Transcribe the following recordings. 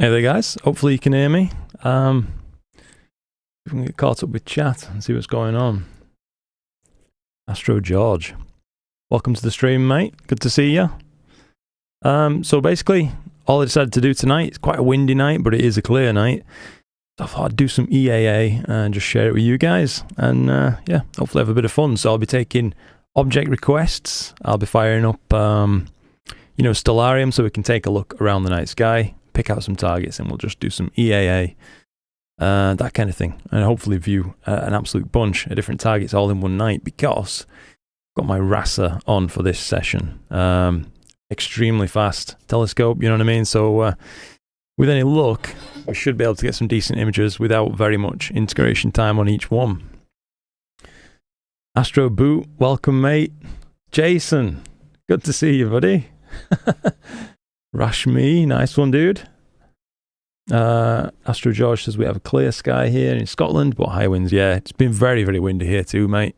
Hey there guys, hopefully you can hear me. We can get caught up with chat and see what's going on. Astro George, welcome to the stream, mate. Good to see you. So basically, all I decided to do tonight, it's quite a windy night, but it is a clear night. So I thought I'd do some EAA and just share it with you guys. And yeah, hopefully have a bit of fun. So I'll be taking object requests. I'll be firing up, Stellarium so we can take a look around the night sky, pick out some targets, and we'll just do some EAA, that kind of thing. And hopefully view an absolute bunch of different targets all in one night, because I've got my RASA on for this session. Extremely fast telescope, you know what I mean? So with any luck, we should be able to get some decent images without very much integration time on each one. Astro Boot, welcome mate. Jason, good to see you, buddy. Rashmi, nice one, dude. Astro George says we have a clear sky here in Scotland, but high winds. Yeah, it's been very, very windy here too, mate.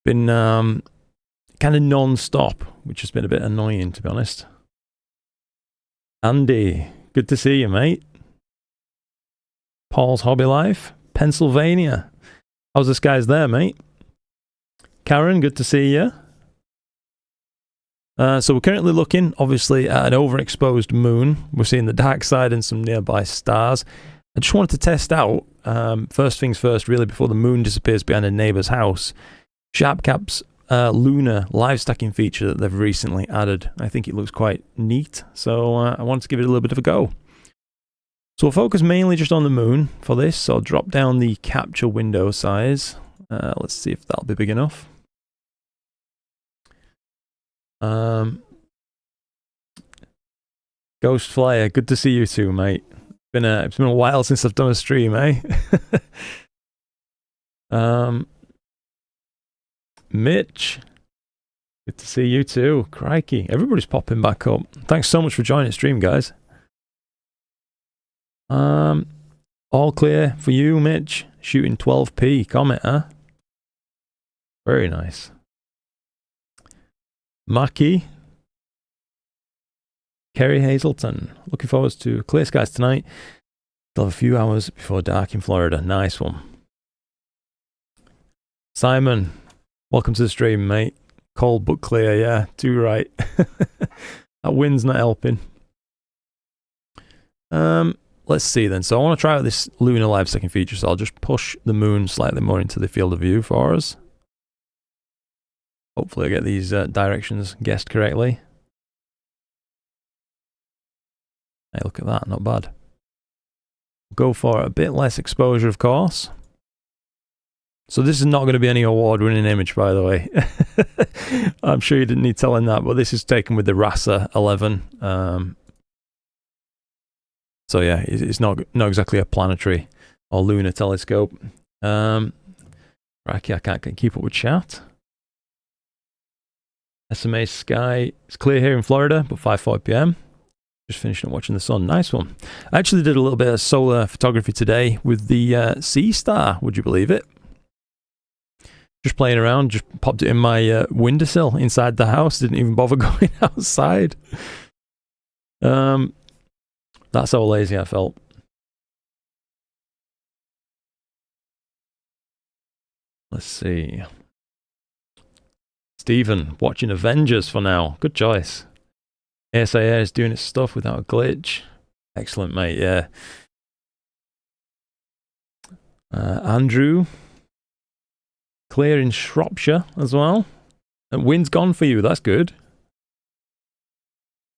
Been kind of non-stop, which has been a bit annoying, to be honest. Andy, good to see you, mate. Paul's Hobby Life, Pennsylvania. How's the skies there, mate? Karen, good to see you. So we're currently looking, obviously, at an overexposed moon. We're seeing the dark side and some nearby stars. I just wanted to test out, first things first, really, before the moon disappears behind a neighbour's house, SharpCap's lunar live stacking feature that they've recently added. I think it looks quite neat, so I wanted to give it a little bit of a go. So we'll focus mainly just on the moon for this, so I'll drop down the capture window size. Let's see if that'll be big enough. Ghost Flyer, good to see you too, mate. It's been a while since I've done a stream, eh? Mitch, good to see you too. Crikey, everybody's popping back up. Thanks so much for joining the stream, guys. All clear for you, Mitch. Shooting 12p Comet, huh? Very nice. Mackie, Kerry Hazelton, looking forward to clear skies tonight. Still have a few hours before dark in Florida. Nice one. Simon, welcome to the stream, mate. Cold but clear, yeah, too right. That wind's not helping. Let's see then. So I want to try out this lunar live stacking feature, so I'll just push the moon slightly more into the field of view for us. Hopefully I get these directions guessed correctly. Hey, look at that, not bad. Go for a bit less exposure, of course. So this is not going to be any award-winning image, by the way. I'm sure you didn't need telling that, but this is taken with the RASA 11. So yeah, it's not exactly a planetary or lunar telescope. Right, I can't keep up with chat. SMA sky, it's clear here in Florida, but 5:40 p.m. Just finishing up watching the sun. Nice one. I actually did a little bit of solar photography today with the Sea Star, would you believe it? Just playing around, just popped it in my windowsill inside the house, didn't even bother going outside. That's how lazy I felt. Let's see. Stephen, watching Avengers for now. Good choice. ASAA is doing its stuff without a glitch. Excellent, mate, yeah. Andrew, clear in Shropshire as well. Wind's gone for you, that's good.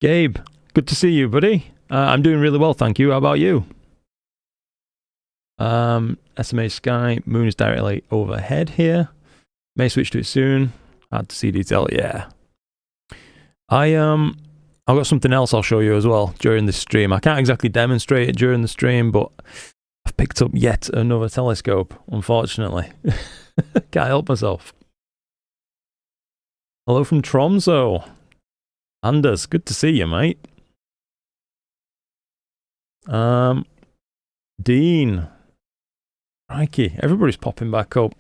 Gabe, good to see you, buddy. I'm doing really well, thank you. How about you? SMA sky, moon is directly overhead here. May switch to it soon. Hard to see detail, yeah. I've got something else I'll show you as well during this stream. I can't exactly demonstrate it during the stream, but I've picked up yet another telescope, unfortunately. Can't help myself. Hello from Tromso. Anders, good to see you, mate. Dean. Crikey, everybody's popping back up.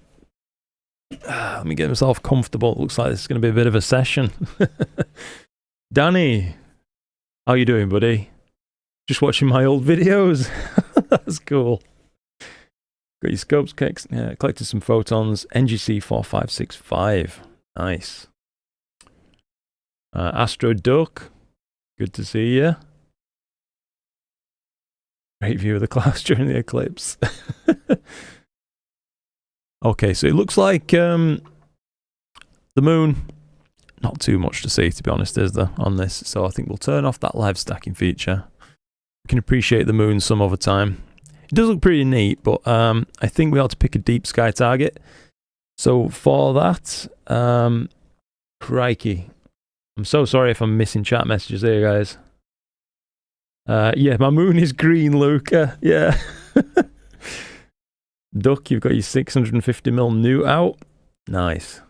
Let me get myself comfortable. Looks like this is going to be a bit of a session. Danny, how you doing, buddy? Just watching my old videos. That's cool. Got your scopes, collected some photons. NGC 4565. Nice. Astro Duck. Good to see you. Great view of the clouds during the eclipse. Okay, so it looks like the moon, not too much to see, to be honest, is there, on this? So I think we'll turn off that live stacking feature. We can appreciate the moon some other time. It does look pretty neat, but I think we ought to pick a deep sky target. So for that, crikey. I'm so sorry if I'm missing chat messages here, guys. Yeah, my moon is green, Luca. Yeah. Duck, you've got your 650mm new out. Nice.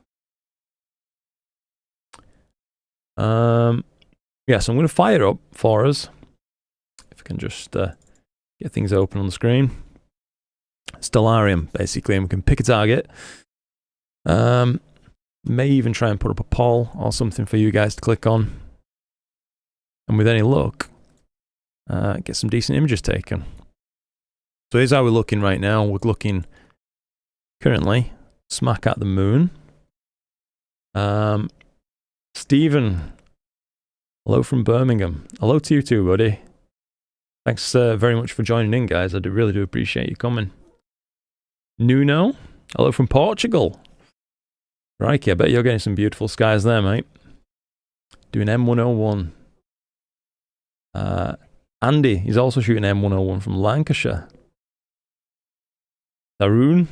Yeah, so I'm going to fire up for us. If I can just get things open on the screen. Stellarium, basically, and we can pick a target. May even try and put up a poll or something for you guys to click on. And with any luck, get some decent images taken. So here's how we're looking right now. We're looking currently smack at the moon. Stephen, hello from Birmingham. Hello to you too, buddy. Thanks very much for joining in, guys. I really do appreciate you coming. Nuno, hello from Portugal. Crikey, I bet you're getting some beautiful skies there, mate. Doing M101. Andy, he's also shooting M101 from Lancashire. Tarun,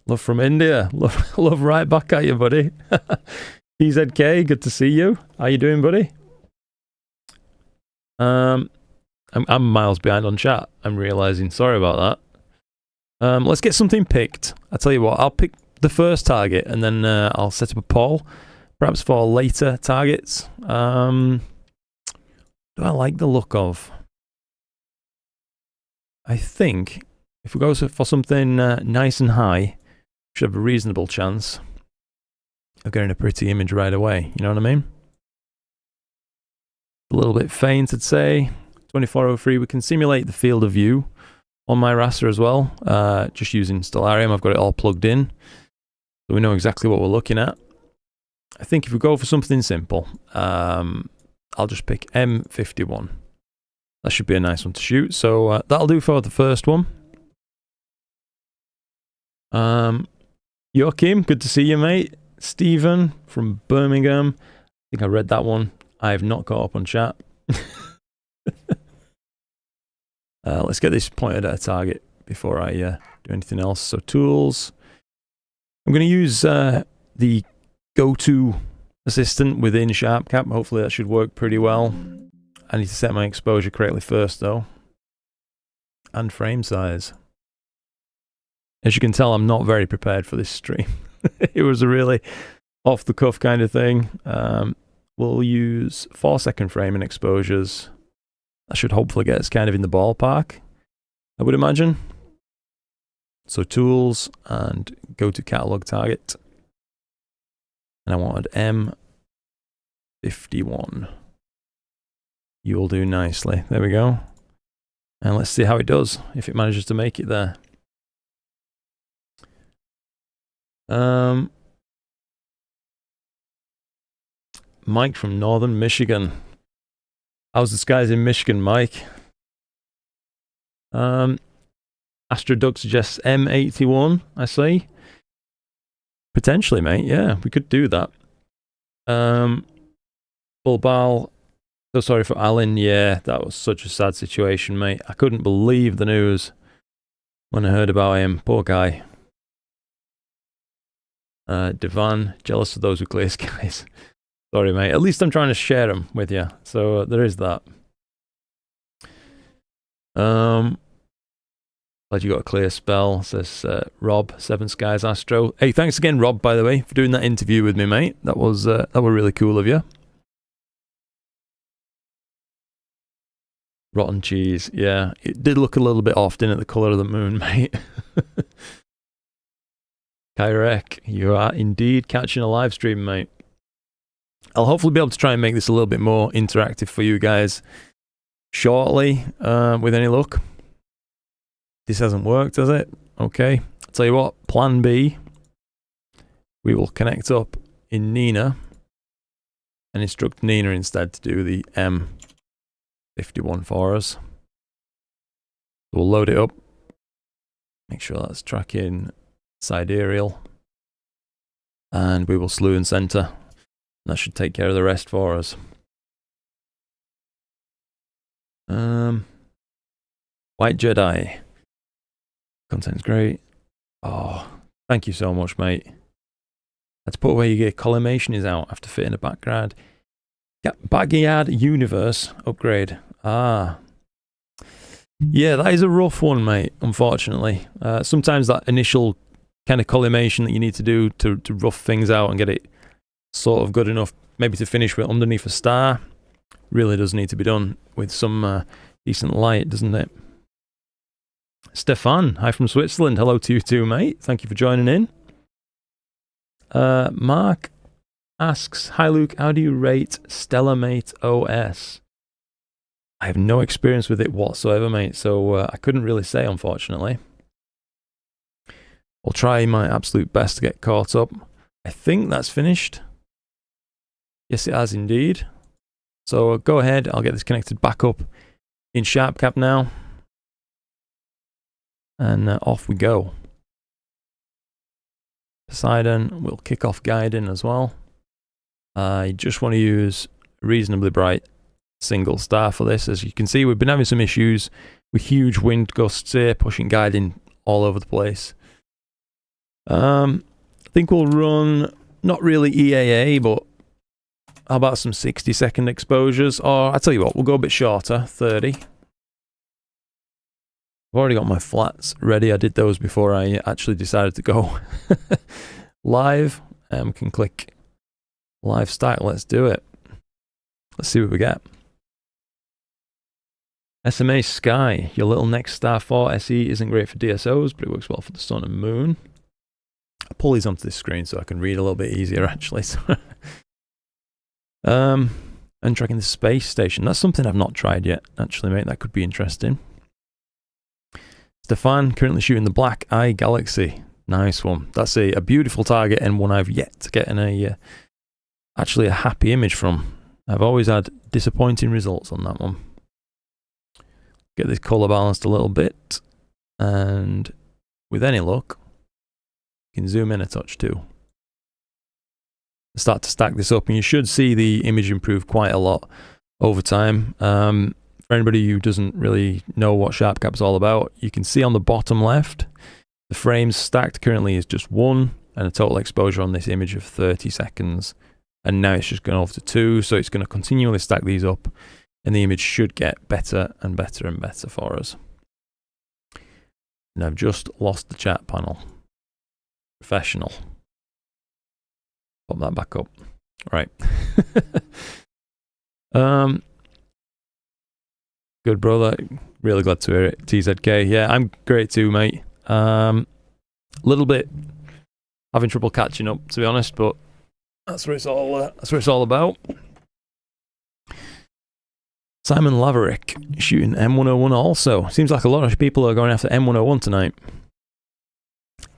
love from India. Love right back at you, buddy. TZK, good to see you. How you doing, buddy? I'm miles behind on chat, I'm realizing. Sorry about that. Let's get something picked. I'll tell you what, I'll pick the first target and then I'll set up a poll, perhaps for later targets. Do I like the look of? I think if we go for something nice and high, we should have a reasonable chance of getting a pretty image right away. You know what I mean? A little bit faint, I'd say. 2403, we can simulate the field of view on my raster as well, just using Stellarium. I've got it all plugged in, so we know exactly what we're looking at. I think if we go for something simple, I'll just pick M51. That should be a nice one to shoot, so that'll do for the first one. Joachim, good to see you, mate. Stephen from Birmingham. I think I read that one. I have not got up on chat. Let's get this pointed at a target before I do anything else. So tools. I'm going to use the go-to assistant within SharpCap. Hopefully that should work pretty well. I need to set my exposure correctly first though. And frame size. As you can tell, I'm not very prepared for this stream. It was a really off-the-cuff kind of thing. We'll use 4-second framing exposures. That should hopefully get us kind of in the ballpark, I would imagine. So tools and go to catalog target. And I wanted M51. You'll do nicely. There we go. And let's see how it does, if it manages to make it there. Mike from Northern Michigan. How's the skies in Michigan, Mike? Astroduck suggests M81, I see. Potentially, mate. Yeah, we could do that. Bulbal, so sorry for Alan. Yeah, that was such a sad situation, mate. I couldn't believe the news when I heard about him. Poor guy. Devan, jealous of those with clear skies. Sorry, mate. At least I'm trying to share them with you. So there is that. Glad you got a clear spell, says Rob, Seven Skies Astro. Hey, thanks again, Rob, by the way, for doing that interview with me, mate. That was really cool of you. Rotten cheese. Yeah, it did look a little bit off, didn't it, the colour of the moon, mate? Kyrek, you are indeed catching a live stream, mate. I'll hopefully be able to try and make this a little bit more interactive for you guys. shortly, with any luck. This hasn't worked, has it? Okay. I'll tell you what, plan B. We will connect up in Nina and instruct Nina instead to do the M51 for us. We'll load it up. Make sure that's tracking sidereal. And we will slew and center. That should take care of the rest for us. White Jedi. Content's great. Oh, thank you so much, mate. Let's put away your gear. Collimation is out after fitting a backyard. Backyard universe upgrade. Ah. Yeah, that is a rough one, mate, unfortunately. Sometimes that initial kind of collimation that you need to do to rough things out and get it sort of good enough, maybe to finish with underneath a star, really does need to be done with some decent light, doesn't it? Stefan, hi from Switzerland. Hello to you too, mate. Thank you for joining in. Mark asks, hi Luke, how do you rate StellarMate OS? I have no experience with it whatsoever, mate, so I couldn't really say, unfortunately. I'll try my absolute best to get caught up. I think that's finished. Yes, it has indeed. So go ahead, I'll get this connected back up in SharpCap now. And off we go. Poseidon, we'll kick off guiding as well. I just want to use reasonably bright single star for this. As you can see, we've been having some issues with huge wind gusts here, pushing guiding all over the place. I think we'll run, not really EAA, but how about some 60-second exposures? Or I'll tell you what, we'll go a bit shorter, 30. I've already got my flats ready. I did those before I actually decided to go live. We can click live stack. Let's do it. Let's see what we get. SMA Sky, your little next Star 4 SE isn't great for DSOs, but it works well for the sun and moon. I'll pull these onto this screen so I can read a little bit easier, actually. And tracking the space station. That's something I've not tried yet, actually, mate. That could be interesting. Stefan, currently shooting the Black Eye Galaxy. Nice one. That's a beautiful target and one I've yet to get in actually a happy image from. I've always had disappointing results on that one. Get this color balanced a little bit, and with any luck, you can zoom in a touch too. Start to stack this up, and you should see the image improve quite a lot over time. For anybody who doesn't really know what SharpCap's all about, you can see on the bottom left, the frames stacked currently is just 1, and a total exposure on this image of 30 seconds. And now it's just going over to 2, so it's going to continually stack these up, and the image should get better and better and better for us. And I've just lost the chat panel. Professional. Pop that back up. Right. Good, brother. Really glad to hear it. TZK. Yeah, I'm great too, mate. Little bit having trouble catching up, to be honest, but that's what it's all about. Simon Laverick shooting M101 also. Seems like a lot of people are going after M101 tonight.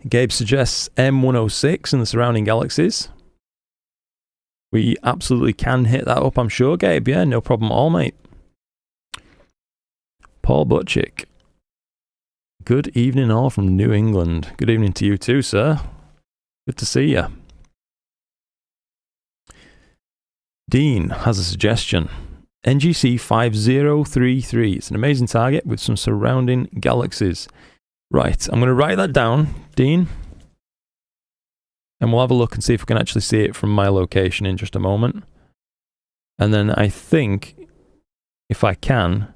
Gabe suggests M106 and the surrounding galaxies. We absolutely can hit that up, I'm sure, Gabe. Yeah, no problem at all, mate. Paul Butchick. Good evening all from New England. Good evening to you too, sir. Good to see you. Dean has a suggestion. NGC 5033. It's an amazing target with some surrounding galaxies. Right, I'm going to write that down, Dean. And we'll have a look and see if we can actually see it from my location in just a moment. And then I think, if I can,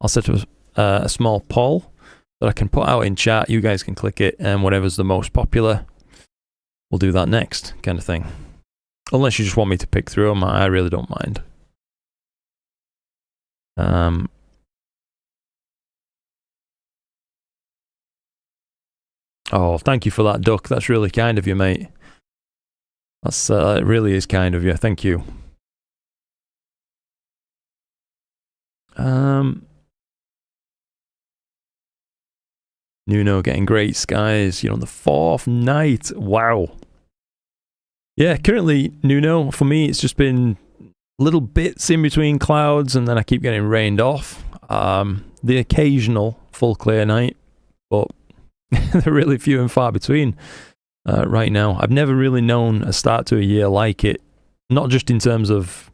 I'll set up a small poll that I can put out in chat. You guys can click it, and whatever's the most popular, we'll do that next, kind of thing. Unless you just want me to pick through them, I really don't mind. Oh, thank you for that, Duck. That's really kind of you, mate. That's it really is kind of you. Thank you. Nuno getting great skies. You're on the 4th night. Wow. Yeah, currently, Nuno, for me, it's just been little bits in between clouds, and then I keep getting rained off. The occasional full clear night, but they're really few and far between right now. I've never really known a start to a year like it, not just in terms of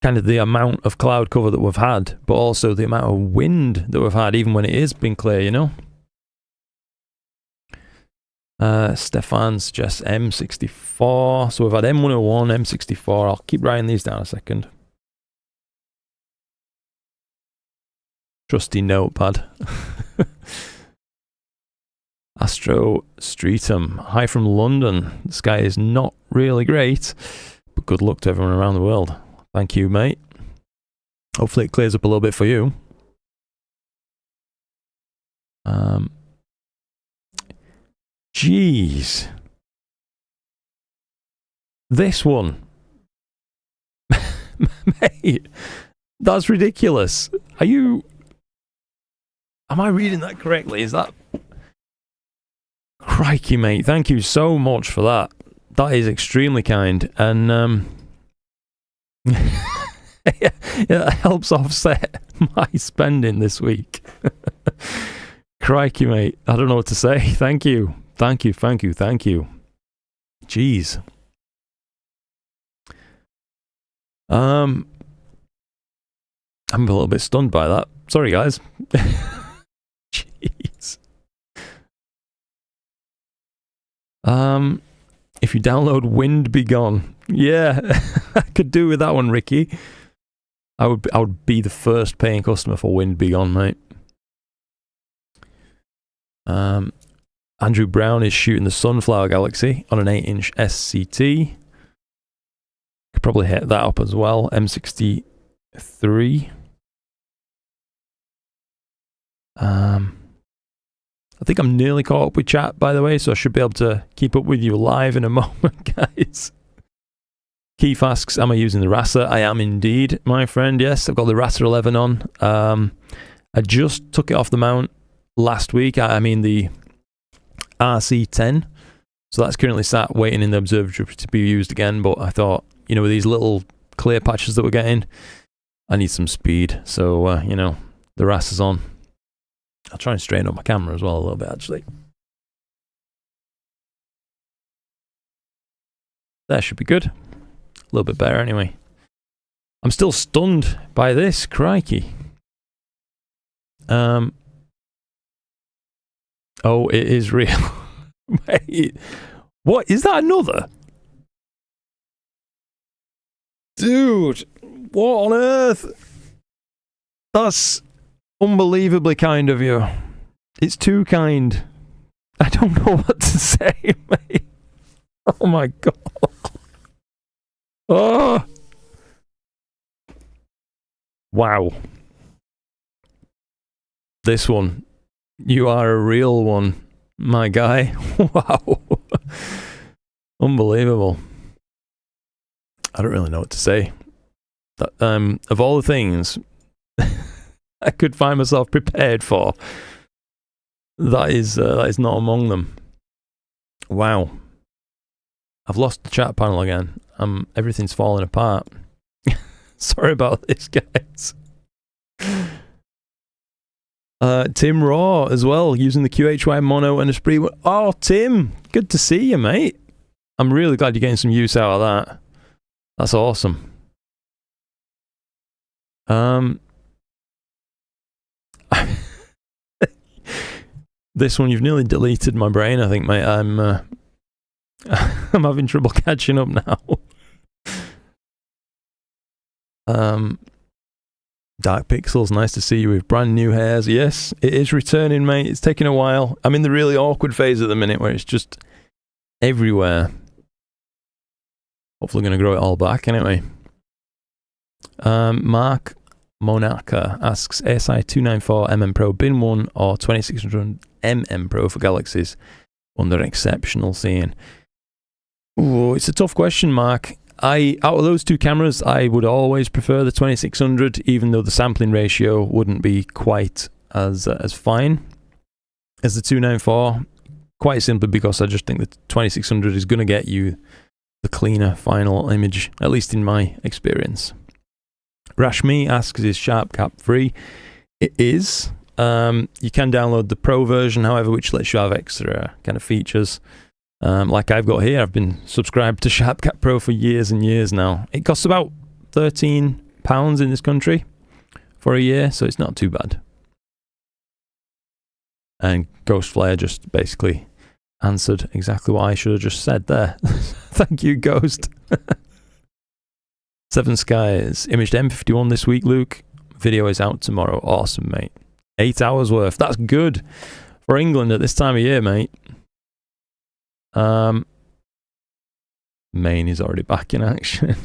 kind of the amount of cloud cover that we've had, but also the amount of wind that we've had, even when it has been clear, you know? Stefan suggests M64. So we've had M101, M64. I'll keep writing these down a second. Trusty notepad. Astro Streetum. Hi from London. The sky is not really great, but good luck to everyone around the world. Thank you, mate. Hopefully it clears up a little bit for you. Jeez. This one. Mate, that's ridiculous. Am I reading that correctly? Is that... Crikey, mate. Thank you so much for that. That is extremely kind. And, it helps offset my spending this week. Crikey, mate. I don't know what to say. Thank you. Thank you, thank you, thank you. Jeez. I'm a little bit stunned by that. Sorry, guys. Jeez. If you download Wind Be Gone. Yeah, I could do with that one, Ricky. I would be the first paying customer for Wind Be Gone, mate. Andrew Brown is shooting the Sunflower Galaxy on an 8-inch SCT. Could probably hit that up as well. M63. I think I'm nearly caught up with chat, by the way, so I should be able to keep up with you live in a moment, guys. Keith asks, am I using the RASA? I am indeed, my friend. Yes, I've got the RASA 11 on. I just took it off the mount last week. I mean the RC10. So that's currently sat waiting in the observatory to be used again. But I thought, you know, with these little clear patches that we're getting, I need some speed. So, you know, the RASA's on. I'll try and straighten up my camera as well a little bit, actually. That should be good. A little bit better anyway. I'm still stunned by this. Crikey. Oh, it is real. Wait, what? Is that another? Dude, what on earth? That's unbelievably kind of you. It's too kind. I don't know what to say, mate. Oh my god. Oh. Wow. This one. You are a real one, my guy. Wow. Unbelievable. I don't really know what to say. Of all the things I could find myself prepared for, that is not among them. Wow. I've lost the chat panel again. Everything's falling apart. Sorry about this, guys. Tim Raw as well, using the QHY mono and a spree. Oh, Tim, good to see you, mate. I'm really glad you're getting some use out of that. That's awesome. This one, you've nearly deleted my brain, I think, mate. I'm having trouble catching up now. Dark Pixels, nice to see you with brand new hairs. Yes, it is returning, mate. It's taking a while. I'm in the really awkward phase at the minute where it's just everywhere. Hopefully going to grow it all back anyway. Mark Monarca asks, ASI 294 MM Pro bin 1 or 2600 MM Pro for Galaxies under exceptional seeing? Ooh, it's a tough question, Mark. Out of those two cameras, I would always prefer the 2600, even though the sampling ratio wouldn't be quite as fine. as the 294, quite simply because I just think the 2600 is going to get you the cleaner final image, at least in my experience. Rashmi asks, is SharpCap free? It is. You can download the Pro version, however, which lets you have extra kind of features. Like I've got here, I've been subscribed to SharpCap Pro for years and years now. It costs about £13 in this country for a year, so it's not too bad. And Ghost Flare just basically answered exactly what I should have just said there. Thank you, Ghost. Seven Skies imaged M51 this week, Luke. Video is out tomorrow. Awesome, mate. 8 hours worth. That's good for England at this time of year, mate. Maine is already back in action.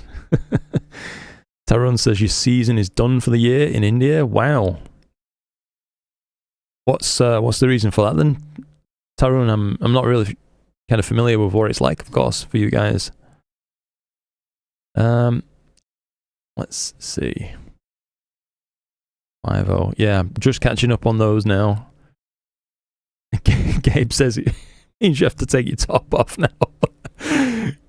Tarun says your season is done for the year in India. Wow. What's the reason for that then, Tarun? I'm not really kind of familiar with what it's like, of course, for you guys. Let's see. 5-0. Yeah, just catching up on those now. Gabe says it means you have to take your top off now.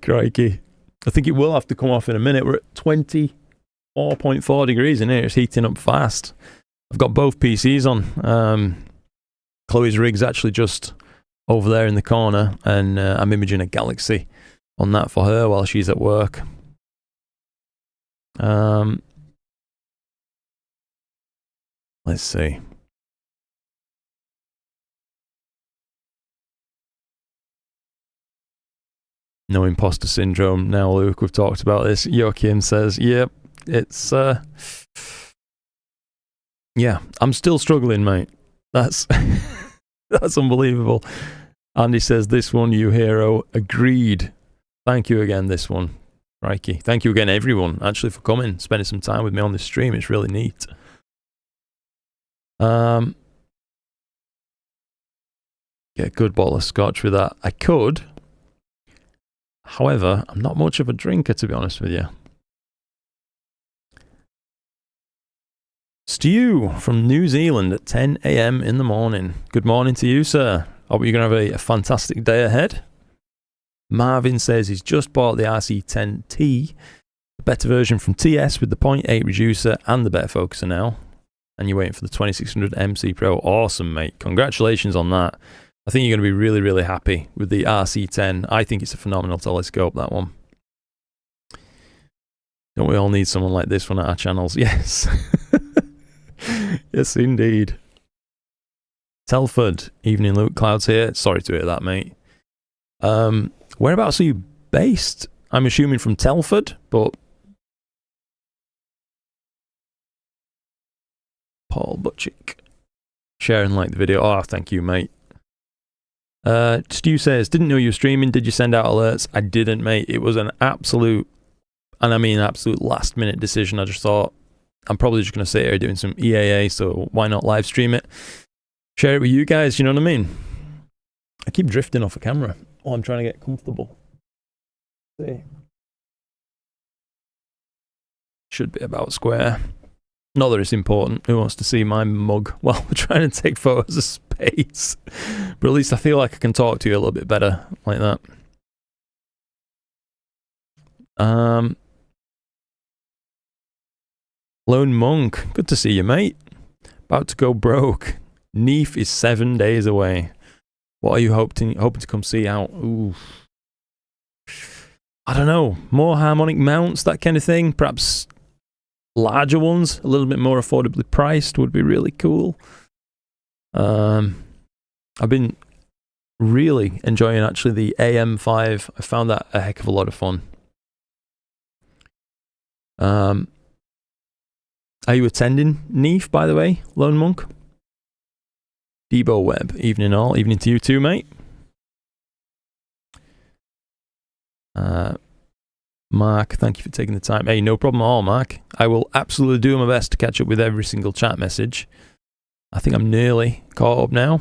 Crikey. I think it will have to come off in a minute. We're at 24.4 degrees in here. It's heating up fast. I've got both PCs on. Chloe's rig's actually just over there in the corner, and I'm imaging a Galaxy on that for her while she's at work. Let's see. No imposter syndrome now, Luke. We've talked about this. Joachim says, yep, it's yeah, I'm still struggling, mate. That's that's unbelievable. Andy says, this one, you hero. Agreed. Thank you again, this one. Crikey. Thank you again, everyone, actually, for coming, spending some time with me on this stream. It's really neat. Get a good bottle of scotch with that. I could. However, I'm not much of a drinker, to be honest with you. Stu from New Zealand at 10 a.m. in the morning. Good morning to you, sir. Hope you're going to have a fantastic day ahead. Marvin says he's just bought the RC10T, the better version from TS with the 0.8 reducer and the better focuser now. And you're waiting for the 2600 MC Pro. Awesome, mate. Congratulations on that. I think you're going to be really, really happy with the RC10. I think it's a phenomenal telescope, that one. Don't we all need someone like this one at our channels? Yes. Yes, indeed. Telford. Evening, Luke. Clouds here. Sorry to hear that, mate. Whereabouts are you based? I'm assuming from Telford, but... Paul Butchick. Share and like the video. Oh, thank you, mate. Stu says, didn't know you were streaming. Did you send out alerts? I didn't, mate. It was an absolute, and I mean absolute last minute decision. I just thought, I'm probably just going to sit here doing some EAA, so why not live stream it? Share it with you guys, you know what I mean? I keep drifting off a camera. Oh, I'm trying to get comfortable. See. Should be about square. Not that it's important. Who wants to see my mug while we're trying to take photos of space? But at least I feel like I can talk to you a little bit better like that. Lone Monk, good to see you, mate. About to go broke. Neef is 7 days away. What are you hoping to come see out? Ooh. I don't know. More harmonic mounts, that kind of thing. Perhaps larger ones, a little bit more affordably priced, would be really cool. I've been really enjoying actually the AM5. I found that a heck of a lot of fun. Are you attending Neef, by the way, Lone Monk? Debo Webb, evening all. Evening to you too, mate. Mark, thank you for taking the time. Hey, no problem at all, Mark. I will absolutely do my best to catch up with every single chat message. I think I'm nearly caught up now.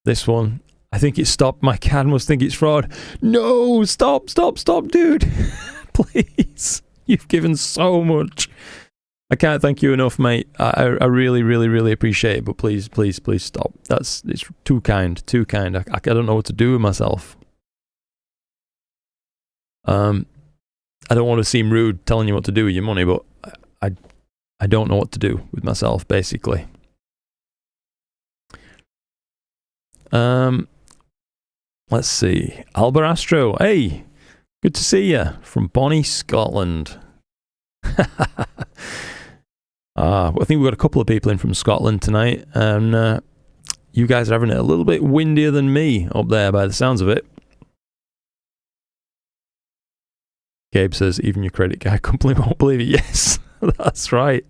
This one, I think it stopped. My cat must think it's fraud. No, stop, dude. Please. You've given so much. I can't thank you enough, mate. I really, really, really appreciate it. But please, please, please stop. It's too kind, too kind. I don't know what to do with myself. I don't want to seem rude telling you what to do with your money, but I don't know what to do with myself, basically. Let's see. Albert Astro, hey, good to see you from Bonnie, Scotland. I think we've got a couple of people in from Scotland tonight, and you guys are having it a little bit windier than me up there by the sounds of it. Gabe says, even your credit card company won't believe it. Yes, that's right.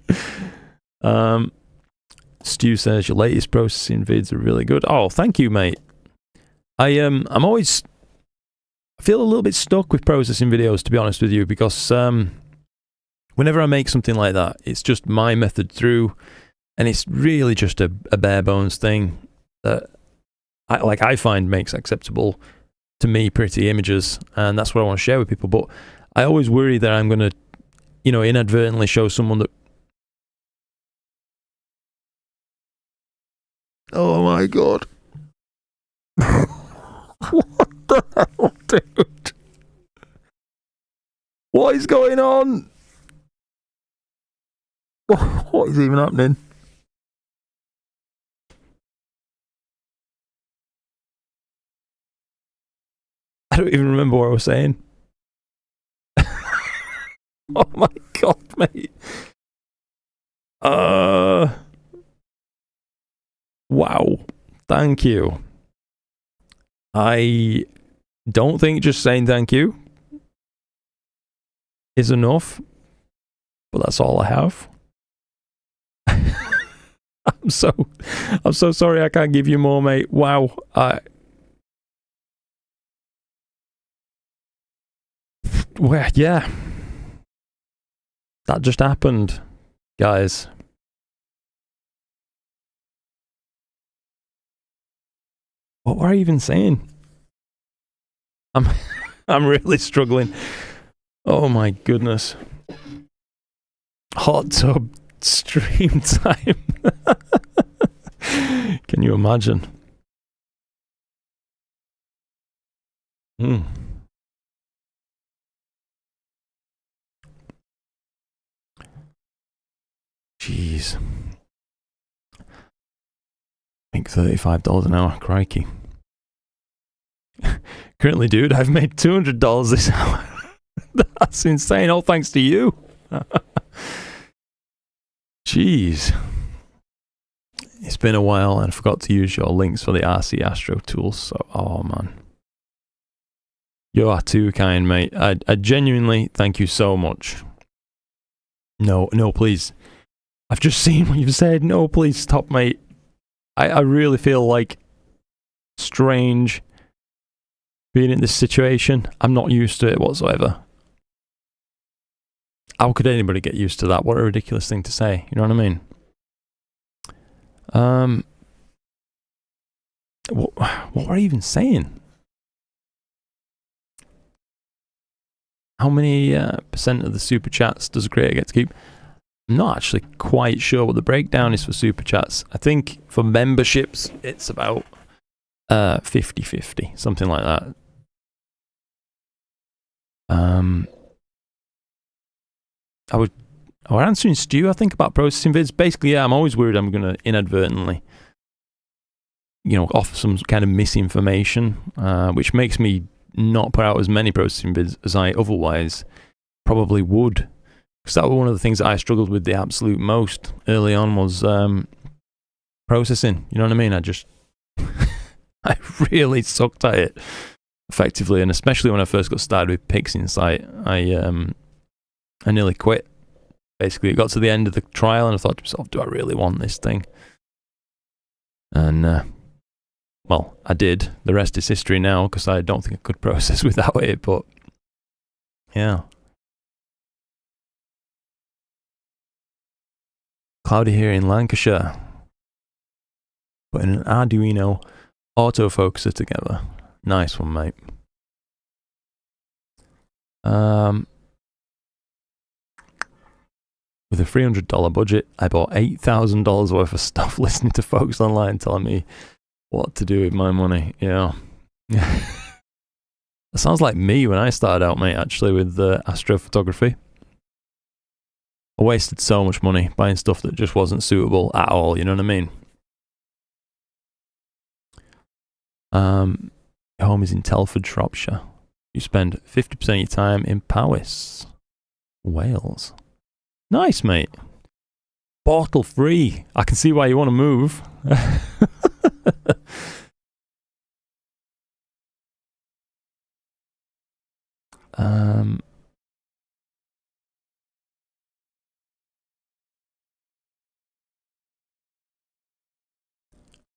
Stu says, your latest processing vids are really good. Oh, thank you, mate. I'm always... I feel a little bit stuck with processing videos, to be honest with you, because whenever I make something like that, it's just my method through, and it's really just a bare bones thing that I find makes acceptable to me pretty images, and that's what I want to share with people. But I always worry that I'm going to, you know, inadvertently show someone that... Oh my god. What the hell, dude? What is going on? What is even happening? I don't even remember what I was saying. Oh my god, mate. Wow. Thank you. I don't think just saying thank you is enough, but that's all I have. I'm so sorry I can't give you more, mate. Wow. Well, yeah. That just happened, guys. What were I even saying? I'm really struggling. Oh my goodness. Hot tub stream time. Can you imagine? Jeez. I think $35 an hour, crikey. Currently, dude, I've made $200 this hour. That's insane. All thanks to you. Jeez. It's been a while and I forgot to use your links for the RC Astro tools. So, oh man. You are too kind, mate. I genuinely thank you so much. No, please. I've just seen what you've said. No, please stop, mate. I really feel like strange being in this situation. I'm not used to it whatsoever. How could anybody get used to that? What a ridiculous thing to say. You know what I mean? What were I even saying? How many percent of the super chats does a creator get to keep? I'm not actually quite sure what the breakdown is for super chats. I think for memberships, it's about 50-50, something like that. I was answering Stu, I think, about processing vids. Basically, yeah, I'm always worried I'm going to inadvertently, you know, offer some kind of misinformation, which makes me not put out as many processing vids as I otherwise probably would. Because that was one of the things that I struggled with the absolute most early on was processing. You know what I mean? I really sucked at it effectively, and especially when I first got started with PixInsight, I nearly quit. Basically, it got to the end of the trial, and I thought to myself, do I really want this thing? And, well, I did. The rest is history now, because I don't think I could process without it, but, yeah. Cloudy here in Lancashire. Putting an Arduino autofocuser together. Nice one, mate. With a $300 budget, I bought $8,000 worth of stuff listening to folks online telling me what to do with my money. Yeah. That sounds like me when I started out, mate, actually, with astrophotography. I wasted so much money buying stuff that just wasn't suitable at all, you know what I mean? Home is in Telford, Shropshire. You spend 50% of your time in Powys, Wales. Nice, mate. Portal free. I can see why you want to move.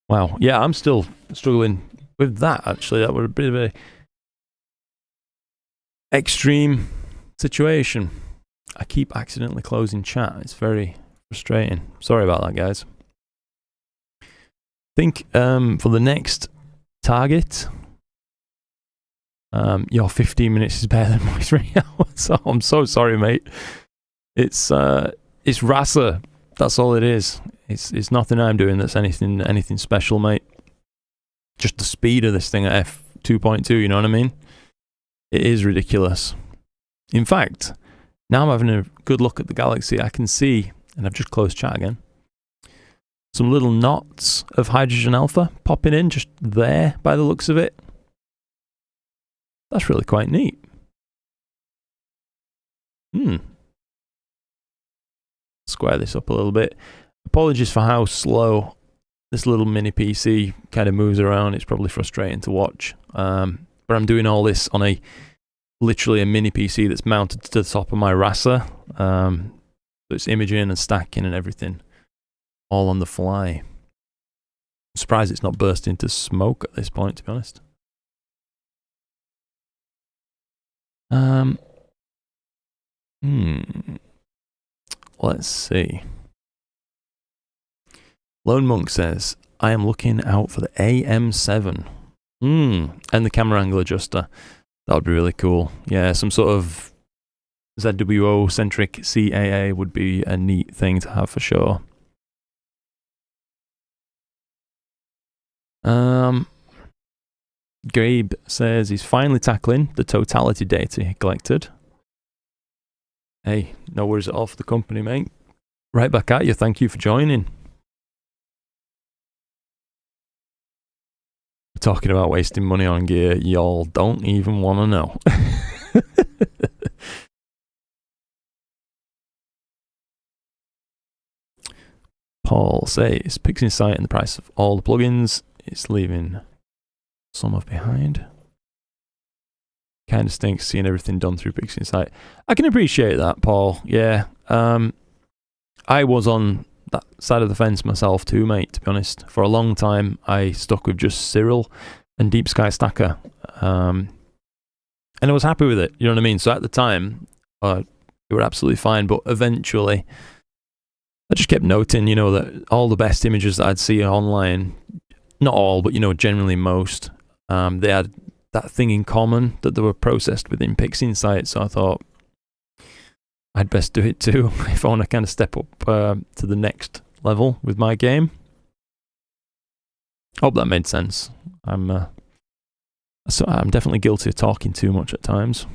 Wow. Yeah, I'm still struggling with that, actually. That was a bit of a extreme situation. I keep accidentally closing chat. It's very frustrating. Sorry about that, guys. I think for the next target, your 15 minutes is better than my 3 hours. So I'm so sorry, mate. It's Rasa. That's all it is. It's nothing I'm doing that's anything special, mate. Just the speed of this thing at f2.2, you know what I mean? It is ridiculous. In fact, now I'm having a good look at the galaxy. I can see, and I've just closed chat again, some little knots of hydrogen alpha popping in just there by the looks of it. That's really quite neat. Square this up a little bit. Apologies for how slow this little mini PC kind of moves around. It's probably frustrating to watch. But I'm doing all this on literally a mini PC that's mounted to the top of my Rasa. So it's imaging and stacking and everything all on the fly. I'm surprised it's not burst into smoke at this point, to be honest. Let's see. Lone Monk says, I am looking out for the AM7. And the camera angle adjuster. That would be really cool. Yeah, some sort of ZWO-centric CAA would be a neat thing to have for sure. Gabe says he's finally tackling the totality data he collected. Hey, no worries at all for the company, mate. Right back at you. Thank you for joining. We're talking about wasting money on gear. Y'all don't even want to know. Paul says, PixInsight and the price of all the plugins is leaving some of behind. Kind of stinks seeing everything done through PixInsight. I can appreciate that, Paul. Yeah. I was on that side of the fence myself too, mate, to be honest. For a long time, I stuck with just Cyril and Deep Sky Stacker. And I was happy with it, you know what I mean? So at the time, they were absolutely fine. But eventually, I just kept noting, you know, that all the best images that I'd see online, not all, but, you know, generally most, they had that thing in common that they were processed within PixInsight. So I thought I'd best do it too if I want to kind of step up to the next level with my game. Hope that made sense. I'm definitely guilty of talking too much at times.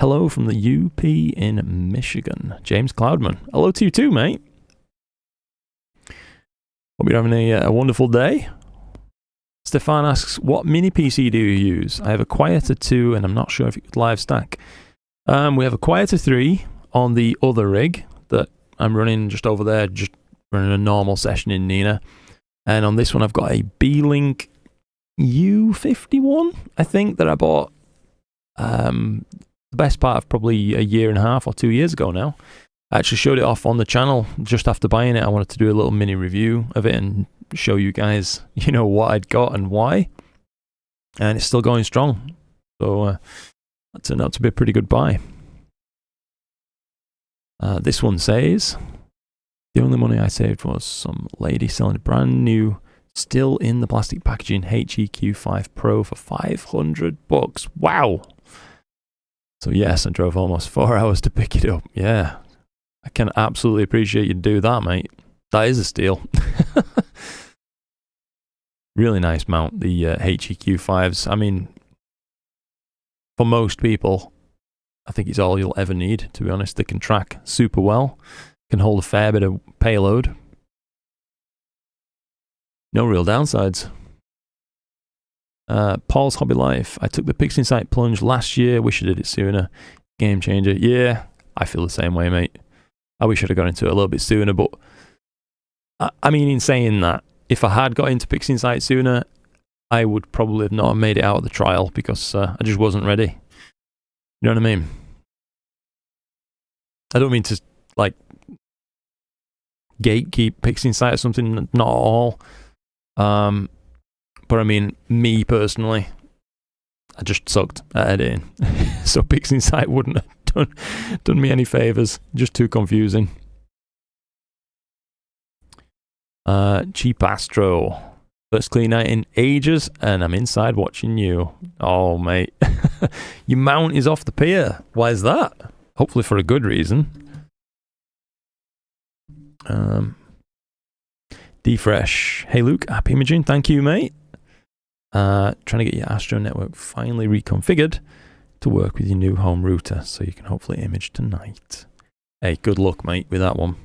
Hello from the UP in Michigan, James Cloudman. Hello to you too, mate. Hope you're having a wonderful day. Stefan asks, what mini PC do you use? I have a Quieter 2 and I'm not sure if it could live stack. We have a Quieter 3 on the other rig that I'm running just over there, just running a normal session in Nina. And on this one I've got a B-Link U51, I think, that I bought the best part of probably a year and a half or 2 years ago now. I actually showed it off on the channel just after buying it. I wanted to do a little mini review of it and show you guys, you know, what I'd got and why. And it's still going strong. So that turned out to be a pretty good buy. This one says, the only money I saved was some lady selling a brand new, still in the plastic packaging HEQ5 Pro for $500. Wow. So yes, I drove almost 4 hours to pick it up. Yeah, I can absolutely appreciate you do that, mate. That is a steal. Really nice mount, the HEQ5s. I mean, for most people, I think it's all you'll ever need, to be honest. They can track super well, can hold a fair bit of payload. No real downsides. Paul's Hobby Life. I took the PixInsight plunge last year. Wish I did it sooner. Game changer. Yeah, I feel the same way, mate. I wish I'd have got into it a little bit sooner, but I mean, in saying that, if I had got into PixInsight sooner, I would probably have not made it out of the trial because I just wasn't ready. You know what I mean? I don't mean to, like, gatekeep PixInsight or something, not at all. But I mean, me personally, I just sucked at editing. So PixInsight wouldn't have done me any favors. Just too confusing. Cheap Astro. First clean night in ages, and I'm inside watching you. Oh, mate. Your mount is off the pier. Why is that? Hopefully for a good reason. Defresh. Hey, Luke. Happy imaging. Thank you, mate. Trying to get your Astro network finally reconfigured to work with your new home router, so you can hopefully image tonight. Hey, good luck, mate, with that one.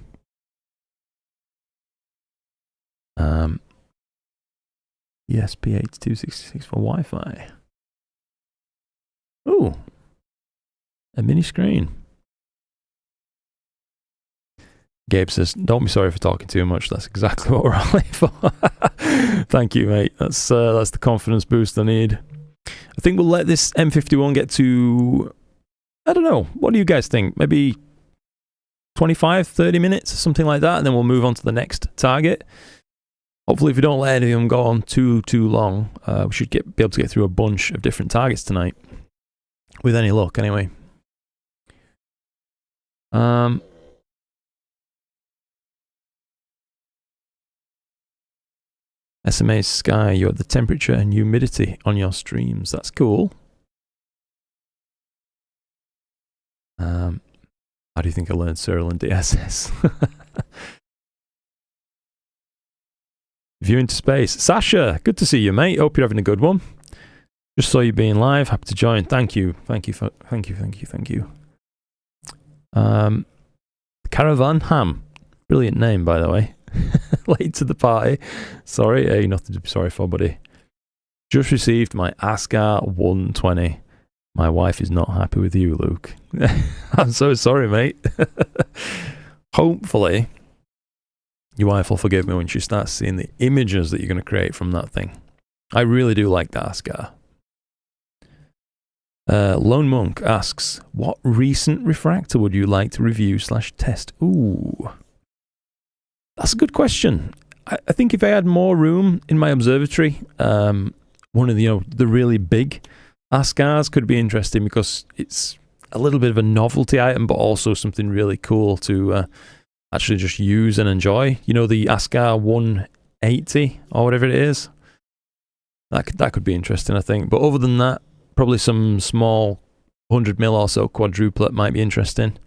ESP8266 for Wi-Fi. Ooh, a mini screen. Gabe says, don't be sorry for talking too much. That's exactly what we're on here for. Thank you, mate. That's the confidence boost I need. I think we'll let this M51 get to, I don't know, what do you guys think? Maybe 25, 30 minutes, something like that, and then we'll move on to the next target. Hopefully, if we don't let any of them go on too long, we should be able to get through a bunch of different targets tonight. With any luck, anyway. SMA Sky, you have the temperature and humidity on your streams. That's cool. How do you think I learned Cyril and DSS? View into space. Sasha, good to see you, mate. Hope you're having a good one. Just saw you being live. Happy to join. Thank you. Thank you. Caravan Ham. Brilliant name, by the way. Late to the party. Sorry. Hey, nothing to be sorry for, buddy. Just received my ASCAR 120. My wife is not happy with you, Luke. I'm so sorry, mate. Hopefully, your wife will forgive me when she starts seeing the images that you're going to create from that thing. I really do like the ASCAR. Lone Monk asks, what recent refractor would you like to review / test? Ooh, that's a good question. I think if I had more room in my observatory, one of the really big ASCARs could be interesting because it's a little bit of a novelty item, but also something really cool to actually just use and enjoy. You know, the ASCAR 180 or whatever it is. That could be interesting, I think. But other than that, probably some small 100mm or so quadruplet might be interesting.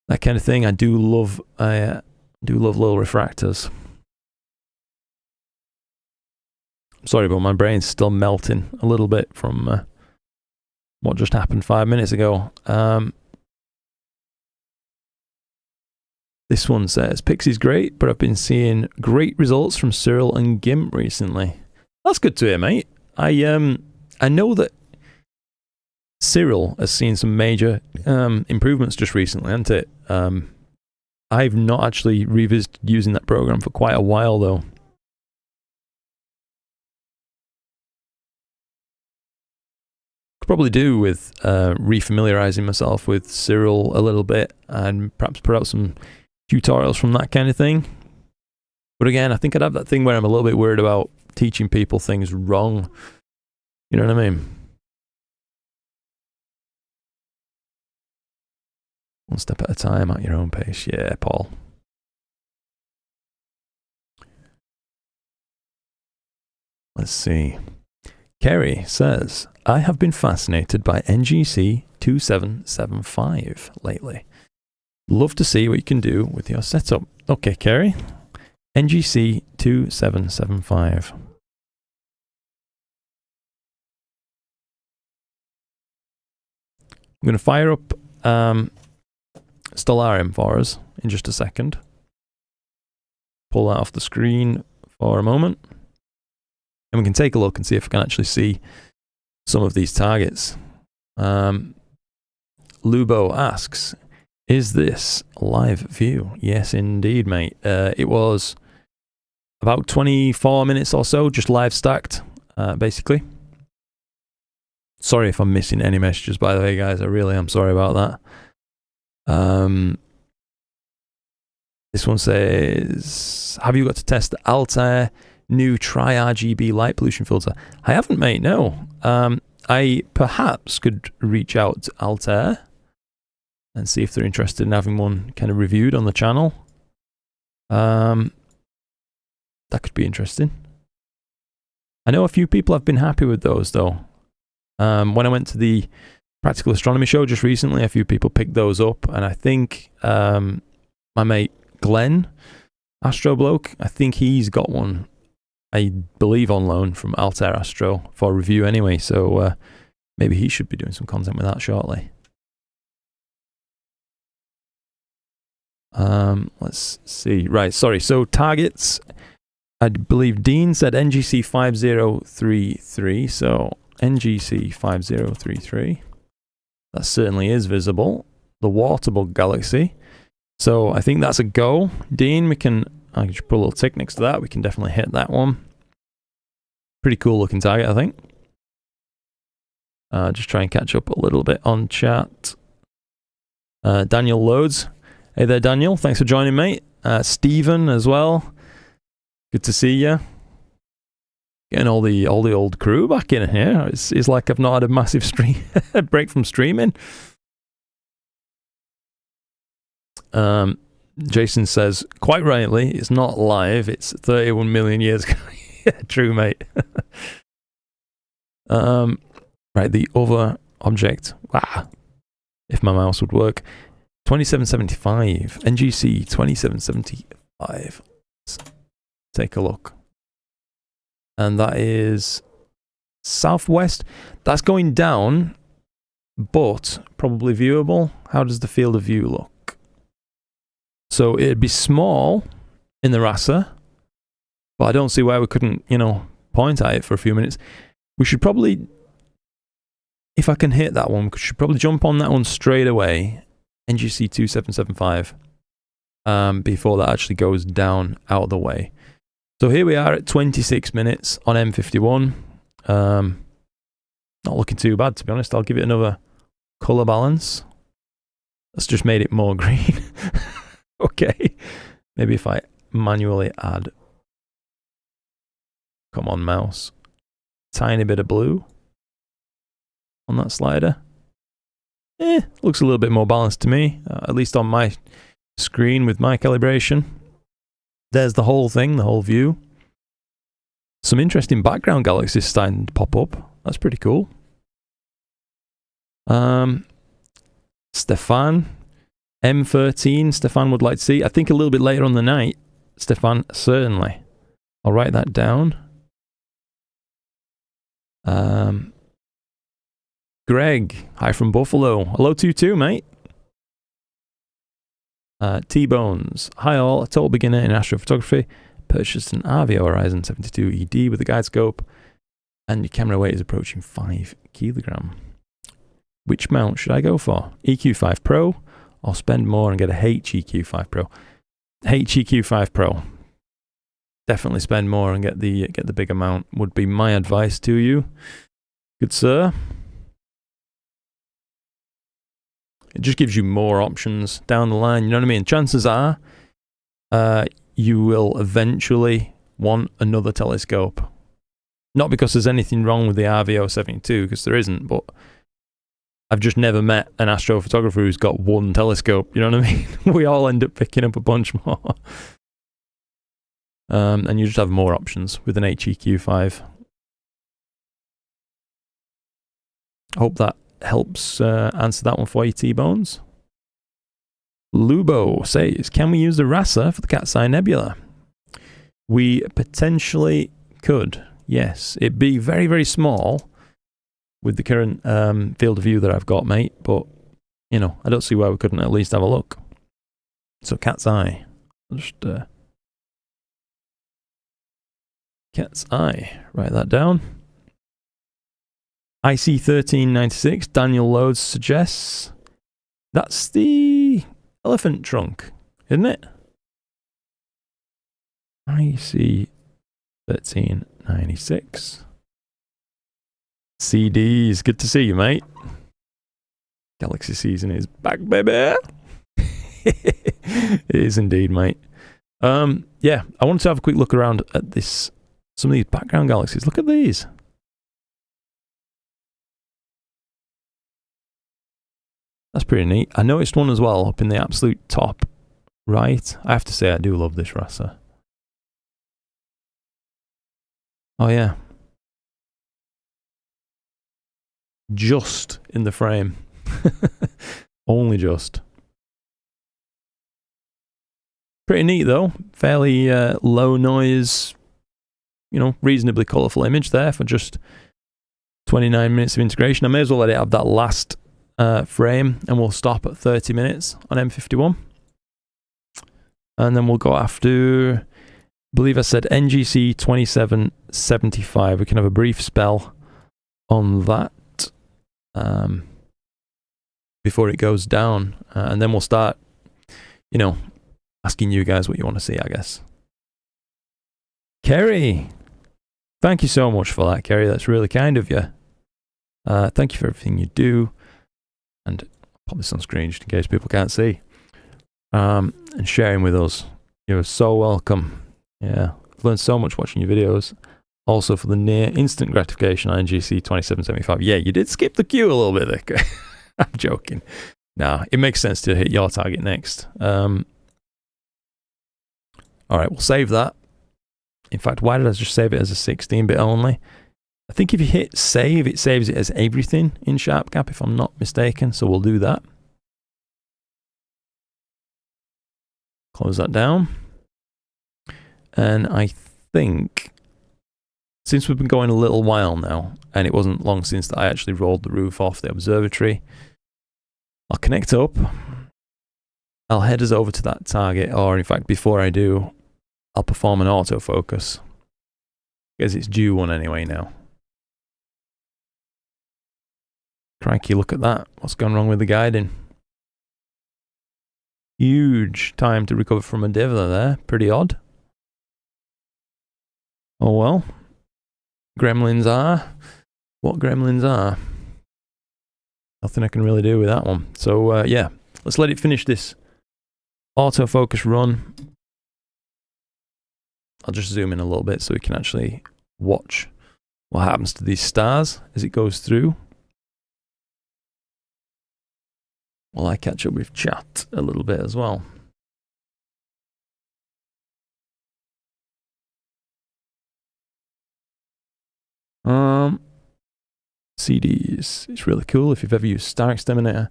That kind of thing. I do love little refractors. Sorry, but my brain's still melting a little bit from what just happened 5 minutes ago. This one says, Pixie's great, but I've been seeing great results from Cyril and GIMP recently. That's good to hear, mate. I know that Cyril has seen some major improvements just recently, hasn't it? I've not actually revisited using that program for quite a while, though. Could probably do with refamiliarizing myself with Cyril a little bit and perhaps put out some tutorials from that kind of thing. But again, I think I'd have that thing where I'm a little bit worried about teaching people things wrong. You know what I mean? One step at a time at your own pace. Yeah, Paul. Let's see. Kerry says, I have been fascinated by NGC 2775 lately. Love to see what you can do with your setup. Okay, Kerry. NGC 2775. I'm going to fire up Stellarium for us in just a second. Pull that off the screen for a moment. And we can take a look and see if we can actually see some of these targets. Lubo asks, is this a live view? Yes, indeed, mate. It was about 24 minutes or so, just live stacked, basically. Sorry if I'm missing any messages, by the way, guys. I really am sorry about that. This one says, have you got to test the Altair new Tri-RGB light pollution filter? I haven't, mate, no. I perhaps could reach out to Altair and see if they're interested in having one kind of reviewed on the channel. That could be interesting. I know a few people have been happy with those, though. When I went to the Practical Astronomy show just recently, a few people picked those up, and I think my mate Glenn, Astro Bloke, I think he's got one, I believe, on loan from Altair Astro for review anyway, so maybe he should be doing some content with that shortly. Let's see. Right, sorry. So targets, I believe Dean said NGC 5033. So NGC 5033. That certainly is visible. The Waterbug Galaxy. So I think that's a go. Dean, I can just put a little tick next to that. We can definitely hit that one. Pretty cool looking target, I think. Just try and catch up a little bit on chat. Daniel Loads. Hey there, Daniel. Thanks for joining, mate. Stephen as well. Good to see you. Getting all the old crew back in here. It's like I've not had a massive break from streaming. Jason says, quite rightly, it's not live. It's 31 million years ago. Yeah, true, mate. Right, the other object. If my mouse would work. 2775, NGC 2775. Let's take a look. And that is southwest. That's going down, but probably viewable. How does the field of view look? So it'd be small in the raster, but I don't see why we couldn't, point at it for a few minutes. We should probably, if I can hit that one, we should probably jump on that one straight away. NGC 2775 before that actually goes down out of the way. So here we are at 26 minutes on M51. Not looking too bad, to be honest. I'll give it another color balance. That's just made it more green. Okay. Maybe if I manually add, come on mouse, tiny bit of blue on that slider. Looks a little bit more balanced to me, at least on my screen with my calibration. There's the whole thing, the whole view. Some interesting background galaxies starting to pop up. That's pretty cool. Stefan, M13, Stefan would like to see. I think a little bit later on the night, Stefan, certainly. I'll write that down. Greg, hi from Buffalo. Hello to you too, mate. T-Bones, hi all, a total beginner in astrophotography. Purchased an RVO Horizon 72 ED with a guide scope, and your camera weight is approaching 5 kilogram. Which mount should I go for? EQ5 Pro, or spend more and get a HEQ5 Pro? HEQ5 Pro. Definitely spend more and get the bigger mount would be my advice to you, good sir. It just gives you more options down the line, you know what I mean? Chances are you will eventually want another telescope. Not because there's anything wrong with the RVO 72, because there isn't, but I've just never met an astrophotographer who's got one telescope, you know what I mean? We all end up picking up a bunch more. And you just have more options with an HEQ5. I hope that helps answer that one for you, T-Bones. Lubo says, can we use the RASA for the Cat's Eye Nebula? We potentially could, yes. It'd be very, very small with the current field of view that I've got, mate, but, you know, I don't see why we couldn't at least have a look. So Cat's Eye. I'll just... Cat's Eye. Write that down. IC1396, Daniel Loads suggests. That's the elephant trunk, isn't it? IC1396. CDs, good to see you, mate. Galaxy season is back, baby. It is indeed, mate. Yeah, I wanted to have a quick look around at this. Some of these background galaxies. Look at these. That's pretty neat. I noticed one as well up in the absolute top right. I have to say I do love this RASA. Oh yeah. Just in the frame. Only just. Pretty neat though. Fairly low noise, you know, reasonably colourful image there for just 29 minutes of integration. I may as well let it have that last frame and we'll stop at 30 minutes on M51. And then we'll go after, I believe I said NGC 2775. We can have a brief spell on that before it goes down. And then we'll start, you know, asking you guys what you want to see, I guess. Kerry, thank you so much for that, Kerry. That's really kind of you. Thank you for everything you do. And pop this on screen just in case people can't see. And sharing with us. You're so welcome. Yeah, I've learned so much watching your videos. Also for the near instant gratification on NGC 2775. Yeah, you did skip the queue a little bit there. I'm joking. Nah, it makes sense to hit your target next. Alright, we'll save that. In fact, why did I just save it as a 16-bit only? I think if you hit save, it saves it as everything in SharpCap, if I'm not mistaken. So we'll do that. Close that down. And I think, since we've been going a little while now, and it wasn't long since that I actually rolled the roof off the observatory, I'll connect up. I'll head us over to that target, or in fact, before I do, I'll perform an autofocus. Because it's due one anyway now. Crikey, look at that. What's gone wrong with the guiding? Huge time to recover from a diver there. Pretty odd. Oh well. Gremlins are what gremlins are. Nothing I can really do with that one. So yeah, let's let it finish this autofocus run. I'll just zoom in a little bit so we can actually watch what happens to these stars as it goes through. While I catch up with chat a little bit as well. CDs. It's really cool if you've ever used StarXTerminator.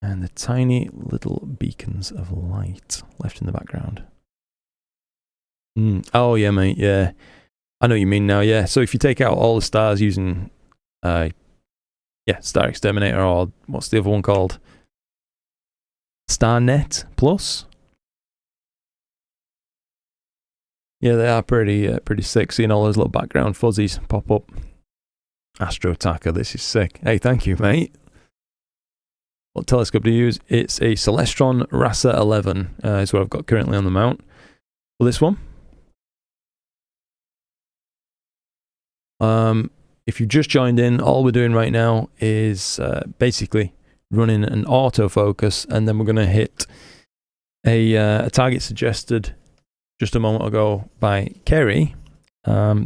And the tiny little beacons of light left in the background. Oh yeah, mate, yeah. I know what you mean now, yeah. So if you take out all the stars using yeah, StarXTerminator, or what's the other one called? StarNet Plus. Yeah, they are pretty sick. Seeing all those little background fuzzies pop up. Astrophotography, this is sick. Hey, thank you, mate. What telescope do you use? It's a Celestron RASA 11. Is what I've got currently on the mount. For this one. If you've just joined in, all we're doing right now is basically running an autofocus, and then we're going to hit a target suggested just a moment ago by Kerry,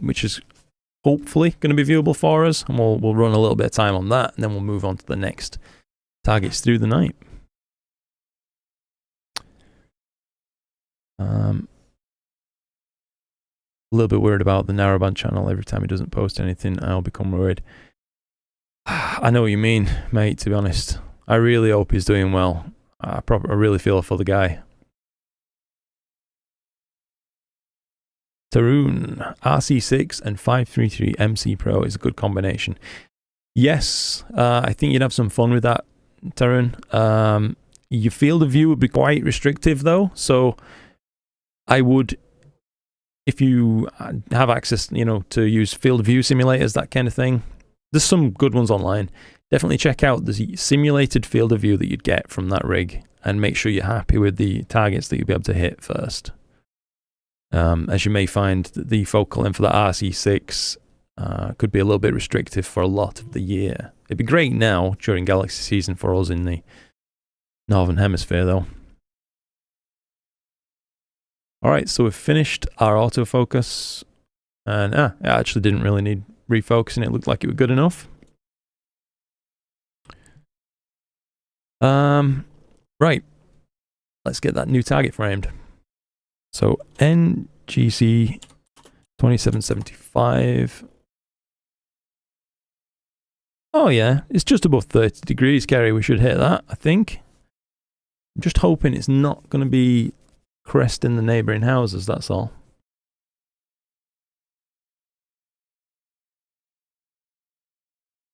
which is hopefully going to be viewable for us, and we'll run a little bit of time on that, and then we'll move on to the next targets through the night. A little bit worried about the narrowband channel. Every time he doesn't post anything, I'll become worried. I know what you mean, mate, to be honest. I really hope he's doing well. I really feel for the guy. Tarun, RC6 and 533 MC Pro is a good combination. Yes, I think you'd have some fun with that, Tarun. Your field of view would be quite restrictive though, so I would, if you have access, you know, to use field of view simulators, that kind of thing, there's some good ones online. Definitely check out the simulated field of view that you'd get from that rig and make sure you're happy with the targets that you'll be able to hit first. As you may find, the focal length for the RC6 could be a little bit restrictive for a lot of the year. It'd be great now during galaxy season for us in the Northern Hemisphere though. Alright, so we've finished our autofocus, and it actually didn't really need refocusing, it looked like it was good enough. Right, let's get that new target framed. So NGC 2775. Oh yeah, it's just above 30 degrees, Gary. We should hit that, I think. I'm just hoping it's not going to be cresting the neighbouring houses, that's all.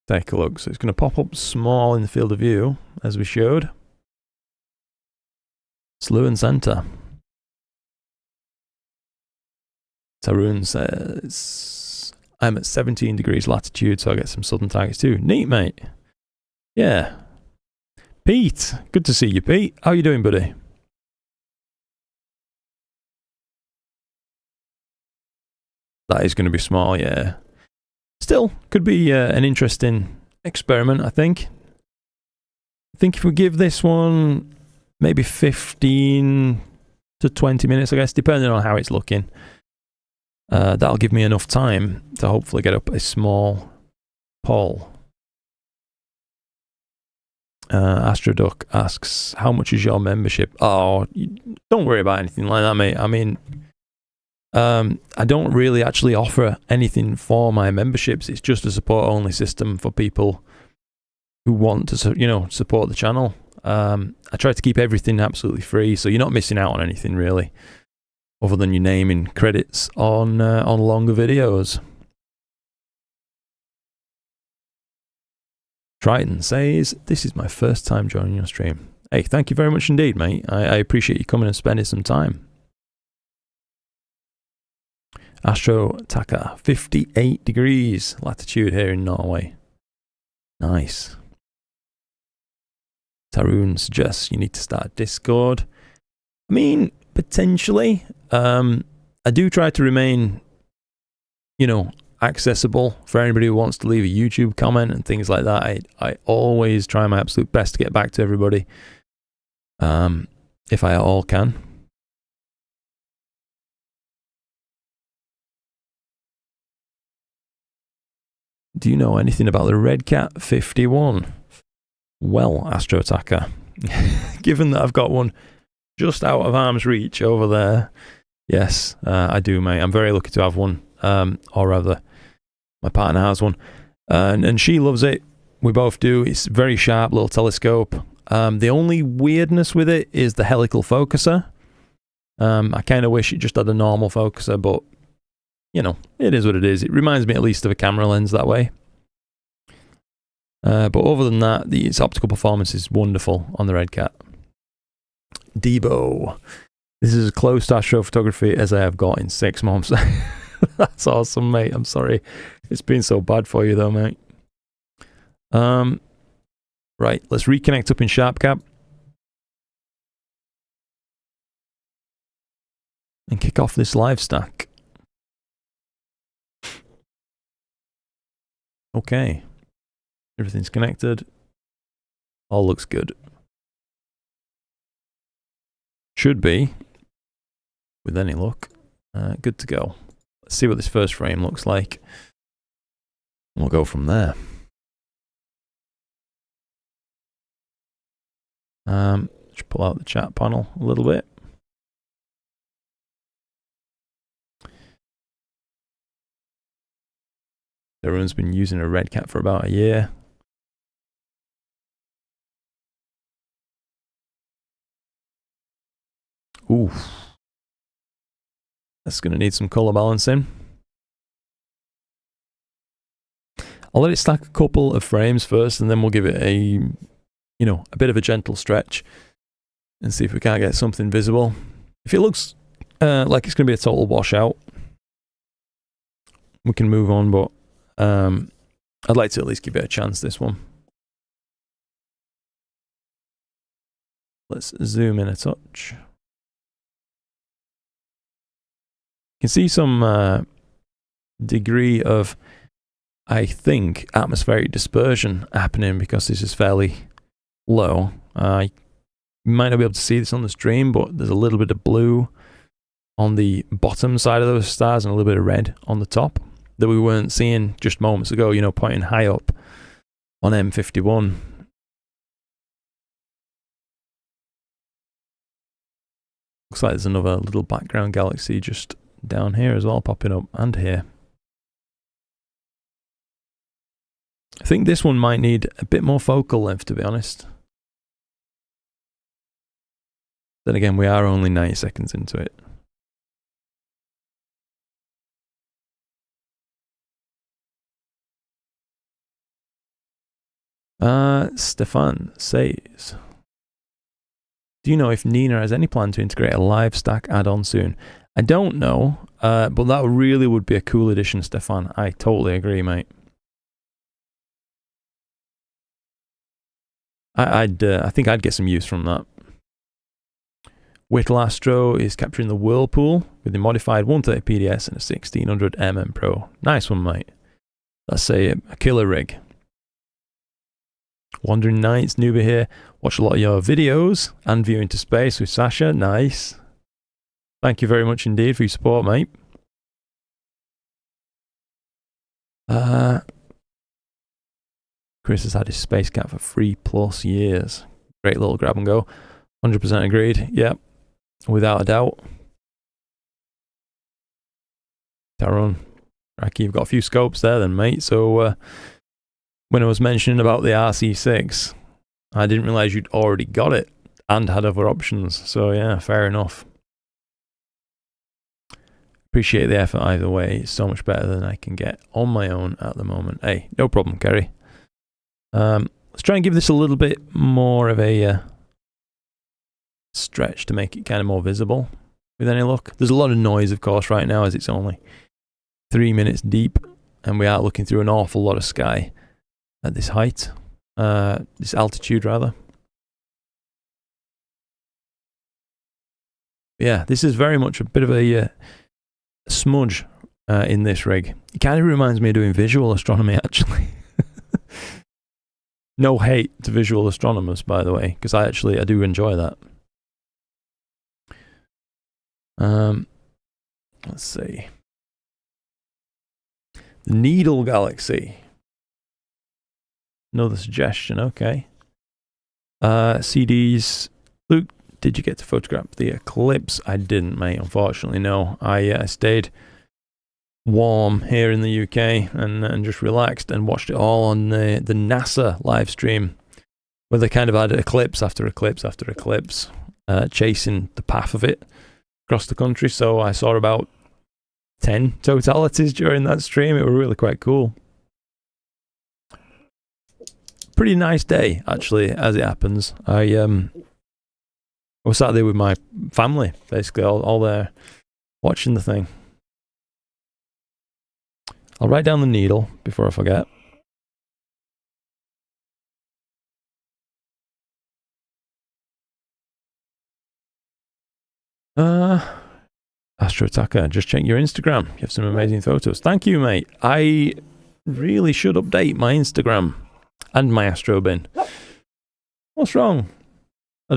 Take a look. So it's going to pop up small in the field of view, as we showed. Slew and centre. Tarun says, I'm at 17 degrees latitude, so I get some southern targets too. Neat, mate. Yeah. Pete, good to see you, Pete. How you doing, buddy? That is going to be small, yeah. Still, could be an interesting experiment, I think. I think if we give this one maybe 15 to 20 minutes, I guess, depending on how it's looking, that'll give me enough time to hopefully get up a small pole. Astroduck asks, how much is your membership? Oh, don't worry about anything like that, mate. I mean, I don't really actually offer anything for my memberships. It's just a support-only system for people who want to, you know, support the channel. I try to keep everything absolutely free, so you're not missing out on anything really, other than your name and credits on longer videos. Triton says, this is my first time joining your stream. Hey, thank you very much indeed, mate. I appreciate you coming and spending some time. Astro Taka, 58 degrees latitude here in Norway. Nice. Tarun suggests you need to start Discord. I mean, potentially. I do try to remain, you know, accessible for anybody who wants to leave a YouTube comment and things like that. I always try my absolute best to get back to everybody, if I at all can. Do you know anything about the Red Cat 51? Well, Astro Attacker, given that I've got one just out of arm's reach over there, yes, I do, mate. I'm very lucky to have one, or rather, my partner has one, and she loves it. We both do. It's a very sharp little telescope. The only weirdness with it is the helical focuser. I kind of wish it just had a normal focuser, but you know, it is what it is. It reminds me at least of a camera lens that way. But other than that, its optical performance is wonderful on the Red Cat. Debo, this is as close to astrophotography as I have got in 6 months. That's awesome, mate. I'm sorry. It's been so bad for you though, mate. Right, let's reconnect up in SharpCap. And kick off this live stack. Okay. Everything's connected. All looks good. Should be, with any luck, good to go. Let's see what this first frame looks like. We'll go from there. Let's pull out the chat panel a little bit. Everyone's been using a Red Cat for about a year. Ooh. That's going to need some color balancing. I'll let it stack a couple of frames first, and then we'll give it a, you know, a bit of a gentle stretch and see if we can't get something visible. If it looks like it's going to be a total washout, we can move on, but I'd like to at least give it a chance, this one. Let's zoom in a touch. You can see some degree of, I think, atmospheric dispersion happening because this is fairly low. You might not be able to see this on the stream, but there's a little bit of blue on the bottom side of those stars and a little bit of red on the top that we weren't seeing just moments ago, you know, pointing high up on M51. Looks like there's another little background galaxy just down here as well, popping up, and here. I think this one might need a bit more focal length, to be honest. Then again, we are only 90 seconds into it. Stefan says, do you know if Nina has any plan to integrate a live stack add-on soon? I don't know, but that really would be a cool addition, Stefan. I totally agree, mate. I think I'd get some use from that. Whittle Astro is capturing the Whirlpool with a modified 130 PDS and a 1600 mm Pro. Nice one, mate. That's a killer rig. Wandering Nights, newbie here. Watch a lot of your videos and View into Space with Sasha. Nice. Thank you very much indeed for your support, mate. Chris has had his space cat for 3+ years. Great little grab and go. 100% agreed. Yep. Without a doubt. Taron, Raki, you've got a few scopes there then, mate. So when I was mentioning about the RC6, I didn't realize you'd already got it and had other options. So yeah, fair enough. Appreciate the effort either way. It's so much better than I can get on my own at the moment. Hey, no problem, Kerry. Let's try and give this a little bit more of a stretch to make it kind of more visible with any luck. There's a lot of noise, of course, right now, as it's only 3 minutes deep, and we are looking through an awful lot of sky at this height, this altitude rather. Yeah, this is very much a bit of a smudge in this rig. It kind of reminds me of doing visual astronomy, actually. No hate to visual astronomers, by the way, because I do enjoy that. Let's see. The Needle Galaxy. Another suggestion, okay. CDs. Luke, did you get to photograph the eclipse? I didn't, mate, unfortunately, no. I stayed warm here in the UK and just relaxed and watched it all on the NASA live stream, where they kind of had eclipse after eclipse after eclipse, chasing the path of it across the country. So I saw about 10 totalities during that stream. It was really quite cool. Pretty nice day, actually, as it happens. I was sat there with my family, basically, all there watching the thing. I'll write down the needle before I forget. Astro Attacker, just check your Instagram. You have some amazing photos. Thank you, mate. I really should update my Instagram and my Astro bin. What's wrong?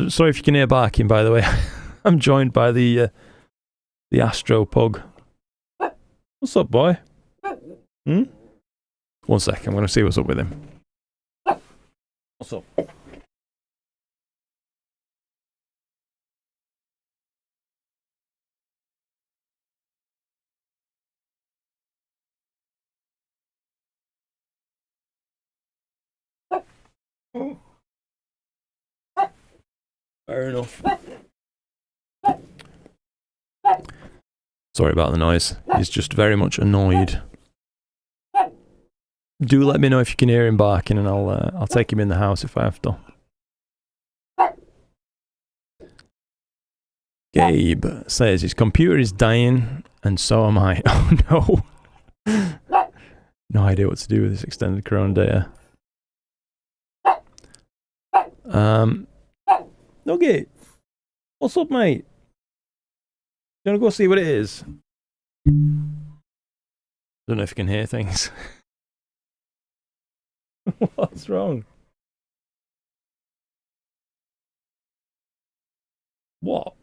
Sorry if you can hear barking, by the way. I'm joined by the Astro Pug. What's up, boy? Hmm? 1 sec, I'm going to see what's up with him. What's up? Fair enough. Sorry about the noise. He's just very much annoyed. Do let me know if you can hear him barking, and I'll take him in the house if I have to. Gabe says his computer is dying, and so am I. Oh no. No idea what to do with this extended corona data. Nugget, what's up, mate? You wanna go see what it is? Don't know if you can hear things. What's wrong? What?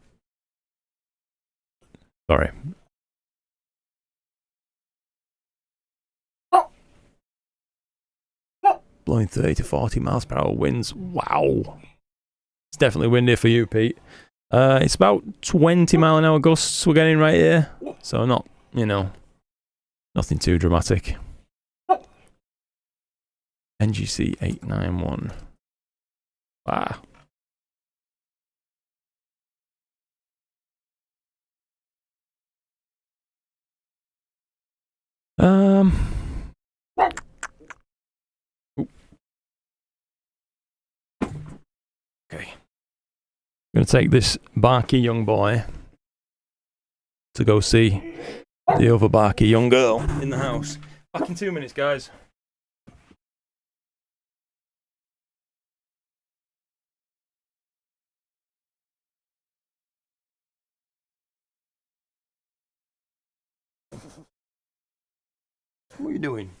Sorry. Blowing 30 to 40 miles per hour winds. Wow. It's definitely windy for you, Pete. It's about 20 mile an hour gusts we're getting right here. So not, you know, nothing too dramatic. NGC 891. Wow. Okay. I'm going to take this barky young boy to go see the other barky young girl in the house. Back in 2 minutes, guys. What are you doing?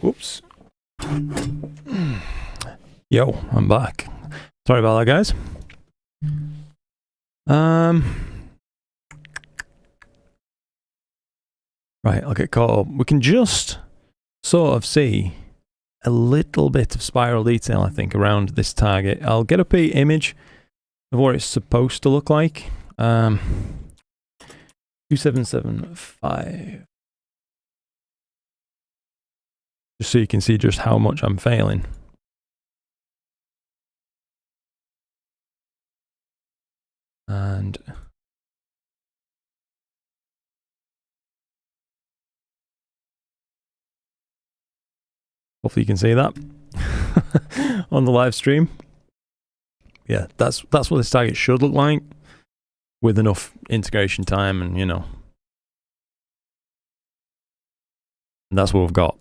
Whoops. Yo, I'm back. Sorry about that, guys. Right, I'll get caught up. We can just sort of see a little bit of spiral detail, I think, around this target. I'll get up an image of what it's supposed to look like. 2775. Just so you can see just how much I'm failing. And hopefully you can see that on the live stream. Yeah, that's what this target should look like with enough integration time, and you know, and that's what we've got.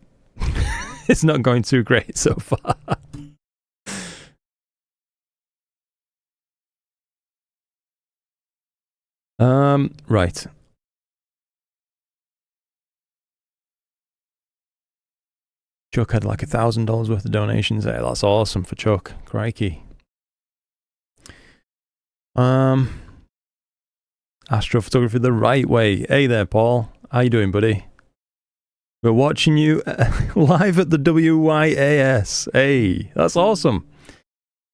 It's not going too great so far. Right. Chuck had like $1,000 worth of donations there. That's awesome for Chuck. Crikey. Astrophotography the right way. Hey there, Paul. How you doing, buddy? We're watching you live at the WYAS. Hey, that's awesome.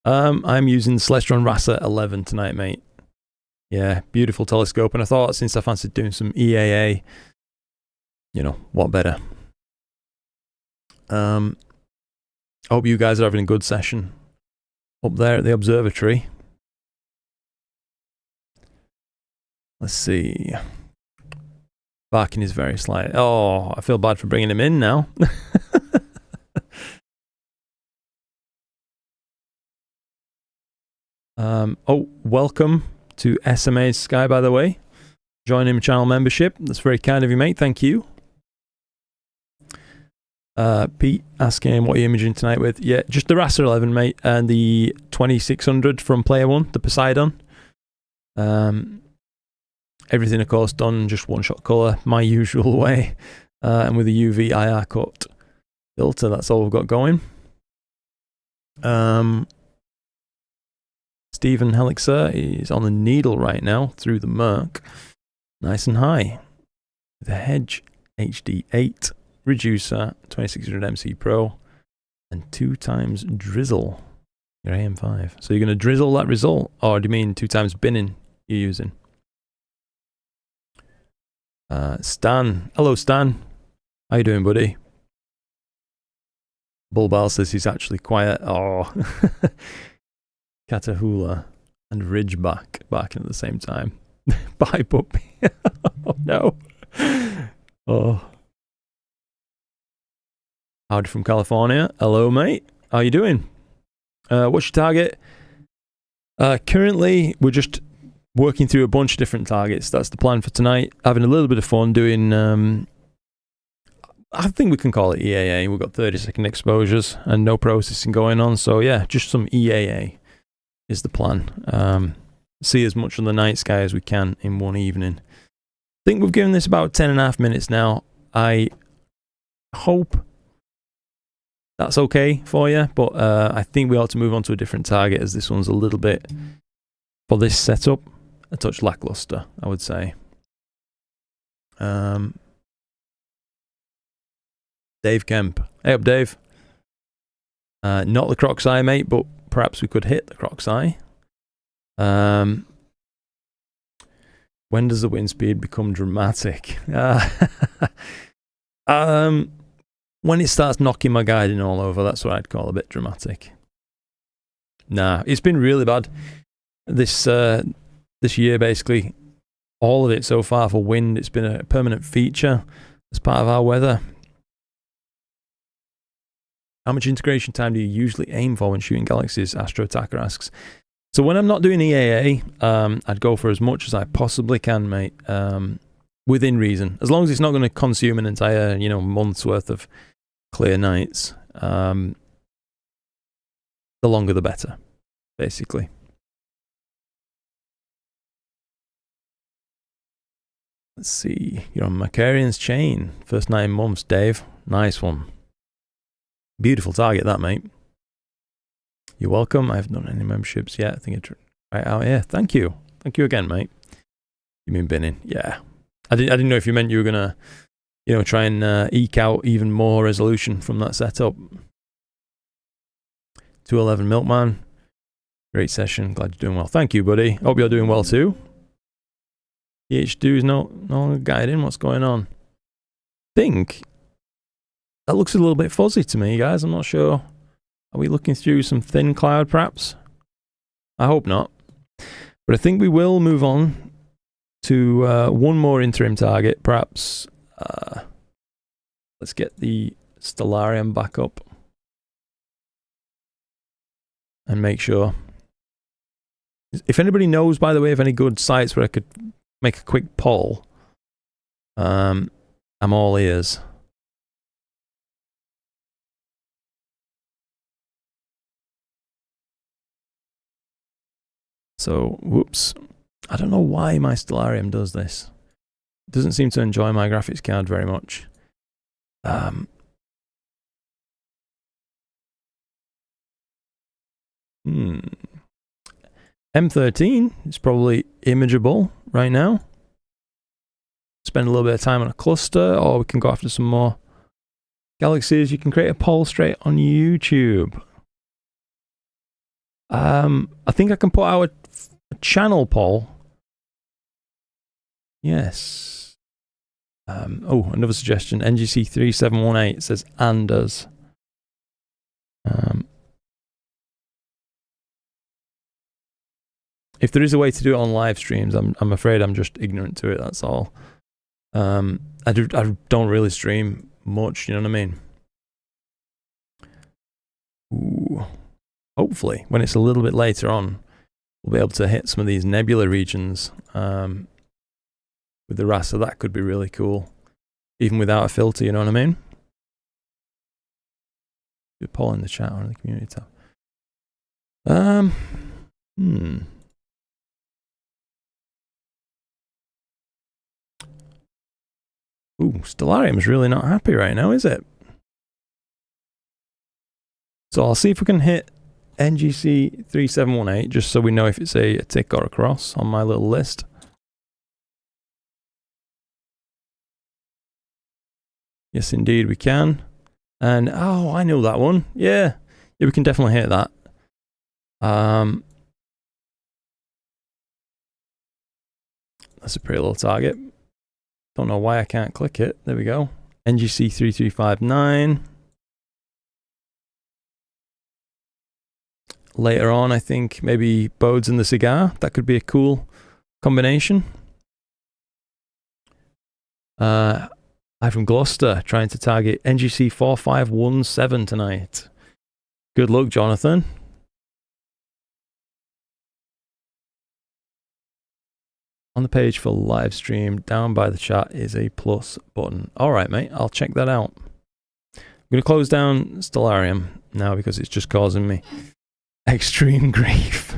I'm using Celestron Rasa 11 tonight, mate. Yeah, beautiful telescope. And I thought since I fancied doing some EAA, you know, what better? I hope you guys are having a good session up there at the observatory. Let's see. Barking is very slight. Oh, I feel bad for bringing him in now. Oh, welcome to SMA Sky, by the way. Join him channel membership. That's very kind of you, mate. Thank you. Pete asking him what are you imaging tonight with? Yeah, just the RASA 11, mate, and the 2600 from Player One, the Poseidon. Everything, of course, done just one-shot color, my usual way, and with a UV IR cut filter. That's all we've got going. Stephen Helixer is on the needle right now through the Merc, nice and high, with a Hedge HD8 reducer, 2600 MC Pro, and 2 times drizzle your AM5. So you're going to drizzle that result, or do you mean 2 times binning you're using? Stan, hello Stan, how you doing, buddy? Bulbal says he's actually quiet. Oh, Catahoula and Ridgeback barking at the same time. Bye, puppy. Oh no. Oh. Howdy from California. Hello, mate. How you doing? What's your target? Currently, we're just working through a bunch of different targets. That's the plan for tonight. Having a little bit of fun doing, I think we can call it EAA. We've got 30-second exposures and no processing going on. So yeah, just some EAA is the plan. See as much of the night sky as we can in one evening. I think we've given this about 10.5 minutes now. I hope that's okay for you, but I think we ought to move on to a different target, as this one's a little bit, for this setup, a touch lackluster, I would say. Dave Kemp. Hey up, Dave. Not the Croc's Eye, mate, but perhaps we could hit the Croc's Eye. When does the wind speed become dramatic? When it starts knocking my guiding all over, that's what I'd call a bit dramatic. Nah, it's been really bad this year, basically. All of it so far for wind, it's been a permanent feature as part of our weather. How much integration time do you usually aim for when shooting galaxies? Astro Attacker asks. So when I'm not doing EAA, I'd go for as much as I possibly can, mate, within reason. As long as it's not going to consume an entire, month's worth of clear nights. The longer the better, basically. Let's see. You're on Macarian's chain. First 9 months, Dave. Nice one. Beautiful target, that, mate. You're welcome. I haven't done any memberships yet. I think it's right out here. Thank you. Thank you again, mate. You mean binning? Yeah. I didn't know if you meant you were going to, try and eke out even more resolution from that setup. 211 Milkman. Great session. Glad you're doing well. Thank you, buddy. Hope you're doing well too. EH2 is no longer guiding. What's going on? I think that looks a little bit fuzzy to me, guys. I'm not sure. Are we looking through some thin cloud, perhaps? I hope not. But I think we will move on to one more interim target, perhaps. Let's get the Stellarium back up and make sure. If anybody knows, by the way, of any good sites where I could make a quick poll, I'm all ears. So, whoops. I don't know why my Stellarium does this. It doesn't seem to enjoy my graphics card very much. M13 is probably imageable right now. Spend a little bit of time on a cluster, or we can go after some more galaxies. You can create a poll straight on YouTube. I think I can put out a channel poll Yes. Oh, another suggestion. NGC 3718 says Anders. If there is a way to do it on live streams, I'm afraid I'm just ignorant to it. That's all. I don't really stream much. You know what I mean? Ooh. Hopefully, when it's a little bit later on, we'll be able to hit some of these nebula regions with the RAS. So that could be really cool, even without a filter. You know what I mean? Do a poll in the chat or in the community tab. Ooh, Stellarium's really not happy right now, is it? So I'll see if we can hit NGC 3718, just so we know if it's a tick or a cross on my little list. Yes, indeed, we can. And, oh, I know that one. Yeah, we can definitely hit that. That's a pretty little target. Don't know why I can't click it. There we go. NGC 3359. Later on, I think maybe Bodes and the Cigar. That could be a cool combination. I'm from Gloucester, trying to target NGC 4517 tonight. Good luck, Jonathan. On the page for live stream, down by the chat is a plus button. All right, mate, I'll check that out. I'm going to close down Stellarium now because it's just causing me extreme grief.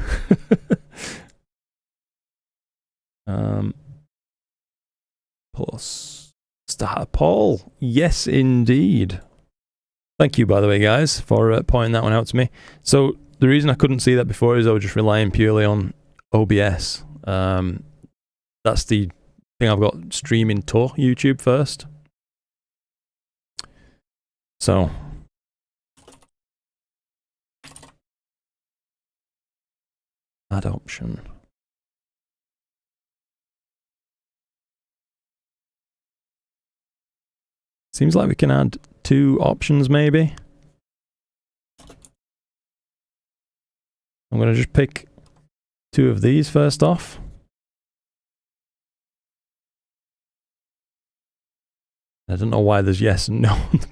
Plus start a poll. Yes, indeed. Thank you, by the way, guys, for pointing that one out to me. So the reason I couldn't see that before is I was just relying purely on OBS. That's the thing I've got streaming to YouTube first. So add option. Seems like we can add 2 options maybe. I'm going to just pick 2 of these first off. I don't know why there's yes and no on the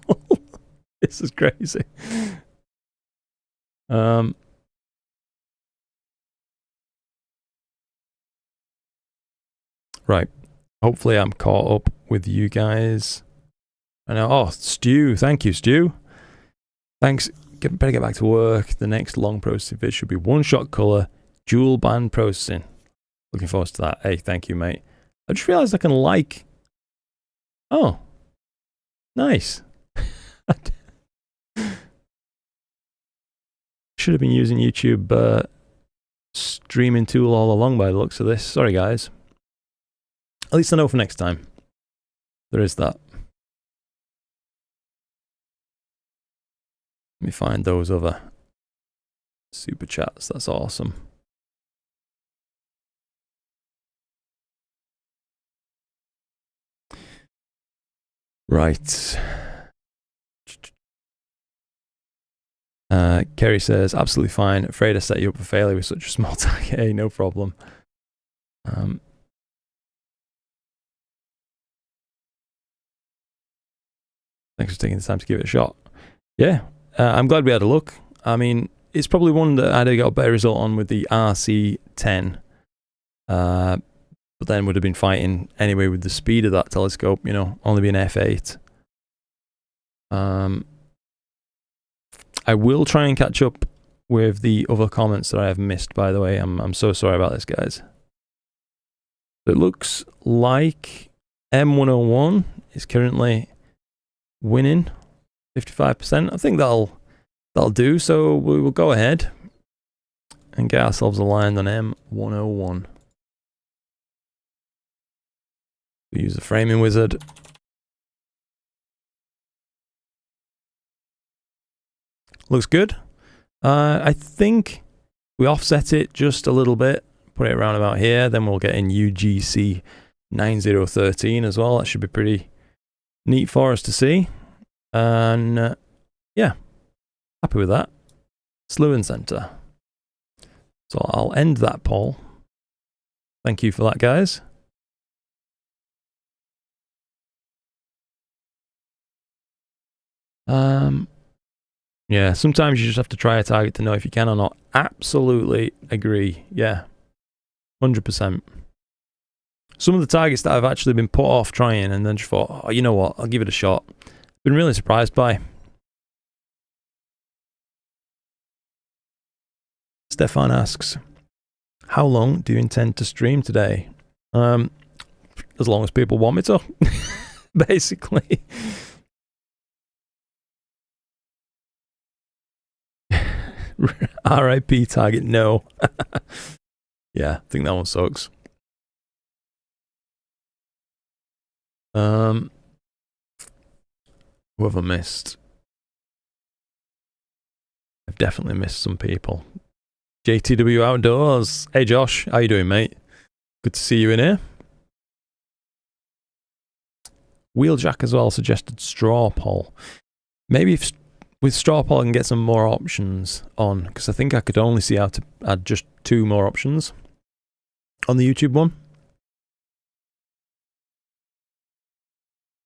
poll. This is crazy. Right. Hopefully I'm caught up with you guys. I know. Oh, Stu. Thank you, Stu. Thanks. Better get back to work. The next long processing vid should be one-shot color, dual band processing. Looking forward to that. Hey, thank you, mate. I just realized I can like... Oh, nice. Should have been using YouTube streaming tool all along by the looks of this. Sorry, guys. At least I know for next time. There is that. Let me find those other super chats. That's awesome. Right. Kerry says, absolutely fine. Afraid I set you up for failure with such a small target. Hey, no problem. Thanks for taking the time to give it a shot. Yeah, I'm glad we had a look. I mean, it's probably one that I'd have got a better result on with the RC10. But then would have been fighting anyway with the speed of that telescope, you know, only being f8. I will try and catch up with the other comments that I have missed, by the way. I'm so sorry about this, guys. It looks like M101 is currently winning 55%. I think that'll do, so we will go ahead and get ourselves aligned on M101. We use the framing wizard. Looks good. I think we offset it just a little bit, put it around about here, then we'll get in UGC 9013 as well. That should be pretty neat for us to see. And yeah, happy with that. Slew and center. So I'll end that poll. Thank you for that, guys. Yeah, sometimes you just have to try a target to know if you can or not. Absolutely agree. Yeah, 100%. Some of the targets that I've actually been put off trying and then just thought, oh, you know what, I'll give it a shot. Been really surprised by. Stefan asks, how long do you intend to stream today? As long as people want me to, basically. RIP target, no. Yeah, I think that one sucks. Who have I missed? I've definitely missed some people. JTW Outdoors. Hey Josh, how you doing, mate? Good to see you in here. Wheeljack as well suggested straw poll. Maybe if with straw poll I can get some more options on, because I think I could only see how to add just 2 more options on the YouTube one.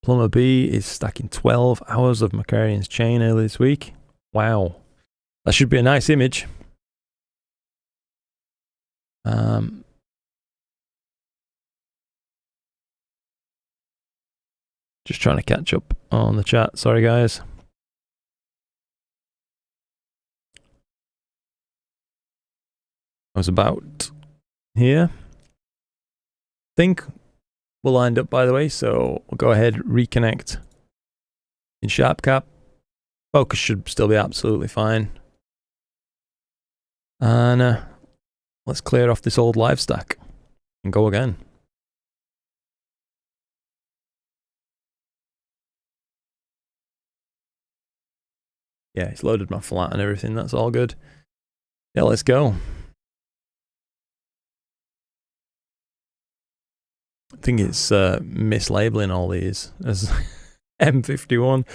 Plumber B is stacking 12 hours of Macarian's chain early this week. Wow. That should be a nice image. Just trying to catch up on the chat. Sorry, guys. I was about here. Think we're lined up, by the way, so we'll go ahead, reconnect in sharp cap. Focus should still be absolutely fine. And let's clear off this old live stack and go again. Yeah, it's loaded my flat and everything. That's all good. Yeah, let's go. I think it's mislabeling all these as M51.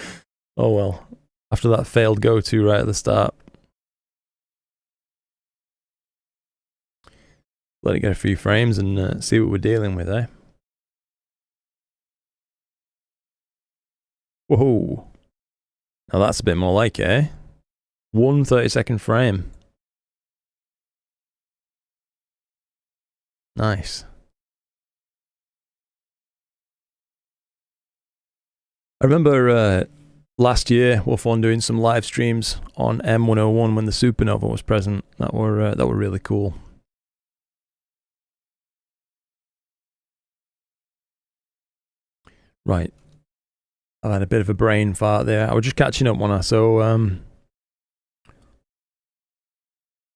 Oh well. After that failed go-to right at the start. Let it get a few frames and see what we're dealing with, eh? Whoa. Now that's a bit more like it, eh? 1 30-second frame. Nice. I remember last year, Wolf One doing some live streams on M101 when the supernova was present. That were really cool. Right. I've had a bit of a brain fart there. I was just catching up on her, so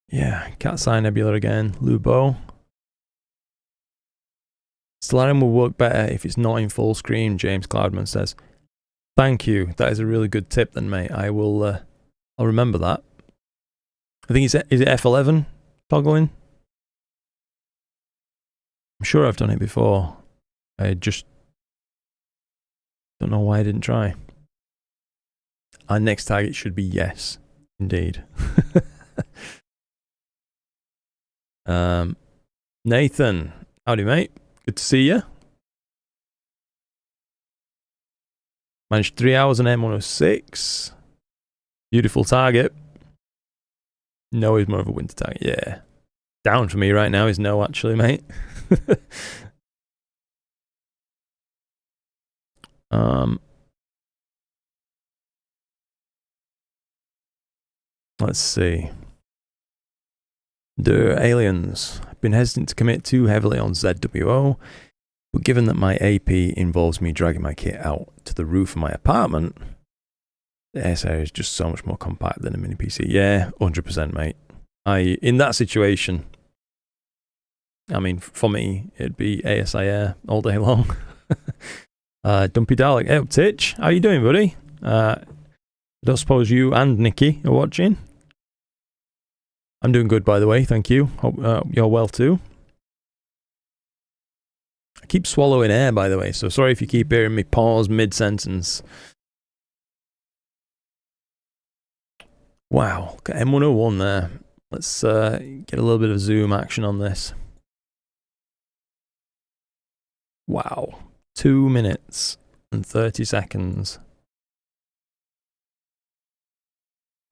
yeah, Cat's Eye Nebula again. Lubo. Stellarium will work better if it's not in full screen, James Cloudman says. Thank you. That is a really good tip then, mate. I will I'll remember that. I think is it F11 toggling? I'm sure I've done it before. I just don't know why I didn't try. Our next target should be yes, indeed. Nathan, howdy mate. Good to see you. Managed 3 hours on M106. Beautiful target. No is more of a winter target. Yeah. Down for me right now is no, actually, mate. Let's see. The aliens. I've been hesitant to commit too heavily on ZWO, but given that my AP involves me dragging my kit out to the roof of my apartment, the S area is just so much more compact than a mini PC. Yeah, 100%, mate. In that situation, I mean, for me, it'd be ASI Air all day long. Dumpy Dalek, hey up Titch, how you doing, buddy? I don't suppose you and Nikki are watching. I'm doing good, by the way, thank you. Hope you're well too. I keep swallowing air, by the way, so sorry if you keep hearing me pause mid-sentence. Wow, got M101 there. Let's get a little bit of zoom action on this. Wow, 2 minutes and 30 seconds.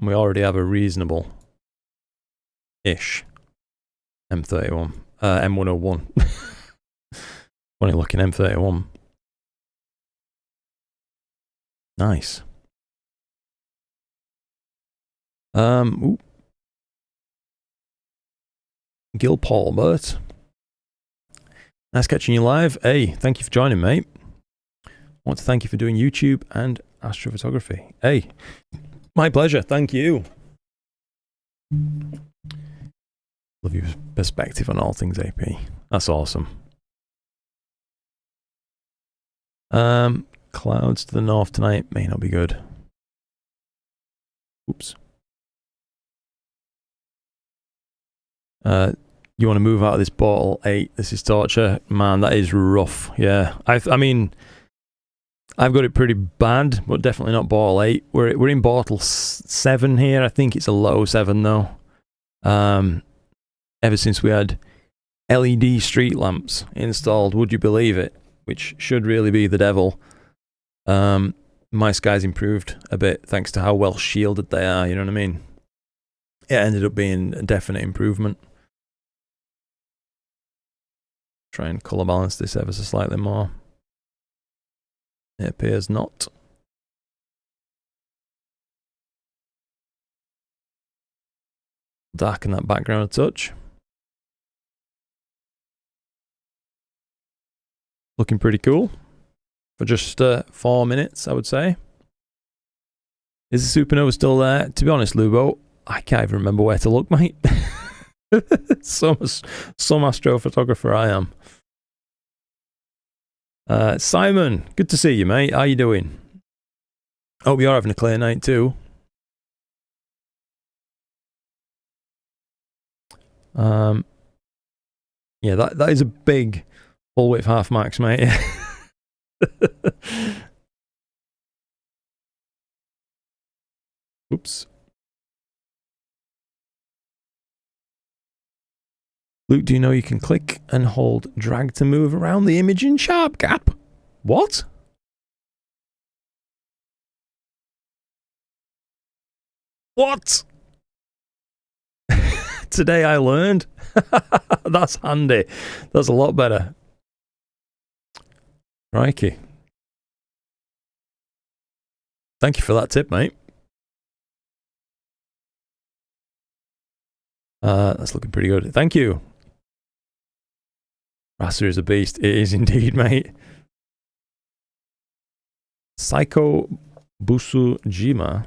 We already have a reasonable-ish M31, M101. Funny looking M31. Nice. Ooh. Gil Paulbert. Nice catching you live. Hey, thank you for joining, mate. I want to thank you for doing YouTube and astrophotography. Hey, my pleasure. Thank you. Love your perspective on all things AP. That's awesome. Clouds to the north tonight may not be good. Oops. You want to move out of this bottle 8. This is torture. Man, that is rough. Yeah. I mean, I've got it pretty bad, but definitely not bottle 8. We're in bottle 7 here. I think it's a low 7 though. Ever since we had LED street lamps installed, would you believe it? Which should really be the devil. My sky's improved a bit thanks to how well shielded they are, you know what I mean? It ended up being a definite improvement. Try and colour balance this ever so slightly more. It appears not. Darken that background a touch. Looking pretty cool. For just 4 minutes, I would say. Is the supernova still there? To be honest, Lubo, I can't even remember where to look, mate. some astrophotographer I am. Simon, good to see you, mate. How you doing? Hope you're having a clear night too. Yeah, that is a big full width half max, mate. Oops. Luke, do you know you can click and hold drag to move around the image in sharp gap? What? What? Today I learned. That's handy. That's a lot better. Crikey. Thank you for that tip, mate. That's looking pretty good. Thank you. Rasa is a beast. It is indeed, mate. Psycho Busujima.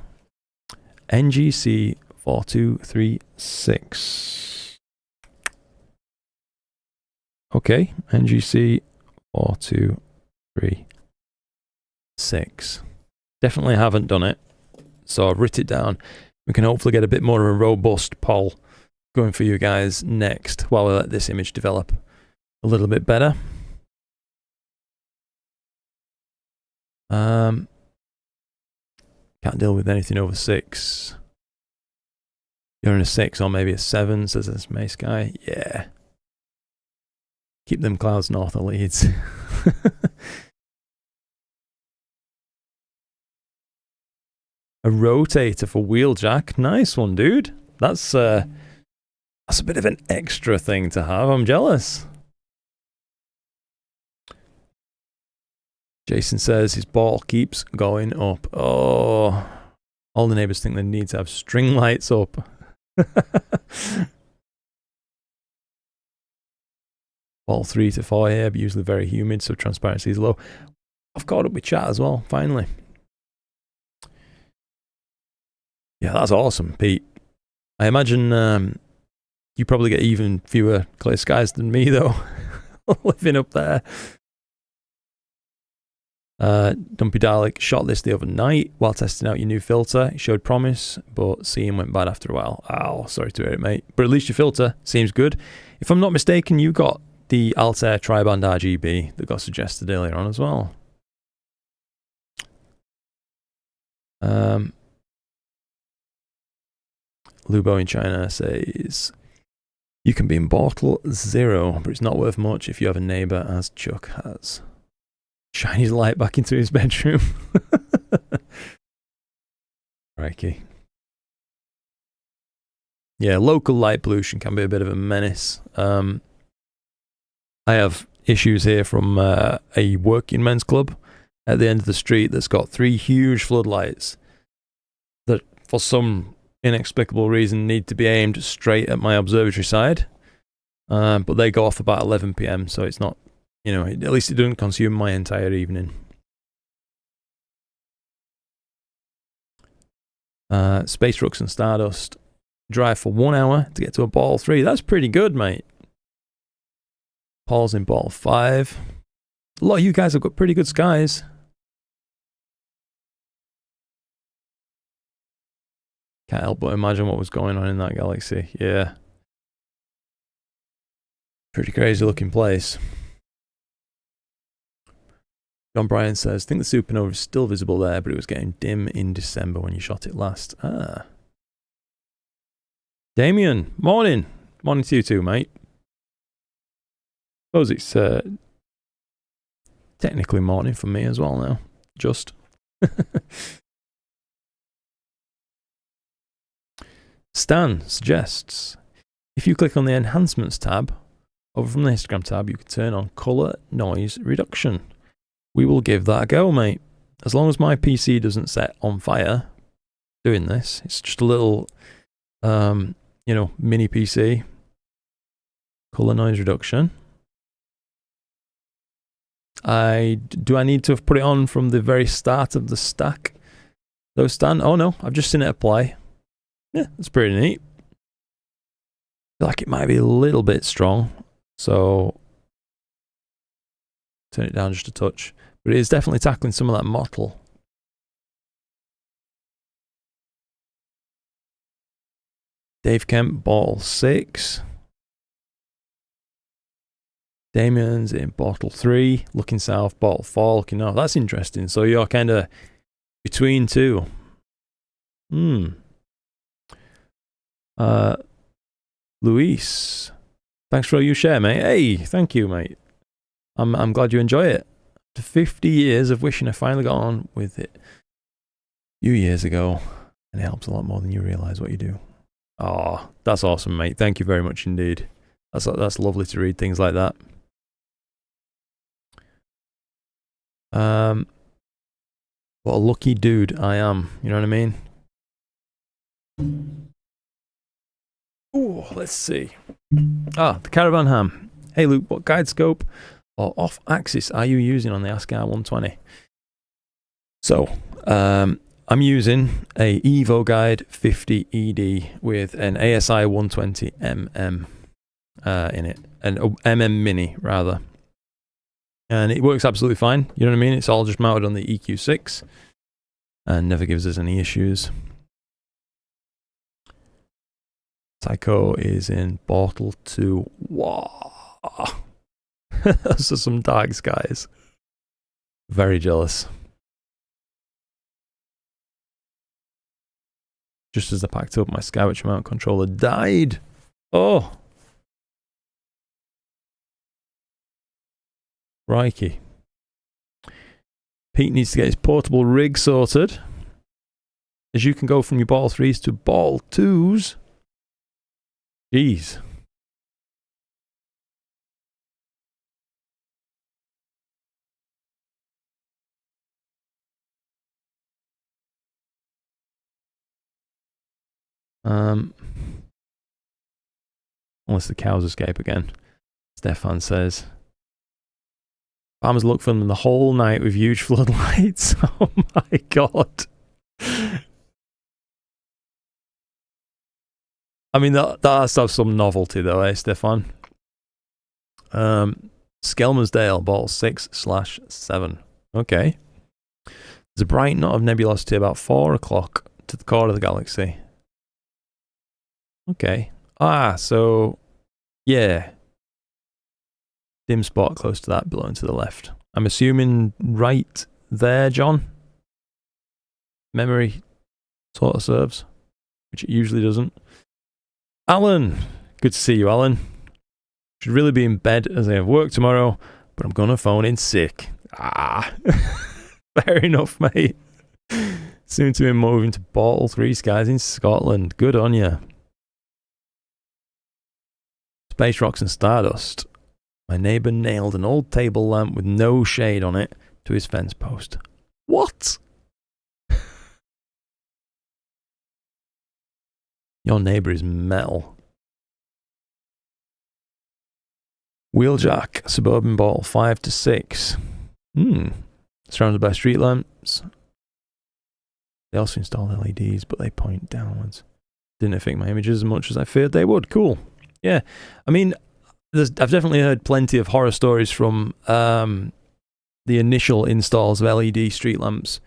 NGC 4236. Okay, NGC 4236. Definitely haven't done it, so I've written it down. We can hopefully get a bit more of a robust poll going for you guys next while we let this image develop a little bit better. Can't deal with anything over 6. You're in a 6 or maybe a 7, says this Mace guy. Yeah. Keep them clouds north of Leeds. A rotator for wheeljack. Nice one, dude. That's a bit of an extra thing to have. I'm jealous. Jason says his ball keeps going up. Oh, all the neighbors think they need to have string lights up. Ball 3 to 4 here, but usually very humid, so transparency is low. I've caught up with chat as well, finally. Yeah, that's awesome, Pete. I imagine you probably get even fewer clear skies than me, though, living up there. Dumpy Dalek shot this the other night while testing out your new filter. It showed promise, but seeing went bad after a while. Oh, sorry to hear it, mate. But at least your filter seems good. If I'm not mistaken, you got the Altair Tri-Band RGB that got suggested earlier on as well. Lubo in China says, you can be in bottle 0, but it's not worth much if you have a neighbour, as Chuck has. Shine his light back into his bedroom. Crikey. Yeah, local light pollution can be a bit of a menace. I have issues here from a working men's club at the end of the street that's got 3 huge floodlights that, for some inexplicable reason, need to be aimed straight at my observatory side. But they go off about 11 PM, so it's not, you know, at least it doesn't consume my entire evening. Space Rooks and Stardust. Drive for 1 hour to get to a ball 3. That's pretty good, mate. Paul's in ball 5. A lot of you guys have got pretty good skies. Can't help but imagine what was going on in that galaxy. Yeah. Pretty crazy looking place. John Bryan says, I think the supernova is still visible there, but it was getting dim in December when you shot it last. Ah. Damien, morning. Morning to you too, mate. Suppose it's technically morning for me as well now. Just. Stan suggests, if you click on the Enhancements tab, over from the Histogram tab, you can turn on Color Noise Reduction. We will give that a go, mate. As long as my PC doesn't set on fire doing this, it's just a little, you know, mini PC. Color Noise Reduction. Do I need to have put it on from the very start of the stack? Though, Stan? Oh no, I've just seen it apply. Yeah, that's pretty neat. I feel like it might be a little bit strong, so turn it down just a touch. But it is definitely tackling some of that mottle. Dave Kemp, ball 6. Damien's in bottle 3, looking south, bottle 4, looking north. That's interesting. So you're kind of between two. Luis, thanks for all you share, mate. Hey, thank you, mate. I'm glad you enjoy it. After 50 years of wishing I finally got on with it a few years ago, and it helps a lot more than you realise what you do. Oh, that's awesome, mate. Thank you very much indeed. That's lovely to read things like that. What a lucky dude I am. You know what I mean? Oh, let's see. The Caravan Ham. Hey Luke, what guide scope or off axis are you using on the ASCAR 120? So, I'm using a Evo Guide 50 ED with an ASI 120 mm in it, an MM Mini rather, and it works absolutely fine. You know what I mean? It's all just mounted on the EQ6 and never gives us any issues. Tycho is in bottle 2. Wow. Those are some dark skies. Very jealous. Just as I packed up, my Skywatch mount controller died. Oh. Crikey. Pete needs to get his portable rig sorted, as you can go from your ball 3s to ball 2s. Jeez. Unless the cows escape again. Stefan says, farmers look for them the whole night with huge floodlights. Oh my god. I mean, that has to have some novelty though, eh, Stefan? Skelmersdale, ball 6/7. Okay. There's a bright knot of nebulosity about 4 o'clock to the core of the galaxy. Okay. So, yeah. dim spot close to that below and to the left. I'm assuming right there, John. Memory sort of serves, which it usually doesn't. Alan, good to see you, Alan. Should really be in bed as I have work tomorrow, but I'm gonna phone in sick. Fair enough, mate. Soon to be moving to Bottle 3 Skies in Scotland. Good on you. Space Rocks and Stardust. My neighbour nailed an old table lamp with no shade on it to his fence post. What? Your neighbour is metal. Wheeljack, Suburban Ball, 5 to 6. Surrounded by street lamps. They also installed LEDs, but they point downwards. Didn't affect my images as much as I feared they would. Cool. Yeah. I mean, I've definitely heard plenty of horror stories from the initial installs of LED street lamps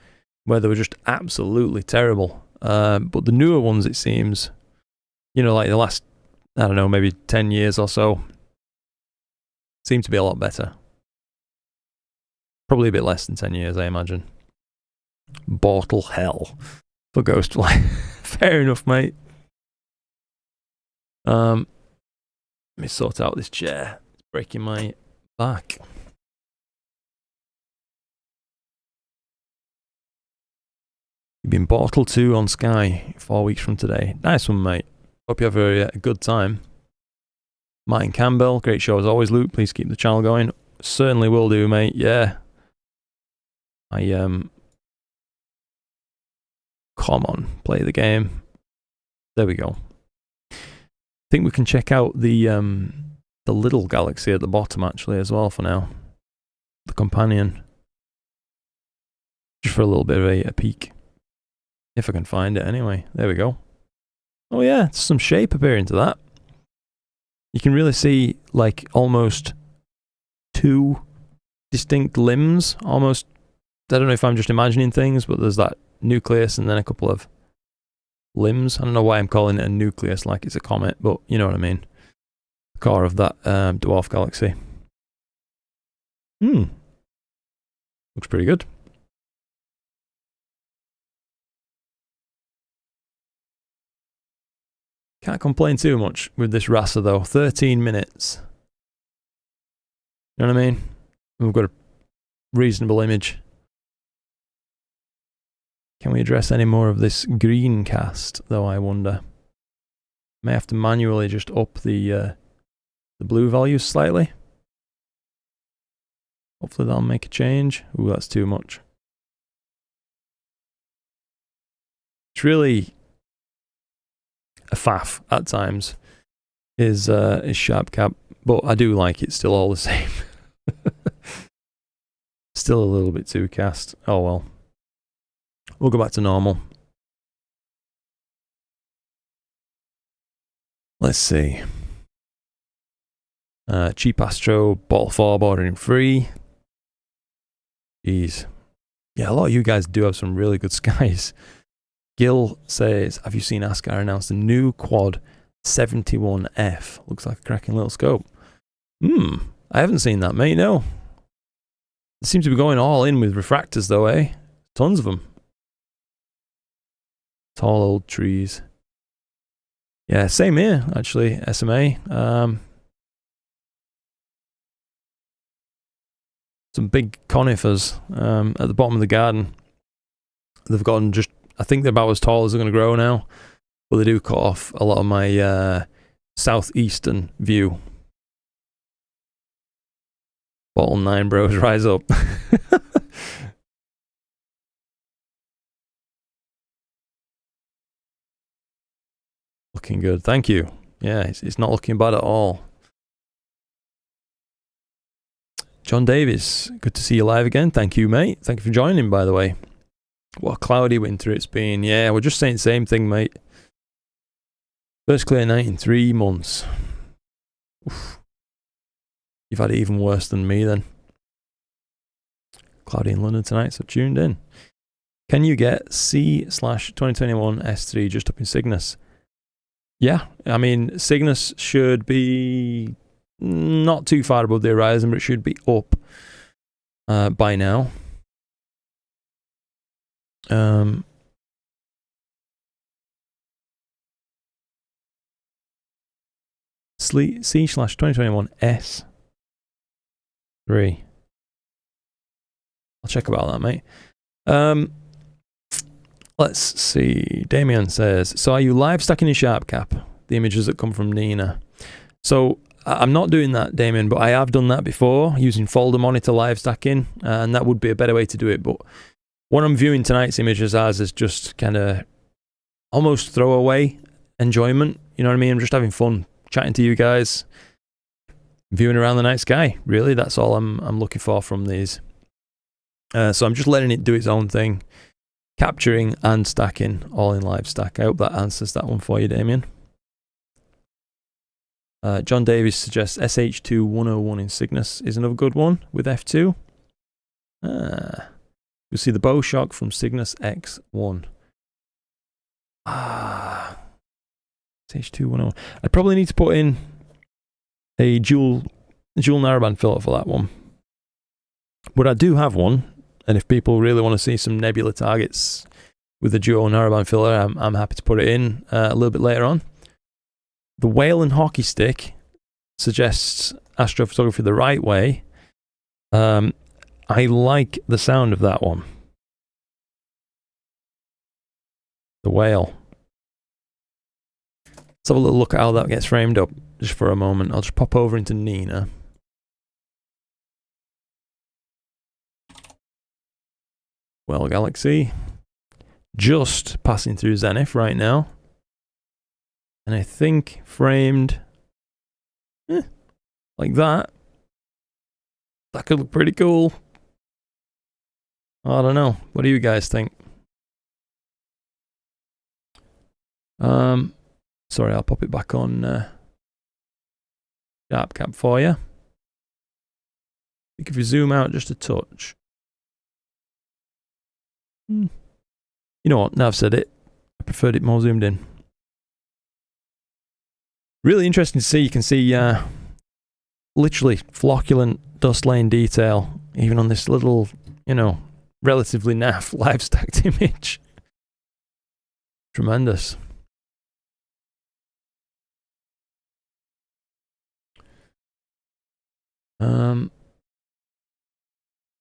where they were just absolutely terrible. But the newer ones, it seems, you know, like the last, I don't know, maybe 10 years or so, seem to be a lot better. Probably a bit less than 10 years, I imagine. Bottle hell for Ghostfly. Fair enough, mate. Let me sort out this chair. It's breaking my back. You've been Bottle 2 on Sky 4 weeks from today. Nice one, mate. Hope you have a good time. Martin Campbell, great show as always, Luke. Please keep the channel going. Certainly will do, mate. Yeah. Come on, play the game. There we go. I think we can check out the little galaxy at the bottom actually as well for now. The companion. Just for a little bit of a peek. If I can find it anyway. There we go. Oh yeah, there's some shape appearing to that. You can really see like almost 2 distinct limbs. Almost, I don't know if I'm just imagining things, but there's that nucleus and then a couple of limbs. I don't know why I'm calling it a nucleus like it's a comet, but you know what I mean. The core of that dwarf galaxy. Looks pretty good. Can't complain too much with this RASA though. 13 minutes. You know what I mean? We've got a reasonable image. Can we address any more of this green cast though, I wonder? May have to manually just up the blue values slightly. Hopefully that'll make a change. Ooh, that's too much. It's really a faff at times is sharp cap, but I do like it still all the same. Still a little bit too cast. Oh well. We'll go back to normal. Let's see. Cheap Astro, Bottle 4 bordering free. Jeez. Yeah, a lot of you guys do have some really good skies. Gil says, have you seen Ascar announce the new quad 71F? Looks like a cracking little scope. I haven't seen that, mate, no. They seem to be going all in with refractors though, eh? Tons of them. Tall old trees. Yeah, same here, actually, SMA. Some big conifers at the bottom of the garden. They've gotten just, I think they're about as tall as they're going to grow now. But they do cut off a lot of my southeastern view. Bottle 9 bros, rise up. Looking good, thank you. Yeah, it's not looking bad at all. John Davis, good to see you live again. Thank you, mate. Thank you for joining, by the way. What a cloudy winter it's been. Yeah, we're just saying the same thing, mate. First clear night in 3 months. Oof. You've had it even worse than me then. Cloudy in London tonight, so tuned in. Can you get C/2021 S3 just up in Cygnus? Yeah, I mean, Cygnus should be not too far above the horizon, but it should be up by now. C/2021 S3. I'll check about that, mate. Let's see. Damien says, so are you live stacking in SharpCap? The images that come from Nina. So I'm not doing that, Damien, but I have done that before using folder monitor live stacking, and that would be a better way to do it. But what I'm viewing tonight's images as is just kind of almost throwaway enjoyment. You know what I mean? I'm just having fun chatting to you guys, viewing around the night sky. Really, that's all I'm looking for from these. So I'm just letting it do its own thing, capturing and stacking all in live stack. I hope that answers that one for you, Damien. John Davies suggests SH2101 in Cygnus is another good one with F2. You'll see the bow shock from Cygnus X1. SH2101. I probably need to put in a dual narrowband filter for that one. But I do have one, and if people really want to see some nebula targets with a dual narrowband filter, I'm happy to put it in a little bit later on. The Whale and Hockey Stick suggests astrophotography the right way. I like the sound of that one. The Whale. Let's have a little look at how that gets framed up just for a moment. I'll just pop over into Nina. Well, Galaxy. Just passing through Zenith right now. And I think framed like that. That could look pretty cool. I don't know. What do you guys think? Sorry, I'll pop it back on SharpCap for you. I think if you zoom out just a touch. You know what? Now I've said it. I preferred it more zoomed in. Really interesting to see. You can see literally flocculent dust lane detail even on this little, you know, relatively naff live stacked image. Tremendous.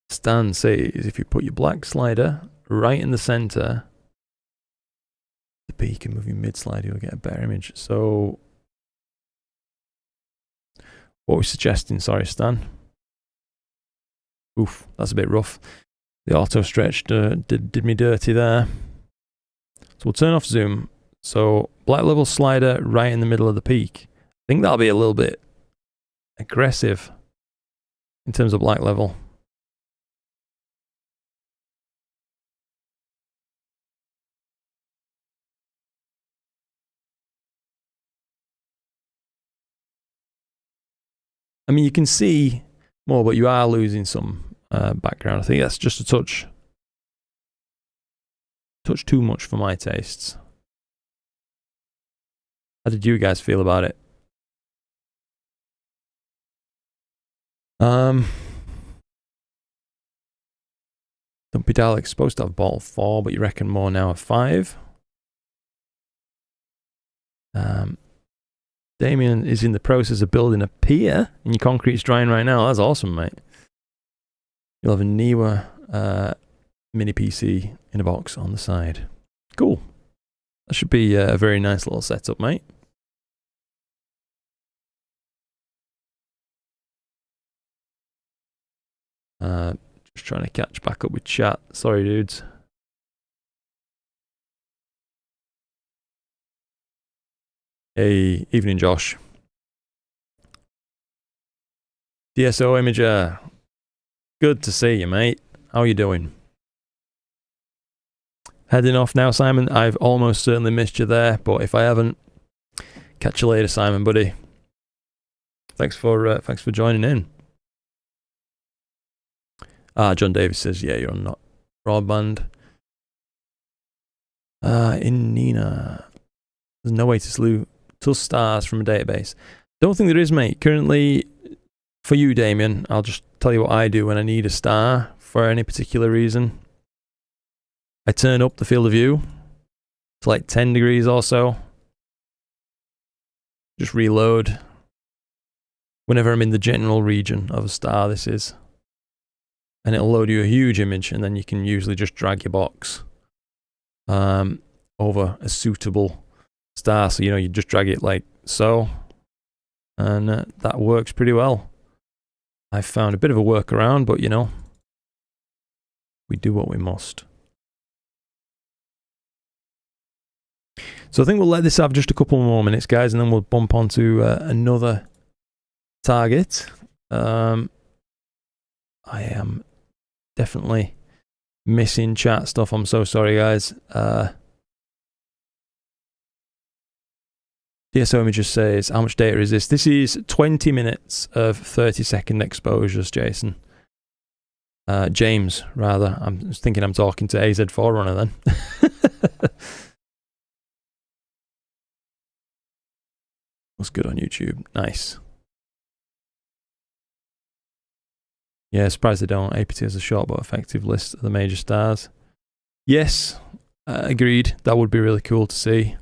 Stan says if you put your black slider right in the center, the peak and moving mid slide, you'll get a better image. So what we're suggesting, sorry Stan. Oof, that's a bit rough. The auto stretch did me dirty there. So we'll turn off zoom. So black level slider right in the middle of the peak. I think that'll be a little bit aggressive in terms of black level. I mean, you can see more, but you are losing some background. I think that's just a touch too much for my tastes. How did you guys feel about it? Dumpy Dalek's supposed to have ball 4, but you reckon more now of 5. Damien is in the process of building a pier, and your concrete's drying right now. That's awesome, mate. You'll have a Neewer mini PC in a box on the side. Cool. That should be a very nice little setup, mate. Just trying to catch back up with chat. Sorry, dudes. Hey, evening, Josh. DSO Imager. Good to see you, mate. How are you doing? Heading off now, Simon. I've almost certainly missed you there, but if I haven't, catch you later, Simon, buddy. Thanks for joining in. John Davis says, yeah, you're on not broadband. In Nina, there's no way to slew stars from a database. Don't think there is, mate. Currently, for you, Damien, I'll just tell you what I do when I need a star for any particular reason. I turn up the field of view to like 10 degrees or so. Just reload. Whenever I'm in the general region of a star, this is. And it'll load you a huge image, and then you can usually just drag your box over a suitable star. So, you just drag it like so. And that works pretty well. I found a bit of a workaround, but we do what we must. So I think we'll let this have just a couple more minutes, guys, and then we'll bump onto another target. I am definitely missing chat stuff. I'm so sorry, guys. DSO Images says, how much data is this? This is 20 minutes of 30-second exposures, Jason. James, rather. I'm thinking I'm talking to AZ Forerunner then. Looks good on YouTube. Nice. Yeah, surprised they don't. APT has a short but effective list of the major stars. Yes, agreed. That would be really cool to see.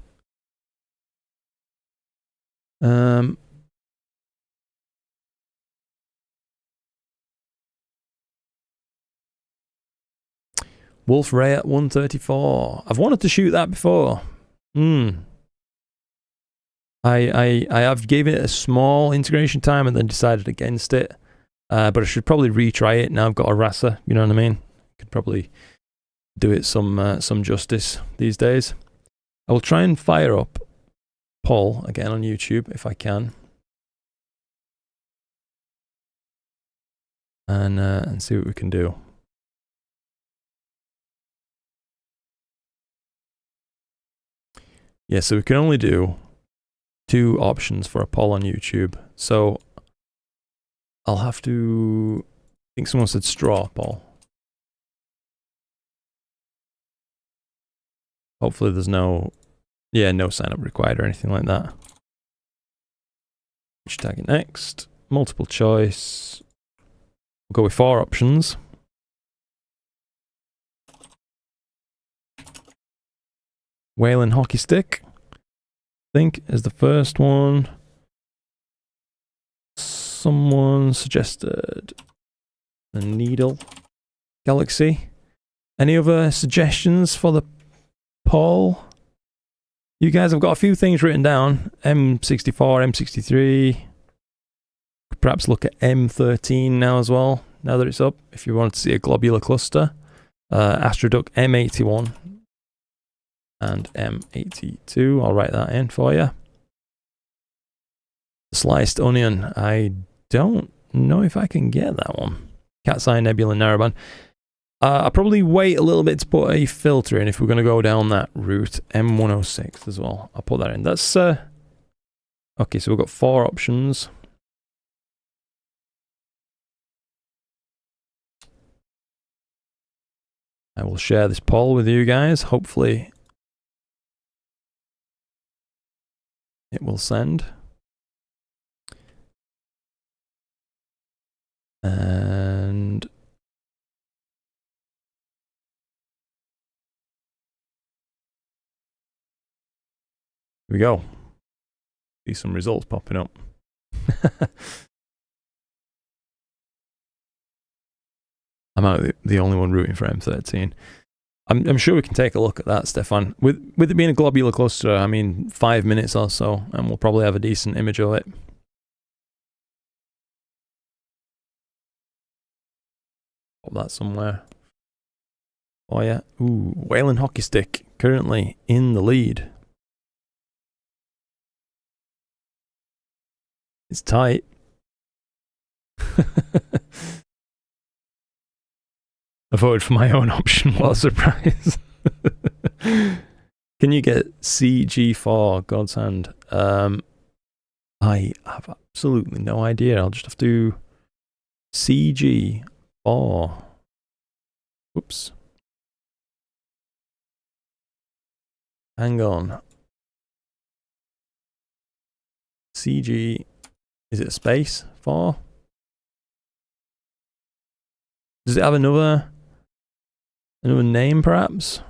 Wolf Ray at 134. I've wanted to shoot that before. I have gave it a small integration time and then decided against it. But I should probably retry it now I've got a RASA, you know what I mean? Could probably do it some justice these days. I will try and fire up Paul again on YouTube if I can. And see what we can do. Yeah, so we can only do 2 options for a poll on YouTube. So I'll have to, I think someone said straw poll. Hopefully there's no sign up required or anything like that. Which tag it next? Multiple choice. We'll go with 4 options. Whale and hockey stick, I think, is the first one. Someone suggested the needle galaxy. Any other suggestions for the poll? You guys have got a few things written down. M64, M63. Perhaps look at M13 now as well, now that it's up, if you want to see a globular cluster. Astroduck M81 and M82. I'll write that in for you. Sliced onion. I don't know if I can get that one. Cat's Eye Nebula Narrowband. I'll probably wait a little bit to put a filter in if we're going to go down that route. M106 as well. I'll put that in. That's okay, so we've got 4 options. I will share this poll with you guys. Hopefully it will send. And here we go. See some results popping up. I'm out the only one rooting for M13. I'm sure we can take a look at that, Stefan. With it being a globular cluster, I mean 5 minutes or so, and we'll probably have a decent image of it. Pop that somewhere. Oh yeah. Ooh, Whale and hockey stick currently in the lead. It's tight. I voted for my own option. What a surprise. Can you get CG4, God's Hand? I have absolutely no idea. I'll just have to CG4. Oops. Hang on. CG4. Is it a space for? Does it have another name perhaps?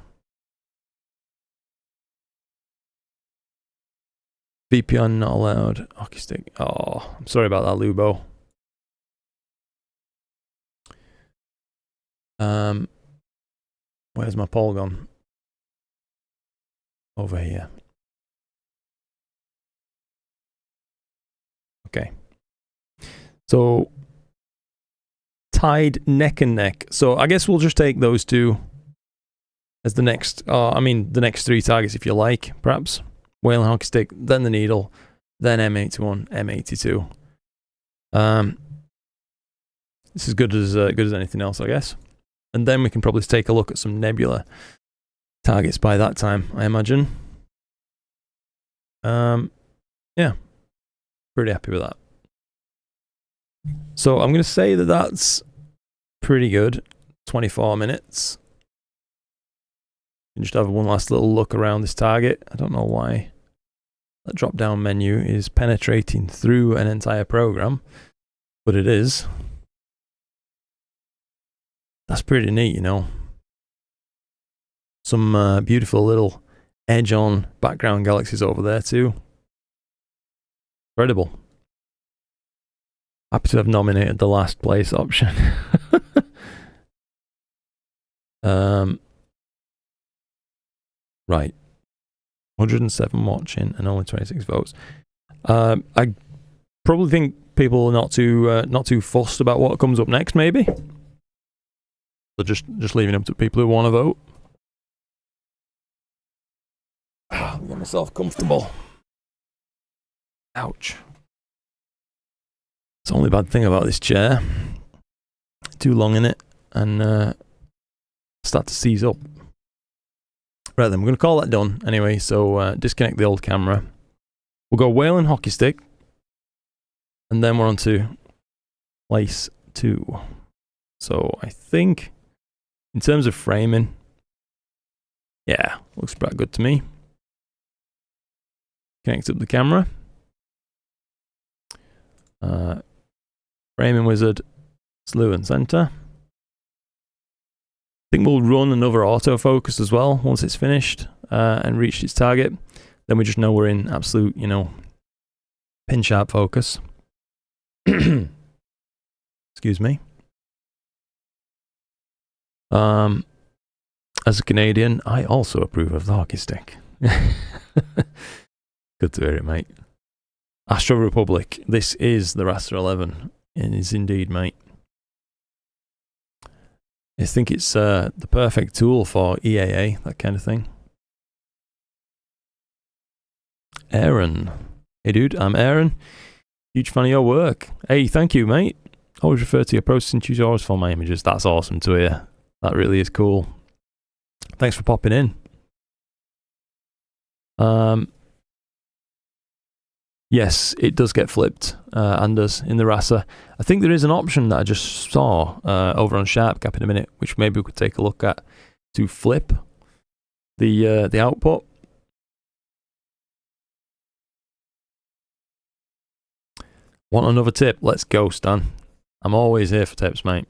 VPN not allowed. Hockey stick. Oh, I'm sorry about that, Lubo. Where's my poll gone? Over here. Okay. So tied neck and neck. So I guess we'll just take those two as the next, the next three targets if you like, perhaps. Whale and hockey stick, then the needle, then M81, M82. This is good as anything else, I guess. And then we can probably take a look at some nebula targets by that time, I imagine. Yeah, pretty happy with that. So I'm going to say that that's pretty good. 24 minutes. You just have one last little look around this target. I don't know why that drop down menu is penetrating through an entire program, but it is. That's pretty neat, you know. Some beautiful little edge-on background galaxies over there too. Incredible. Happy to have nominated the last place option. Right. 107 watching and only 26 votes. I probably think people are not too fussed about what comes up next, maybe. So just leaving up to people who want to vote. Get myself comfortable. Ouch. It's the only bad thing about this chair. Too long in it and start to seize up. Right then, we're going to call that done anyway, so disconnect the old camera. We'll go whale and hockey stick. And then we're on to place 2. So I think in terms of framing, yeah, looks pretty good to me. Connect up the camera. Framing wizard, slew and center. I think we'll run another autofocus as well once it's finished and reached its target. Then we just know we're in absolute, you know, pin sharp focus. Excuse me. As a Canadian, I also approve of the hockey stick. Good to hear it, mate. Astro Republic, this is the Raster 11. It is indeed, mate. I think it's the perfect tool for EAA, that kind of thing. Aaron. Hey dude, I'm Aaron. Huge fan of your work. Hey, thank you, mate. Always refer to your processing tutorials for my images. That's awesome to hear. That really is cool. Thanks for popping in. Yes, it does get flipped, Anders, in the Raster. I think there is an option that I just saw over on SharpCap in a minute, which maybe we could take a look at to flip the output. Want another tip? Let's go, Stan. I'm always here for tips, mate.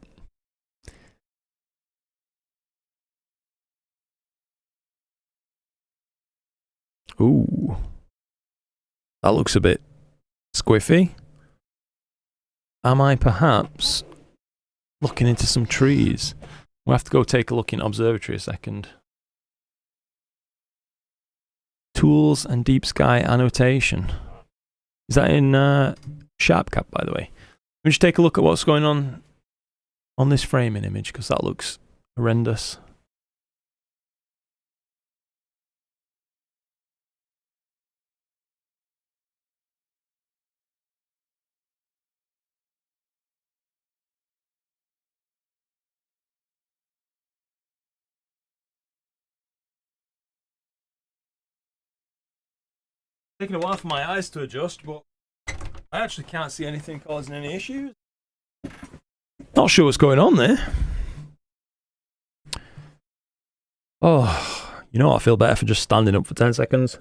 Ooh. That looks a bit squiffy. Am I perhaps looking into some trees? We'll have to go take a look in observatory a second. Tools and deep sky annotation. Is that in SharpCap, by the way? Let me just take a look at what's going on this framing image, because that looks horrendous. Taking a while for my eyes to adjust, but I actually can't see anything causing any issues. Not sure what's going on there. Oh, you know what? I feel better for just standing up for 10 seconds.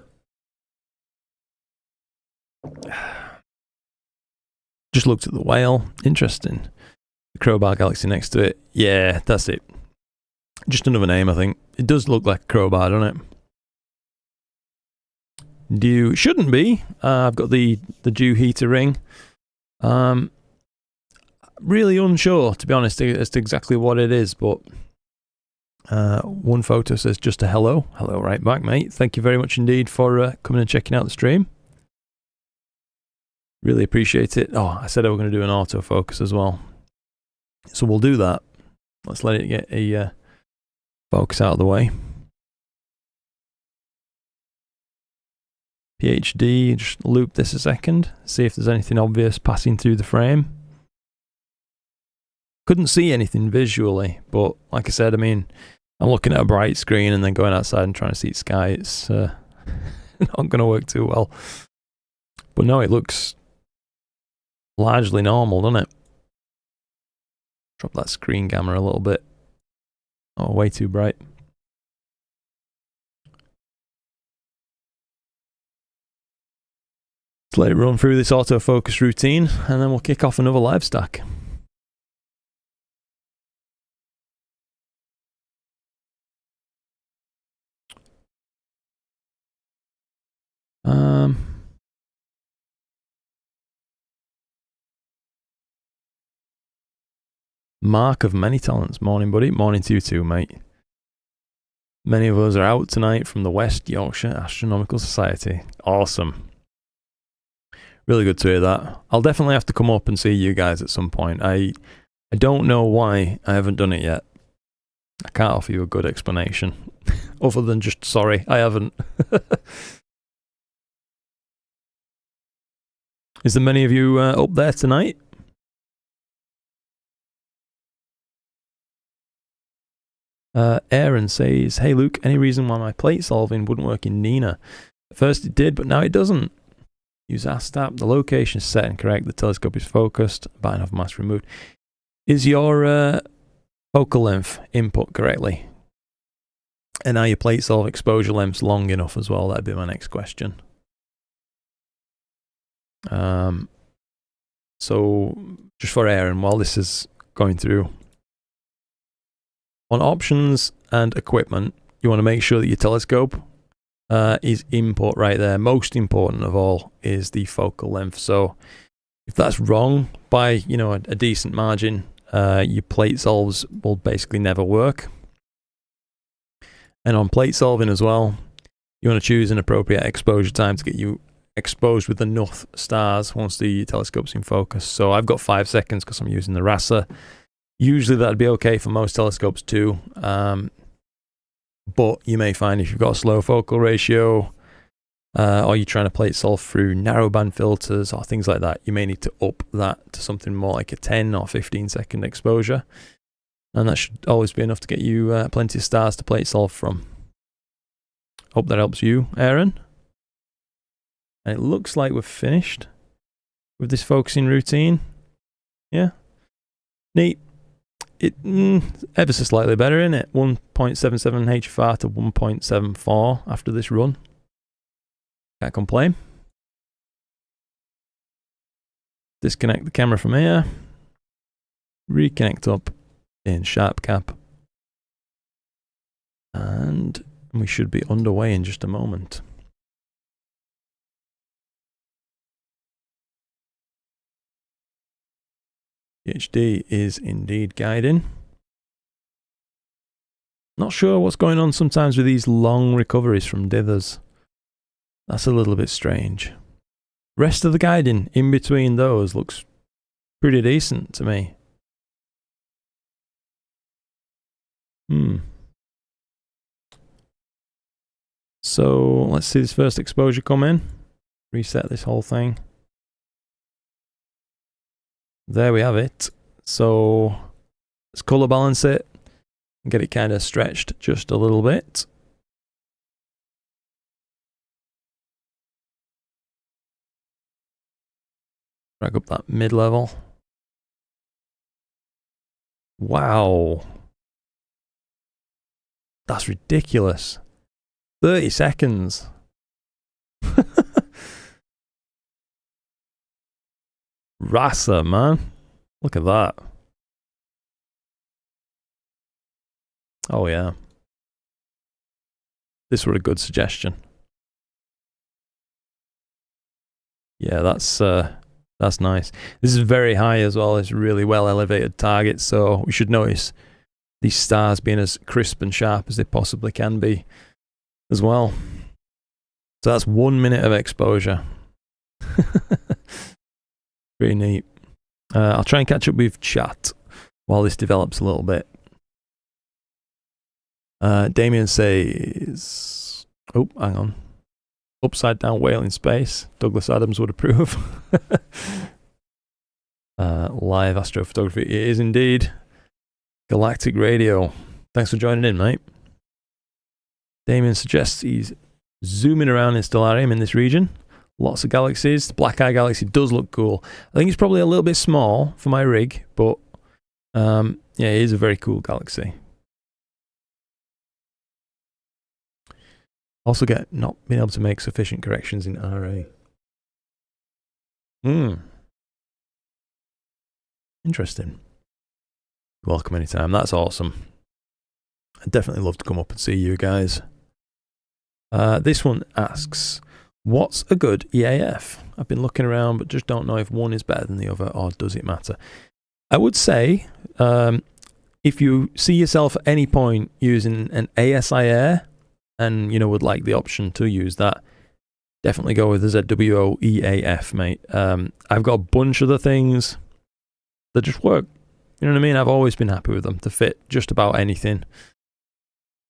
Just looked at the whale. Interesting. The crowbar galaxy next to it. Yeah, that's it. Just another name, I think. It does look like a crowbar, doesn't it? Dew shouldn't be. I've got the dew heater ring. Really unsure, to be honest, as to exactly what it is, but one photo says just a hello. Hello right back, mate. Thank you very much indeed for coming and checking out the stream. Really appreciate it. Oh, I said I was going to do an autofocus as well. So we'll do that. Let's let it get a focus out of the way. PhD, just loop this a second. See if there's anything obvious passing through the frame. Couldn't see anything visually, but like I said, I mean, I'm looking at a bright screen and then going outside and trying to see sky. It's not going to work too well. But no, it looks largely normal, doesn't it? Drop that screen gamma a little bit. Oh, way too bright. Let's let it run through this autofocus routine and then we'll kick off another live stack. Mark of many talents. Morning, buddy. Morning to you too, mate. Many of us are out tonight from the West Yorkshire Astronomical Society. Awesome. Really good to hear that. I'll definitely have to come up and see you guys at some point. I don't know why I haven't done it yet. I can't offer you a good explanation. Other than just, sorry, I haven't. Is there many of you up there tonight? Aaron says, hey Luke, any reason why my plate solving wouldn't work in Nina? At first it did, but now it doesn't. Use ASTAP, the location is set and correct, the telescope is focused, button of mask removed. Is your focal length input correctly? And are your plate solve exposure lengths long enough as well? That'd be my next question. So just for Aaron, while this is going through, on options and equipment, you want to make sure that your telescope is input right there. Most important of all is the focal length. So if that's wrong by, you know, a decent margin, your plate solves will basically never work. And on plate solving as well, you want to choose an appropriate exposure time to get you exposed with enough stars once the telescope's in focus. So I've got 5 seconds because I'm using the RASA. Usually that'd be okay for most telescopes too, but you may find if you've got a slow focal ratio or you're trying to plate solve through narrowband filters or things like that, you may need to up that to something more like a 10 or 15 second exposure, and that should always be enough to get you plenty of stars to plate solve from. Hope that helps you, Aaron. And it looks like we're finished with this focusing routine. Yeah, neat. It ever so slightly better, isn't it? 1.77 HFR to 1.74 after this run. Can't complain. Disconnect the camera from here. Reconnect up in SharpCap. And we should be underway in just a moment. PhD is indeed guiding. Not sure what's going on sometimes with these long recoveries from dithers. That's a little bit strange. Rest of the guiding in between those looks pretty decent to me. So let's see this first exposure come in. Reset this whole thing. There we have it. So let's color balance it and get it kind of stretched just a little bit. Drag up that mid-level. Wow. That's ridiculous. 30 seconds. Rasa, man. Look at that. Oh, yeah. This were a good suggestion. Yeah, that's nice. This is very high as well. It's really well elevated target, so we should notice these stars being as crisp and sharp as they possibly can be as well. So that's 1 minute of exposure. Pretty neat. I'll try and catch up with chat while this develops a little bit. Damien says, oh, hang on. Upside down whale in space. Douglas Adams would approve. Live astrophotography. It is indeed. Galactic radio. Thanks for joining in, mate. Damien suggests he's zooming around in Stellarium in this region. Lots of galaxies. The Black Eye Galaxy does look cool. I think it's probably a little bit small for my rig, but yeah, it is a very cool galaxy. Also get not being able to make sufficient corrections in RA. Interesting. Welcome anytime. That's awesome. I'd definitely love to come up and see you guys. This one asks, what's a good EAF? I've been looking around, but just don't know if one is better than the other, or does it matter? I would say, if you see yourself at any point using an ASI Air, and, you know, would like the option to use that, definitely go with the ZWO EAF, mate. I've got a bunch of the things that just work. You know what I mean? I've always been happy with them to fit just about anything.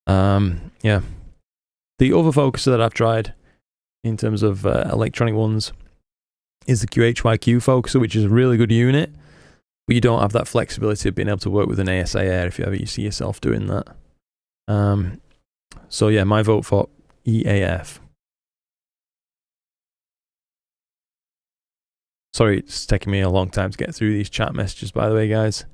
Yeah. The other focuser that I've tried in terms of electronic ones is the QHYQ focuser, which is a really good unit, but you don't have that flexibility of being able to work with an ASI Air if you ever see yourself doing that. So yeah, my vote for EAF. Sorry, it's taking me a long time to get through these chat messages, by the way, guys.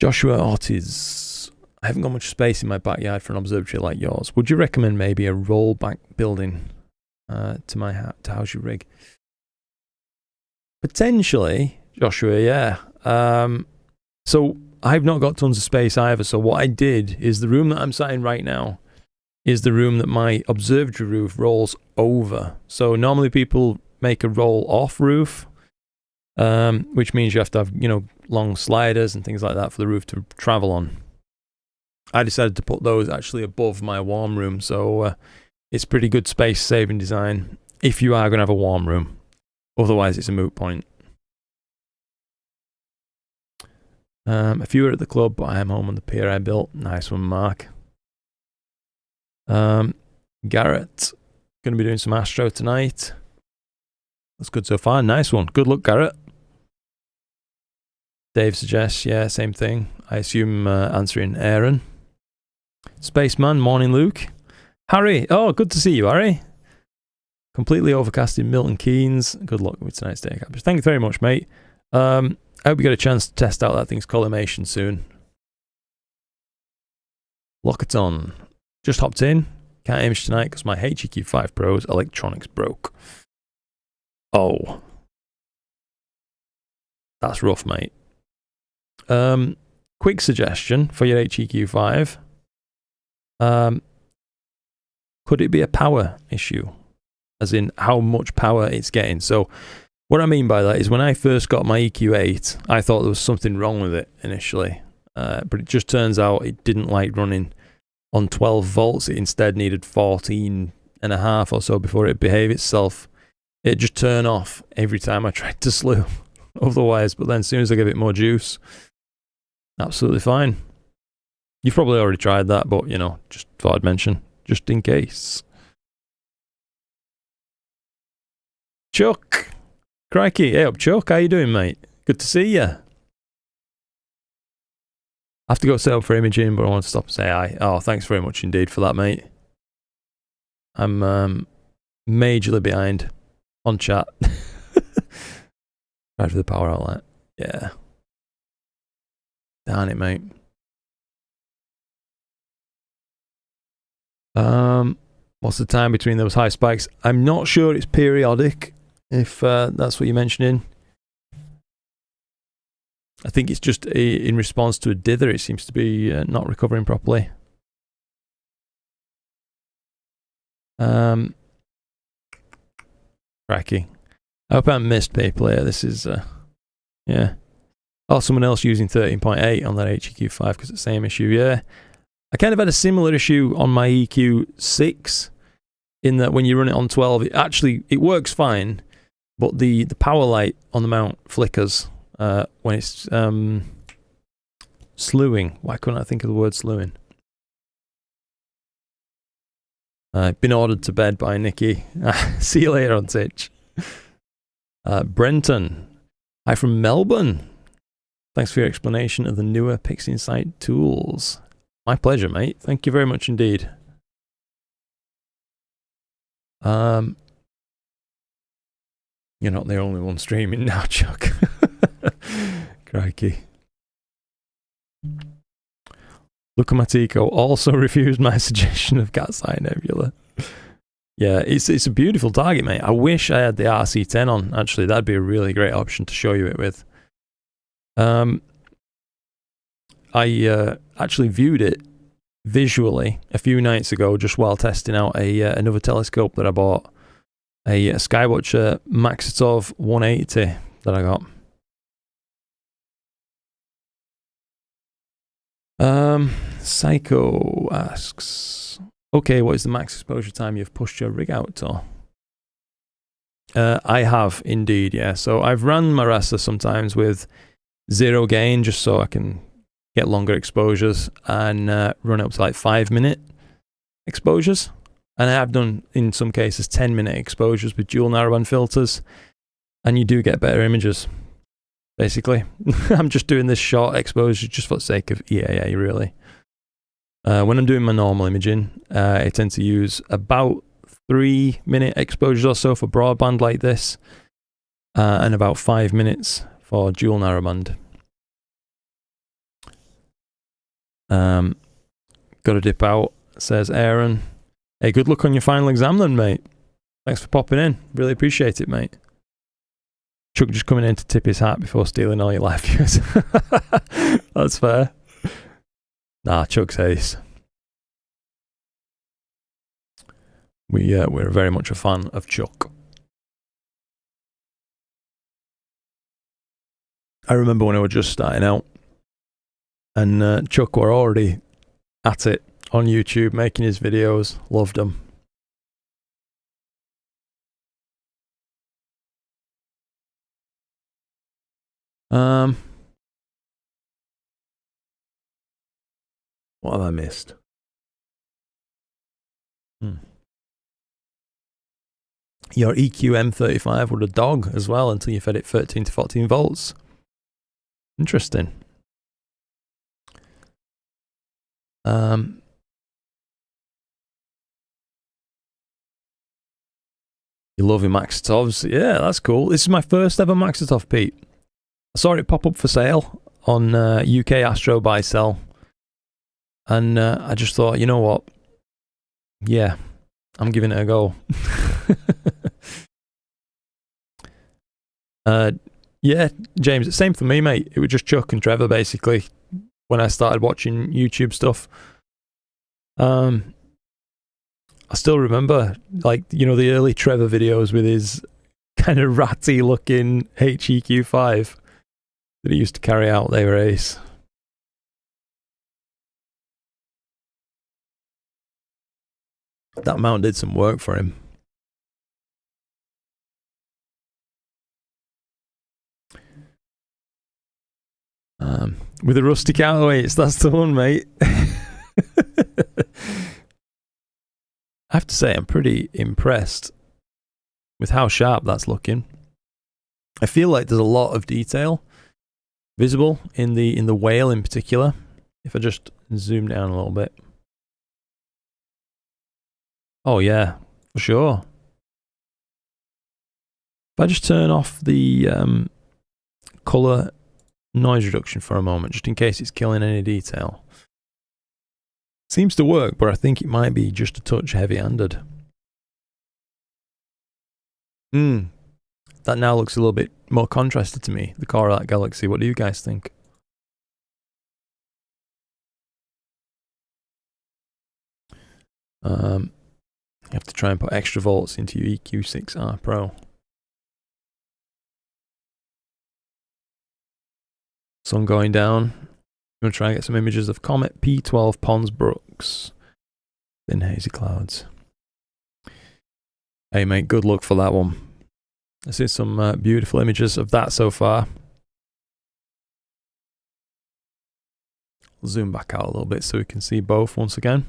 Joshua Ortiz. I haven't got much space in my backyard for an observatory like yours. Would you recommend maybe a rollback building to house your rig? Potentially, Joshua, yeah. So I've not got tons of space either, so what I did is the room that I'm sat in right now is the room that my observatory roof rolls over. So normally people make a roll-off roof, which means you have to have, you know, long sliders and things like that for the roof to travel on. I decided to put those actually above my warm room, so it's pretty good space-saving design if you are going to have a warm room. Otherwise, it's a moot point. A few are at the club, but I am home on the pier I built. Nice one, Mark. Garrett, going to be doing some Astro tonight. That's good so far. Nice one. Good luck, Garrett. Dave suggests, yeah, same thing. I assume answering Aaron. Spaceman, morning, Luke. Harry, oh, good to see you, Harry. Completely overcast in Milton Keynes. Good luck with tonight's day captures. Thank you very much, mate. I hope you get a chance to test out that thing's collimation soon. Lock it on. Just hopped in. Can't image tonight because my HEQ5 Pro's electronics broke. Oh. That's rough, mate. Quick suggestion for your HEQ5. Could it be a power issue? As in how much power it's getting. So what I mean by that is when I first got my EQ8, I thought there was something wrong with it initially. But it just turns out it didn't like running on 12 volts. It instead needed 14.5 or so before it behaved itself. It'd just turn off every time I tried to slew otherwise. But then as soon as I give it more juice, absolutely fine. You've probably already tried that, but, you know, just thought I'd mention, just in case. Chuck! Crikey, hey up Chuck, how you doing, mate? Good to see you. I have to go set up for imaging, but I want to stop and say hi. Oh, thanks very much indeed for that, mate. I'm majorly behind on chat. Right for the power outlet. Yeah. Darn it, mate. What's the time between those high spikes? I'm not sure it's periodic, if that's what you're mentioning. I think it's just in response to a dither. It seems to be not recovering properly. Cracky. I hope I haven't missed PayPlayer. This is, yeah. Oh, someone else using 13.8 on that HEQ5 because it's the same issue, yeah. I kind of had a similar issue on my EQ6 in that when you run it on 12, it works fine, but the power light on the mount flickers when it's slewing. Why couldn't I think of the word slewing? I've been ordered to bed by Nikki. See you later on Twitch. Brenton. Hi from Melbourne. Thanks for your explanation of the newer Pixie Insight tools. My pleasure, mate. Thank you very much indeed. You're not the only one streaming now, Chuck. Crikey. Lucamatico also refused my suggestion of Cat's Eye Nebula. Yeah, it's a beautiful target, mate. I wish I had the RC10 on, actually. That'd be a really great option to show you it with. I actually viewed it visually a few nights ago just while testing out another telescope that I bought. A Skywatcher Maxitov 180 that I got. Psycho asks, okay, what is the max exposure time you've pushed your rig out to? I have indeed, yeah. So I've run my raster sometimes with 0 gain just so I can get longer exposures and run up to like 5-minute exposures. And I have done, in some cases, 10-minute exposures with dual narrowband filters. And you do get better images, basically. I'm just doing this short exposure just for the sake of EAA, really. When I'm doing my normal imaging, I tend to use about 3-minute exposures or so for broadband like this. And about 5 minutes for dual narrowband. Got to dip out, says Aaron. Hey, good luck on your final exam then, mate. Thanks for popping in. Really appreciate it, mate. Chuck just coming in to tip his hat before stealing all your live views. That's fair. Nah, Chuck's ace. We're very much a fan of Chuck. I remember when I was just starting out, and Chuck were already at it on YouTube, making his videos. Loved them. What have I missed? Your EQ M35 with a dog as well until you fed it 13 to 14 volts. Interesting. You love your Maxitovs. Yeah, that's cool. This is my first ever Maxitov, Pete. I saw it pop up for sale on UK Astro Buy Sell. And I just thought, you know what? Yeah, I'm giving it a go. Yeah, James, same for me, mate. It was just Chuck and Trevor, basically, when I started watching YouTube stuff. I still remember, like, you know, the early Trevor videos with his kind of ratty looking HEQ5 that he used to carry out. They were ace. That mount did some work for him. With a rusty counterweights, that's the one, mate. I have to say, I'm pretty impressed with how sharp that's looking. I feel like there's a lot of detail visible in the whale in particular. If I just zoom down a little bit. Oh yeah, for sure. If I just turn off the color noise reduction for a moment, just in case it's killing any detail. Seems to work, but I think it might be just a touch heavy-handed. That that now looks a little bit more contrasted to me, the core of that galaxy. What do you guys think? You have to try and put extra volts into your EQ6R Pro. Sun going down. I'm going to try and get some images of Comet P12 Pons Brooks. Thin hazy clouds. Hey mate, good luck for that one. I see some beautiful images of that so far. I'll zoom back out a little bit so we can see both once again.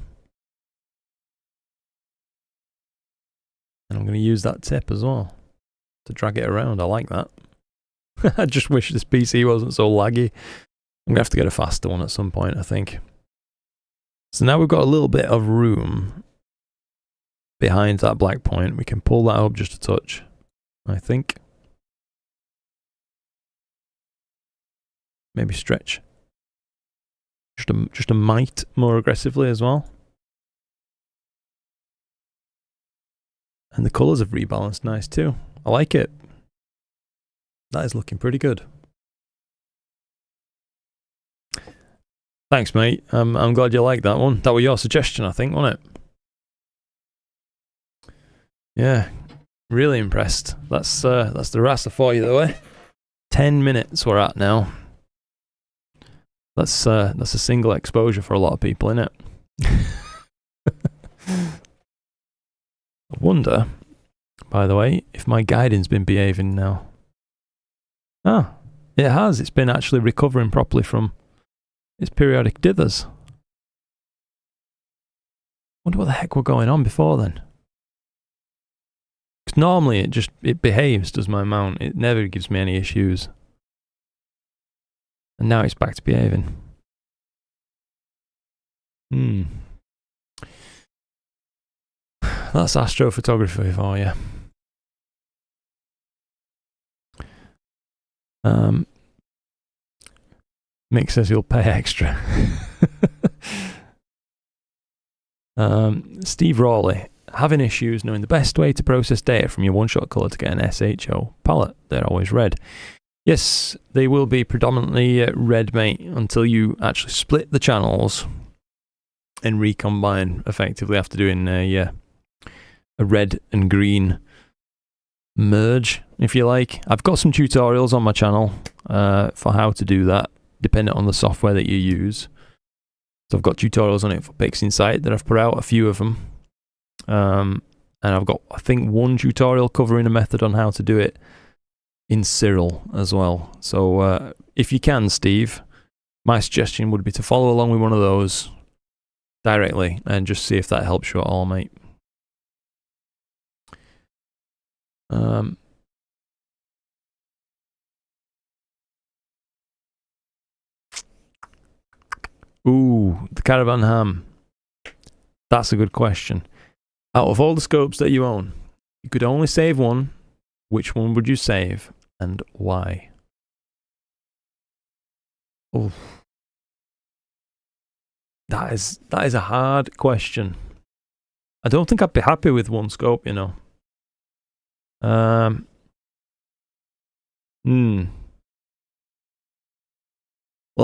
And I'm going to use that tip as well to drag it around. I like that. I just wish this PC wasn't so laggy. I'm going to have to get a faster one at some point, I think. So now we've got a little bit of room behind that black point. We can pull that up just a touch, I think. Maybe stretch. Just a mite more aggressively as well. And the colours have rebalanced nice too. I like it. That is looking pretty good. Thanks, mate. I'm glad you liked that one. That was your suggestion, I think, wasn't it? Yeah, really impressed. That's the raster for you, though, eh? 10 minutes we're at now. That's a single exposure for a lot of people, isn't it? I wonder, by the way, if my guiding's been behaving now. Ah, it has. It's been actually recovering properly from its periodic dithers. Wonder what the heck were going on before then. Because normally it behaves, does my mount. It never gives me any issues. And now it's back to behaving. That's astrophotography for you. Mick says he'll pay extra. Steve Rawley, having issues knowing the best way to process data from your one-shot colour to get an SHO palette. They're always red. Yes, they will be predominantly red, mate, until you actually split the channels and recombine effectively after doing a red and green merge, if you like. I've got some tutorials on my channel for how to do that, depending on the software that you use. So I've got tutorials on it for PixInsight that I've put out, a few of them. And I've got, I think, one tutorial covering a method on how to do it in Cyril as well. So if you can, Steve, my suggestion would be to follow along with one of those directly and just see if that helps you at all, mate. Ooh, the caravan ham. That's a good question. Out of all the scopes that you own, you could only save one. Which one would you save and why? Oh, that is a hard question. I don't think I'd be happy with one scope, you know. Well,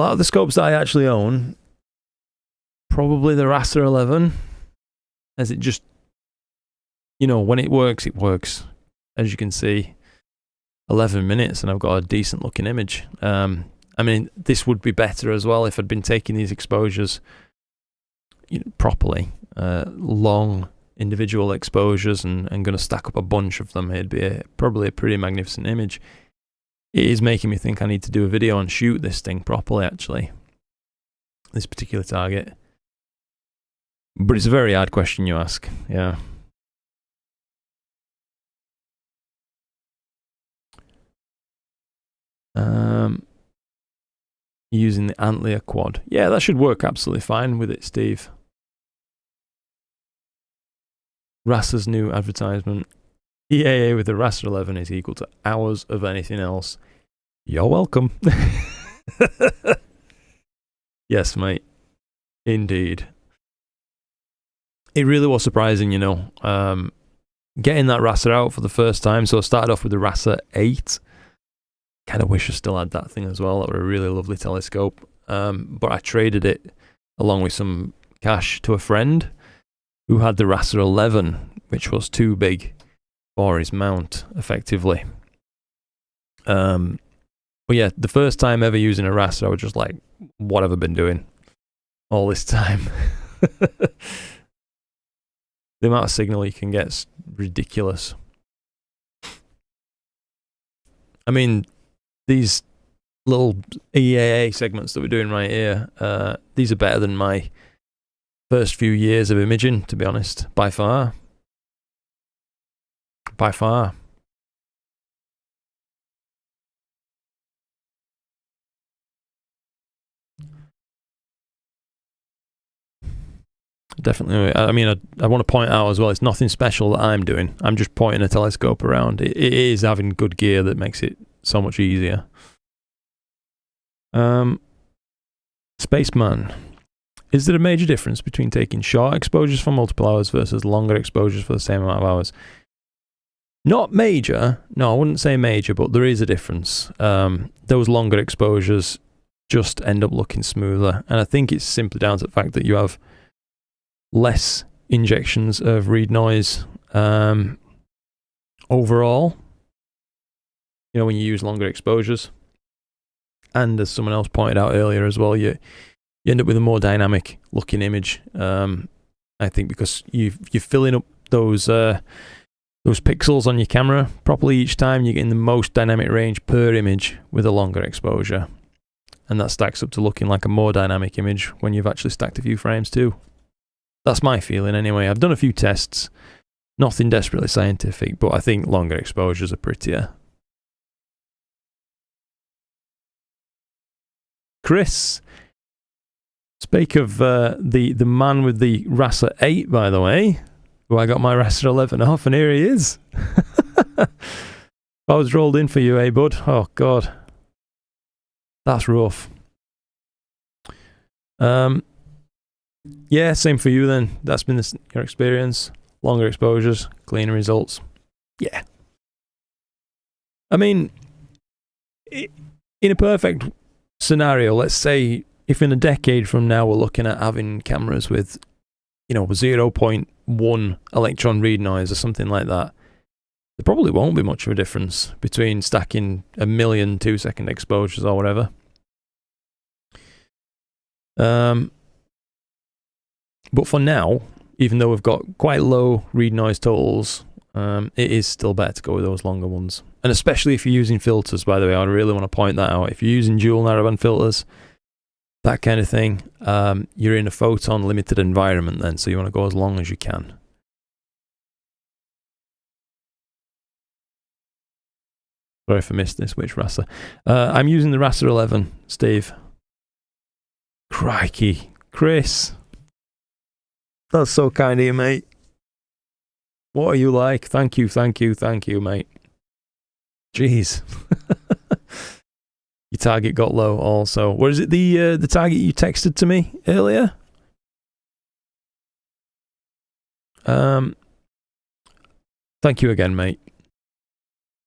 out of the scopes that I actually own, probably the Raster 11, as it just, you know, when it works, as you can see. 11 minutes and I've got a decent looking image. I mean, this would be better as well if I'd been taking these exposures, you know, properly, long individual exposures and going to stack up a bunch of them. It'd be probably a pretty magnificent image. It is making me think I need to do a video and shoot this thing properly, actually, this particular target. But it's a very hard question you ask, yeah. Using the Antler quad. Yeah, that should work absolutely fine with it, Steve. Raster's new advertisement. EAA with the Raster 11 is equal to hours of anything else. You're welcome. Yes, mate. Indeed. It really was surprising, you know. getting that raster out for the first time. So I started off with the raster 8. Kind of wish I still had that thing as well. That were a really lovely telescope. But I traded it along with some cash to a friend who had the raster 11, which was too big for his mount, effectively. But yeah, the first time ever using a raster, I was just like, what have I been doing all this time? The amount of signal you can get is ridiculous. I mean, these little EAA segments that we're doing right here, these are better than my first few years of imaging, to be honest, by far. By far. Definitely. I mean, I want to point out as well, it's nothing special that I'm doing. I'm just pointing a telescope around. It is having good gear that makes it so much easier. Spaceman. Is there a major difference between taking short exposures for multiple hours versus longer exposures for the same amount of hours? Not major. No, I wouldn't say major, but there is a difference. Those longer exposures just end up looking smoother. And I think it's simply down to the fact that you have less injections of read noise overall, you know, when you use longer exposures. And as someone else pointed out earlier as well, you end up with a more dynamic looking image. I think because you're filling up those pixels on your camera properly each time, you're getting the most dynamic range per image with a longer exposure. And that stacks up to looking like a more dynamic image when you've actually stacked a few frames too. That's my feeling anyway. I've done a few tests, nothing desperately scientific, but I think longer exposures are prettier. Chris, speak of the man with the raster 8, by the way, who I got my raster 11 off, and here he is. I was rolled in for you, eh, bud? Oh, God. That's rough. Yeah, same for you then. That's been your experience. Longer exposures, cleaner results. Yeah. I mean, in a perfect scenario, let's say if in a decade from now we're looking at having cameras with, you know, 0.1 electron read noise or something like that, there probably won't be much of a difference between stacking 1 million 2-second exposures or whatever. But for now, even though we've got quite low read noise totals, it is still better to go with those longer ones. And especially if you're using filters, by the way, I really want to point that out. If you're using dual narrowband filters, that kind of thing, you're in a photon limited environment then, so you want to go as long as you can. Sorry if I missed this, which raster? I'm using the raster 11, Steve. Crikey. Chris. That's so kind of you, mate. What are you like? Thank you, mate. Jeez. Your target got low also. What is it, the target you texted to me earlier? Thank you again, mate.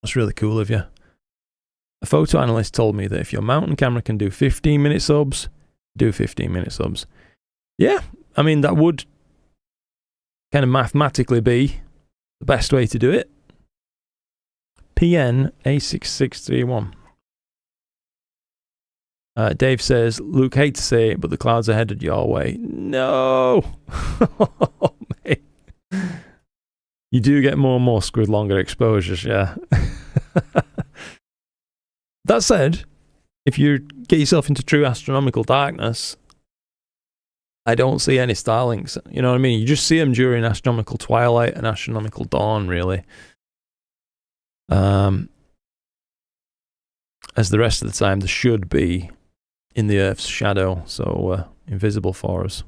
That's really cool of you. A photo analyst told me that if your mountain camera can do 15-minute subs, do 15-minute subs. Yeah, I mean, that would kind of mathematically be the best way to do it. PN A6631. Dave says, Luke, hate to say it, but the clouds are headed your way. No! Oh, mate. You do get more musk with longer exposures, yeah. That said, if you get yourself into true astronomical darkness, I don't see any starlinks. You know what I mean? You just see them during astronomical twilight and astronomical dawn, really. As the rest of the time, they should be in the Earth's shadow, so invisible for us.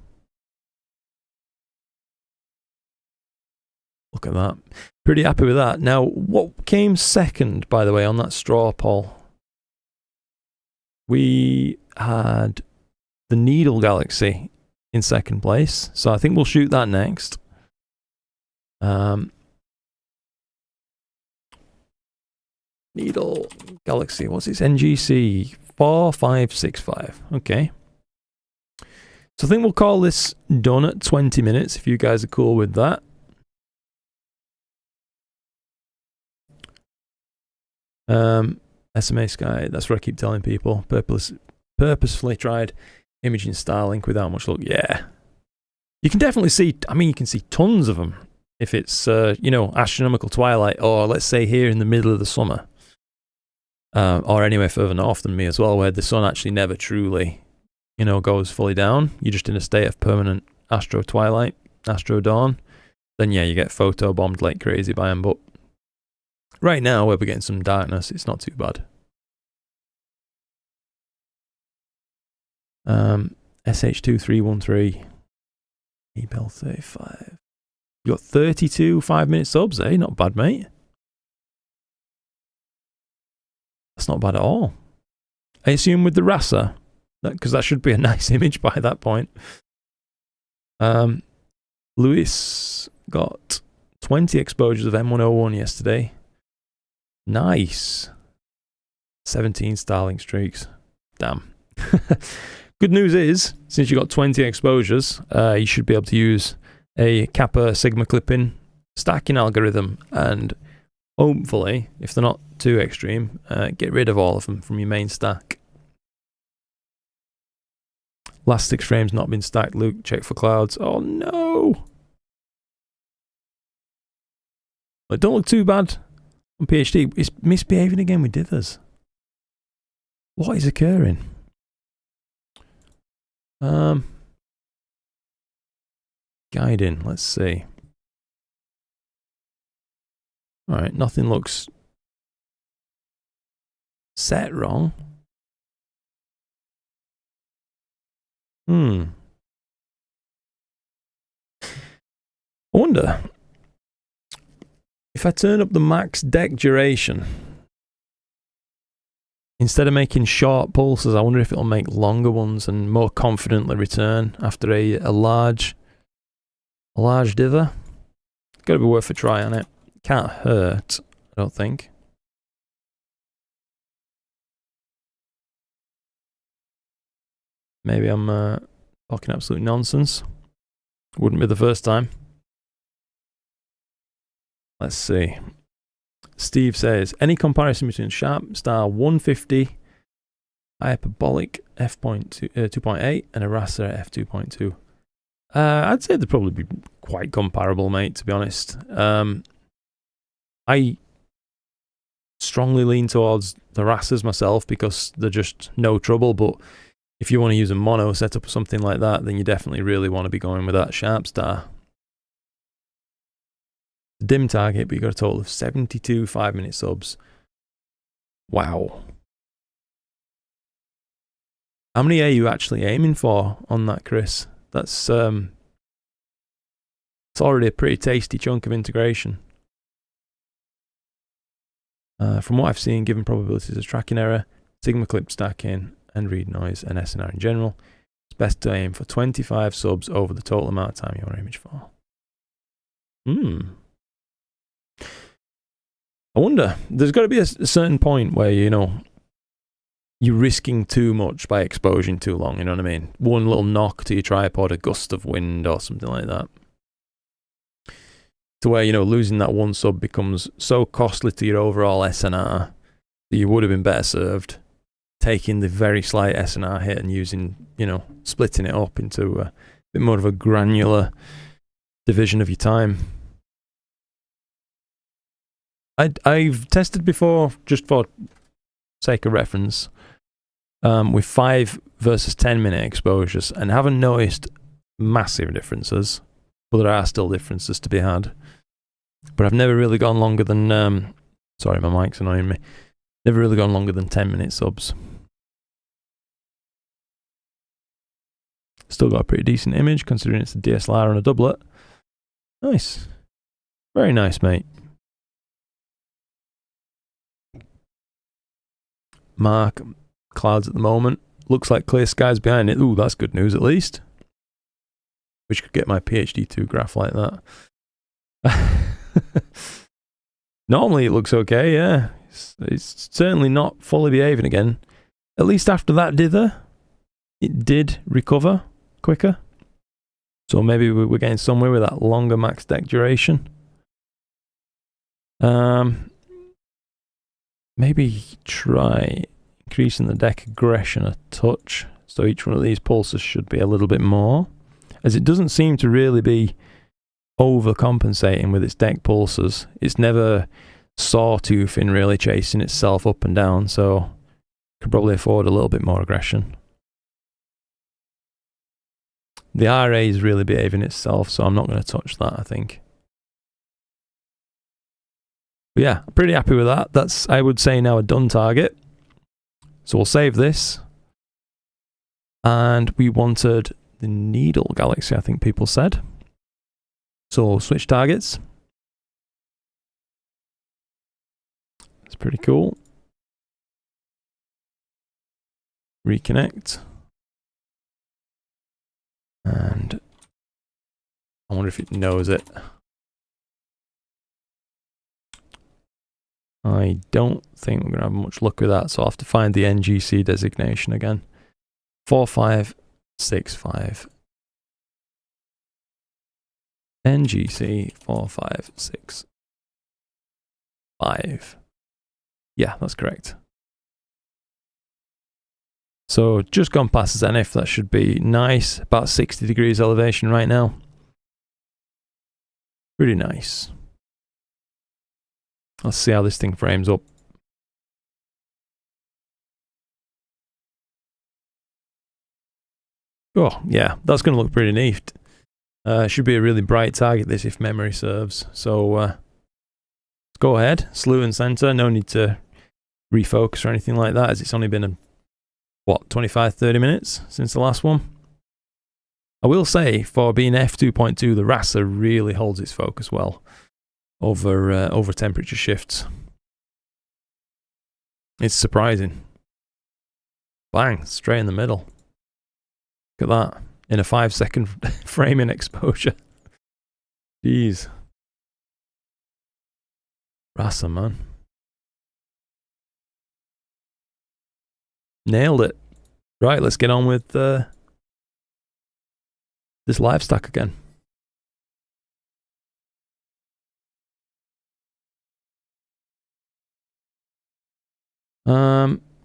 Look at that. Pretty happy with that. Now, what came second, by the way, on that straw poll? We had the Needle Galaxy in second place, so I think we'll shoot that next. Needle Galaxy. What's its NGC? 4565. Okay. So I think we'll call this done at 20 minutes if you guys are cool with that. SMA Sky, that's what I keep telling people. Purposefully tried imaging Starlink without much luck. Yeah. You can definitely see, I mean, you can see tons of them if it's, you know, astronomical twilight, or let's say here in the middle of the summer. Or anywhere further north than me as well, where the sun actually never truly, you know, goes fully down. You're just in a state of permanent astro twilight, astro dawn. Then yeah, you get photo bombed like crazy by them. But right now, where we're getting some darkness, it's not too bad. SH2313, eBell 35. You got 32 5-minute subs, eh? Not bad, mate. That's not bad at all. I assume with the RASA, because that should be a nice image by that point. Lewis got 20 exposures of M101 yesterday. Nice. 17 Starlink streaks. Damn. Good news is, since you got 20 exposures, you should be able to use a Kappa Sigma clipping stacking algorithm, and hopefully, if they're not too extreme, get rid of all of them from your main stack. Last 6 frames not been stacked. Luke, check for clouds. Oh no! It don't look too bad on PhD. It's misbehaving again with dithers. What is occurring? Guiding, let's see. Alright, nothing looks set wrong. I wonder if I turn up the max deck duration, instead of making short pulses, I wonder if it'll make longer ones and more confidently return after a large dither. Gotta be worth a try on it. Can't hurt, I don't think. Maybe I'm talking absolute nonsense. Wouldn't be the first time. Let's see. Steve says, any comparison between Sharp Star 150 hyperbolic f2.8 and a RASA f2.2? I'd say they'd probably be quite comparable, mate, to be honest. I strongly lean towards the RASAs myself because they're just no trouble, but if you want to use a mono setup or something like that, then you definitely really want to be going with that Sharp Star. Dim target, but you got a total of 72 5-minute subs. Wow. How many are you actually aiming for on that, Chris? That's it's already a pretty tasty chunk of integration. From what I've seen, given probabilities of tracking error, Sigma clip stacking, and read noise and SNR in general, it's best to aim for 25 subs over the total amount of time you want to image for. I wonder, there's got to be a certain point where, you know, you're risking too much by exposing too long, you know what I mean? One little knock to your tripod, a gust of wind or something like that. To where, you know, losing that one sub becomes so costly to your overall SNR that you would have been better served taking the very slight SNR hit and using, you know, splitting it up into a bit more of a granular division of your time. I've tested before, just for sake of reference, with 5 versus 10-minute exposures, and haven't noticed massive differences, but there are still differences to be had. But I've never really gone longer than, sorry, my mic's annoying me, never really gone longer than 10-minute subs. Still got a pretty decent image, considering it's a DSLR and a doublet. Nice. Very nice, mate. Mark, clouds at the moment. Looks like clear skies behind it. Ooh, that's good news at least. Wish I could get my PhD 2 graph like that. Normally it looks okay, yeah. It's certainly not fully behaving again. At least after that dither, it did recover quicker. So maybe we're getting somewhere with that longer max deck duration. Maybe try increasing the deck aggression a touch. So each one of these pulses should be a little bit more. As it doesn't seem to really be overcompensating with its deck pulses. It's never sawtoothing, really chasing itself up and down, so could probably afford a little bit more aggression. The RA is really behaving itself, so I'm not going to touch that, I think. But yeah, pretty happy with that. That's, I would say, now a done target. So we'll save this. And we wanted the Needle Galaxy, I think people said. So we'll switch targets. It's pretty cool. Reconnect. And I wonder if it knows it. I don't think we're going to have much luck with that, so I'll have to find the NGC designation again. 4565. NGC 4565. Yeah, that's correct. So just gone past zenith, that should be nice. About 60 degrees elevation right now. Pretty nice. Let's see how this thing frames up. Oh, yeah, that's going to look pretty neat. Should be a really bright target, this, if memory serves. So, let's go ahead. Slew and center. No need to refocus or anything like that, as it's only been, what, 25-30 minutes since the last one. I will say, for being f2.2, the RASA really holds its focus well over temperature shifts. It's surprising. Bang, straight in the middle. Look at that. In a 5-second framing exposure. Jeez. RASA, man. Nailed it. Right, let's get on with this live stack again.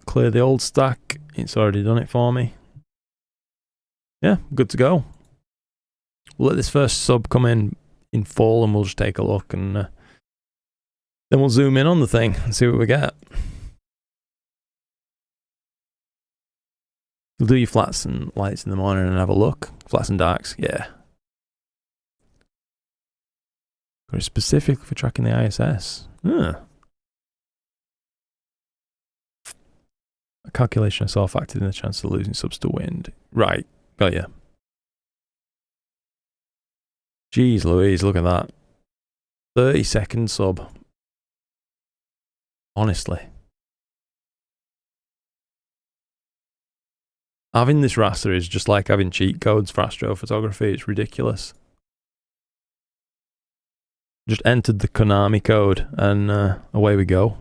Clear the old stack. It's already done it for me. Yeah, good to go. We'll let this first sub come in full and we'll just take a look, and then we'll zoom in on the thing and see what we get. We'll do your flats and lights in the morning and have a look. Flats and darks, yeah. Got it specifically for tracking the ISS. A calculation I saw factored in the chance of losing subs to wind. Right, got ya. Jeez Louise, look at that. 30-second sub. Honestly. Having this raster is just like having cheat codes for astrophotography. It's ridiculous. Just entered the Konami code and away we go.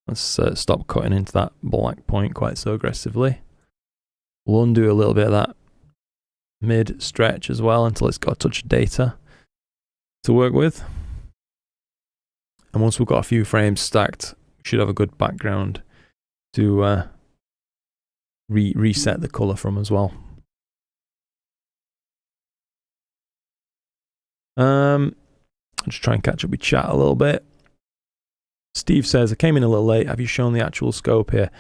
Let's stop cutting into that black point quite so aggressively. We'll undo a little bit of that mid stretch as well until it's got a touch of data to work with. And once we've got a few frames stacked, we should have a good background to reset the color from as well. I'll just try and catch up with chat a little bit. Steve says, I came in a little late. Have you shown the actual scope here?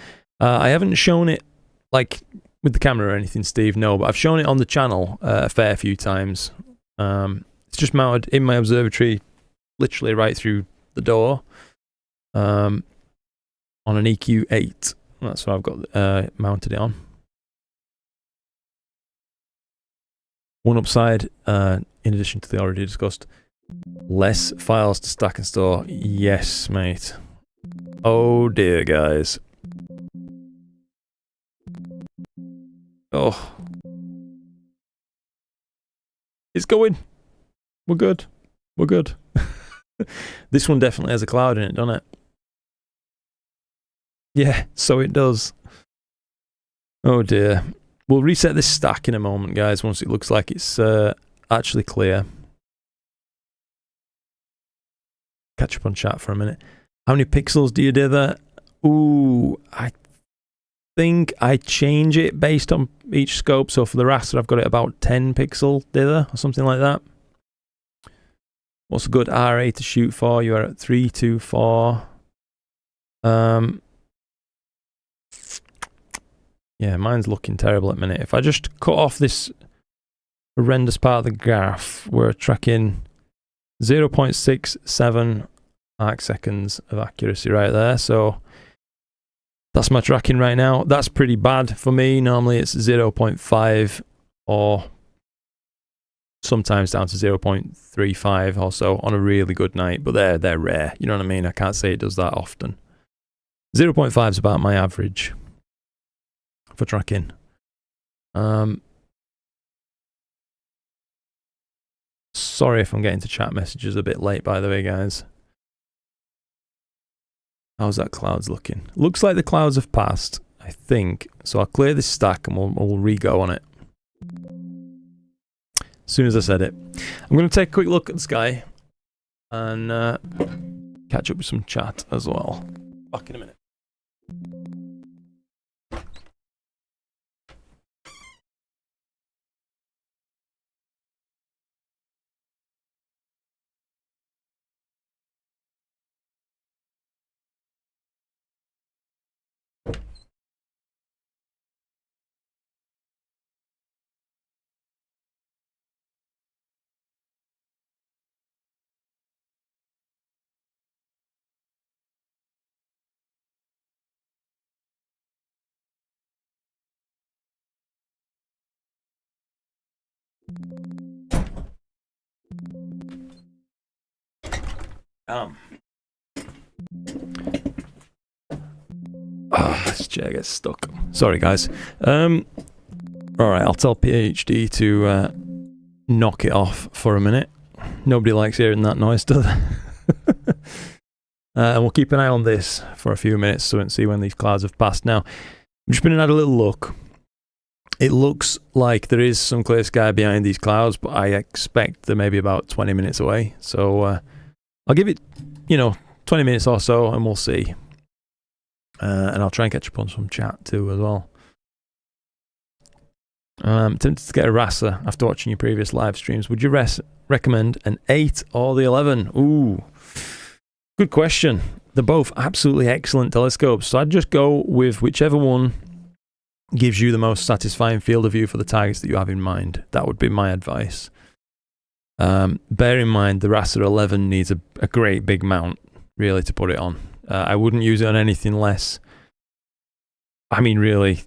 I haven't shown it like with the camera or anything, Steve, no, but I've shown it on the channel a fair few times. It's just mounted in my observatory, literally right through the door, on an EQ8. That's what I've got mounted it on. One upside, in addition to the already discussed, less files to stack and store. Yes, mate. Oh dear, guys. Oh. It's going. We're good. We're good. This one definitely has a cloud in it, doesn't it? Yeah, so it does. Oh dear. We'll reset this stack in a moment, guys, once it looks like it's actually clear. Catch up on chat for a minute. How many pixels do you dither? Ooh, I think I change it based on each scope. So for the raster, I've got it about 10 pixel dither or something like that. What's a good RA to shoot for? You are at 324. Yeah, mine's looking terrible at the minute. If I just cut off this horrendous part of the graph, we're tracking 0.67 arc seconds of accuracy right there. So that's my tracking right now. That's pretty bad for me. Normally it's 0.5 or sometimes down to 0.35 or so on a really good night, but they're rare. You know what I mean? I can't say it does that often. 0.5 is about my average for tracking. Sorry if I'm getting to chat messages a bit late, by the way, guys. How's that clouds looking? Looks like the clouds have passed, I think. So I'll clear this stack and we'll re-go on it. As soon as I said it. I'm going to take a quick look at the sky and catch up with some chat as well. Back in a minute. This chair gets stuck. Sorry, guys. Alright, I'll tell PhD to knock it off for a minute. Nobody likes hearing that noise, does they? And we'll keep an eye on this for a few minutes so we can see when these clouds have passed. Now, I've just been and had a little look. It looks like there is some clear sky behind these clouds, but I expect they're maybe about 20 minutes away. So I'll give it, 20 minutes or so and we'll see. And I'll try and catch up on some chat too as well. I'm tempted to get a raster after watching your previous live streams. Would you recommend an 8 or the 11? Ooh, good question. They're both absolutely excellent telescopes. So I'd just go with whichever one gives you the most satisfying field of view for the targets that you have in mind. That would be my advice. Bear in mind the raster 11 needs a great big mount really to put it on. I wouldn't use it on anything less, really,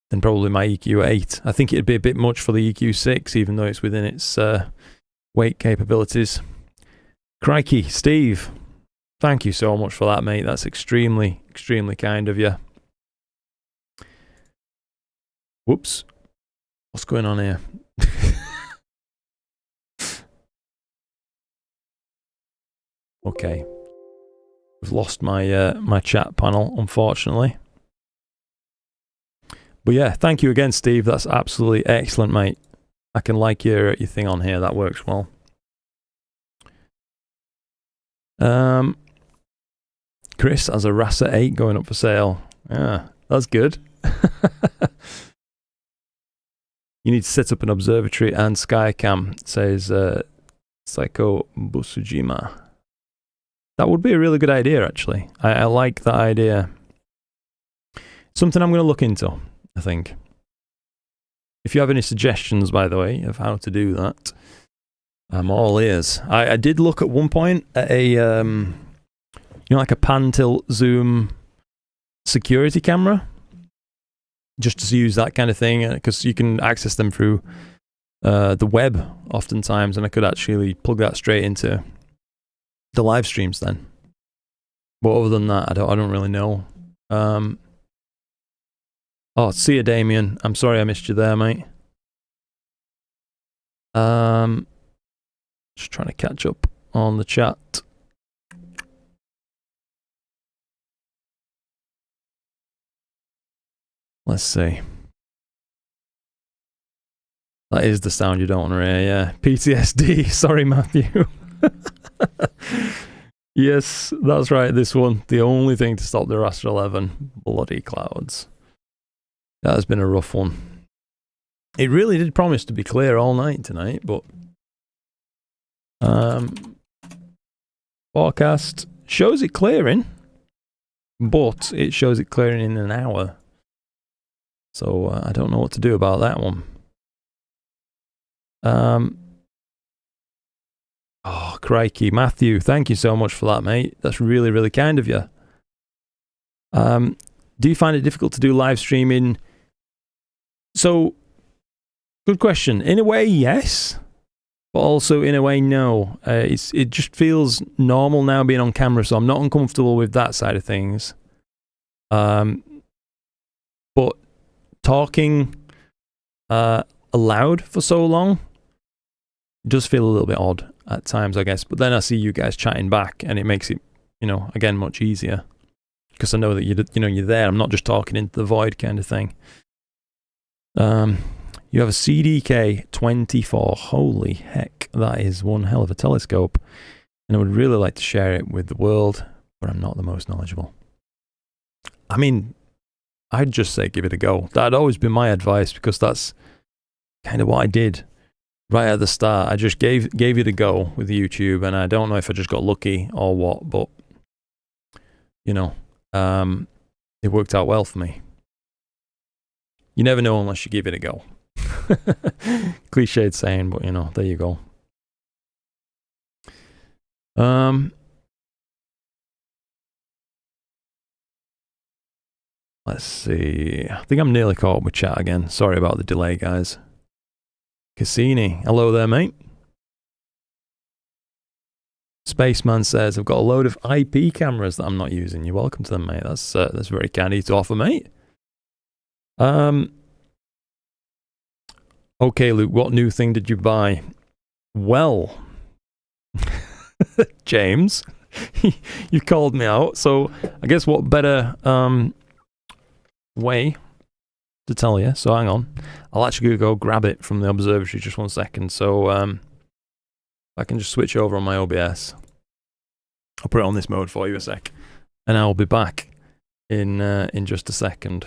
than probably my EQ8. I think it'd be a bit much for the EQ6, even though it's within its weight capabilities. Crikey, Steve, thank you so much for that, mate. That's extremely, extremely kind of you. Whoops. What's going on here? Okay. We've lost my my chat panel, unfortunately. But yeah, thank you again, Steve. That's absolutely excellent, mate. I can like your thing on here. That works well. Chris has a Rasa 8 going up for sale. Yeah, that's good. You need to set up an observatory and Skycam, says Psycho Busujima. That would be a really good idea, actually. I like that idea. Something I'm going to look into, I think. If you have any suggestions, by the way, of how to do that, I'm all ears. I did look at one point at a, like a pan tilt zoom security camera, just to use that kind of thing, because you can access them through the web oftentimes, and I could actually plug that straight into the live streams then. But other than that, I don't really know. Oh, see you, Damien. I'm sorry I missed you there, mate. Just trying to catch up on the chat. Let's see. That is the sound you don't want to hear, yeah. PTSD. Sorry, Matthew. Yes, that's right, this one. The only thing to stop the Astra 11. Bloody clouds. That has been a rough one. It really did promise to be clear all night tonight, but... forecast shows it clearing, but it shows it clearing in an hour. So I don't know what to do about that one. Oh, crikey. Matthew, thank you so much for that, mate. That's really, really kind of you. Do you find it difficult to do live streaming? So, good question. In a way, yes. But also, in a way, no. It just feels normal now being on camera, so I'm not uncomfortable with that side of things. But talking aloud for so long does feel a little bit odd at times, I guess. But then I see you guys chatting back, and it makes it, again, much easier. Because I know that you're there. I'm not just talking into the void kind of thing. You have a CDK 24. Holy heck, that is one hell of a telescope. And I would really like to share it with the world, but I'm not the most knowledgeable. I mean, I'd just say give it a go. That'd always been my advice, because that's kind of what I did right at the start. I just gave it a go with YouTube, and I don't know if I just got lucky or what, but it worked out well for me. You never know unless you give it a go. Cliched saying, but there you go. Let's see. I think I'm nearly caught up with chat again. Sorry about the delay, guys. Cassini, hello there, mate. Spaceman says, I've got a load of IP cameras that I'm not using. You're welcome to them, mate. That's very kind of you to offer, mate. Okay, Luke, what new thing did you buy? Well, James, you called me out, so I guess what better way to tell you. So hang on. I'll actually go grab it from the observatory, just 1 second. So I can just switch over on my OBS. I'll put it on this mode for you a sec, and I'll be back in just a second.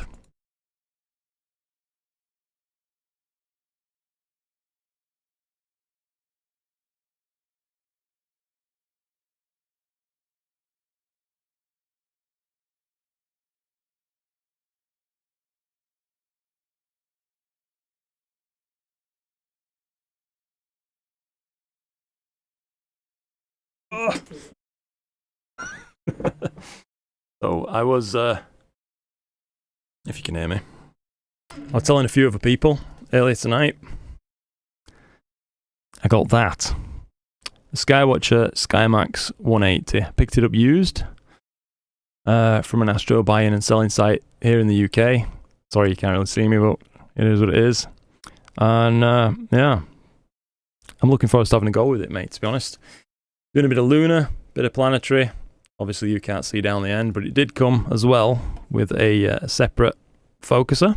So I was, if you can hear me, I was telling a few other people earlier tonight. I got that. The Skywatcher SkyMax 180. Picked it up used from an Astro buying and selling site here in the UK. Sorry you can't really see me, but it is what it is. And yeah, I'm looking forward to having a go with it, mate, to be honest. Doing a bit of lunar, bit of planetary. Obviously you can't see down the end, but it did come as well with a separate focuser.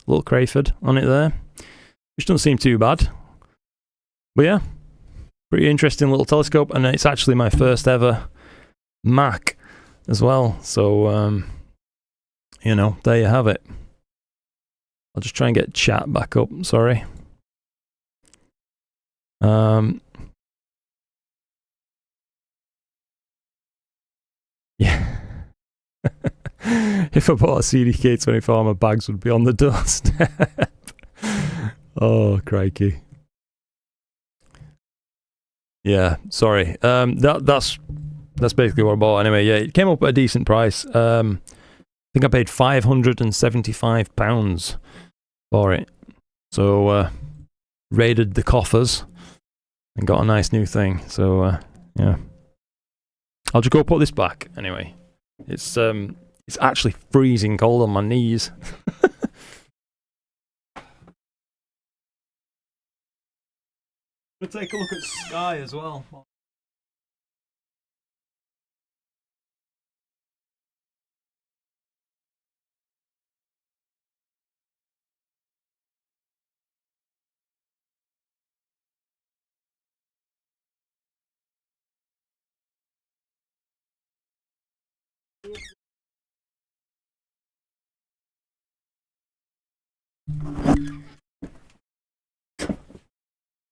Little Crayford on it there, which doesn't seem too bad. But yeah, pretty interesting little telescope, and it's actually my first ever Mac as well. So, there you have it. I'll just try and get chat back up, sorry. Yeah. If I bought a CDK24, my bags would be on the doorstep. Oh, crikey. Yeah, sorry. That's basically what I bought anyway. Yeah, it came up at a decent price. I think I paid £575 for it. So, raided the coffers and got a nice new thing. So, yeah. I'll just go put this back anyway. It's actually freezing cold on my knees. We'll take a look at sky as well.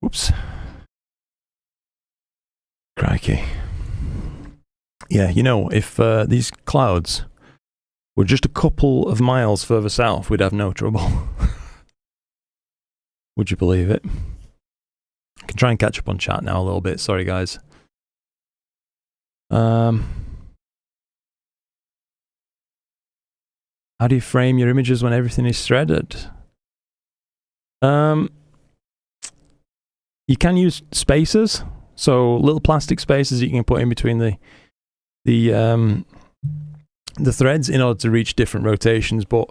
Oops. Crikey. Yeah, you know, if these clouds were just a couple of miles further south, we'd have no trouble. Would you believe it? I can try and catch up on chat now a little bit. Sorry, guys. How do you frame your images when everything is threaded? You can use spacers, so little plastic spacers you can put in between the threads in order to reach different rotations, but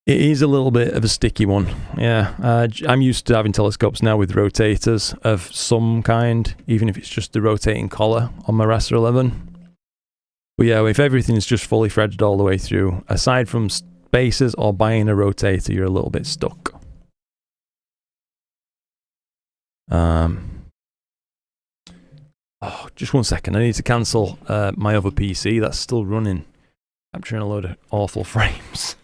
it is a little bit of a sticky one. Yeah, I'm used to having telescopes now with rotators of some kind, even if it's just the rotating collar on my Raster 11. But yeah, if everything is just fully threaded all the way through, aside from spacers or buying a rotator, you're a little bit stuck. Oh, just 1 second. I need to cancel my other PC that's still running, capturing a load of awful frames.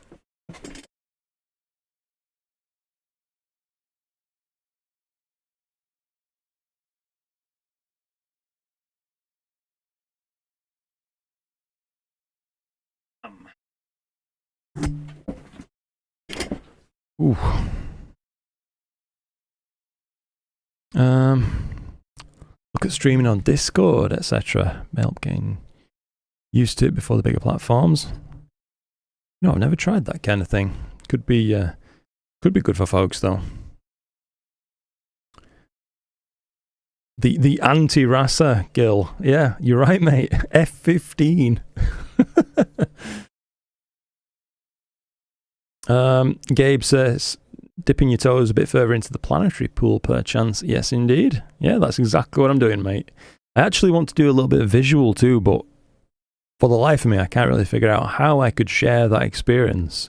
Ooh. Look at streaming on Discord, etc. May help getting used to it before the bigger platforms. No, I've never tried that kind of thing. Could be good for folks though. The anti-Rasa Gil. Yeah, you're right, mate. F15. Gabe says, dipping your toes a bit further into the planetary pool, perchance. Yes, indeed. Yeah, that's exactly what I'm doing, mate. I actually want to do a little bit of visual too, but for the life of me, I can't really figure out how I could share that experience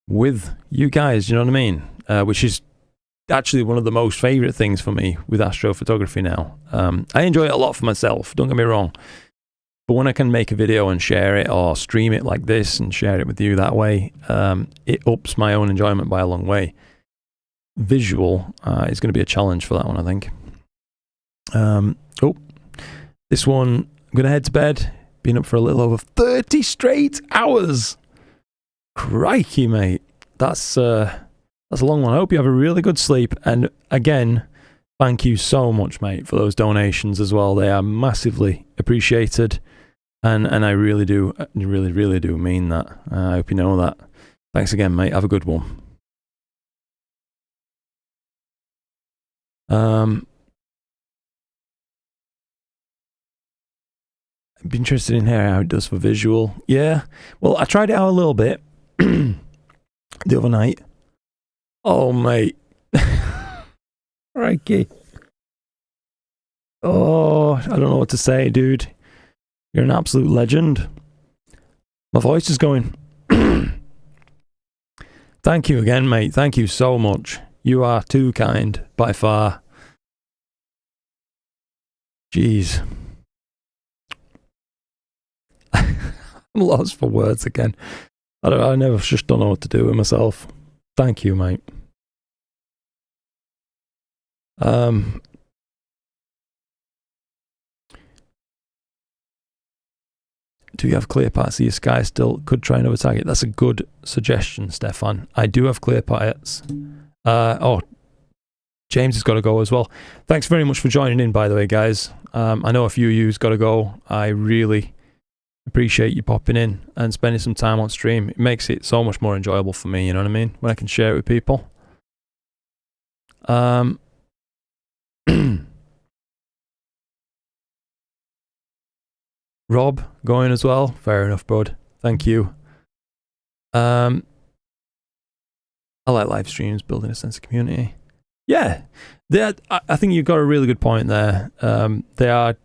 with you guys, you know what I mean? Which is actually one of the most favourite things for me with astrophotography now. I enjoy it a lot for myself, don't get me wrong. But when I can make a video and share it, or stream it like this and share it with you that way, it ups my own enjoyment by a long way. Visual is going to be a challenge for that one, I think. Oh, this one, I'm going to head to bed. Been up for a little over 30 straight hours. Crikey, mate. That's a long one. I hope you have a really good sleep. And again, thank you so much, mate, for those donations as well. They are massively appreciated. And I really do, really do mean that. I hope you know that. Thanks again, mate. Have a good one. I'd be interested in hearing how it does for visual. Yeah. Well, I tried it out a little bit the other night. Oh, mate. Crikey. Oh, I don't know what to say, dude. You're an absolute legend. My voice is going. Thank you again, mate. Thank you so much. You are too kind, by far. Jeez. I'm lost for words again. I never just don't know what to do with myself. Thank you, mate. Do you have clear parts of your sky still? Could try another target. That's a good suggestion, Stefan. I do have clear parts. Oh, James has got to go as well. Thanks very much for joining in, by the way, guys. I know a few of you's got to go. I really appreciate you popping in and spending some time on stream. It makes it so much more enjoyable for me, you know what I mean? When I can share it with people. Rob going as well. Fair enough, bud. Thank you. I like live streams, building a sense of community. Yeah, I think you've got a really good point there. They are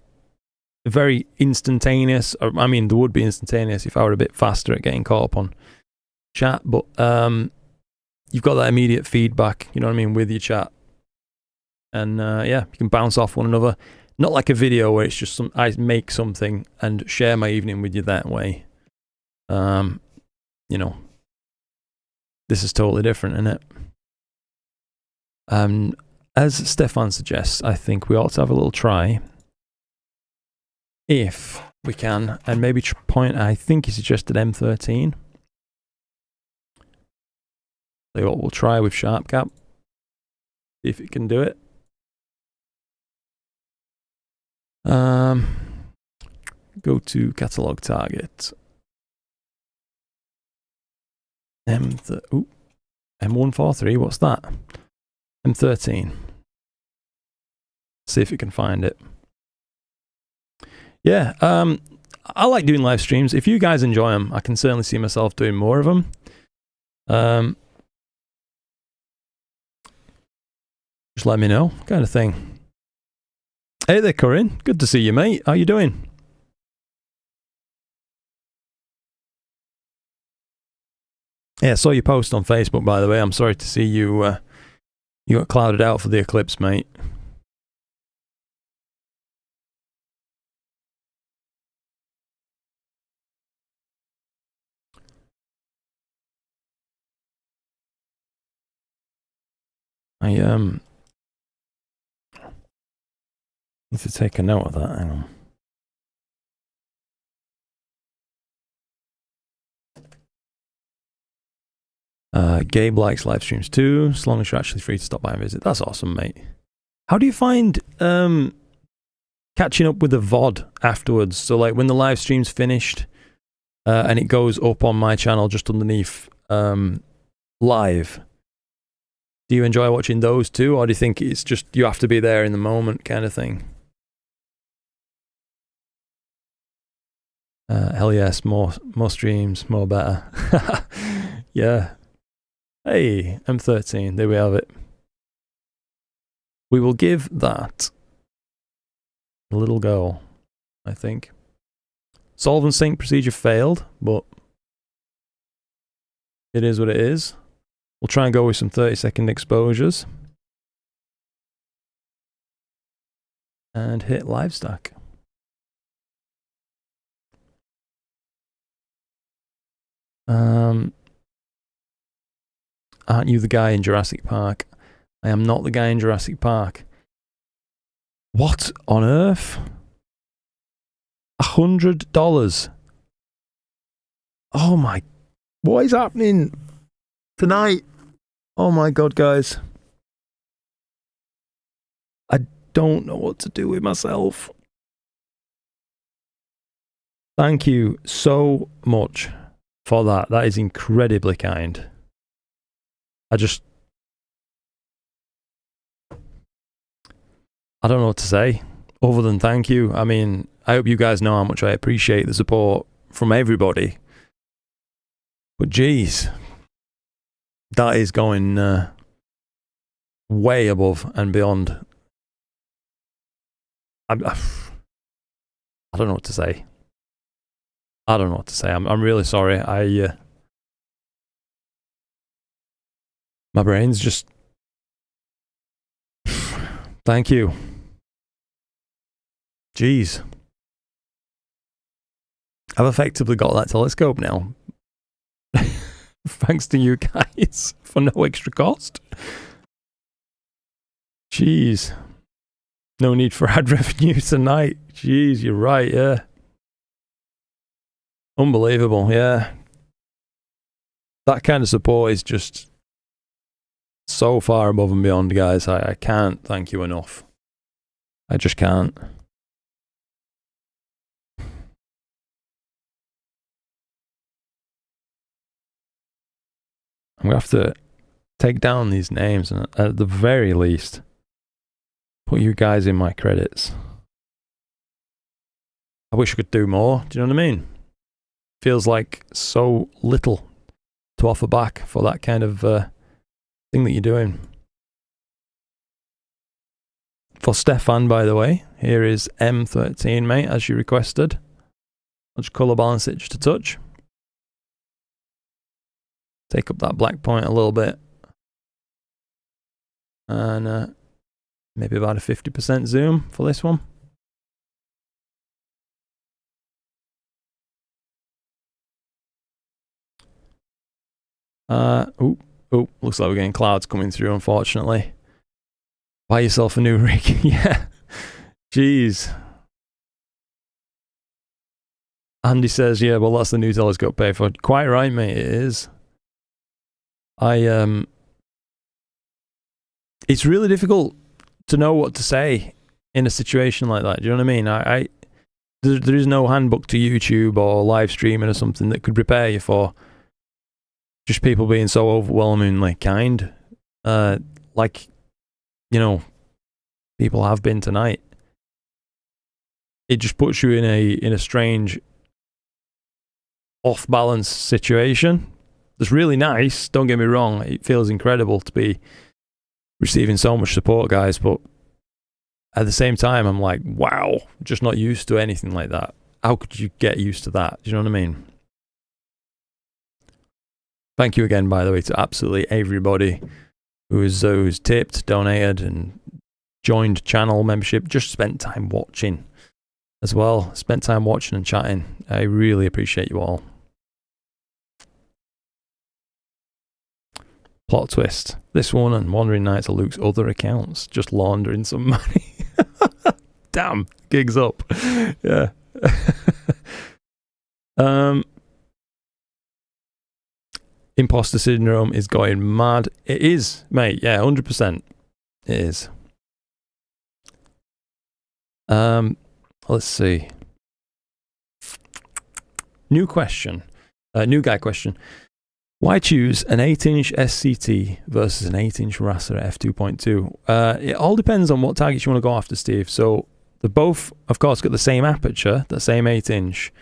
very instantaneous. I mean, they would be instantaneous if I were a bit faster at getting caught up on chat, but you've got that immediate feedback, you know what I mean, with your chat. And yeah, you can bounce off one another. Not like a video where it's just I make something and share my evening with you that way. You know, this is totally different, isn't it? As Stefan suggests, I think we ought to have a little try, if we can, and maybe point. I think he suggested M13. So what we'll try with Sharp Cap, see if it can do it. Go to catalog target. M143, what's that? M13. See if it can find it. Yeah, I like doing live streams. If you guys enjoy them, I can certainly see myself doing more of them. Just let me know, kind of thing. Hey there, Corinne. Good to see you, mate. How you doing? Yeah, I saw your post on Facebook, by the way. I'm sorry to see you you got clouded out for the eclipse, mate. I need to take a note of that. Hang on. Gabe likes live streams too, as long as you're actually free to stop by and visit. That's awesome, mate. How do you find catching up with the VOD afterwards? So like when the live stream's finished and it goes up on my channel just underneath live, do you enjoy watching those too, or do you think it's just you have to be there in the moment kind of thing? Hell yes, more streams, more better. Yeah. Hey, M13, there we have it. We will give that a little go, I think. Solve and sync procedure failed, but it is what it is. We'll try and go with some 30-second exposures. And hit live stack. Aren't you the guy in Jurassic Park? I am not the guy in Jurassic Park. What on earth? $100. Oh my, what is happening tonight? Oh my God, guys. I don't know what to do with myself. Thank you so much for that. That is incredibly kind. I don't know what to say other than thank you. I mean, I hope you guys know how much I appreciate the support from everybody. But geez, that is going way above and beyond. I don't know what to say. I don't know what to say. I'm really sorry. My brain's just... Thank you. Jeez. I've effectively got that telescope now. Thanks to you guys for no extra cost. Jeez. No need for ad revenue tonight. Jeez, you're right, yeah. Unbelievable, yeah. That kind of support is just so far above and beyond, guys. I can't thank you enough. I just can't. I'm going to have to take down these names and at the very least put you guys in my credits. I wish I could do more. Do you know what I mean? Feels like so little to offer back for that kind of thing that you're doing. For Stefan, by the way, here is M13, mate, as you requested. I'll just colour balance it just a touch. Take up that black point a little bit. And maybe about a 50% zoom for this one. Oh, looks like we're getting clouds coming through, unfortunately. Buy yourself a new rig. Yeah. Jeez. Andy says, yeah, well, that's the new telescope pay for. Quite right, mate, it is. It's really difficult to know what to say in a situation like that. Do you know what I mean? There is no handbook to YouTube or live streaming or something that could prepare you for just people being so overwhelmingly kind. Like, you know, people have been tonight. It just puts you in a strange off-balance situation. It's really nice, don't get me wrong. It feels incredible to be receiving so much support, guys, but at the same time, I'm like, wow, just not used to anything like that. How could you get used to that? Do you know what I mean? Thank you again, by the way, to absolutely everybody who's tipped, donated, and joined channel membership, just spent time watching as well. Spent time watching and chatting. I really appreciate you all. Plot twist. This one and Wandering Nights are Luke's other accounts, just laundering some money. Damn, gigs up. Yeah. Imposter syndrome is going mad. It is, mate. Yeah, 100%. It is. Let's see. New question. New guy question. Why choose an 8-inch SCT versus an 8-inch Raster f2.2? It all depends on what targets you want to go after, Steve. So they've both, of course, got the same aperture, the same 8-inch,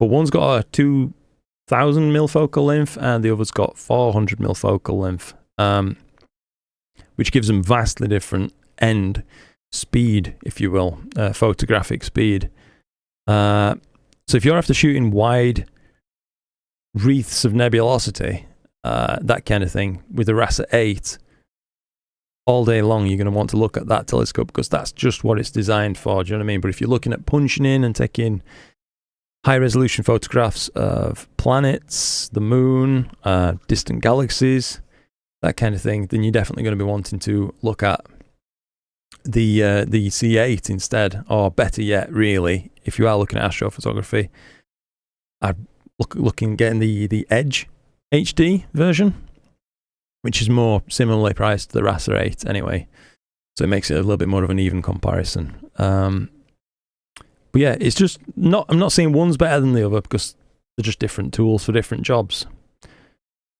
but one's got a 2000mm focal length and the other's got 400mm focal length, which gives them vastly different end speed, if you will, photographic speed. So if you're after shooting wide wreaths of nebulosity, that kind of thing, with a Raster 8, all day long you're going to want to look at that telescope because that's just what it's designed for. Do you know what I mean? But if you're looking at punching in and taking high resolution photographs of planets, the moon, distant galaxies, that kind of thing, then you're definitely going to be wanting to look at the C8 instead, or better yet, really, if you are looking at astrophotography, I'd getting the Edge HD version, which is more similarly priced to the Raster 8 anyway, so it makes it a little bit more of an even comparison. But yeah, it's just not, I'm not saying one's better than the other because they're just different tools for different jobs.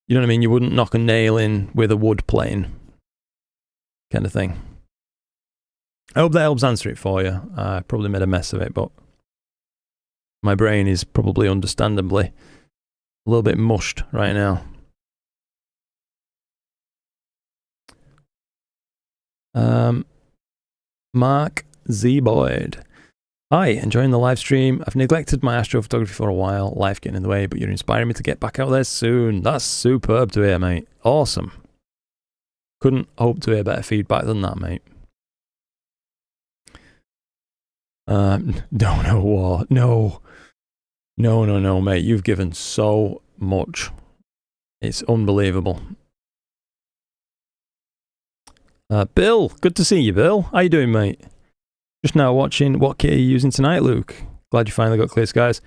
You know what I mean? You wouldn't knock a nail in with a wood plane kind of thing. I hope that helps answer it for you. I probably made a mess of it, but my brain is probably understandably a little bit mushed right now. Mark Z. Boyd. Hi, enjoying the live stream. I've neglected my astrophotography for a while, life getting in the way, but you're inspiring me to get back out there soon. That's superb to hear, mate. Awesome. Couldn't hope to hear better feedback than that, mate. Don't know what. No, mate. You've given so much. It's unbelievable. Bill, good to see you, Bill. How you doing, mate? Just now watching. What kit are you using tonight, Luke? Glad you finally got clear skies.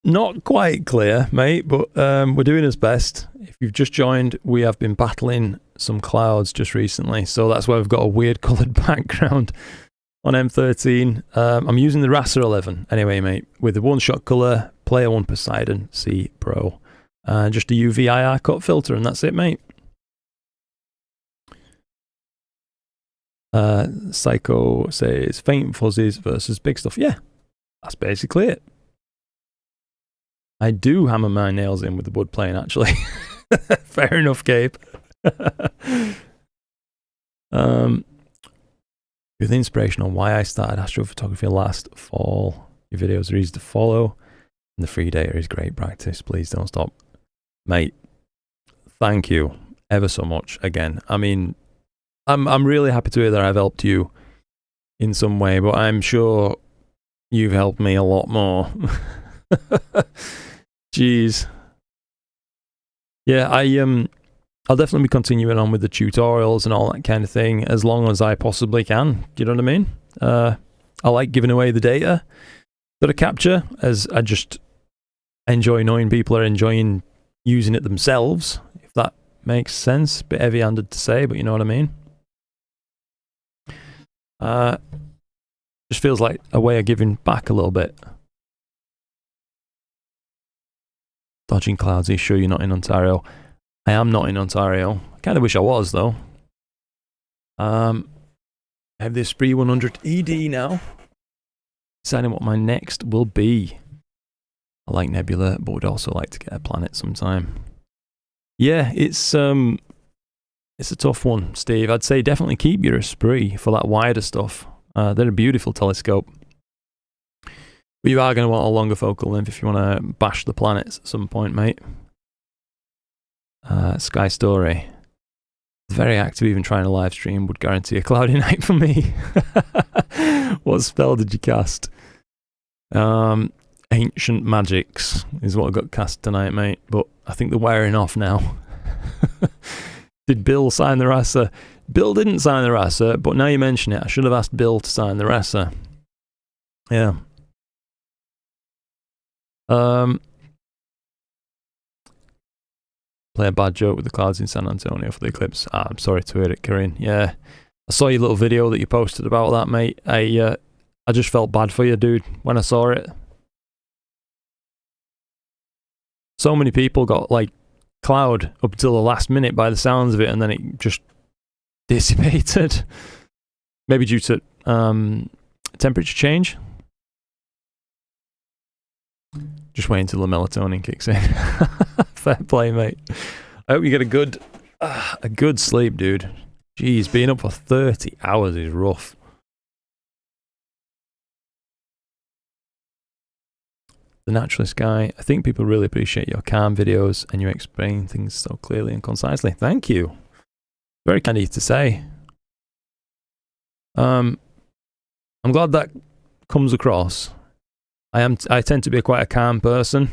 Not quite clear, mate, but we're doing our best. If you've just joined, we have been battling some clouds just recently, so that's why we've got a weird coloured background on M13. I'm using the Raster 11 anyway, mate, with the one-shot colour, Player 1 Poseidon C Pro, and just a UV IR cut filter, and that's it, mate. Psycho says faint fuzzies versus big stuff. Yeah, that's basically it. I do hammer my nails in with the wood plane, actually. Fair enough, Gabe. With inspiration on why I started astrophotography last fall. Your videos are easy to follow, and the free data is great practice. Please don't stop. Mate, thank you ever so much again. I mean, I'm really happy to hear that I've helped you in some way, but I'm sure you've helped me a lot more. Jeez. Yeah, I'll definitely be continuing on with the tutorials and all that kind of thing as long as I possibly can. Do you know what I mean? I like giving away the data that I capture, as I just enjoy knowing people are enjoying using it themselves, if that makes sense. Bit heavy-handed to say, but you know what I mean. Just feels like a way of giving back a little bit. Dodging clouds, are you sure you're not in Ontario? I am not in Ontario. I kind of wish I was, though. I have the Esprit 100 ED now. Deciding what my next will be. I like Nebula, but would also like to get a planet sometime. Yeah, it's a tough one, Steve. I'd say definitely keep your Esprit for that wider stuff. They're a beautiful telescope. But you are going to want a longer focal length if you want to bash the planets at some point, mate. Sky Story. Very active, even trying a live stream would guarantee a cloudy night for me. What spell did you cast? Ancient Magics is what I got cast tonight, mate. But I think they're wearing off now. Did Bill sign the Rasa? Bill didn't sign the Rasa, but now you mention it, I should have asked Bill to sign the Rasa. Yeah. Play a bad joke with the clouds in San Antonio for the eclipse. I'm sorry to hear it, Corinne. Yeah, I saw your little video that you posted about that, mate. I just felt bad for you, dude, when I saw it. So many people got like cloud up until the last minute by the sounds of it, and then it just dissipated. Maybe due to temperature change. Just wait until the melatonin kicks in. Fair play, mate. I hope you get a good sleep, dude. Jeez, being up for 30 hours is rough. The Naturalist Guy. I think people really appreciate your calm videos and you explain things so clearly and concisely. Thank you. Very kind of you to say. I'm glad that comes across. I tend to be quite a calm person.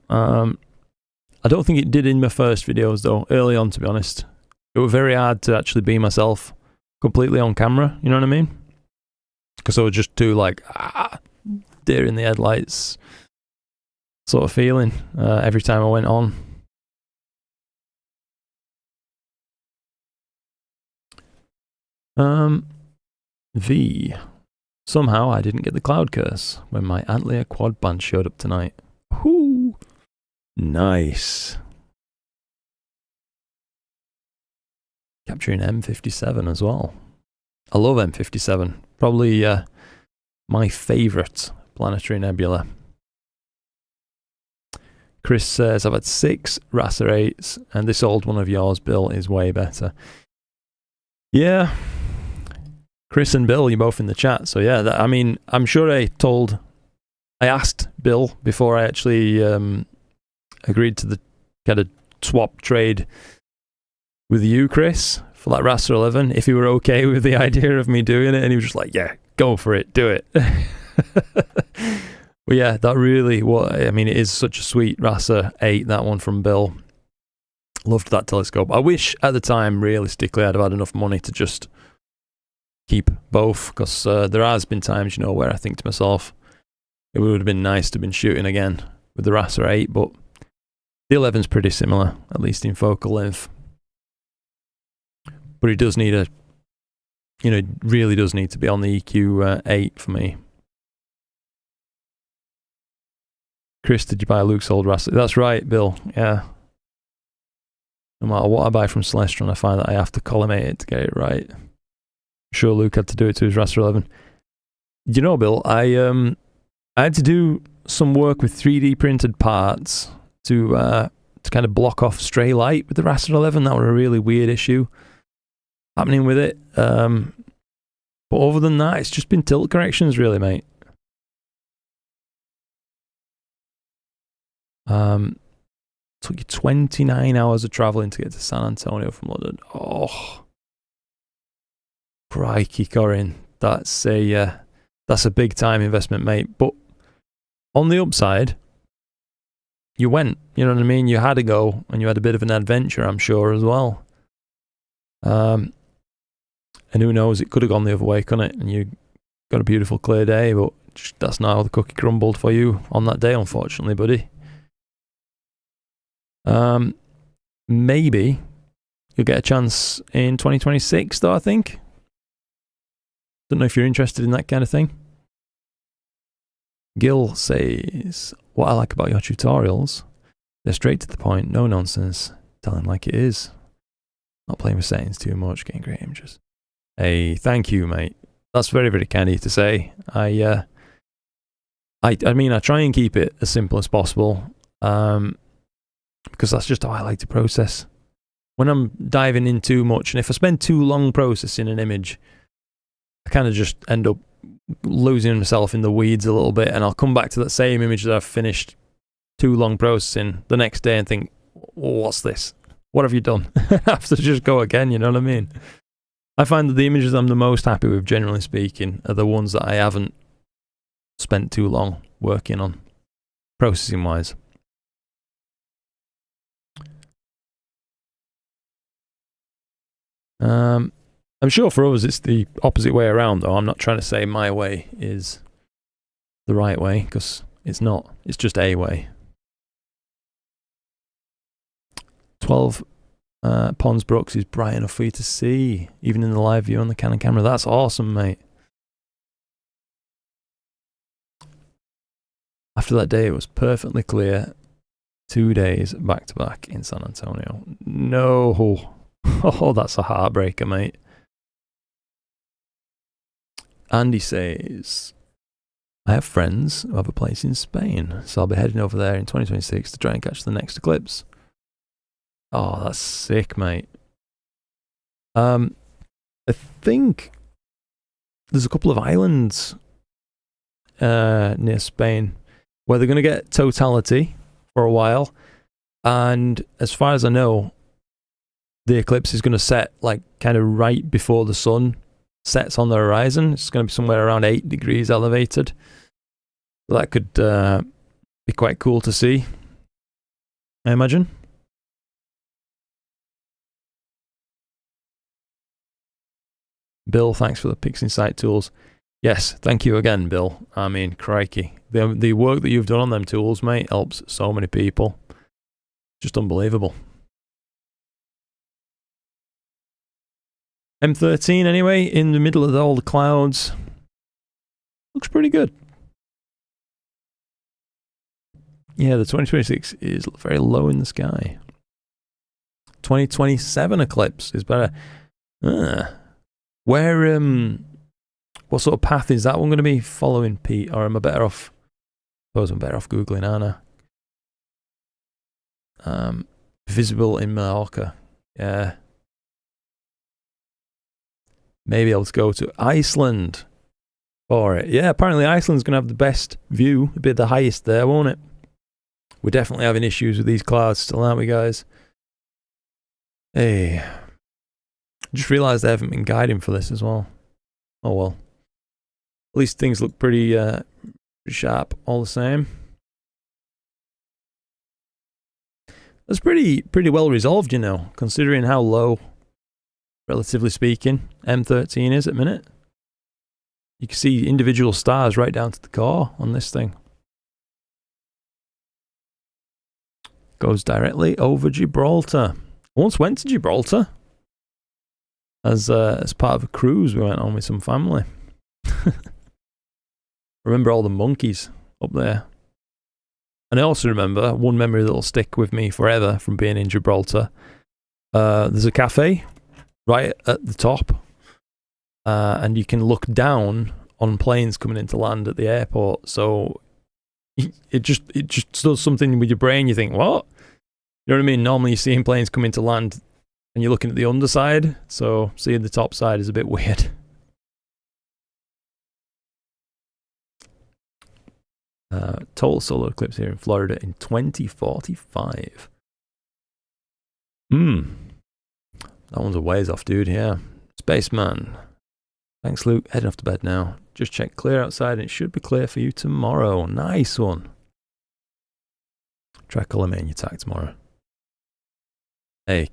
I don't think it did in my first videos though, early on, to be honest. It was very hard to actually be myself completely on camera, you know what I mean? Because I was just too like, deer in the headlights sort of feeling every time I went on. V. Somehow I didn't get the cloud curse when my Antlia quad band showed up tonight. Whoo! Nice. Capturing M57 as well. I love M57. Probably my favourite planetary nebula. Chris says, I've had 6 Rasa 8s, and this old one of yours, Bill, is way better. Yeah. Chris and Bill, you're both in the chat. So yeah, I mean, I'm sure I asked Bill before I actually agreed to the kind of swap trade with you, Chris, for that Rasa 11, if you were okay with the idea of me doing it. And he was just like, yeah, go for it, do it. But yeah, that really, I mean, it is such a sweet Rasa 8, that one from Bill. Loved that telescope. I wish at the time, realistically, I'd have had enough money to just keep both, because there has been times, you know, where I think to myself, it would have been nice to have been shooting again with the Rasa 8, but the 11's pretty similar, at least in focal length. But it does need it really does need to be on the EQ 8 for me. Chris, did you buy Luke's old Rasa? That's right, Bill, yeah. No matter what I buy from Celestron, I find that I have to collimate it to get it right. I'm sure Luke had to do it to his Rasa 11. You know, Bill, I had to do some work with 3D printed parts to kind of block off stray light with the Rasa 11. That was a really weird issue happening with it. But other than that, it's just been tilt corrections, really, mate. Took you 29 hours of traveling to get to San Antonio from London. Oh, crikey, Corinne. That's a big time investment, mate. But on the upside, you went, you know what I mean? You had to go, and you had a bit of an adventure, I'm sure, as well. And who knows, it could have gone the other way, couldn't it? And you got a beautiful clear day, but that's not how the cookie crumbled for you on that day, unfortunately, buddy. Maybe you'll get a chance in 2026, though, I think. Don't know if you're interested in that kind of thing. Gil says, what I like about your tutorials, they're straight to the point, no nonsense, telling like it is. Not playing with settings too much, getting great images. Hey, thank you, mate. That's very, very kind of you to say. I mean, I try and keep it as simple as possible, because that's just how I like to process. When I'm diving in too much, and if I spend too long processing an image, I kind of just end up losing myself in the weeds a little bit, and I'll come back to that same image that I've finished too long processing the next day and think, what's this? What have you done? I have to just go again, you know what I mean? I find that the images I'm the most happy with, generally speaking, are the ones that I haven't spent too long working on, processing-wise. I'm sure for others it's the opposite way around, though. I'm not trying to say my way is the right way, because it's not. It's just a way. 12 Pons Brooks is bright enough for you to see, even in the live view on the Canon camera. That's awesome, mate. After that day, it was perfectly clear. 2 days back to back in San Antonio. No. Oh, that's a heartbreaker, mate. Andy says, I have friends who have a place in Spain, so I'll be heading over there in 2026 to try and catch the next eclipse. Oh, that's sick, mate. I think there's a couple of islands near Spain where they're going to get totality for a while, and as far as I know, the eclipse is going to set like kind of right before the sun sets on the horizon. It's going to be somewhere around 8 degrees elevated. That could be quite cool to see, I imagine. Bill, thanks for the PixInsight tools. Yes, thank you again, Bill. I mean, crikey. The work that you've done on them tools, mate, helps so many people. Just unbelievable. M13 anyway, in the middle of all the clouds. Looks pretty good. Yeah, the 2026 is very low in the sky. 2027 eclipse is better. Where, what sort of path is that one going to be following, Pete? Or am I better off? I suppose I'm better off Googling, aren't I? Visible in Mallorca. Yeah. Maybe I'll go to Iceland for it. Yeah, apparently Iceland's going to have the best view. It'll be the highest there, won't it? We're definitely having issues with these clouds still, aren't we, guys? Hey. I just realised I haven't been guiding for this as well. Oh well. At least things look pretty sharp all the same. That's pretty well resolved, you know, considering how low, relatively speaking, M13 is at minute. You can see individual stars right down to the core on this thing. Goes directly over Gibraltar. I once went to Gibraltar as part of a cruise we went on with some family. Remember all the monkeys up there. And I also remember one memory that will stick with me forever from being in Gibraltar. There's a cafe right at the top, and you can look down on planes coming into land at the airport. So it just does something with your brain. You think, what? You know what I mean? Normally you're seeing planes come into land and you're looking at the underside, so seeing the top side is a bit weird. Total solar eclipse here in Florida in 2045. That one's a ways off, dude. Yeah. Spaceman. Thanks, Luke. Heading off to bed now. Just check clear outside and it should be clear for you tomorrow. Nice one. Try colour me in your tag tomorrow. Hey,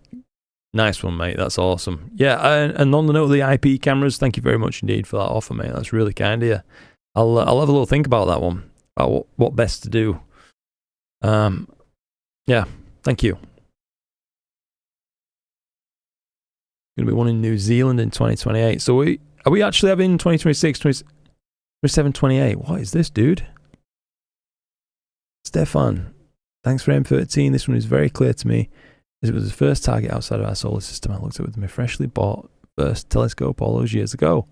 nice one, mate. That's awesome. Yeah, and on the note of the IP cameras, thank you very much indeed for that offer, mate. That's really kind of you. I'll have a little think about that one, about what best to do. Yeah, thank you. Going to be one in New Zealand in 2028. So are we actually having 2026, 27, 28? What is this, dude? Stefan, thanks for M13. This one is very clear to me, as it was the first target outside of our solar system I looked at with my freshly bought first telescope all those years ago.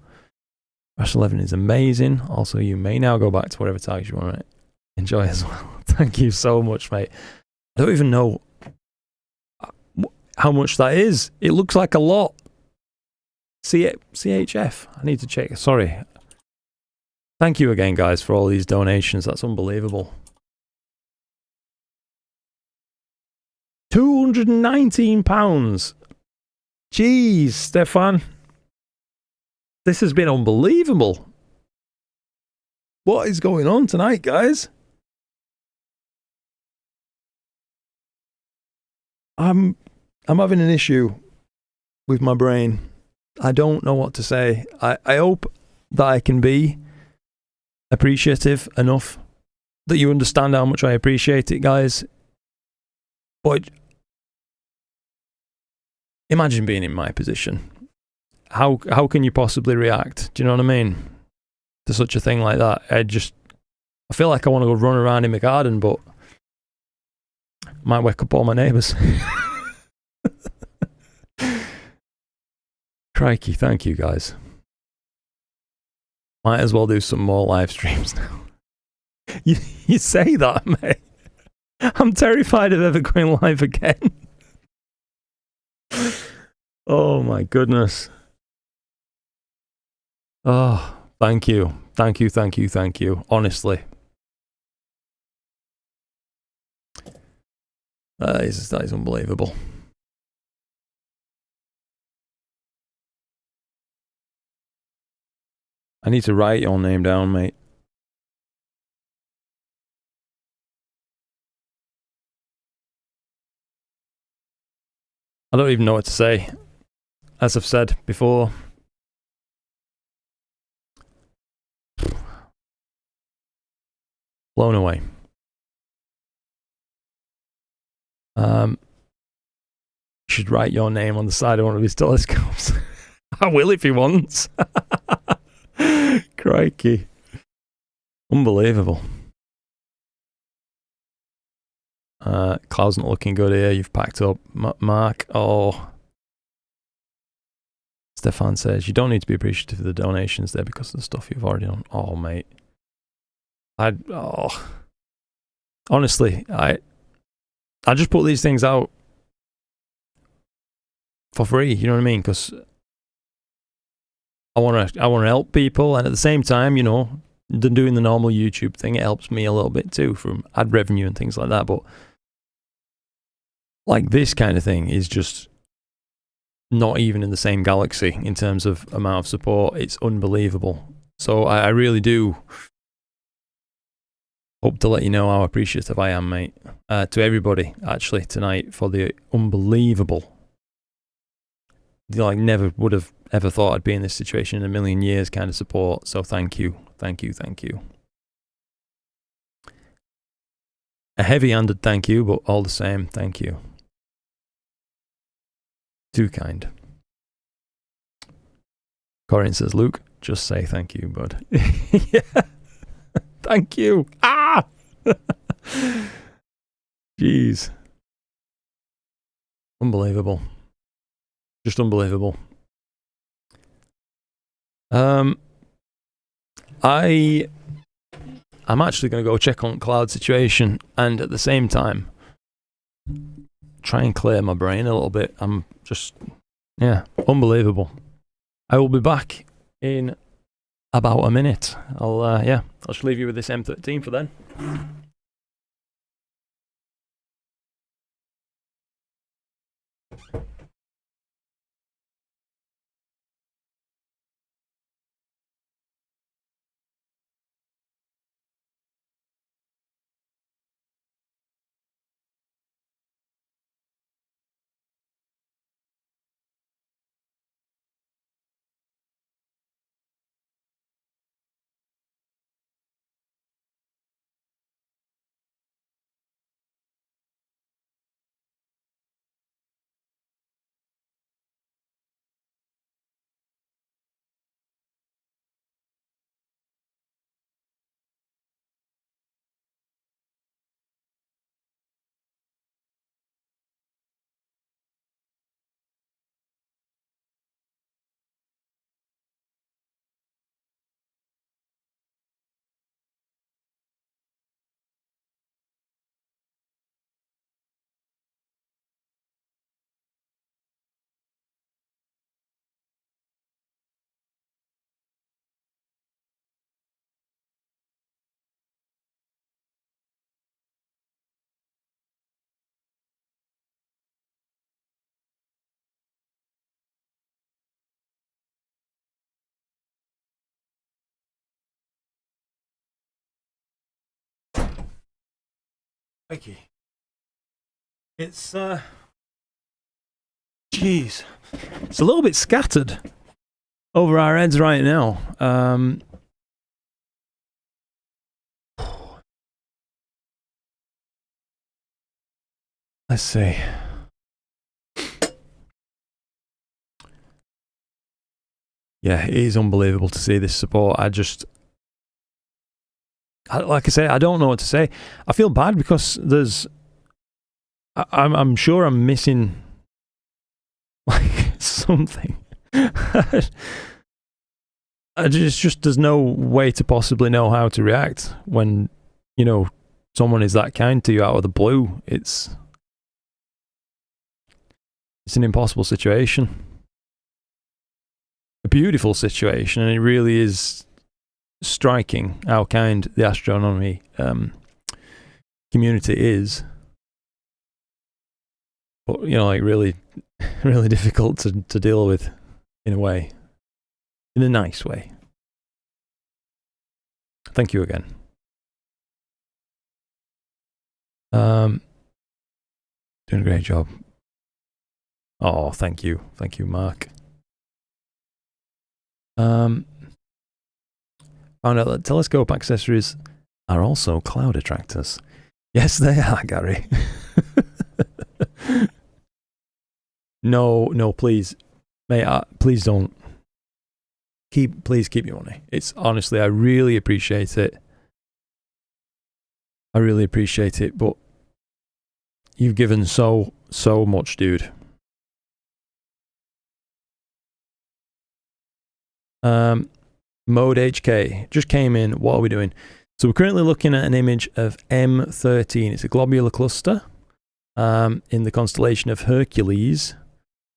Rash 11 is amazing. Also, you may now go back to whatever target you want to enjoy as well. Thank you so much, mate. I don't even know how much that is. It looks like a lot. CHF. I need to check. Sorry. Thank you again, guys, for all these donations. That's unbelievable. £219. Jeez, Stefan. This has been unbelievable. What is going on tonight, guys? I'm having an issue with my brain. I don't know what to say. I hope that I can be appreciative enough that you understand how much I appreciate it, guys. But imagine being in my position. How can you possibly react? Do you know what I mean? To such a thing like that. I feel like I want to go run around in my garden, but might wake up all my neighbours. Crikey, thank you, guys. Might as well do some more live streams now. You say that, mate. I'm terrified of ever going live again. Oh my goodness. Oh, thank you. Thank you, thank you, thank you. Honestly. That is unbelievable. I need to write your name down, mate. I don't even know what to say. As I've said before. Blown away. You should write your name on the side of one of his telescopes. I will if he wants. Crikey. Unbelievable. Cloud's not looking good here. You've packed up. Mark. Oh. Stefan says, you don't need to be appreciative of the donations there because of the stuff you've already done. Oh, mate. Honestly, I just put these things out for free, you know what I mean? Because I want to help people, and at the same time, you know, doing the normal YouTube thing, it helps me a little bit too from ad revenue and things like that. But like this kind of thing is just not even in the same galaxy in terms of amount of support. It's unbelievable. So I really do hope to let you know how appreciative I am, mate. To everybody, actually, tonight for the unbelievable. Like, never would have ever thought I'd be in this situation in a million years kind of support. So thank you. Thank you. Thank you. A heavy-handed thank you, but all the same, thank you. Too kind. Corinne says, Luke, just say thank you, bud. Yeah. Thank you. Ah! Jeez. Unbelievable. Just unbelievable. I'm actually going to go check on Cloud's situation and at the same time try and clear my brain a little bit. I'm just, yeah, unbelievable. I will be back in about a minute. I'll just leave you with this M13 for then. Okay. It's jeez, it's a little bit scattered over our heads right now. Let's see. Yeah, it is unbelievable to see this support. Like I say, I don't know what to say. I feel bad because I'm sure I'm missing like something. There's no way to possibly know how to react when, you know, someone is that kind to you out of the blue. It's an impossible situation. A beautiful situation, and it really is striking how kind the astronomy community is. But, you know, like really, really difficult to deal with in a way. In a nice way. Thank you again. Doing a great job. Oh, thank you. Thank you, Mark. Found out that telescope accessories are also cloud attractors. Yes, they are, Gary. No, please. Mate, please don't. Please keep your money. It's honestly, I really appreciate it. I really appreciate it, but you've given so much, dude. Mode HK just came in. What are we doing? So we're currently looking at an image of M13. It's a globular cluster in the constellation of Hercules.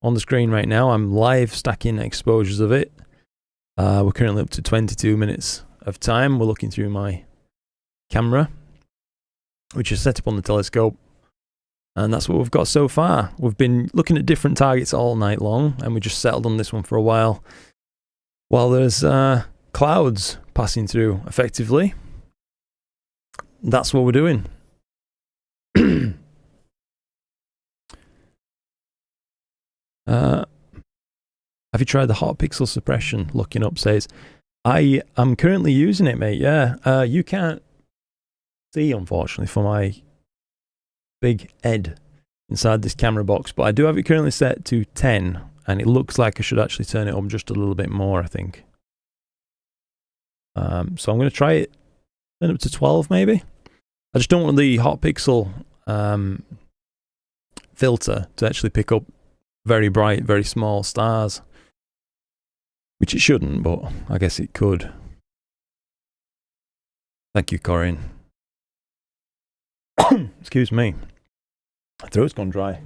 On the screen right now, I'm live stacking exposures of it. We're currently up to 22 minutes of time. We're looking through my camera, which is set up on the telescope. And that's what we've got so far. We've been looking at different targets all night long, and we just settled on this one for a while. While there's clouds passing through, effectively. That's what we're doing. Have you tried the hot pixel suppression? Looking up says, I am currently using it, mate. Yeah, you can't see, unfortunately, for my big head inside this camera box, but I do have it currently set to 10, and it looks like I should actually turn it up just a little bit more, I think. So I'm going to try it, turn it up to 12 maybe. I just don't want the hot pixel filter to actually pick up very bright, very small stars, which it shouldn't, but I guess it could. Thank you, Corinne. Excuse me. My throat's gone dry.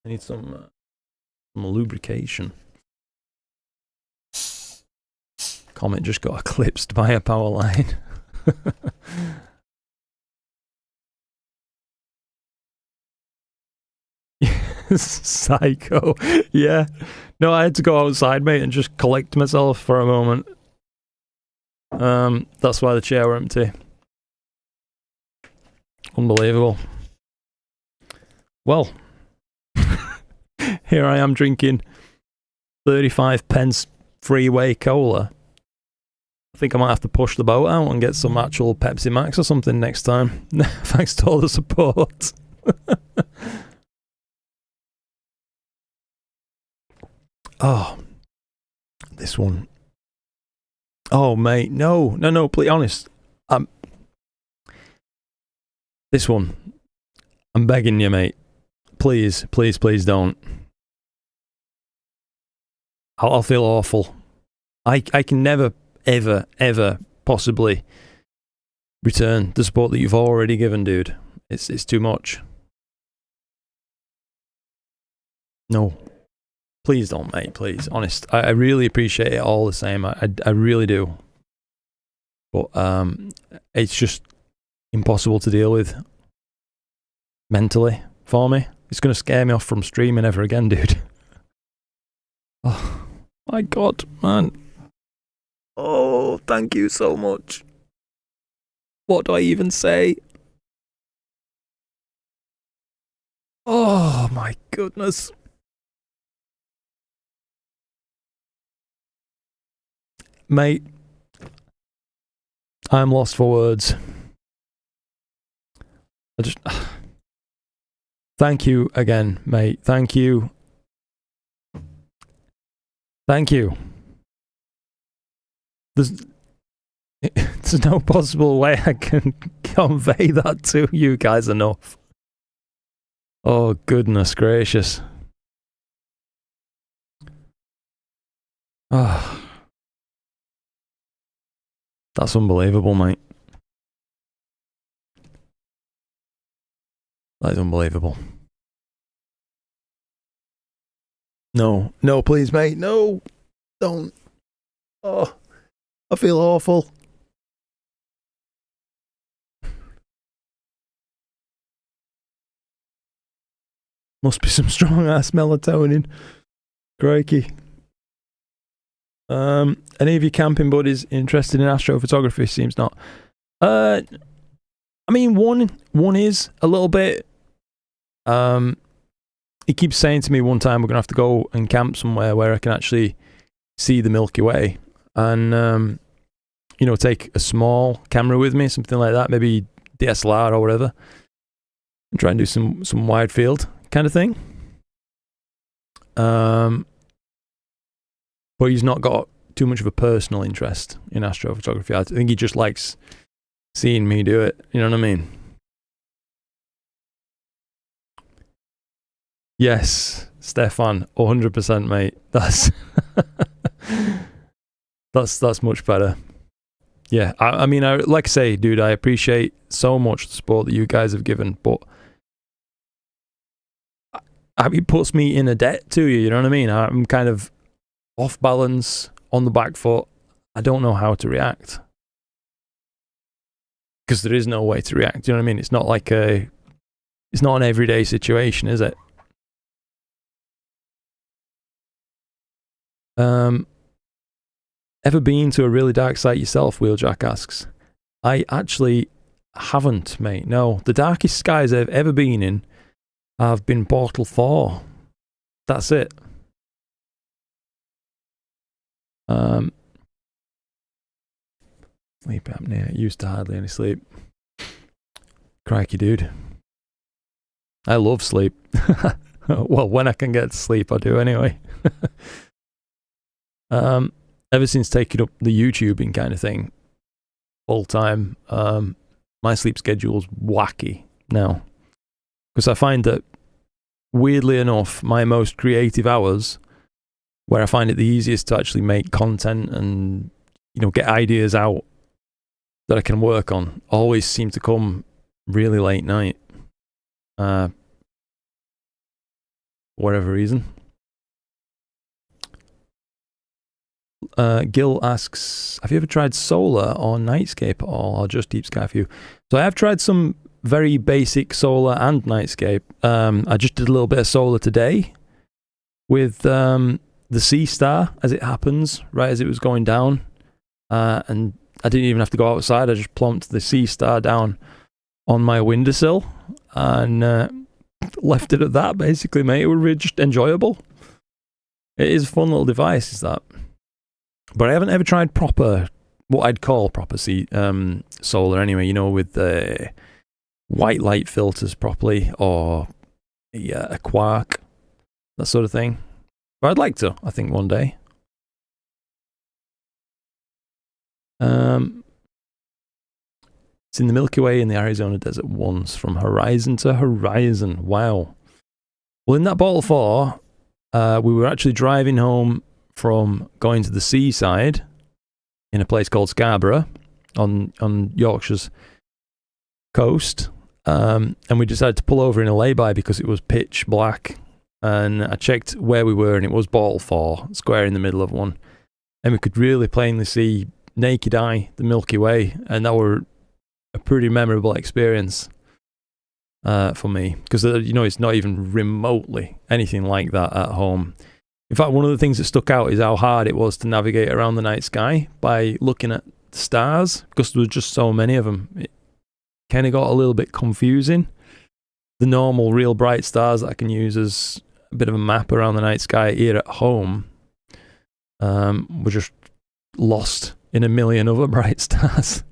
I need some lubrication. Comet just got eclipsed by a power line. Psycho. Yeah. No, I had to go outside, mate, and just collect myself for a moment. That's why the chair were empty. Unbelievable. Well, here I am drinking 35 pence freeway cola. I think I might have to push the boat out and get some actual Pepsi Max or something next time. Thanks to all the support. Oh, this one. Oh, mate, no, please, honest. This one. I'm begging you, mate. Please don't. I'll feel awful. I can never, ever possibly return the support that you've already given, dude. It's too much. No. Please don't, mate, please. Honest, I really appreciate it all the same. I really do. But it's just impossible to deal with mentally for me. It's going to scare me off from streaming ever again, dude. Oh, my God, man. Oh, thank you so much. What do I even say? my goodness. Mate, I'm lost for words. Thank you again, mate. Thank you. Thank you. There's no possible way I can convey that to you guys enough. Oh, goodness gracious. Oh, that's unbelievable, mate. That is unbelievable. No, no, please, mate. No, don't. Oh, I feel awful. Must be some strong ass melatonin. Crikey. Any of your camping buddies interested in astrophotography? Seems not. I mean, one is a little bit. He keeps saying to me one time we're gonna have to go and camp somewhere where I can actually see the Milky Way, and you know, take a small camera with me, something like that, maybe DSLR or whatever, and try and do some wide field kind of thing. But he's not got too much of a personal interest in astrophotography. I think he just likes seeing me do it. You know what I mean? Yes, Stefan, 100%, mate. That's that's much better. Yeah, I mean, like I say, dude, I appreciate so much the support that you guys have given, but it puts me in a debt to you. You know what I mean? I'm kind of off balance, on the back foot. I don't know how to react because there is no way to react. You know what I mean? It's not like it's not an everyday situation, is it? Ever been to a really dark site yourself? Wheeljack asks. I actually haven't, mate. No, the darkest skies I've ever been in have been Portal 4. That's it. Sleep apnea. Used to hardly any sleep. Crikey, dude. I love sleep. Well, when I can get to sleep, I do anyway. Ever since taking up the YouTubing kind of thing full time, my sleep schedule's wacky now. Because I find that, weirdly enough, my most creative hours, where I find it the easiest to actually make content and, you know, get ideas out that I can work on, always seem to come really late night. For whatever reason. Gil asks, have you ever tried solar or nightscape at all, or just deep sky view? So I have tried some very basic solar and nightscape. I just did a little bit of solar today with the sea star, as it happens, right as it was going down, and I didn't even have to go outside. I just plonked the sea star down on my windowsill and left it at that, basically, mate. It was really just enjoyable. It is a fun little device, is that. But I haven't ever tried proper, what I'd call proper solar anyway, you know, with the white light filters properly, or a quark, that sort of thing. But I'd like to, I think, one day. It's in the Milky Way in the Arizona desert once, from horizon to horizon. Wow. Well, in that Bottle 4, we were actually driving home from going to the seaside in a place called Scarborough on Yorkshire's coast, and we decided to pull over in a lay-by because it was pitch black, and I checked where we were and it was Bottle 4, square in the middle of one, and we could really plainly see naked eye the Milky Way, and that were a pretty memorable experience for me, because you know, it's not even remotely anything like that at home. In fact, one of the things that stuck out is how hard it was to navigate around the night sky by looking at the stars, because there were just so many of them. It kind of got a little bit confusing. the normal real bright stars that I can use as a bit of a map around the night sky here at home were just lost in a million other bright stars.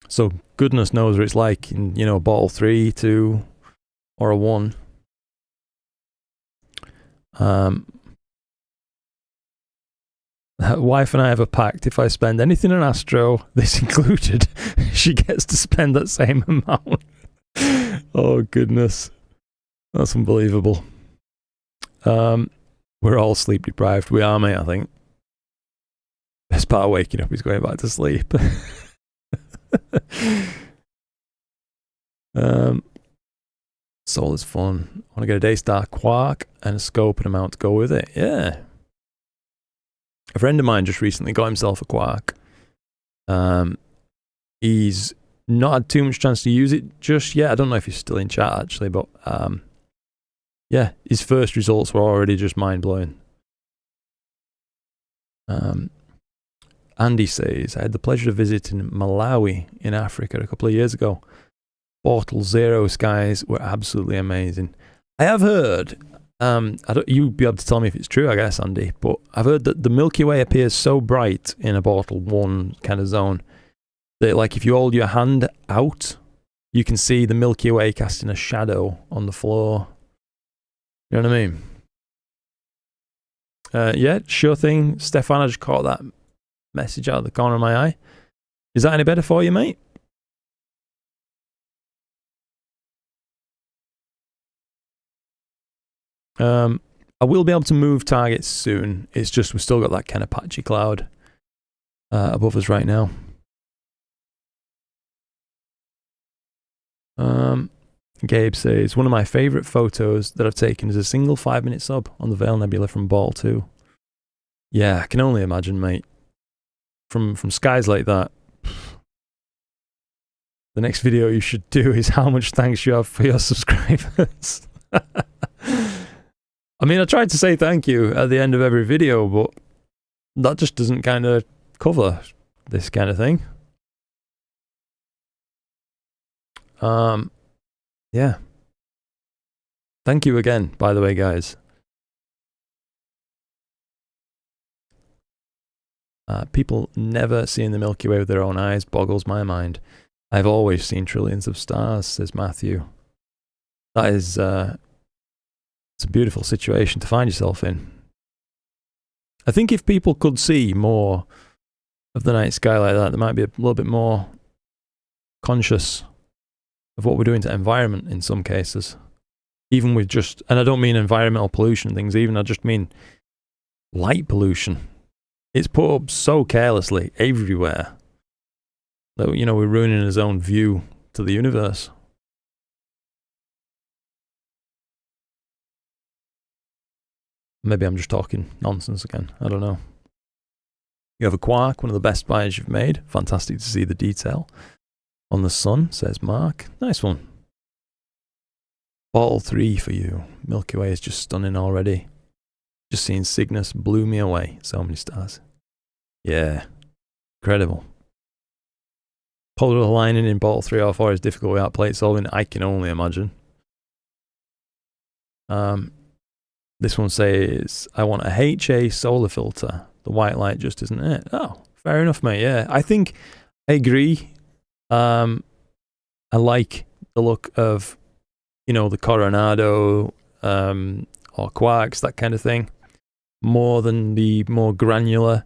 So goodness knows what it's like in, you know, bottle 3, 2, or a 1. Wife and I have a pact. If I spend anything on Astro, this included, she gets to spend that same amount. Oh goodness, that's unbelievable. We're all sleep deprived. We are, mate. I think best part of waking up is going back to sleep. Solar's fun. I want to get a Daystar Quark and a scope and a mount to go with it. Yeah. A friend of mine just recently got himself a Quark. He's not had too much chance to use it just yet. I don't know if he's still in chat actually, but yeah, his first results were already just mind-blowing. Andy says, I had the pleasure of visiting Malawi in Africa a couple of years ago. Portal Zero skies were absolutely amazing. I have heard, you'd be able to tell me if it's true, I guess, Andy, but I've heard that the Milky Way appears so bright in a Portal 1 kind of zone that, like, if you hold your hand out, you can see the Milky Way casting a shadow on the floor. You know what I mean? Yeah, sure thing. Stefan, I just caught that message out of the corner of my eye. Is that any better for you, mate? I will be able to move targets soon. It's just we've still got that kind of patchy cloud above us right now. Gabe says, one of my favourite photos that I've taken is a single 5-minute sub on the Vale Nebula from Ball 2. Yeah, I can only imagine, mate. From skies like that, the next video you should do is how much thanks you have for your subscribers. I mean, I tried to say thank you at the end of every video, but that just doesn't kind of cover this kind of thing. Yeah. Thank you again, by the way, guys. People never seeing the Milky Way with their own eyes boggles my mind. I've always seen trillions of stars, says Matthew. That is, it's a beautiful situation to find yourself in. I think if people could see more of the night sky like that, they might be a little bit more conscious of what we're doing to environment in some cases. Even with just, and I don't mean environmental pollution things, even I just mean light pollution. It's put up so carelessly everywhere that, you know, we're ruining his own view to the universe. Maybe I'm just talking nonsense again. I don't know. You have a Quark, one of the best buys you've made. Fantastic to see the detail on the sun, says Mark. Nice one. Bottle 3 for you. Milky Way is just stunning already. Just seeing Cygnus blew me away. So many stars. Yeah. Incredible. Polar aligning in bottle 3 or 4 is difficult without plate solving. I can only imagine. This one says, I want a HA solar filter. The white light just isn't it. Oh, fair enough, mate. Yeah, I think I agree. I like the look of, you know, the Coronado or Quarks, that kind of thing, more than the more granular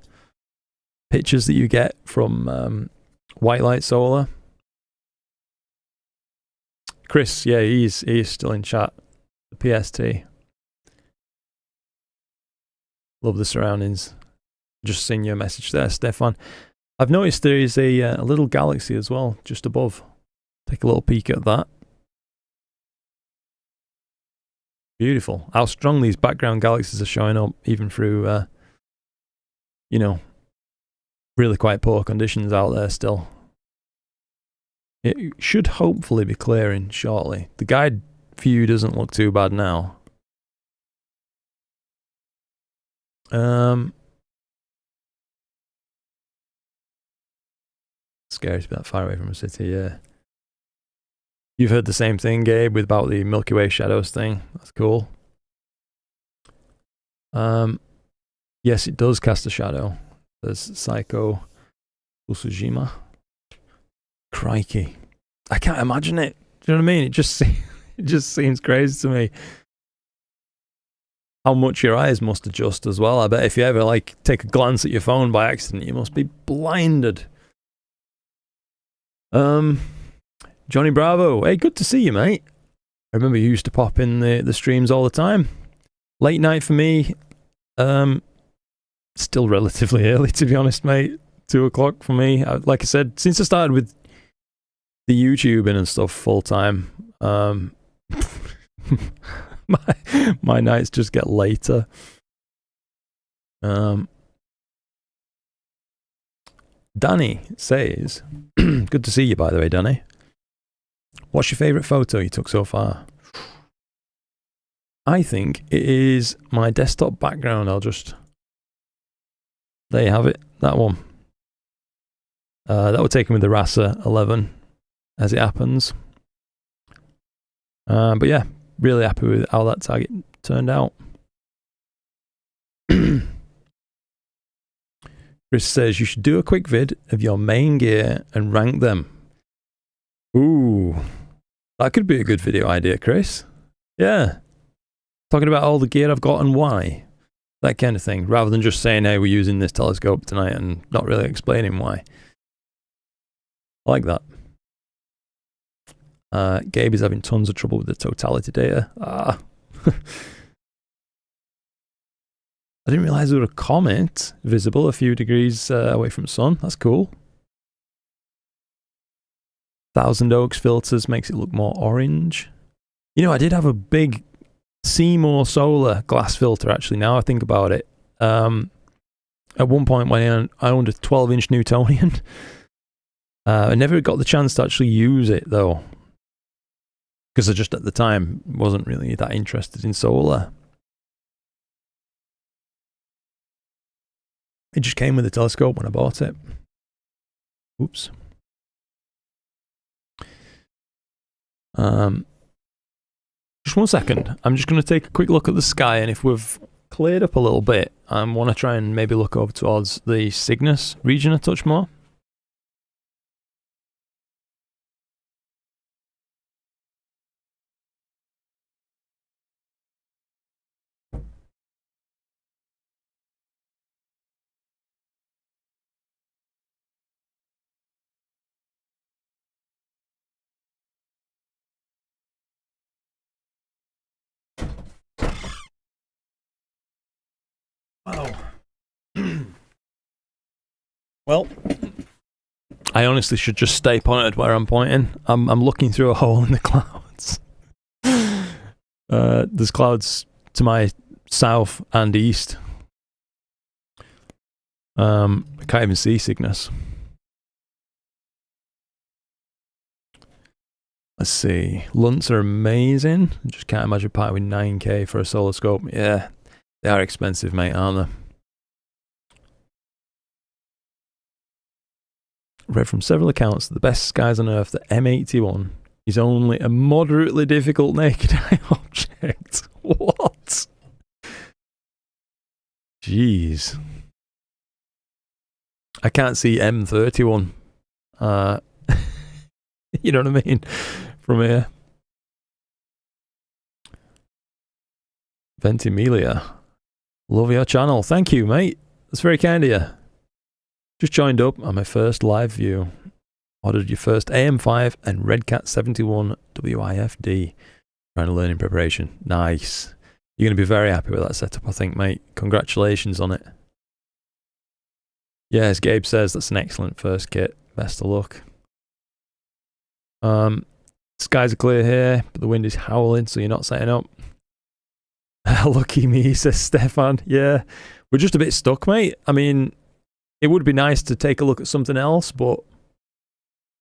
pictures that you get from white light solar. Chris, yeah, he's still in chat. The PST. Love the surroundings. Just seen your message there, Stefan. I've noticed there is a little galaxy as well, just above. Take a little peek at that. Beautiful. How strong these background galaxies are showing up, even through, you know, really quite poor conditions out there still. It should hopefully be clearing shortly. The guide view doesn't look too bad now. Scary to be that far away from a city, yeah. You've heard the same thing, Gabe, with about the Milky Way shadows thing. That's cool. Yes, it does cast a shadow. There's Psycho Usujima. Crikey. I can't imagine it. Do you know what I mean? It just seems crazy to me. How much your eyes must adjust as well. I bet if you ever like take a glance at your phone by accident, you must be blinded. Johnny Bravo. Hey, good to see you, mate. I remember you used to pop in the streams all the time. Late night for me. Still relatively early, to be honest, mate. 2 o'clock for me. Like I said, since I started with the YouTubing and stuff full time, my nights just get later. Danny says, good to see you, by the way, Danny. What's your favourite photo you took so far? I think it is my desktop background. There you have it, that one. That was taken with the Rasa 11, as it happens. But yeah, really happy with how that target turned out. Chris says you should do a quick vid of your main gear and rank them. Ooh, that could be a good video idea, Chris. Yeah. Talking about all the gear I've got and why. That kind of thing. Rather than just saying, hey, we're using this telescope tonight and not really explaining why. I like that. Gabe is having tons of trouble with the totality data. I didn't realize there was a comet visible a few degrees away from sun. That's cool. Thousand Oaks filters makes it look more orange. You know, I did have a big Seymour Solar glass filter, actually, now I think about it. At one point when I owned a 12-inch Newtonian. I never got the chance to actually use it, though. Because I just, at the time, wasn't really that interested in solar. It just came with the telescope when I bought it. Oops. Just 1 second. I'm just going to take a quick look at the sky, and if we've cleared up a little bit, I want to try and maybe look over towards the Cygnus region a touch more. Wow. Well, I honestly should just stay pointed where I'm pointing. I'm looking through a hole in the clouds. There's clouds to my south and east. I can't even see Cygnus. Let's see. Lunts are amazing. I just can't imagine parting with 9K for a solar scope. Yeah, they are expensive, mate, aren't they? Read from several accounts that the best skies on Earth, the M81, is only a moderately difficult naked eye object. What? Jeez. I can't see M31. You know what I mean? From here. Ventimiglia. Love your channel. Thank you, mate. That's very kind of you. Just joined up on my first live view. Ordered your first AM5 and Redcat 71 WIFD. Trying to learn in preparation. Nice. You're going to be very happy with that setup, I think, mate. Congratulations on it. Yeah, as Gabe says, that's an excellent first kit. Best of luck. Skies are clear here, but the wind is howling, so you're not setting up. Lucky me, says Stefan. Yeah, we're just a bit stuck, mate. I mean, it would be nice to take a look at something else, but,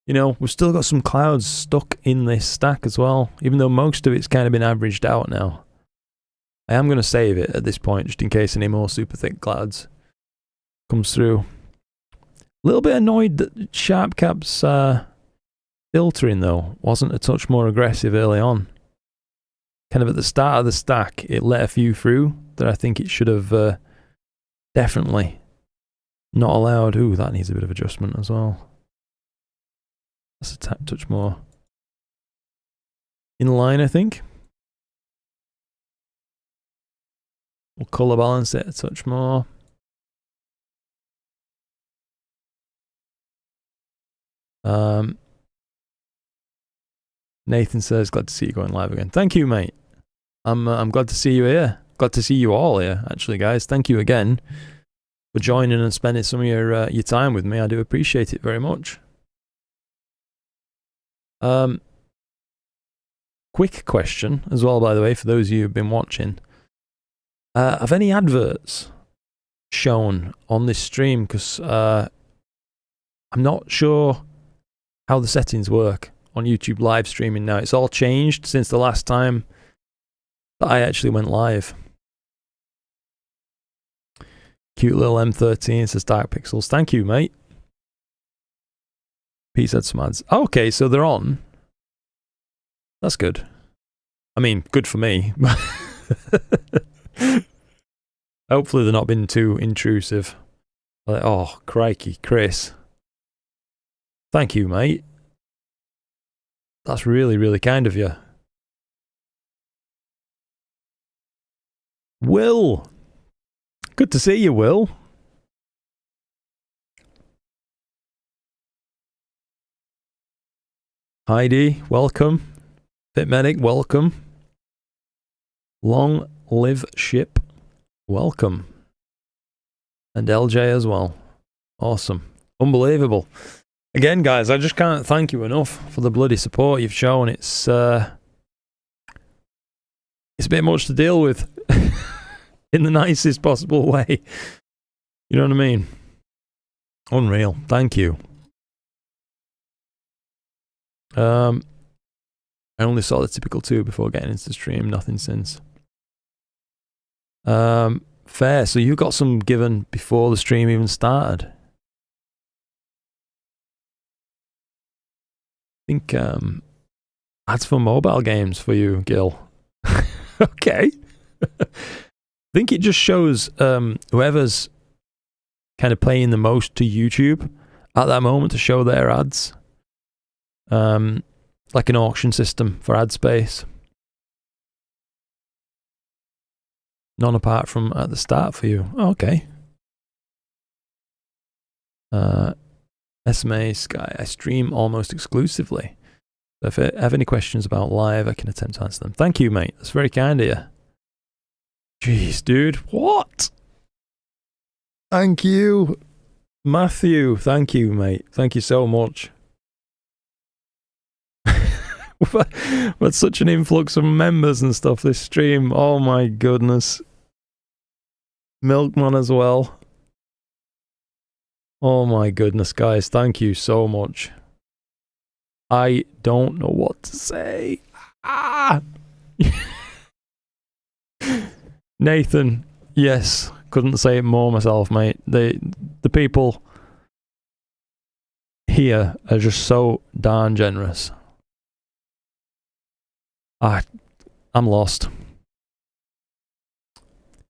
you know, we've still got some clouds stuck in this stack as well, even though most of it's kind of been averaged out now. I am going to save it at this point, just in case any more super thick clouds comes through. A little bit annoyed that Sharp Cap's filtering though wasn't a touch more aggressive early on. Kind of at the start of the stack, it let a few through that I think it should have definitely not allowed. Ooh, that needs a bit of adjustment as well. That's a touch more in line, I think. We'll colour balance it a touch more. Nathan says, glad to see you going live again. Thank you, mate. I'm glad to see you here. Glad to see you all here, actually, guys. Thank you again for joining and spending some of your time with me. I do appreciate it very much. Quick question as well, by the way, for those of you who've been watching. Have any adverts shown on this stream? Because I'm not sure how the settings work on YouTube live streaming now. It's all changed since the last time that I actually went live. Cute little M13 says Dark Pixels. Thank you, mate. Pete said some ads. Okay, so they're on. That's good. I mean, good for me. Hopefully they're not been too intrusive. Like, oh, crikey, Chris. Thank you, mate. That's really, really kind of you. Will. Good to see you, Will. Heidi, welcome. Fitmedic, welcome. Long live ship, welcome. And LJ as well. Awesome. Unbelievable. Again, guys, I just can't thank you enough for the bloody support you've shown. It's a bit much to deal with in the nicest possible way. You know what I mean? Unreal. Thank you. I only saw the typical 2 before getting into the stream. Nothing since. Fair. So you got some given before the stream even started. I think ads for mobile games for you, Gil. Okay. I think it just shows whoever's kind of paying the most to YouTube at that moment to show their ads. Like an auction system for ad space. None apart from at the start for you. Oh, okay. SMA Sky, I stream almost exclusively. So if I have any questions about live, I can attempt to answer them. Thank you, mate. That's very kind of you. Jeez, dude. What? Thank you. Matthew, thank you, mate. Thank you so much. With such an influx of members and stuff this stream. Oh my goodness. Milkman as well. Oh my goodness, guys. Thank you so much. I don't know what to say. Ah! Nathan, yes. Couldn't say it more myself, mate. The people here are just so darn generous. I'm lost.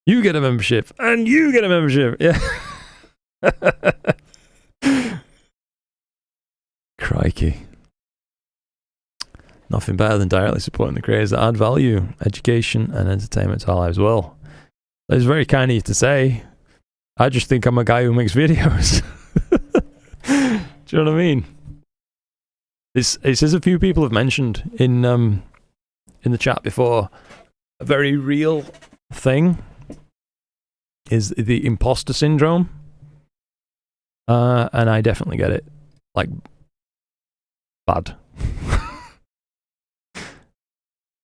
You get a membership, and you get a membership. Yeah. Crikey. Nothing better than directly supporting the creators that add value, education, and entertainment to our lives. Well, that is very kind of you to say. I just think I'm a guy who makes videos. Do you know what I mean? It says a few people have mentioned in the chat before, a very real thing is the imposter syndrome. And I definitely get it. Like, bad.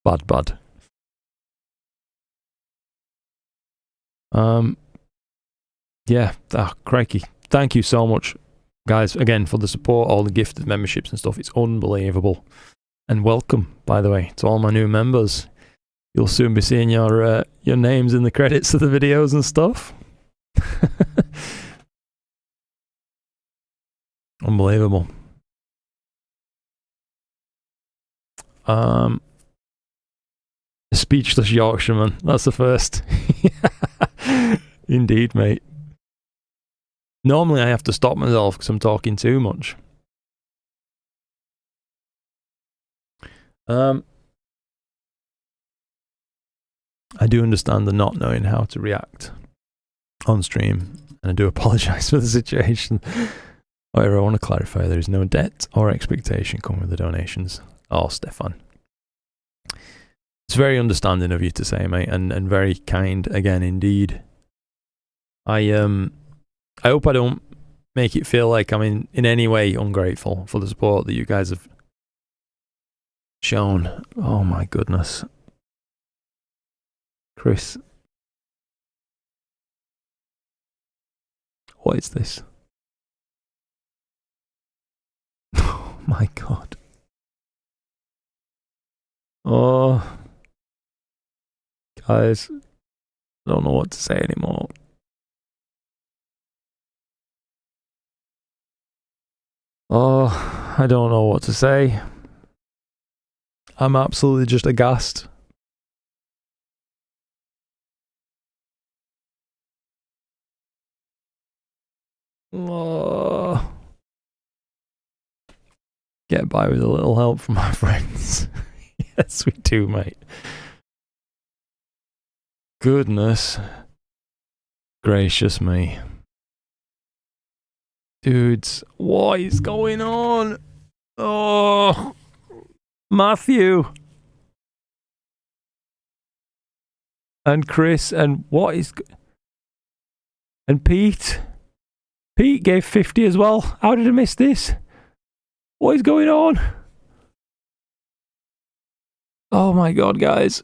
Bad. Yeah, crikey. Thank you so much, guys, again, for the support, all the gifted memberships and stuff. It's unbelievable. And welcome, by the way, to all my new members. You'll soon be seeing your names in the credits of the videos and stuff. Unbelievable. A speechless Yorkshireman. That's the first. Indeed, mate. Normally I have to stop myself because I'm talking too much. I do understand the not knowing how to react on stream, and I do apologise for the situation. However, I want to clarify there is no debt or expectation coming with the donations. Oh, Stefan. It's very understanding of you to say, mate, and very kind again indeed. I hope I don't make it feel like I'm in any way ungrateful for the support that you guys have shown. Oh my goodness. Chris. What is this? Oh my god. Oh. Guys. I don't know what to say anymore. Oh, I don't know what to say. I'm absolutely just aghast. Oh. Get by with a little help from my friends. Yes, we do, mate. Goodness gracious me. Dudes, what is going on? Oh, Matthew. And Chris, and what is... And Pete. Pete gave 50 as well. How did I miss this? What is going on? Oh my god, guys.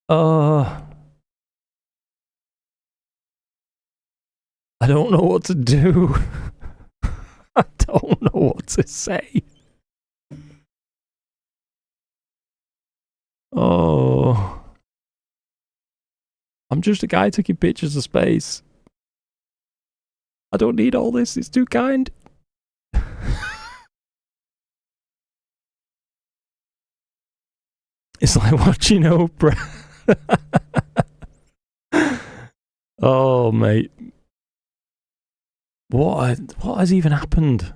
I don't know what to do. I don't know what to say. Oh. I'm just a guy taking pictures of space. I don't need all this. It's too kind. It's like watching Oprah. Oh, mate. What has even happened?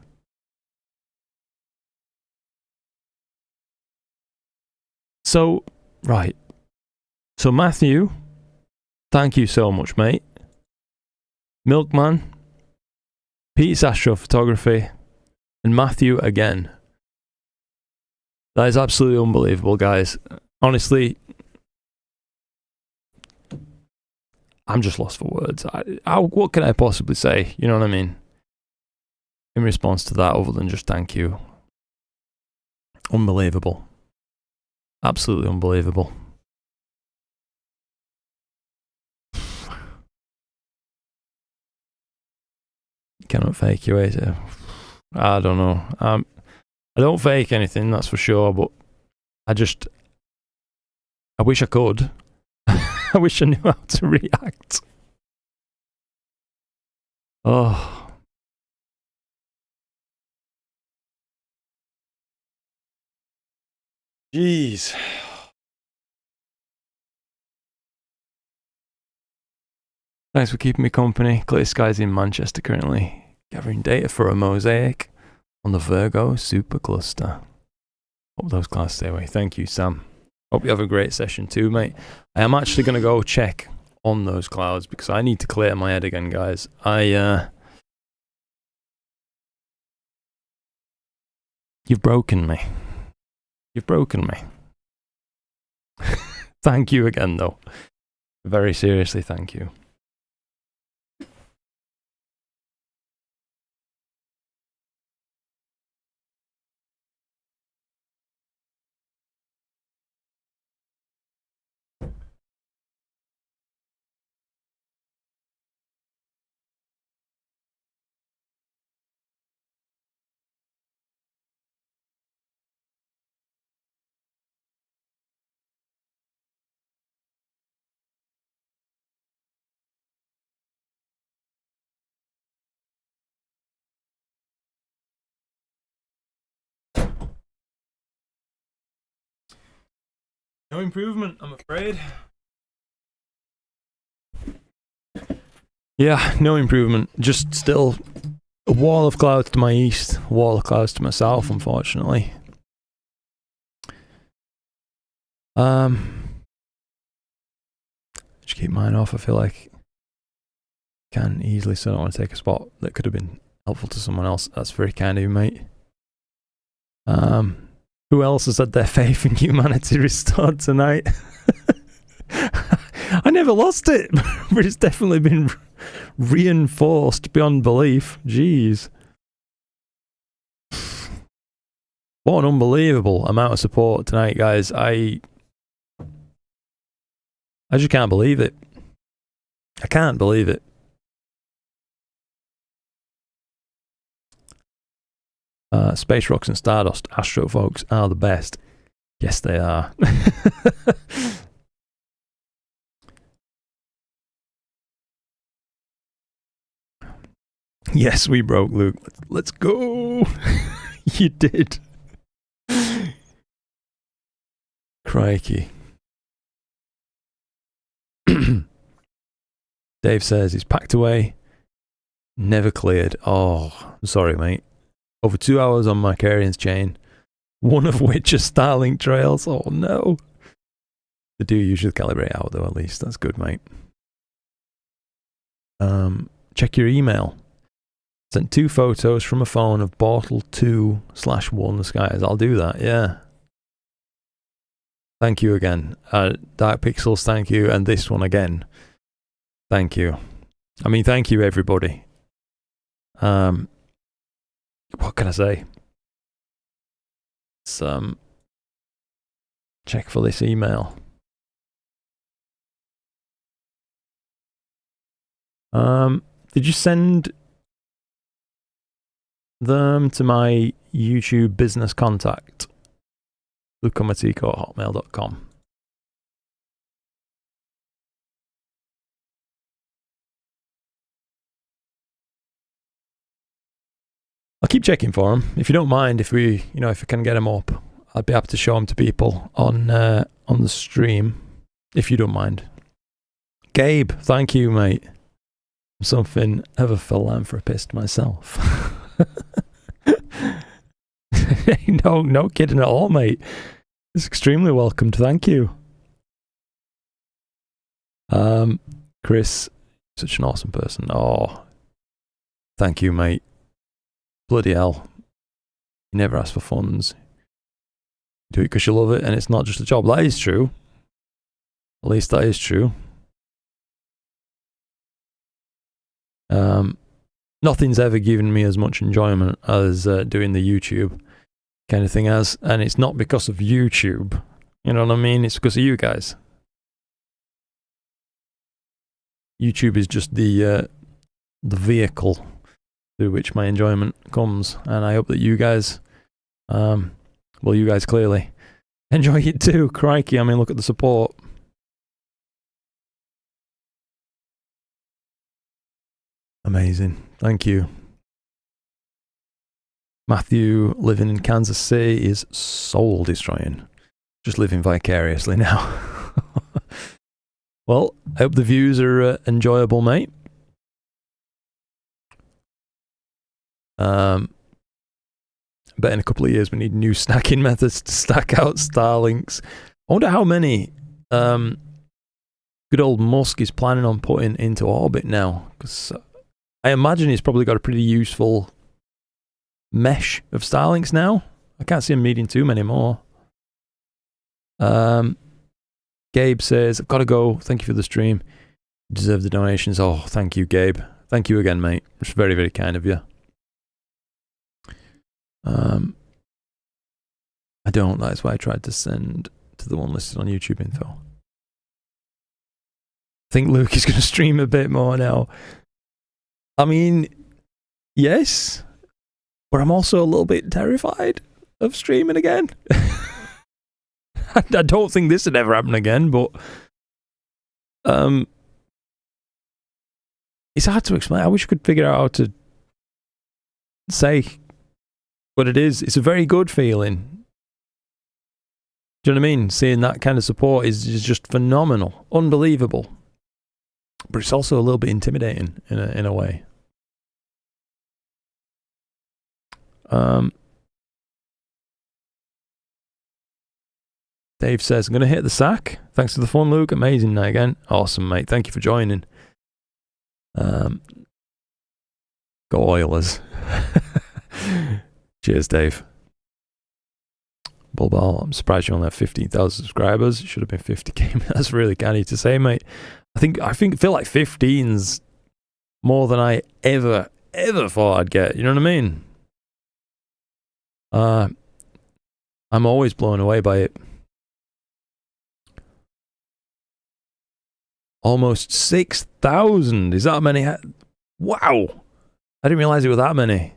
So, right. So, Matthew, thank you so much, mate. Milkman, Pete's Astrophotography, and Matthew again. That is absolutely unbelievable, guys. Honestly, I'm just lost for words. What can I possibly say? You know what I mean? In response to that, other than just thank you. Unbelievable. Absolutely unbelievable. Cannot fake you, is it? I don't know. I don't fake anything, that's for sure, but I wish I could. I wish I knew how to react. Oh. Jeez. Thanks for keeping me company. Clear skies in Manchester currently. Gathering data for a mosaic on the Virgo supercluster. Hope those clouds stay away. Thank you, Sam. Hope you have a great session too, mate. I am actually going to go check on those clouds because I need to clear my head again, guys. You've broken me. You've broken me. Thank you again, though. Very seriously, thank you. No improvement, I'm afraid. Yeah, no improvement. Just still a wall of clouds to my east, a wall of clouds to my south, unfortunately. Just keep mine off. I feel like I can easily, so I don't want to take a spot that could have been helpful to someone else. That's very kind of you, mate. Who else has had their faith in humanity restored tonight? I never lost it, but it's definitely been reinforced beyond belief. Jeez. What an unbelievable amount of support tonight, guys. I just can't believe it. I can't believe it. Space Rocks and Stardust Astro folks are the best. Yes, they are. Yes, we broke, Luke. Let's go. You did. Crikey. Dave says he's packed away, never cleared. Oh, sorry, mate. Over 2 hours on my Carian's chain, one of which are Starlink trails. Oh no. They do usually calibrate out though, at least. That's good, mate. Check your email. Sent 2 photos from a phone of Portal 2/1 skies. I'll do that, yeah. Thank you again. Dark Pixels, thank you. And this one again. Thank you. I mean, thank you, everybody. What can I say? Let's check for this email. Did you send them to my YouTube business contact? lucomatiko@hotmail.com. I'll keep checking for them. If you don't mind, if we, if I can get them up, I'd be happy to show them to people on the stream, if you don't mind. Gabe, thank you, mate. I'm something of a philanthropist myself. No kidding at all, mate. It's extremely welcomed. Thank you. Chris, such an awesome person. Oh, thank you, mate. Bloody hell. You never ask for funds. You do it because you love it, and it's not just a job. That is true. At least that is true. Nothing's ever given me as much enjoyment as doing the YouTube kind of thing as, and it's not because of YouTube. You know what I mean? It's because of you guys. YouTube is just the vehicle through which my enjoyment comes, and I hope that you guys, you guys clearly enjoy it too. Crikey, I mean, look at the support. Amazing. Thank you. Matthew, living in Kansas City, is soul destroying. Just living vicariously now. Well, I hope the views are enjoyable, mate. Bet in a couple of years we need new stacking methods to stack out Starlinks. I wonder how many good old Musk is planning on putting into orbit now, because I imagine he's probably got a pretty useful mesh of Starlinks now. I can't see him needing too many more. Gabe says, I've got to go. Thank you for the stream. You deserve the donations. Oh, thank you, Gabe. Thank you again, mate. It's very, very kind of you. I don't. That's why I tried to send to the one listed on YouTube info. I think Luke is going to stream a bit more now. I mean, yes, but I'm also a little bit terrified of streaming again. I don't think this would ever happen again, but it's hard to explain. I wish I could figure out how to say what it is. It's a very good feeling. Do you know what I mean? Seeing that kind of support is just phenomenal, unbelievable. But it's also a little bit intimidating in a way. Dave says, I'm going to hit the sack. Thanks for the fun, Luke. Amazing night again. Awesome, mate. Thank you for joining. Go Oilers. Cheers, Dave. Bulbal, I'm surprised you only have 15,000 subscribers. It should have been 50k. That's really canny to say, mate. I feel like 15's more than I ever thought I'd get. You know what I mean? I'm always blown away by it. Almost 6,000. Is that many? Wow. I didn't realize it were that many.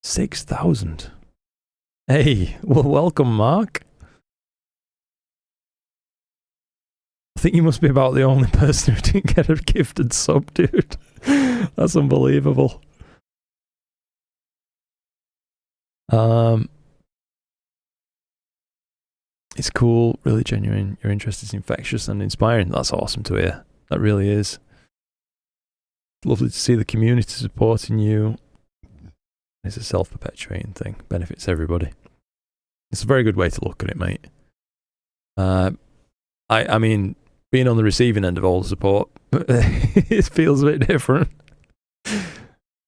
$6,000. Hey, well, welcome, Mark. I think you must be about the only person who didn't get a gifted sub, dude. That's unbelievable. It's cool, really genuine. Your interest is infectious and inspiring. That's awesome to hear. That really is. Lovely to see the community supporting you. It's a self-perpetuating thing. Benefits everybody. It's a very good way to look at it, mate. I mean, being on the receiving end of all the support, it feels a bit different.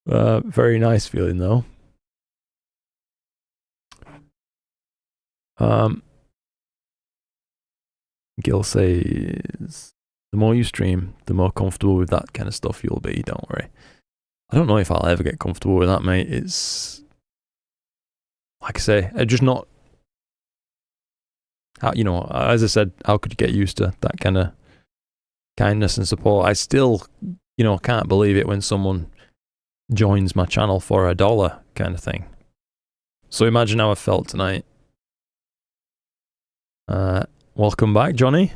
Very nice feeling, though. Gil says, the more you stream, the more comfortable with that kind of stuff you'll be, don't worry. I don't know if I'll ever get comfortable with that, mate. It's, like I say, I just not, you know, as I said, how could you get used to that kind of kindness and support? I still, you know, can't believe it when someone joins my channel for $1 kind of thing. So imagine how I felt tonight. Welcome back, Johnny.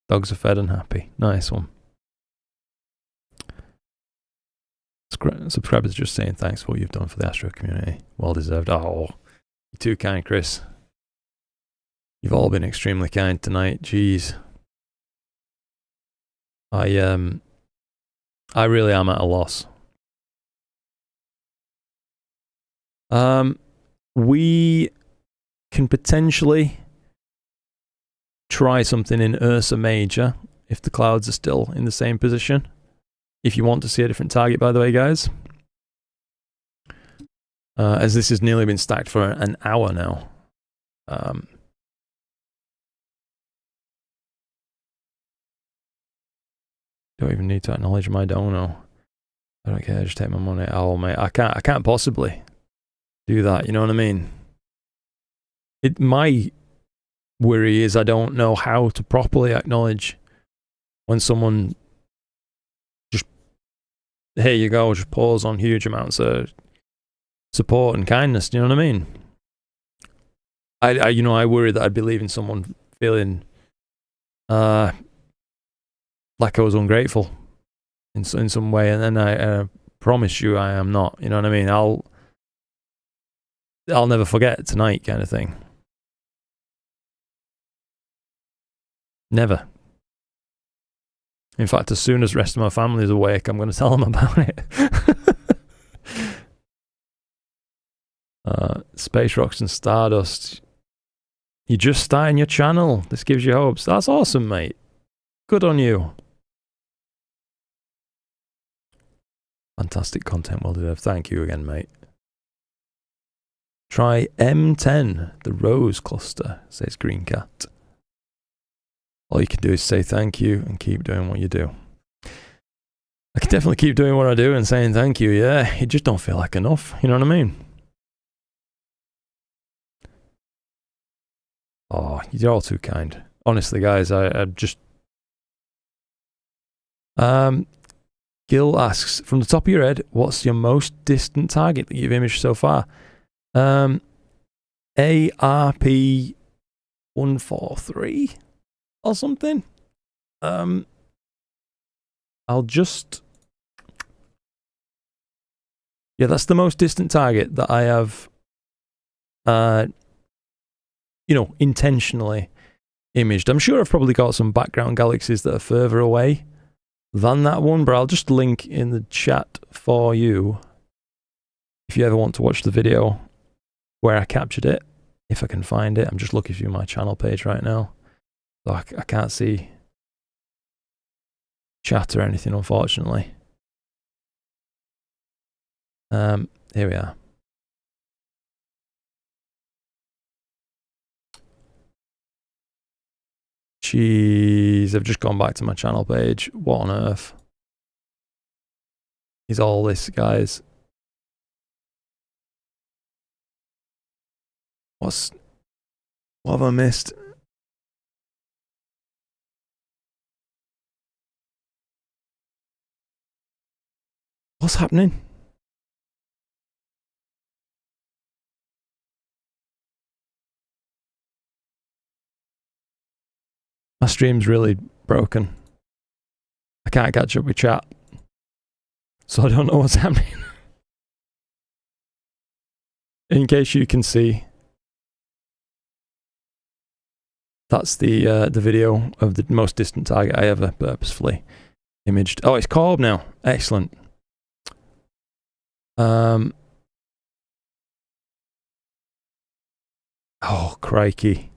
Dogs are fed and happy. Nice one. Subscribers just saying thanks for what you've done for the Astro community. Well deserved. Oh, you're too kind, Chris. You've all been extremely kind tonight. Jeez. I really am at a loss. We can potentially try something in Ursa Major if the clouds are still in the same position. If you want to see a different target, by the way, guys. As this has nearly been stacked for an hour now. Don't even need to acknowledge my dono. I don't care, just take my money. Oh, mate, I can't possibly do that, you know what I mean? My worry is I don't know how to properly acknowledge when someone just, here you go, just pours on huge amounts of support and kindness. Do you know what I mean? I worry that I'd be leaving someone feeling like I was ungrateful in some way, and then I promise you I am not. You know what I mean? I'll never forget tonight, kind of thing. Never. In fact, as soon as the rest of my family is awake, I'm going to tell them about it. Space Rocks and Stardust. You're just starting your channel. This gives you hopes. That's awesome, mate. Good on you. Fantastic content, well deserved. Thank you again, mate. Try M10, the Rose Cluster, says Green Cat. All you can do is say thank you and keep doing what you do. I can definitely keep doing what I do and saying thank you, yeah. It just don't feel like enough, you know what I mean? Oh, you're all too kind. Honestly, guys, I just... Gil asks, from the top of your head, what's your most distant target that you've imaged so far? ARP-143 or something. I'll just Yeah, that's the most distant target that I have, intentionally imaged. I'm sure I've probably got some background galaxies that are further away than that one, but I'll just link in the chat for you if you ever want to watch the video where I captured it, if I can find it. I'm just looking through my channel page right now, so I can't see chat or anything, unfortunately. Here we are. Jeez, I've just gone back to my channel page. What on earth is all this, guys? What have I missed? What's happening? My stream's really broken. I can't catch up with chat, so I don't know what's happening. In case you can see, that's the video of the most distant target I ever purposefully imaged. Oh, it's Corb now. Excellent. Oh, crikey.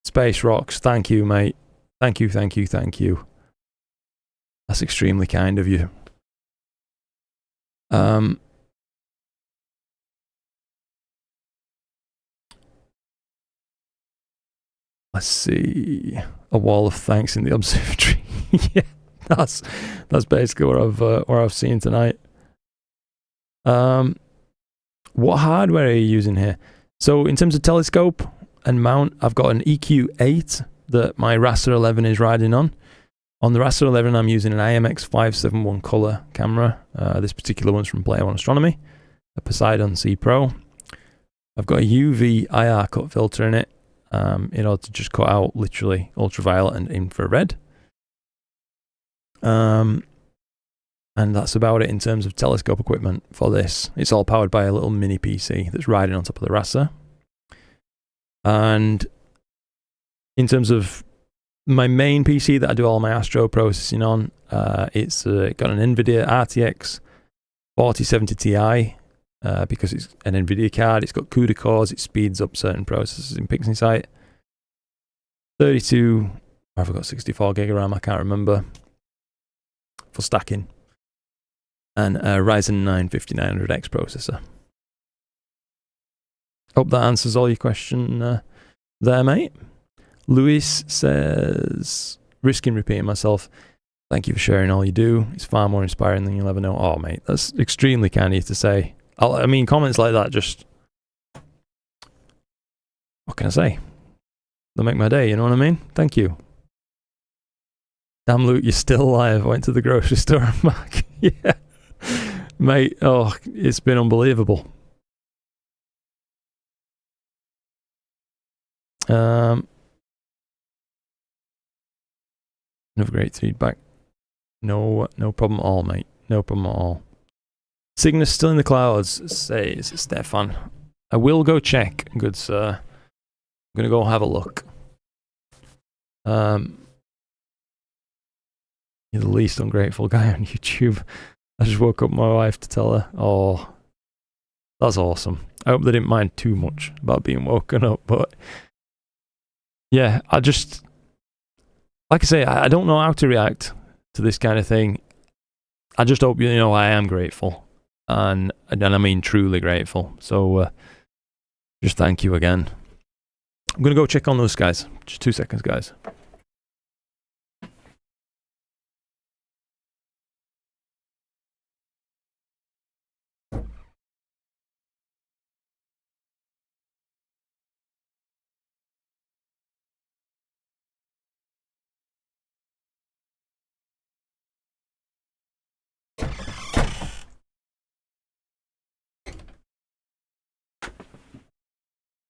Space Rocks, thank you, mate. Thank you, thank you, thank you. That's extremely kind of you. Let's see. A wall of thanks in the observatory. Yeah, that's basically what I've seen tonight. What hardware are you using here? So in terms of telescope and mount, I've got an EQ8 that my RASA 11 is riding on. On the RASA 11, I'm using an IMX571 color camera. This particular one's from Player One Astronomy, a Poseidon C Pro. I've got a UV IR cut filter in it, in order to just cut out literally ultraviolet and infrared. And that's about it in terms of telescope equipment for this. It's all powered by a little mini PC that's riding on top of the RASA. And in terms of my main PC that I do all my astro processing on, it's got an NVIDIA RTX 4070 Ti, because it's an NVIDIA card. It's got CUDA cores. It speeds up certain processes in PixInsight. 32, or have I got 64 gig of RAM? I can't remember, for stacking. And a Ryzen 9 5900X processor. Hope that answers all your question there, mate. Luis says, risking repeating myself, thank you for sharing all you do. It's far more inspiring than you'll ever know. Oh, mate, that's extremely kind of you to say. I mean, comments like that just, what can I say? They'll make my day, you know what I mean? Thank you. Damn, Luke, you're still alive. I went to the grocery store and back. Yeah. Mate, oh, it's been unbelievable. Another great feedback. No problem at all, mate. No problem at all. Cygnus still in the clouds, says Stefan. I will go check, good sir. I'm going to go have a look. You're the least ungrateful guy on YouTube. I just woke up my wife to tell her, oh, that's awesome. I hope they didn't mind too much about being woken up, but yeah, I just, like I say, I don't know how to react to this kind of thing. I just hope you know I am grateful, and I mean truly grateful. So just thank you again. I'm going to go check on those guys. Just 2 seconds, guys.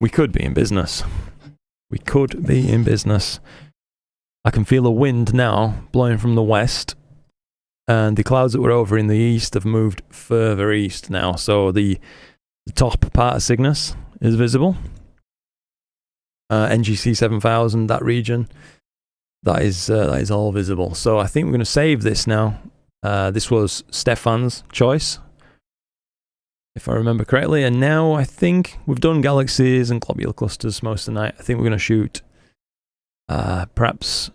We could be in business. We could be in business. I can feel a wind now blowing from the west, And the clouds that were over in the east have moved further east now. So the top part of Cygnus is visible. NGC 7000, that region, that is all visible. So I think we're going to save this now. This was Stefan's choice, if I remember correctly. And now I think we've done galaxies and globular clusters most of the night. I think we're going to shoot perhaps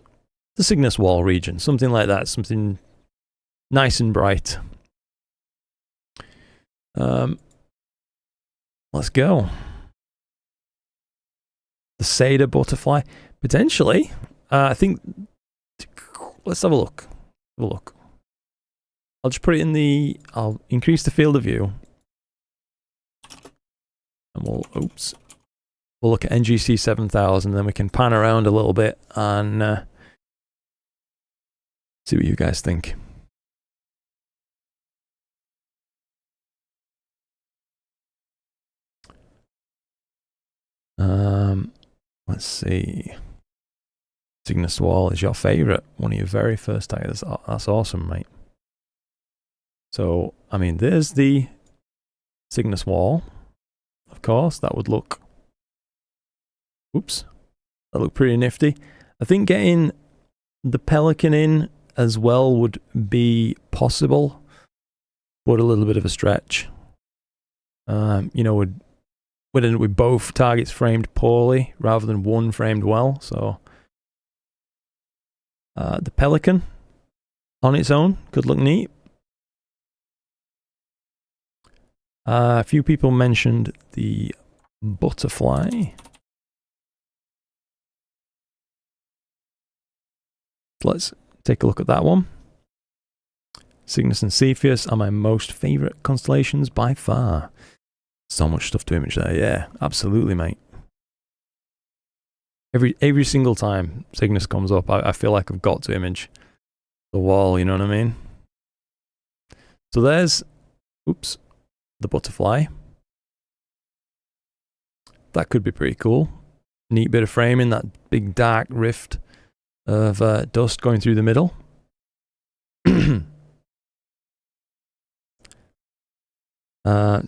the Cygnus wall region, something like that, something nice and bright. Let's go. The Seda butterfly, potentially. I think. Let's have a look. I'll just put it in the. I'll increase the field of view, and we'll look at NGC 7000. Then we can pan around a little bit and see what you guys think. Let's see. Cygnus wall is your favorite, one of your very first tags. That's awesome, mate. So, I mean, there's the Cygnus wall. Of course, that would look. Oops, that looked pretty nifty. I think getting the Pelican in as well would be possible, but a little bit of a stretch. You know, would end up with both targets framed poorly rather than one framed well. So the Pelican on its own could look neat. A few people mentioned the butterfly. Let's take a look at that one. Cygnus and Cepheus are my most favorite constellations by far. So much stuff to image there. Yeah, absolutely, mate. Every single time Cygnus comes up, I feel like I've got to image the wall, you know what I mean? So there's, oops, the butterfly. That could be pretty cool. Neat bit of framing, that big dark rift of dust going through the middle.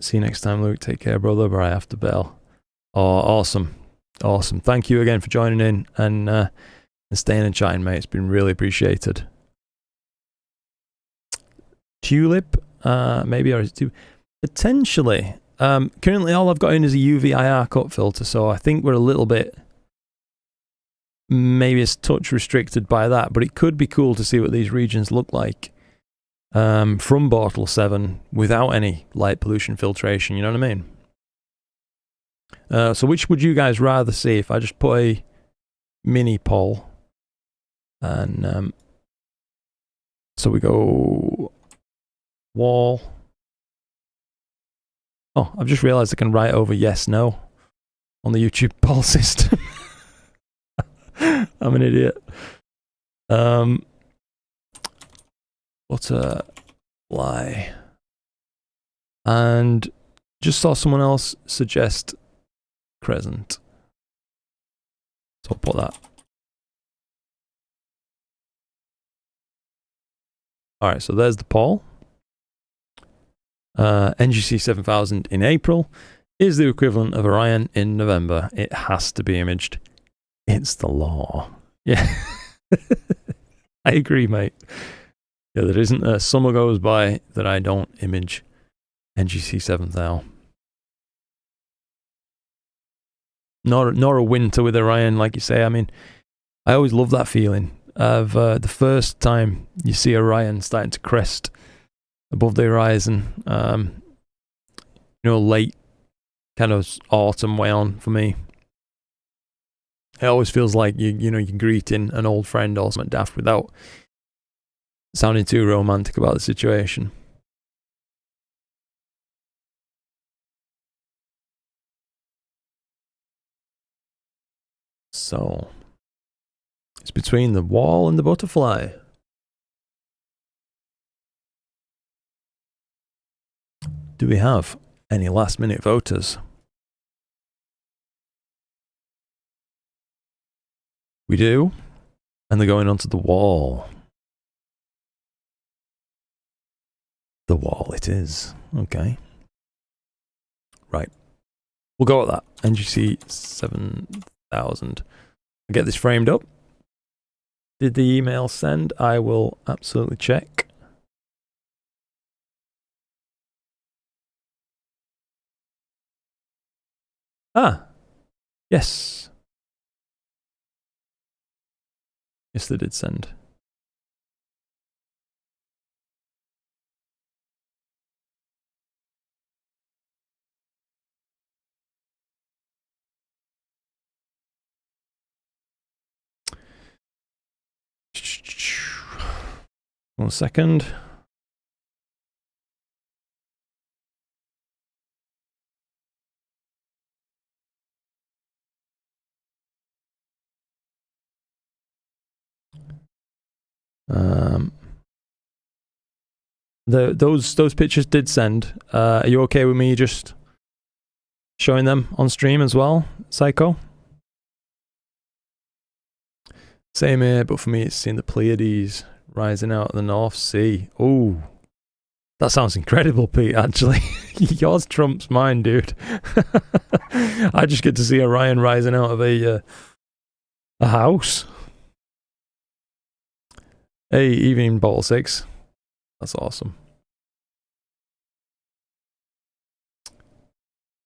See you next time, Luke. Take care, brother, but I have to bail. Oh, awesome. Awesome. Thank you again for joining in and staying and chatting, mate. It's been really appreciated. Tulip, maybe, or is it potentially. Currently, all I've got in is a UV IR cut filter, so I think we're a little bit, maybe it's touch restricted by that, but it could be cool to see what these regions look like from Bortle 7 without any light pollution filtration, you know what I mean? So which would you guys rather see if I just put a mini poll? And so we go wall. Oh, I've just realized I can write over yes, no on the YouTube poll system. I'm an idiot. Butterfly. And just saw someone else suggest crescent. So I'll put that. Alright, so there's the poll. NGC 7000 in April is the equivalent of Orion in November. It has to be imaged. It's the law. Yeah. I agree, mate. Yeah, there isn't a summer goes by that I don't image NGC 7000. Nor a winter with Orion, like you say. I mean, I always love that feeling of the first time you see Orion starting to crest above the horizon. You know, late kind of autumn way on for me. It always feels like you're greeting an old friend or something daft without sounding too romantic about the situation. So it's between the wall and the butterfly. Do we have any last minute voters? We do. And they're going onto the wall. The wall it is. Okay. Right. We'll go with that. NGC 7000. I'll get this framed up. Did the email send? I will absolutely check. Ah. Yes. Yes, they did send. One second. Those pictures did send. Are you okay with me just showing them on stream as well, Psycho? Same here, but for me it's seeing the Pleiades rising out of the North Sea. Oh, that sounds incredible, Pete, actually. Yours trumps mine, dude. I just get to see Orion rising out of a house. Hey, evening, Bottle 6. That's awesome.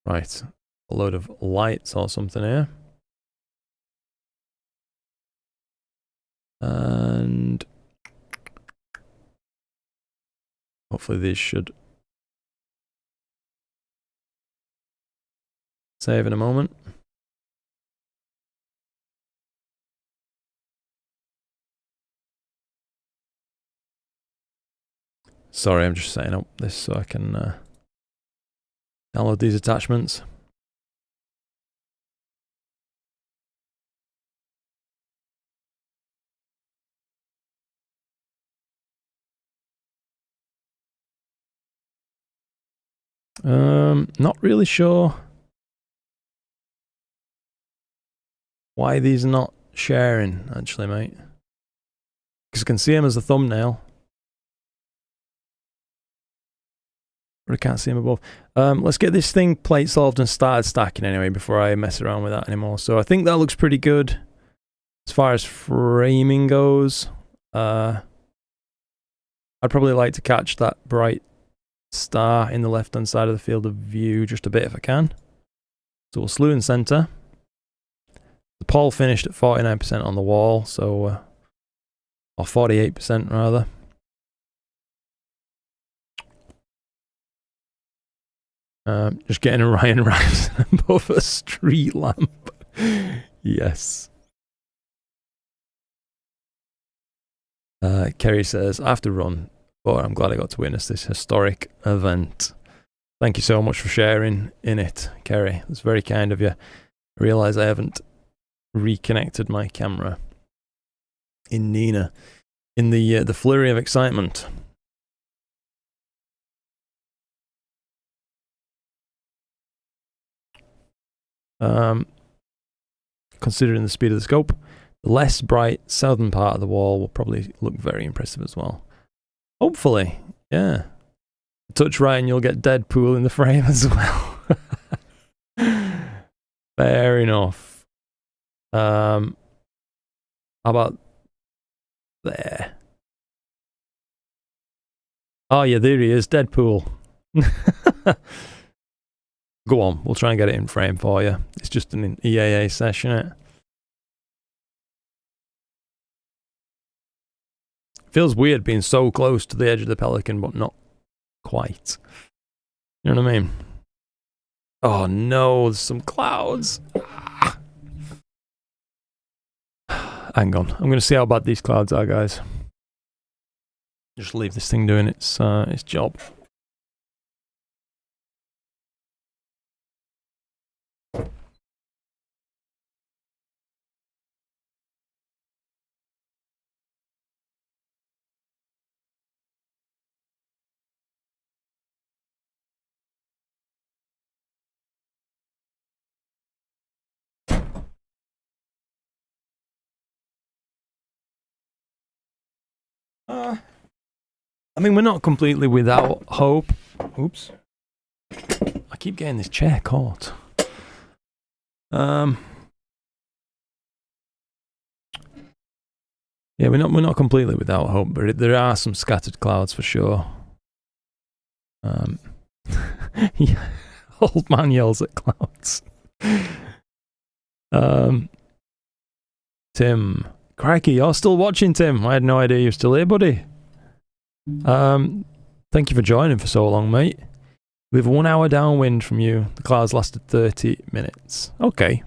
Right, a load of lights or something here. And hopefully these should save in a moment. Sorry, I'm just setting up this so I can download these attachments. Not really sure why these are not sharing, actually, mate. Because I can see them as a thumbnail. But I can't see them above. Let's get this thing plate solved and started stacking anyway before I mess around with that anymore. So I think that looks pretty good as far as framing goes. I'd probably like to catch that bright star in the left-hand side of the field of view just a bit if I can. So we'll slew in center. The pole finished at 49% on the wall, so or 48% rather. Just getting Orion rising above a street lamp. Yes. Kerry says, I have to run, but I'm glad I got to witness this historic event. Thank you so much for sharing in it, Kerry. It's very kind of you. I realise I haven't reconnected my camera in Nina in the flurry of excitement. Considering the speed of the scope, the less bright southern part of the wall will probably look very impressive as well. Hopefully, yeah. Touch right and you'll get Deadpool in the frame as well. Fair enough. How about there? Oh yeah, there he is, Deadpool. Go on, we'll try and get it in frame for you. It's just an EAA session, it feels weird being so close to the edge of the Pelican, but not quite. You know what I mean? Oh no, there's some clouds. Hang on, I'm going to see how bad these clouds are, guys. Just leave this thing doing its job. I mean, we're not completely without hope. Oops. I keep getting this chair caught. Yeah, we're not completely without hope, but there are some scattered clouds for sure. Yeah, old man yells at clouds. Tim, crikey, you're still watching, Tim. I had no idea you're still here, buddy. Thank you for joining for so long, mate. We have 1 hour downwind from you. The clouds lasted 30 minutes. Okay.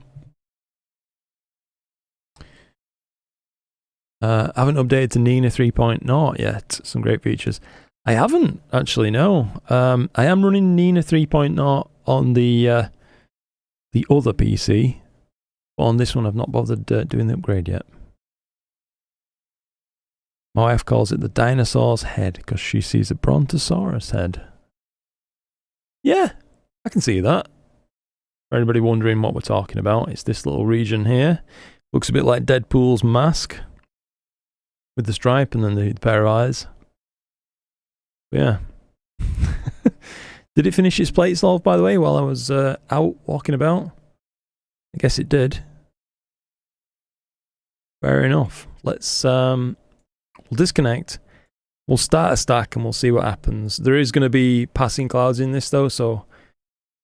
I haven't updated to Nina 3.0 yet. Some great features. I haven't actually, no. I am running Nina 3.0 on the other PC. But on this one, I've not bothered doing the upgrade yet. My wife calls it the dinosaur's head because she sees a brontosaurus head. Yeah, I can see that. For anybody wondering what we're talking about, it's this little region here. Looks a bit like Deadpool's mask with the stripe and then the pair of eyes. But yeah. Did it finish its plate solve, by the way, while I was out walking about? I guess it did. Fair enough. Let's we'll disconnect. We'll start a stack and we'll see what happens. There is going to be passing clouds in this though, so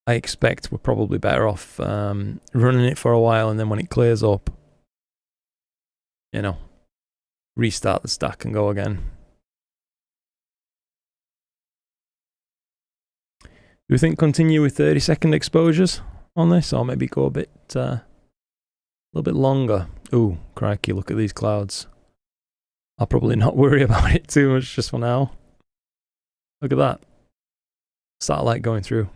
I expect we're probably better off running it for a while, and then when it clears up, you know, restart the stack and go again. Do we think continue with 30-second exposures on this, or maybe go a little bit longer? Ooh, crikey, look at these clouds. I'll probably not worry about it too much just for now. Look at that. Satellite going through.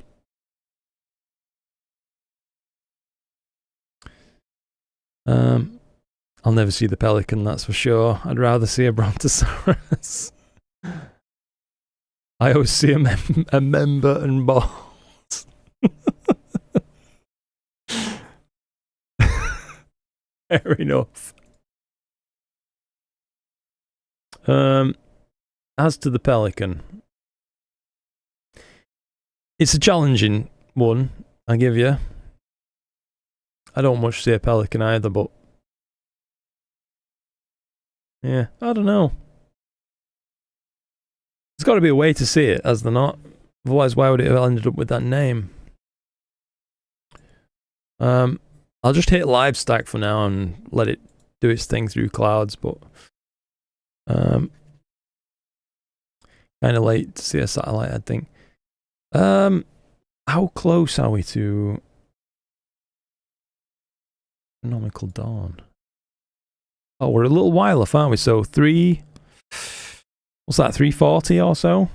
I'll never see the pelican, that's for sure. I'd rather see a brontosaurus. I always see a member and balls. Fair enough. As to the pelican, it's a challenging one, I give you. I don't much see a pelican either, but yeah, I don't know. There's got to be a way to see it, as they're not. Otherwise, why would it have ended up with that name? I'll just hit live stack for now and let it do its thing through clouds, but kind of late to see a satellite, I think. How close are we to astronomical dawn? Oh, we're a little while off, aren't we? So what's that, 3:40 or so?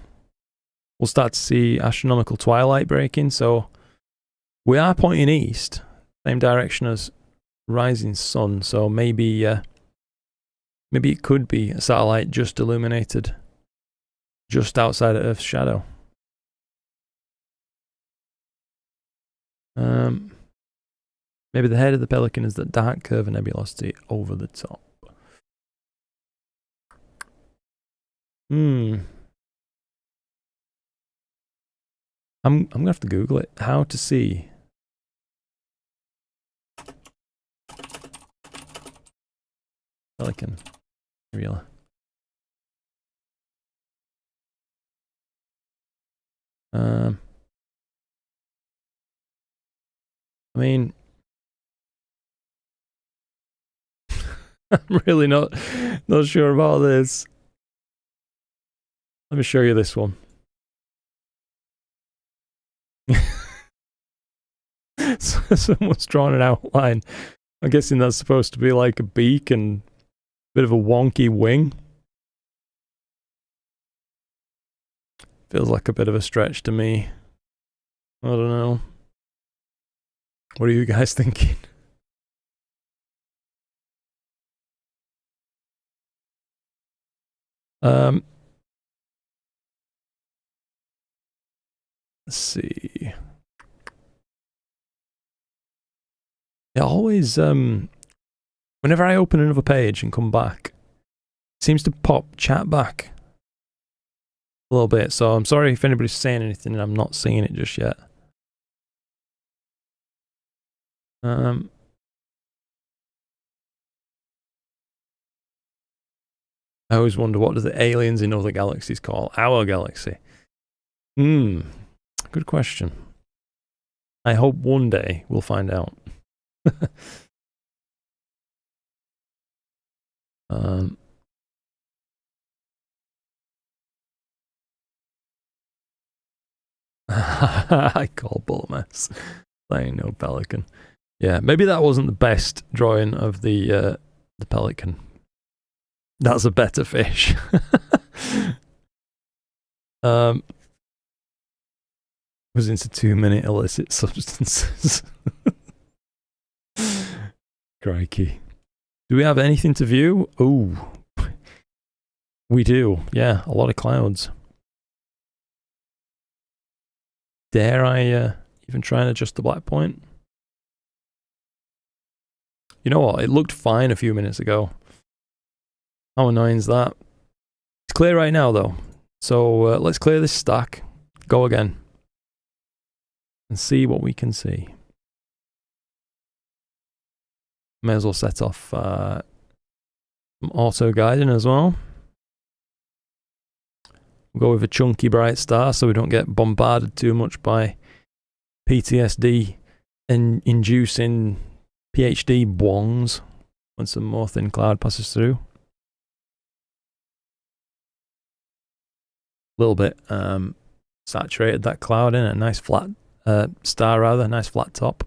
We'll start to see astronomical twilight breaking, so we are pointing east, same direction as rising sun, so maybe it could be a satellite just illuminated just outside of Earth's shadow. Maybe the head of the pelican is that dark curve of nebulosity over the top. I'm gonna have to Google it. How to see pelican. Really? I mean, I'm really not sure about this. Let me show you this one. Someone's drawn an outline. I'm guessing that's supposed to be like a beak and a bit of a wonky wing. Feels like a bit of a stretch to me. I don't know. What are you guys thinking? Let's see. It always, whenever I open another page and come back, it seems to pop chat back. a little bit. So I'm sorry if anybody's saying anything and I'm not seeing it just yet. I always wonder, what do the aliens in other galaxies call our galaxy? Good question. I hope one day we'll find out. I call bull mess. Playing no pelican. Yeah, maybe that wasn't the best drawing of the pelican. That's a better fish. Was into 2-minute illicit substances. Crikey. Do we have anything to view? Oh, we do. Yeah, a lot of clouds. Dare I even try and adjust the black point? You know what? It looked fine a few minutes ago. How annoying is that? It's clear right now, though. So let's clear this stack. Go again. And see what we can see. May as well set off some auto guiding as well. We'll go with a chunky bright star so we don't get bombarded too much by PTSD and inducing PhD bongs when some more thin cloud passes through. A little bit saturated that cloud in a nice flat star, rather nice flat top.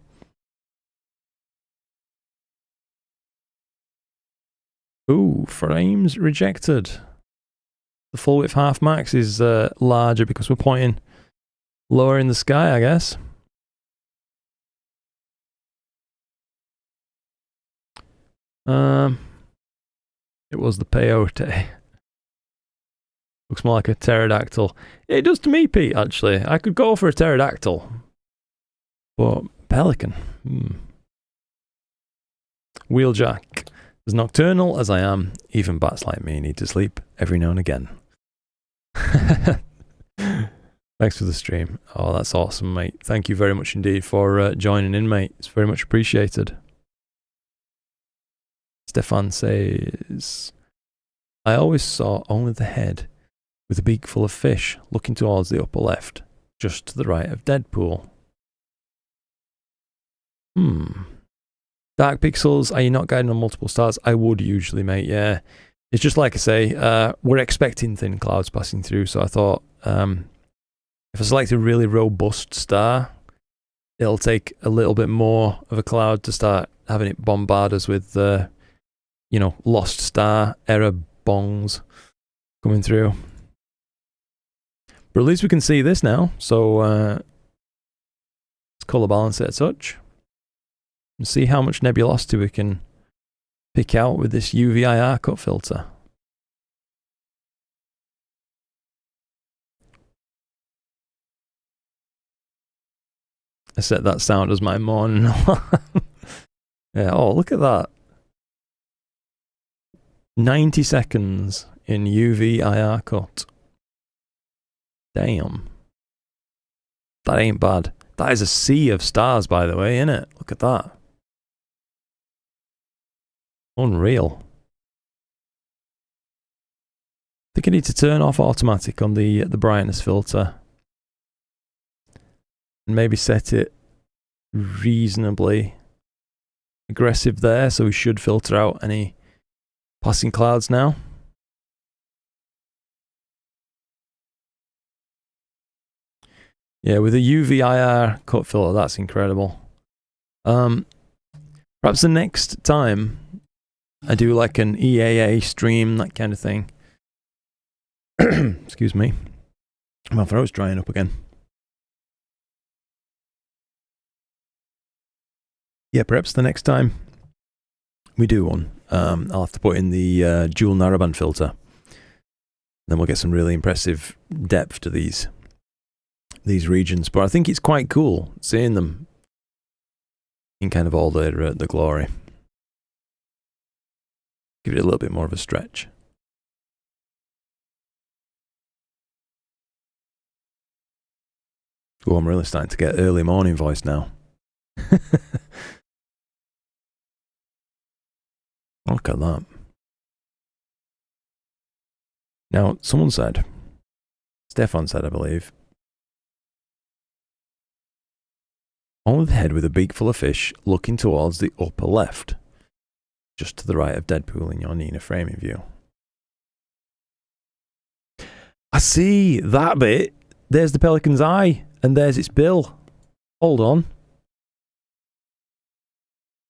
Ooh, frames rejected. The full width half max is larger because we're pointing lower in the sky, I guess. It was the peyote. Looks more like a pterodactyl. It does to me, Pete, actually. I could go for a pterodactyl. But pelican. Wheeljack. As nocturnal as I am, even bats like me need to sleep every now and again. Thanks for the stream. Oh, that's awesome, mate. Thank you very much indeed for joining in, mate. It's very much appreciated. Stefan says, I always saw only the head with a beak full of fish looking towards the upper left, just to the right of Deadpool. Dark pixels, are you not guiding on multiple stars? I would usually, mate, yeah. It's just like I say, we're expecting thin clouds passing through, so I thought if I select a really robust star, it'll take a little bit more of a cloud to start having it bombard us with, you know, lost star error bongs coming through. But at least we can see this now, so let's colour balance it a touch. And see how much nebulosity we can pick out with this UVIR cut filter. I set that sound as my morning alarm. Yeah, oh, look at that. 90 seconds in UVIR cut. Damn. That ain't bad. That is a sea of stars, by the way, isn't it? Look at that. Unreal. I think I need to turn off automatic on the brightness filter. And maybe set it reasonably aggressive there, so we should filter out any passing clouds now. Yeah, with a UVIR cut filter, that's incredible. Perhaps the next time I do like an EAA stream, that kind of thing. Excuse me. My throat's drying up again. Yeah, perhaps the next time we do one, I'll have to put in the dual narrowband filter. Then we'll get some really impressive depth to these regions. But I think it's quite cool seeing them in kind of all their the glory. Give it a little bit more of a stretch. Oh, I'm really starting to get early morning voice now. Look at that. Now, someone said, Stefan said, I believe, on the head with a beak full of fish looking towards the upper left, just to the right of Deadpool in your Nina framing view. I see that bit. There's the pelican's eye, and there's its bill. Hold on.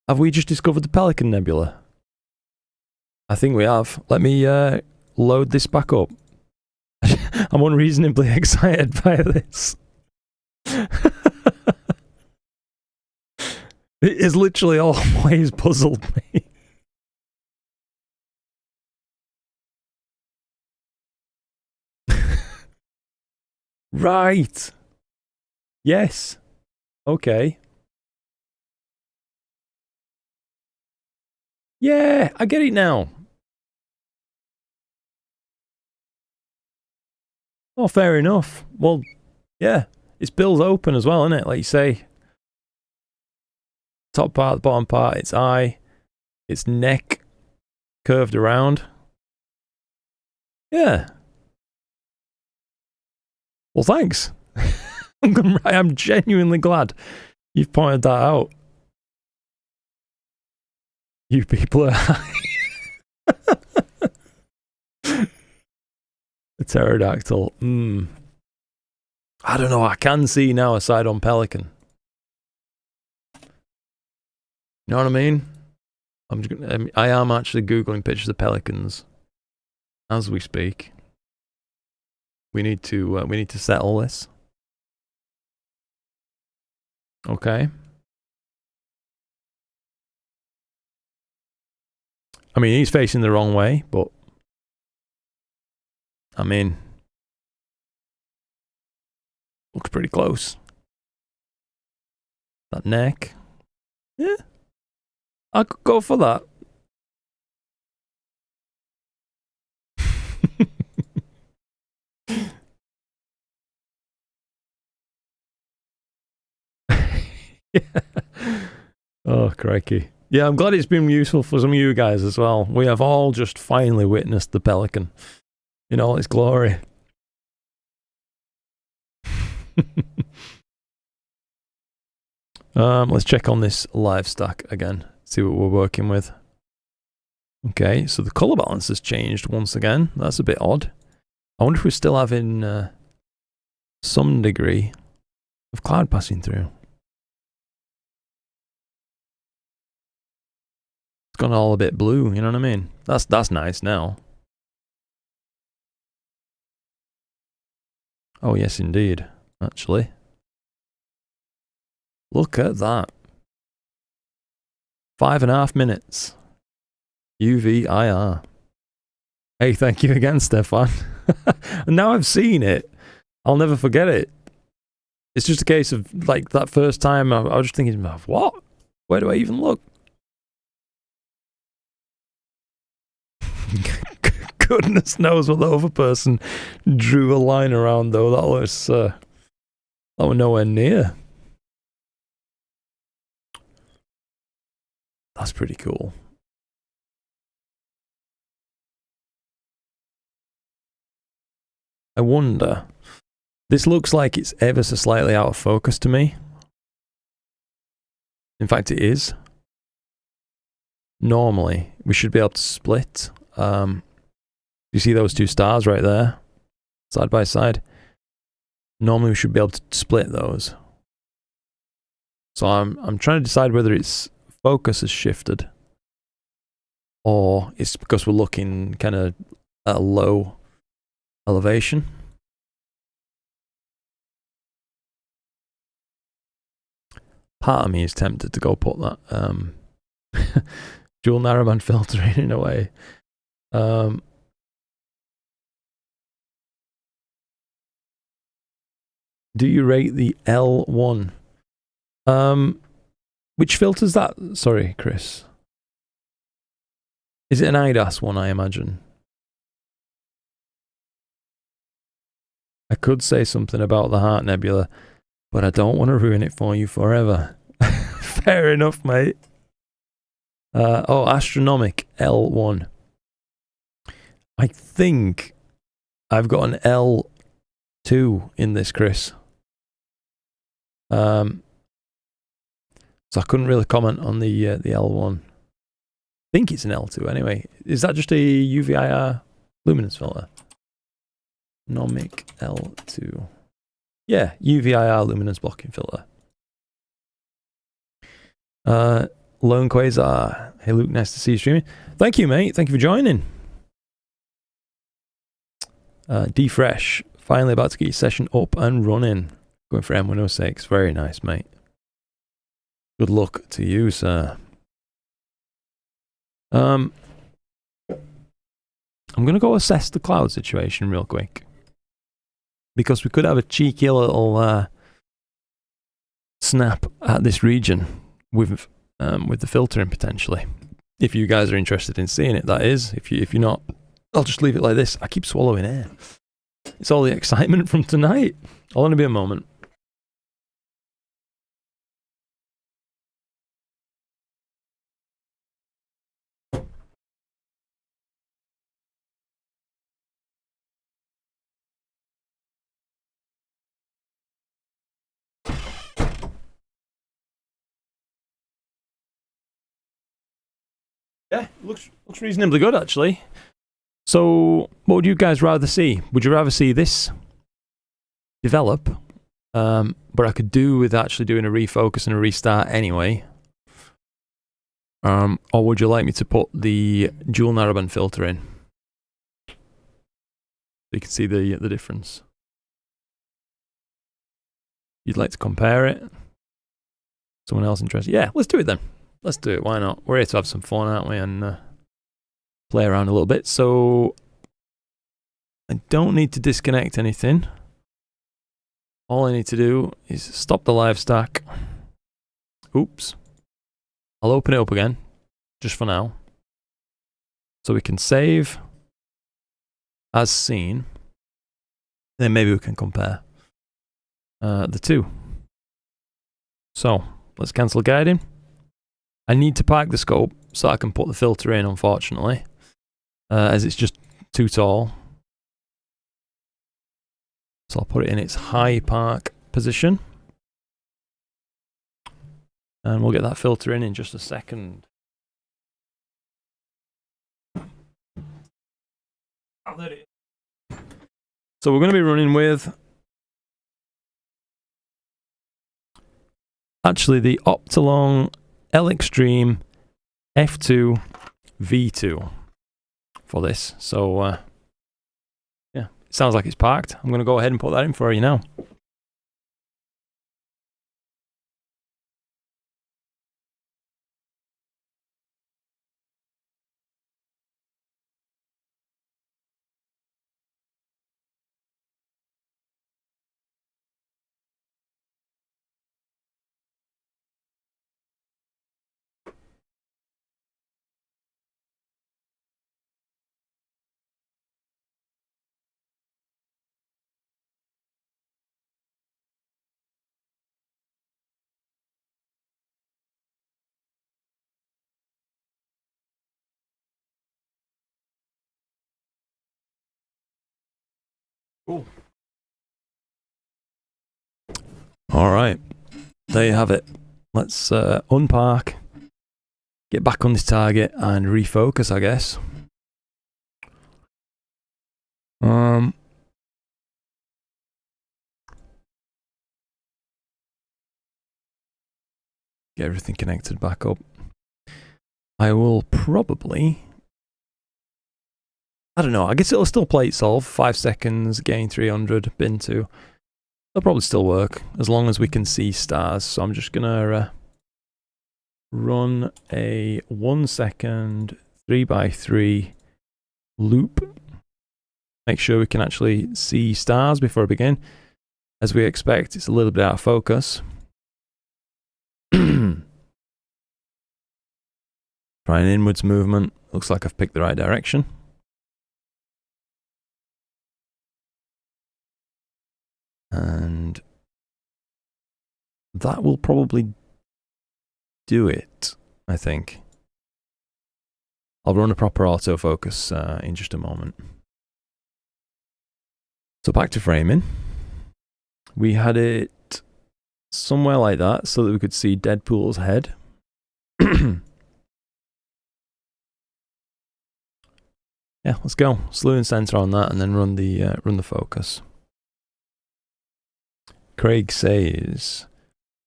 Have we just discovered the Pelican Nebula? I think we have. Let me load this back up. I'm unreasonably excited by this. It has literally always puzzled me. Right. Yes. Okay. Yeah, I get it now. Oh, fair enough. Well, yeah, its bill's open as well, isn't it? Like you say. Top part, the bottom part, its eye, its neck curved around. Yeah. Well, thanks. I'm genuinely glad you've pointed that out. You people are a pterodactyl. I don't know. I can see now a side-on pelican. You know what I mean? I am actually Googling pictures of pelicans as we speak. We need to settle this. Okay. I mean, he's facing the wrong way, but I mean, looks pretty close. That neck. Yeah. I could go for that. Yeah. Oh, crikey. Yeah, I'm glad it's been useful for some of you guys as well. We have all just finally witnessed the pelican in all its glory. Let's check on this live stack again, see what we're working with. Okay, so the color balance has changed once again. That's a bit odd. I wonder if we're still having some degree of cloud passing through. It's gone all a bit blue, you know what I mean? That's nice now. Oh yes, indeed. Actually, look at that. 5.5 minutes. UVIR. Hey, thank you again, Stefan. And now I've seen it, I'll never forget it. It's just a case of, like, that first time I was just thinking, what? Where do I even look? Goodness knows what the other person drew a line around, though. That was nowhere near. That's pretty cool. I wonder. This looks like it's ever so slightly out of focus to me. In fact, it is. Normally, we should be able to split. You see those two stars right there, side by side? Normally, we should be able to split those. So I'm trying to decide whether its focus has shifted, or it's because we're looking kind of at a low elevation. Part of me is tempted to go put that dual narrowband filter in a way. Do you rate the L1? Which filter's that? Sorry, Chris. Is it an IDAS one, I imagine? I could say something about the Heart Nebula, but I don't want to ruin it for you forever. Fair enough, mate. Oh, Astronomic L1. I think I've got an L2 in this, Chris. So I couldn't really comment on the L1. I think it's an L2 anyway. Is that just a UVIR luminance filter? Nomic L2. Yeah, UVIR luminance blocking filter. Lone Quasar. Hey Luke, nice to see you streaming. Thank you, mate. Thank you for joining. D-Fresh. Finally about to get your session up and running. Going for M106. Very nice, mate. Good luck to you, sir. I'm going to go assess the cloud situation real quick. Because we could have a cheeky little snap at this region with the filtering potentially. If you guys are interested in seeing it, that is. If you're not, I'll just leave it like this. I keep swallowing air. It's all the excitement from tonight. I'll only be a moment. Yeah, looks reasonably good actually. So, what would you guys rather see? Would you rather see this develop, but I could do with actually doing a refocus and a restart anyway? Or would you like me to put the dual narrowband filter in? So you can see the difference. You'd like to compare it? Someone else interested? Yeah, let's do it then. Let's do it. Why not? We're here to have some fun, aren't we? And play around a little bit. So I don't need to disconnect anything. All I need to do is stop the live stack. Oops. I'll open it up again, just for now. So we can save as seen. Then maybe we can compare the two. So let's cancel guiding. I need to park the scope so I can put the filter in, unfortunately, as it's just too tall. So I'll put it in its high park position. And we'll get that filter in just a second. So we're going to be running with actually the Optilong L Extreme F2 V2 for this. So yeah, it sounds like it's parked. I'm going to go ahead and put that in for you now. Cool. All right, there you have it. Let's unpark, get back on this target, and refocus, I guess. Get everything connected back up. I will probably, I don't know, I guess it'll still plate solve. 5 seconds, gain 300, bin 2. It'll probably still work as long as we can see stars. So I'm just gonna run a 1 second 3x3 loop. Make sure we can actually see stars before I begin. As we expect, it's a little bit out of focus. Try an inwards movement. Looks like I've picked the right direction. And that will probably do it, I think. I'll run a proper autofocus in just a moment. So back to framing. We had it somewhere like that so that we could see Deadpool's head. Yeah, let's go. Slew and center on that and then run the focus. Craig says,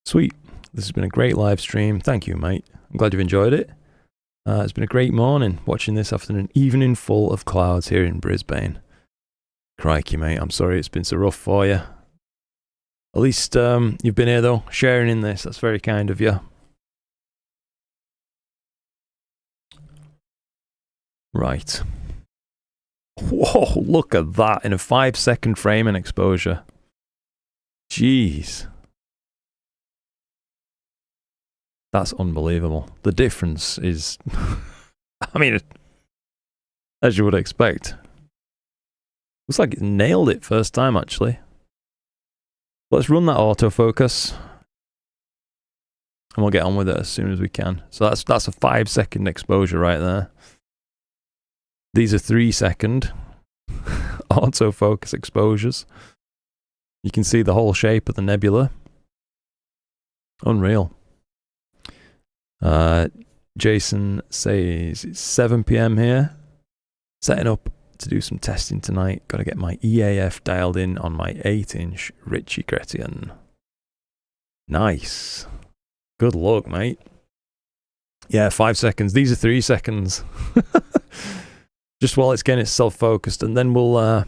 sweet, this has been a great live stream. Thank you, mate. I'm glad you've enjoyed it. It's been a great morning watching this after an evening full of clouds here in Brisbane. Crikey, mate, I'm sorry it's been so rough for you. At least you've been here, though, sharing in this. That's very kind of you. Right. Whoa, look at that in a 5-second frame and exposure. Jeez. That's unbelievable. The difference is, I mean, as you would expect. Looks like it nailed it first time, actually. Let's run that autofocus. And we'll get on with it as soon as we can. So that's a 5-second exposure right there. These are 3-second autofocus exposures. You can see the whole shape of the nebula. Unreal. Jason says it's 7 PM here. Setting up to do some testing tonight. Got to get my EAF dialed in on my 8-inch Ritchie Grettian. Nice. Good luck, mate. Yeah, 5 seconds. These are 3 seconds. Just while it's getting itself focused, and then we'll, I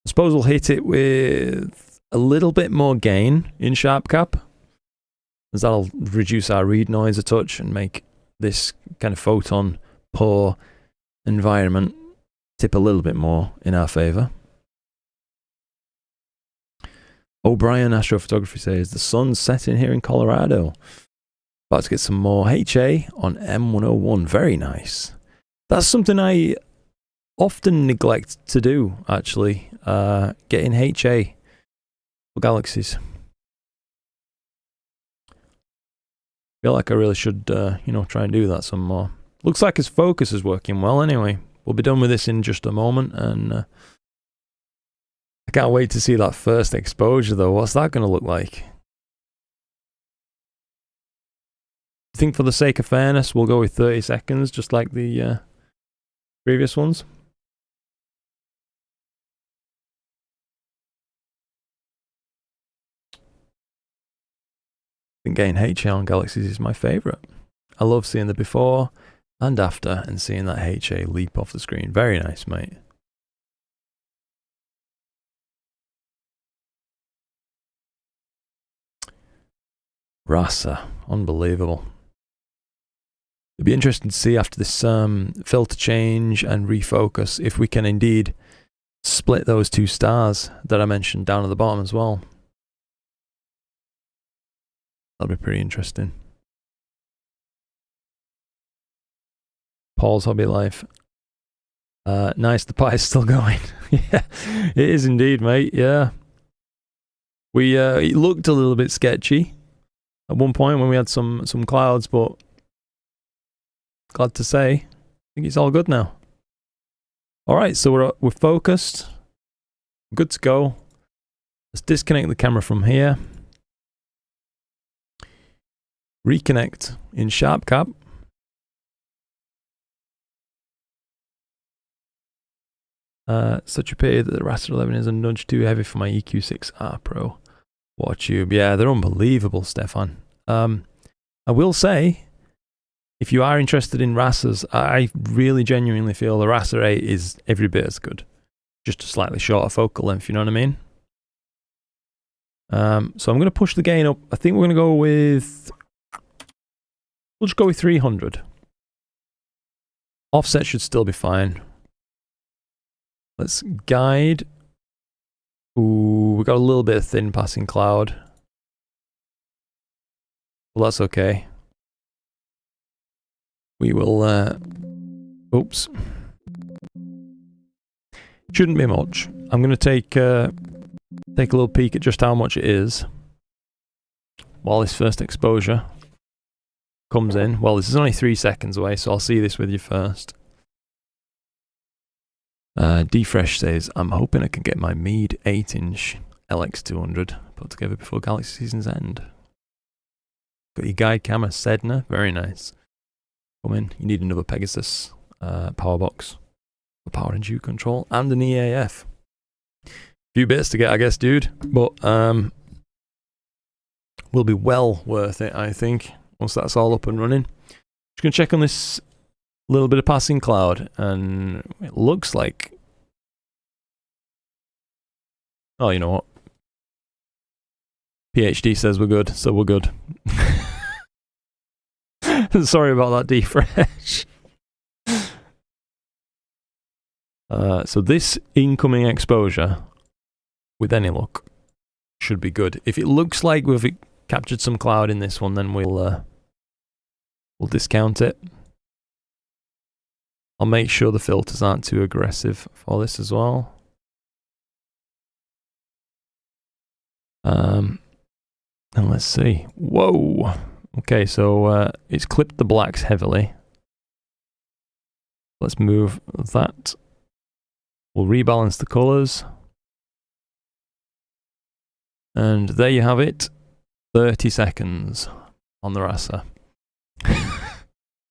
suppose we'll hit it with a little bit more gain in sharp cap, as that'll reduce our read noise a touch and make this kind of photon poor environment tip a little bit more in our favor. O'Brien Astrophotography says the sun's setting here in Colorado. About to get some more HA on M101. Very nice. That's something I often neglect to do, actually. Getting HA for galaxies. Feel like I really should, try and do that some more. Looks like his focus is working well anyway. We'll be done with this in just a moment, and I can't wait to see that first exposure, though. What's that going to look like? I think for the sake of fairness, we'll go with 30 seconds, just like the previous ones. I think getting HA on galaxies is my favourite. I love seeing the before and after and seeing that HA leap off the screen. Very nice, mate. Rasa, unbelievable. It'd be interesting to see after this filter change and refocus if we can indeed split those two stars that I mentioned down at the bottom as well. That'll be pretty interesting. Paul's hobby life. Nice, the pie's still going. Yeah, it is indeed, mate. Yeah. It looked a little bit sketchy at one point when we had some clouds, but glad to say, I think it's all good now. All right, so we're focused. Good to go. Let's disconnect the camera from here. Reconnect in sharp cap. Such a pity that the Raster 11 is a nudge too heavy for my EQ6R Pro. What tube? Yeah, they're unbelievable, Stefan. I will say, if you are interested in Rasters, I really genuinely feel the Raster 8 is every bit as good. Just a slightly shorter focal length, you know what I mean? So I'm going to push the gain up. I think we're going to go with... We'll just go with 300. Offset should still be fine. Let's guide. Ooh, we got a little bit of thin passing cloud. Well, that's okay. We will, oops. Shouldn't be much. I'm going to take a little peek at just how much it is. while this first exposure comes in. Well, this is only 3 seconds away, so I'll see this with you first. Defresh says, I'm hoping I can get my Meade 8-inch LX200 put together before Galaxy Season's end. Got your guide camera, Sedna, very nice. Come in, you need another Pegasus power box for power and Dew control, and an EAF. Few bits to get, I guess, dude, but will be well worth it, I think, once that's all up and running. Just gonna check on this little bit of passing cloud, and it looks like, oh, you know what? PhD says we're good, so we're good. Sorry about that defresh. So this incoming exposure, with any luck, should be good. If it looks like we've captured some cloud in this one, then we'll discount it. I'll make sure the filters aren't too aggressive for this as well. And let's see. Whoa! Okay, so it's clipped the blacks heavily. Let's move that. We'll rebalance the colours. And there you have it. 30 seconds on the RASA.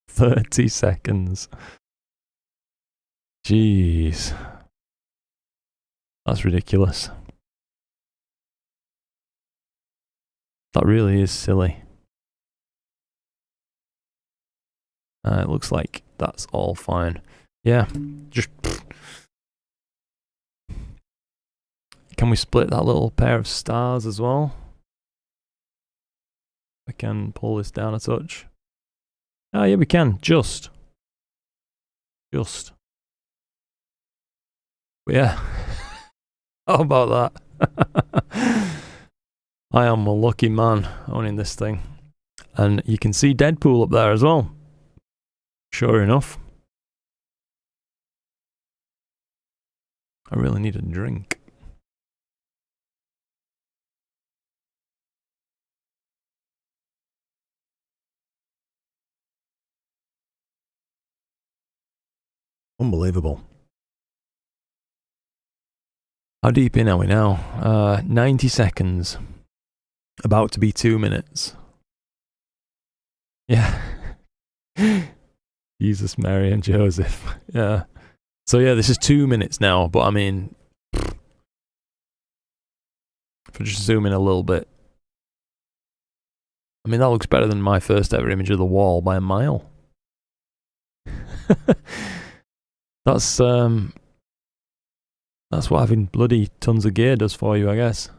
30 seconds. Jeez. That's ridiculous. That really is silly. It looks like that's all fine. Yeah, just... Can we split that little pair of stars as well? I can pull this down a touch. Oh yeah, we can. Just. But yeah. How about that? I am a lucky man owning this thing. And you can see Deadpool up there as well. Sure enough. I really need a drink. Unbelievable. How deep in are we now? 90 seconds. About to be 2 minutes. Yeah. Jesus, Mary and Joseph. Yeah. So yeah, this is 2 minutes now, but I mean, if I just zoom in a little bit. I mean, that looks better than my first ever image of the wall by a mile. That's what having bloody tons of gear does for you, I guess.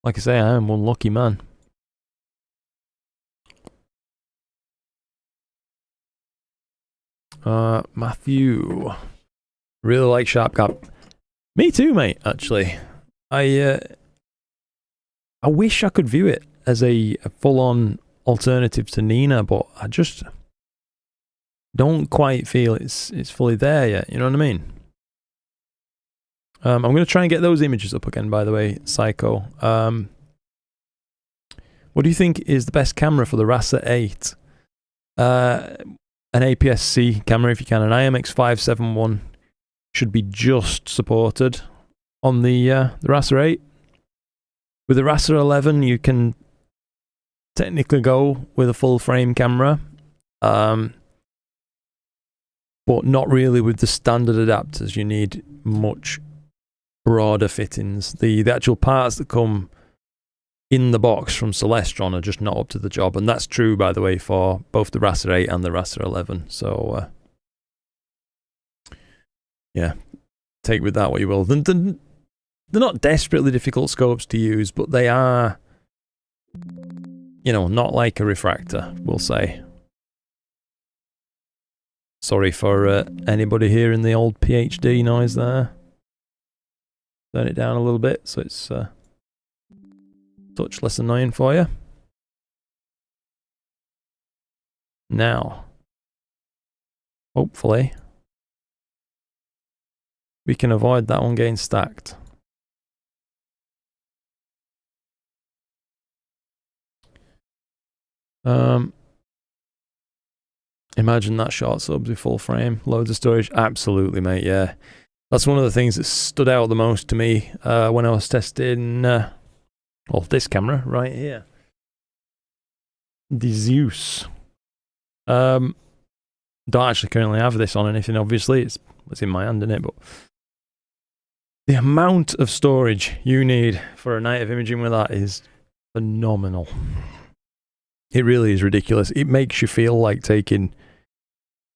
Like I say, I am one lucky man. Matthew, really like Sharp Cap. Me too, mate. Actually, I wish I could view it as a full-on alternative to Nina, but I just don't quite feel it's fully there yet. You know what I mean? I'm going to try and get those images up again, by the way, Psycho. What do you think is the best camera for the RASA 8? An APS-C camera, if you can. An IMX571 should be just supported on the RASA 8. With the RASA 11, you can technically go with a full-frame camera, but not really with the standard adapters. You need much broader fittings. The actual parts that come in the box from Celestron are just not up to the job, and that's true, by the way, for both the RASA 8 and the RASA 11. So yeah, take with that what you will. They're not desperately difficult scopes to use, but they are, you know, not like a refractor, we'll say. Sorry for anybody here in the old PhD noise there. Turn it down a little bit so it's touch less annoying for you. Now, hopefully, we can avoid that one getting stacked. Imagine that short subs with full frame, loads of storage. Absolutely, mate. Yeah, that's one of the things that stood out the most to me when I was testing. Well, this camera right here, the Zeus. Don't actually currently have this on anything. Obviously, it's in my hand, isn't it? But the amount of storage you need for a night of imaging with that is phenomenal. It really is ridiculous. It makes you feel like taking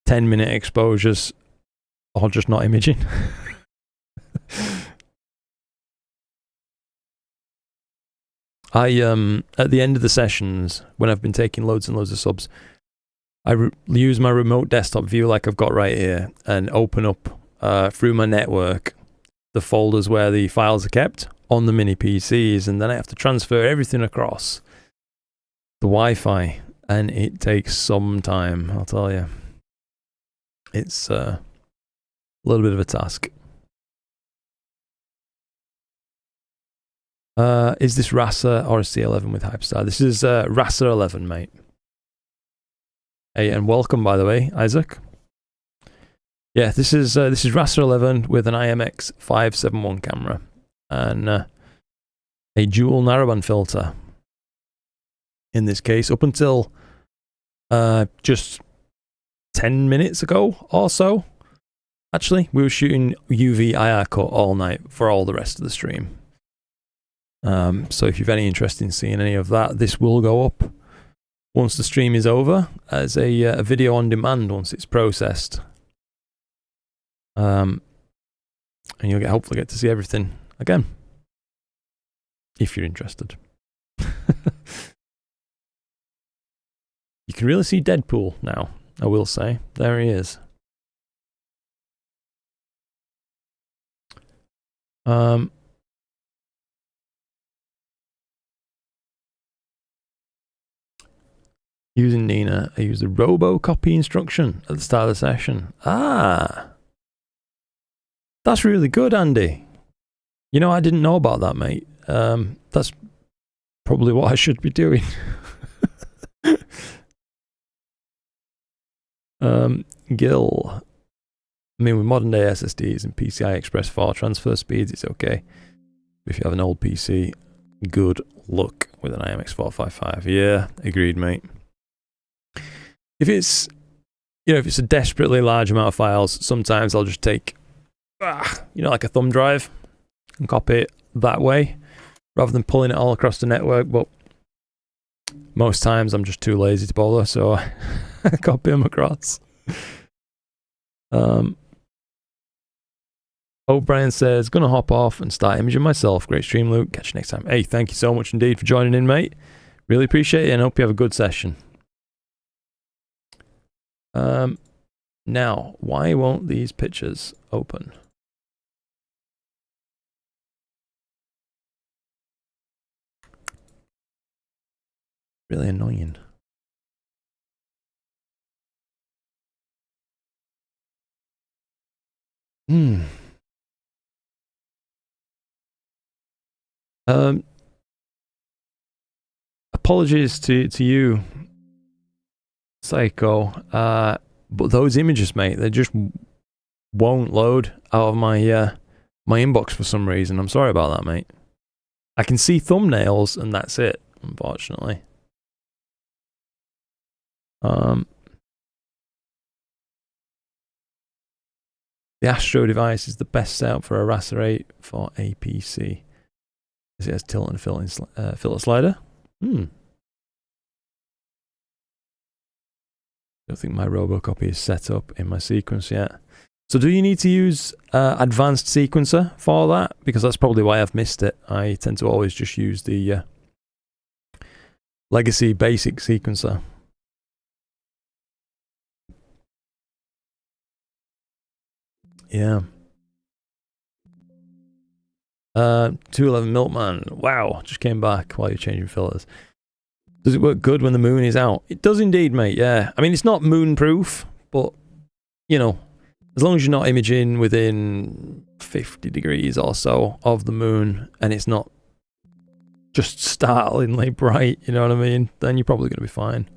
10-minute exposures or just not imaging. At the end of the sessions, when I've been taking loads and loads of subs, I use my remote desktop view like I've got right here and open up through my network the folders where the files are kept on the mini PCs, and then I have to transfer everything across the Wi-Fi, and it takes some time, I'll tell you. It's a little bit of a task. Is this RASA or a C11 with Hyperstar? This is RASA 11, mate. Hey, and welcome, by the way, Isaac. Yeah, this is RASA 11 with an IMX 571 camera and a dual narrowband filter. In this case, up until just 10 minutes ago or so, actually, we were shooting UV IR cut all night for all the rest of the stream. So if you've any interest in seeing any of that, this will go up once the stream is over as a video on demand once it's processed. And you'll hopefully get to see everything again, if you're interested. You can really see Deadpool now, I will say. There he is. Using Nina, I used the robo-copy instruction at the start of the session. Ah! That's really good, Andy. You know, I didn't know about that, mate. That's probably what I should be doing. Gil. I mean, with modern day SSDs and PCI Express 4 transfer speeds, it's okay. If you have an old PC, good luck with an IMX 455. Yeah, agreed, mate. If it's, if it's a desperately large amount of files, sometimes I'll just take, like a thumb drive and copy it that way, rather than pulling it all across the network. But most times I'm just too lazy to bother, so I copy them across. O'Brien says, gonna hop off and start imaging myself. Great stream, Luke. Catch you next time. Hey, thank you so much indeed for joining in, mate. Really appreciate it and hope you have a good session. Now, why won't these pictures open? Really annoying. Apologies to you, Psycho. But those images, mate, they just won't load out of my my inbox for some reason. I'm sorry about that, mate. I can see thumbnails and that's it, unfortunately. The Astro device is the best setup for a RASA 8 for APC. It has tilt and filter slider. Don't think my robocopy is set up in my sequence yet. So do you need to use advanced sequencer for that? Because that's probably why I've missed it. I tend to always just use the legacy basic sequencer. Yeah. 211 Milkman. Wow, just came back while you're changing filters. Does it work good when the moon is out? It does indeed, mate, yeah. I mean, it's not moon-proof, but, as long as you're not imaging within 50 degrees or so of the moon, and it's not just startlingly bright, you know what I mean? Then you're probably going to be fine.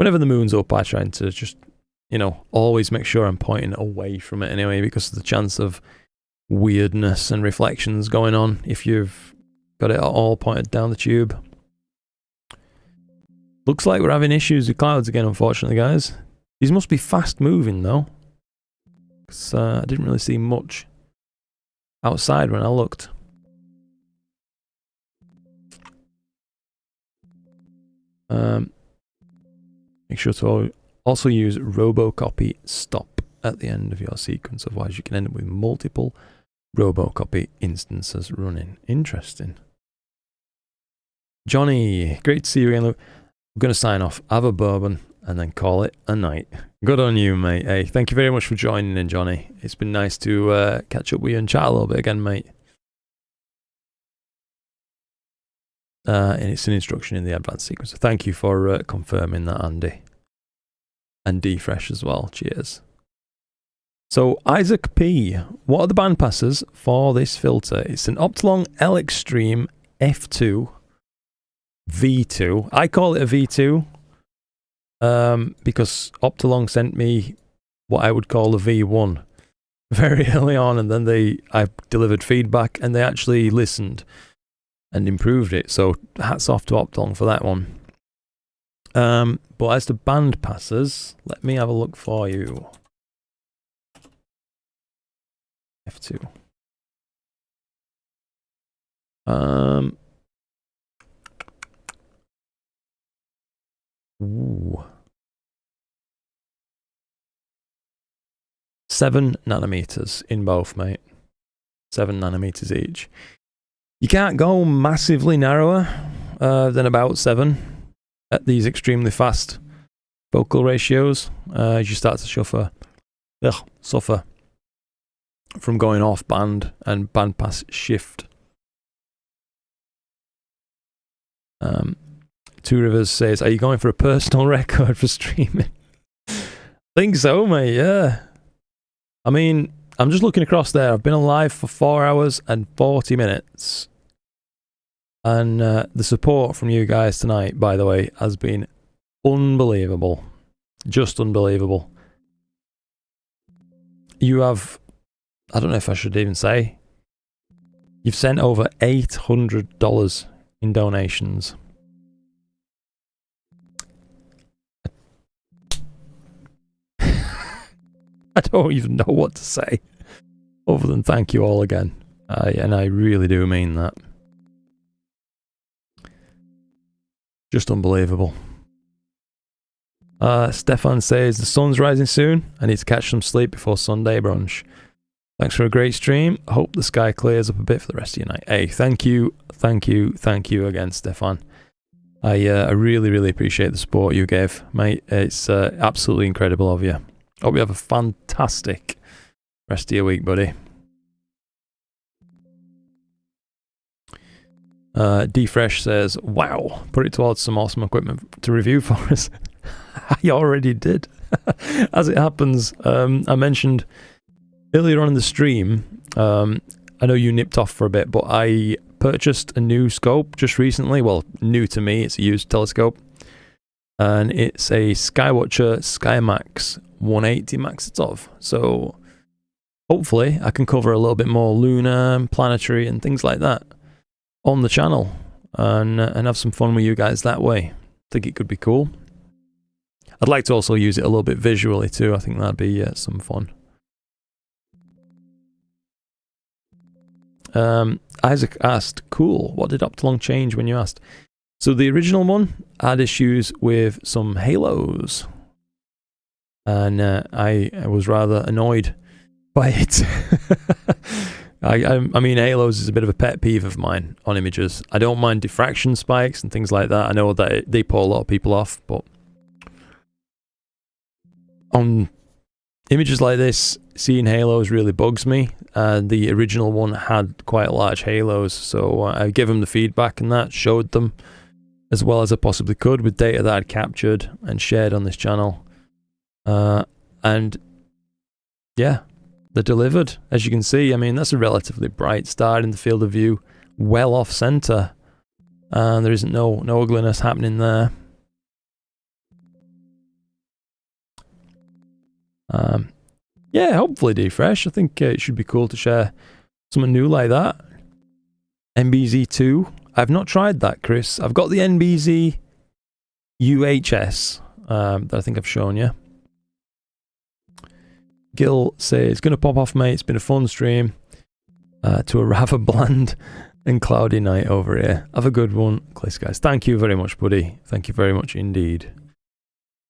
whenever the moon's up, I try to just, you know, always make sure I'm pointing away from it anyway, because of the chance of weirdness and reflections going on if you've got it all pointed down the tube. Looks like we're having issues with clouds again, unfortunately, guys. These must be fast moving though, because I didn't really see much outside when I looked. Make sure to also use robocopy stop at the end of your sequence, otherwise you can end up with multiple robocopy instances running. Interesting. Johnny, great to see you again. Look, I'm going to sign off, have a bourbon, and then call it a night. Good on you, mate. Hey, thank you very much for joining in, Johnny. It's been nice to catch up with you and chat a little bit again, mate. And it's an instruction in the advanced sequence. So thank you for confirming that, Andy. And D-Fresh as well. Cheers. So, Isaac P. What are the bandpasses for this filter? It's an Optolong L Extreme F2 V2. I call it a V2 because Optolong sent me what I would call a V1 very early on, and then I delivered feedback and they actually listened and improved it. So hats off to Optolong for that one. But as to band passes, let me have a look for you. F2. Ooh. 7 nanometers in both, mate. 7 nanometers each. You can't go massively narrower than about 7 at these extremely fast focal ratios. As you start to suffer from going off band and bandpass shift. Two Rivers says, are you going for a personal record for streaming? Think so, mate, yeah. I mean, I'm just looking across there. I've been alive for 4 hours and 40 minutes. And the support from you guys tonight, by the way, has been unbelievable. Just unbelievable. You have, I don't know if I should even say, you've sent over $800 in donations. I don't even know what to say other than thank you all again. And I really do mean that. Just unbelievable. Stefan says, the sun's rising soon. I need to catch some sleep before Sunday brunch. Thanks for a great stream. I hope the sky clears up a bit for the rest of your night. Hey, thank you again, Stefan. I really, really appreciate the support you gave, mate. It's absolutely incredible of you. Hope you have a fantastic rest of your week, buddy. D-Fresh says, wow, put it towards some awesome equipment to review for us. I already did. As it happens, I mentioned earlier on in the stream, I know you nipped off for a bit, but I purchased a new scope just recently. Well, new to me, it's a used telescope. And it's a Skywatcher SkyMax 180 Max Tov. So hopefully I can cover a little bit more lunar, planetary and things like that on the channel and have some fun with you guys that way. I think it could be cool. I'd like to also use it a little bit visually too. I think that'd be some fun. Isaac asked, cool, what did Optolong change when you asked? So the original one had issues with some halos. And I was rather annoyed by it. I mean, halos is a bit of a pet peeve of mine on images. I don't mind diffraction spikes and things like that. I know that they pull a lot of people off, but on images like this, seeing halos really bugs me. The original one had quite large halos, so I gave them the feedback and that, showed them as well as I possibly could with data that I'd captured and shared on this channel. And yeah, they're delivered, as you can see. I mean, that's a relatively bright star in the field of view, well off center, and there isn't no ugliness happening there. Yeah, hopefully D-Fresh. I think it should be cool to share something new like that. NBZ2. I've not tried that, Chris. I've got the NBZ UHS that I think I've shown you. Gil says, "Gonna pop off, mate. It's been a fun stream. To a rather bland and cloudy night over here. Have a good one, Cliss guys." Thank you very much, buddy. Thank you very much indeed.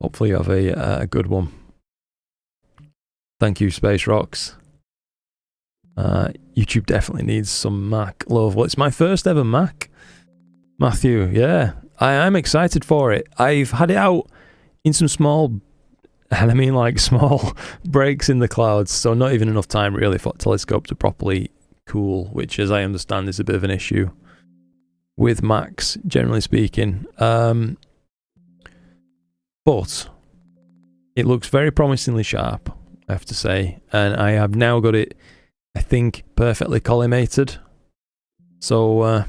Hopefully you have a good one. Thank you, Space Rocks. YouTube definitely needs some Mac love. Well, it's my first ever Mac, Matthew. Yeah, I'm excited for it. I've had it out in some small, and I mean like small breaks in the clouds, so not even enough time really for telescope to properly cool, which, as I understand, is a bit of an issue with Macs, generally speaking. But it looks very promisingly sharp, I have to say, and I have now got it, I think, perfectly collimated. So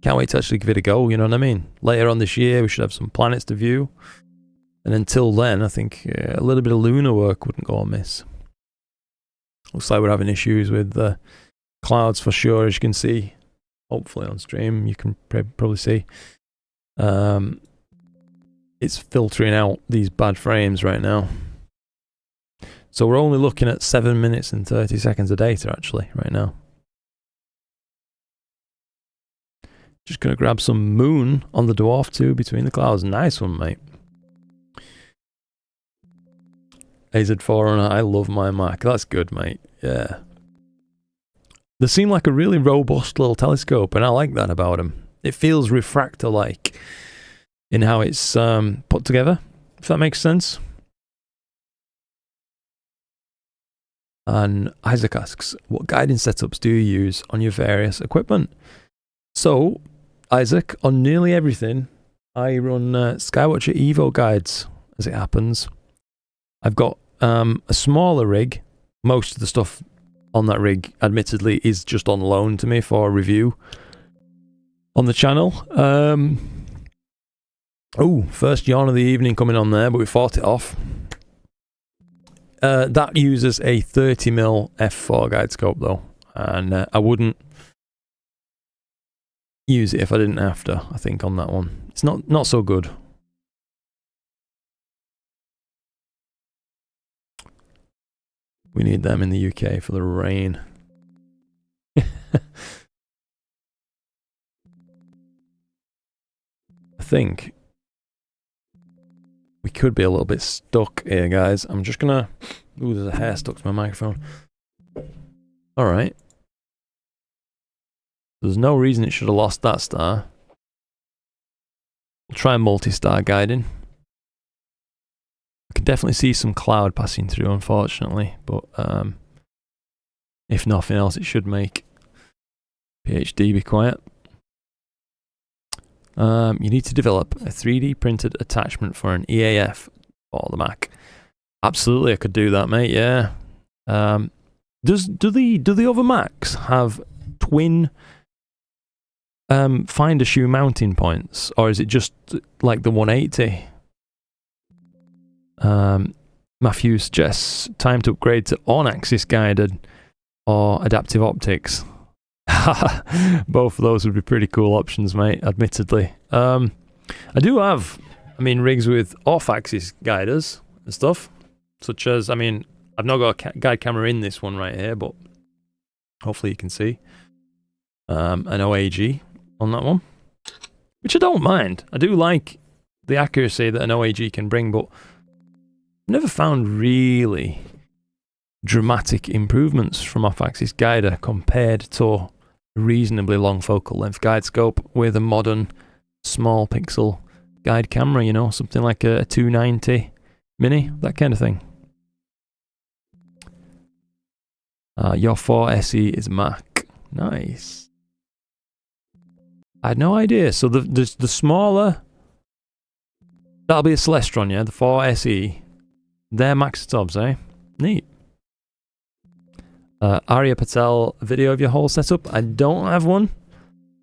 can't wait to actually give it a go, you know what I mean? Later on this year we should have some planets to view, and until then I think a little bit of lunar work wouldn't go amiss. Looks like we're having issues with the clouds for sure, as you can see. Hopefully on stream you can probably see. It's filtering out these bad frames right now. So we're only looking at 7 minutes and 30 seconds of data actually right now. Just gonna grab some moon on the dwarf too between the clouds. Nice one, mate. AZ4 I love my Mac. That's good, mate. Yeah. They seem like a really robust little telescope, and I like that about them. It feels refractor-like in how it's put together, if that makes sense. And Isaac asks, what guiding setups do you use on your various equipment? So, Isaac, on nearly everything, I run Skywatcher Evo guides, as it happens. I've got a smaller rig. Most of the stuff on that rig, admittedly, is just on loan to me for review on the channel. Oh, first yawn of the evening coming on there, but we fought it off. That uses a 30mm f4 guide scope though, and I wouldn't use it if I didn't have to. I think on that one, it's not so good. We need them in the UK for the rain. I think we could be a little bit stuck here, guys. I'm just gonna... Ooh, there's a hair stuck to my microphone. Alright. There's no reason it should have lost that star. We'll try multi-star guiding. I can definitely see some cloud passing through, unfortunately, but if nothing else, it should make PhD be quiet. You need to develop a 3D printed attachment for an EAF for the Mac. Absolutely, I could do that, mate. Yeah. Do the other Macs have twin find a shoe mounting points, or is it just like the 180? Matthew suggests time to upgrade to on-axis guided or adaptive optics. Both of those would be pretty cool options, mate, admittedly. I do have, rigs with off-axis guiders and stuff, such as, I've not got a guide camera in this one right here, but hopefully you can see an OAG on that one, which I don't mind. I do like the accuracy that an OAG can bring, but I've never found really dramatic improvements from off-axis guider compared to a reasonably long focal length guide scope with a modern small pixel guide camera, you know, something like a 290 mini, that kind of thing. Your 4 SE is Mac. Nice. I had no idea. So the smaller, that'll be a Celestron, yeah? The 4 SE. They're Mac setups, eh? Neat. Arya Patel, video of your whole setup. I don't have one,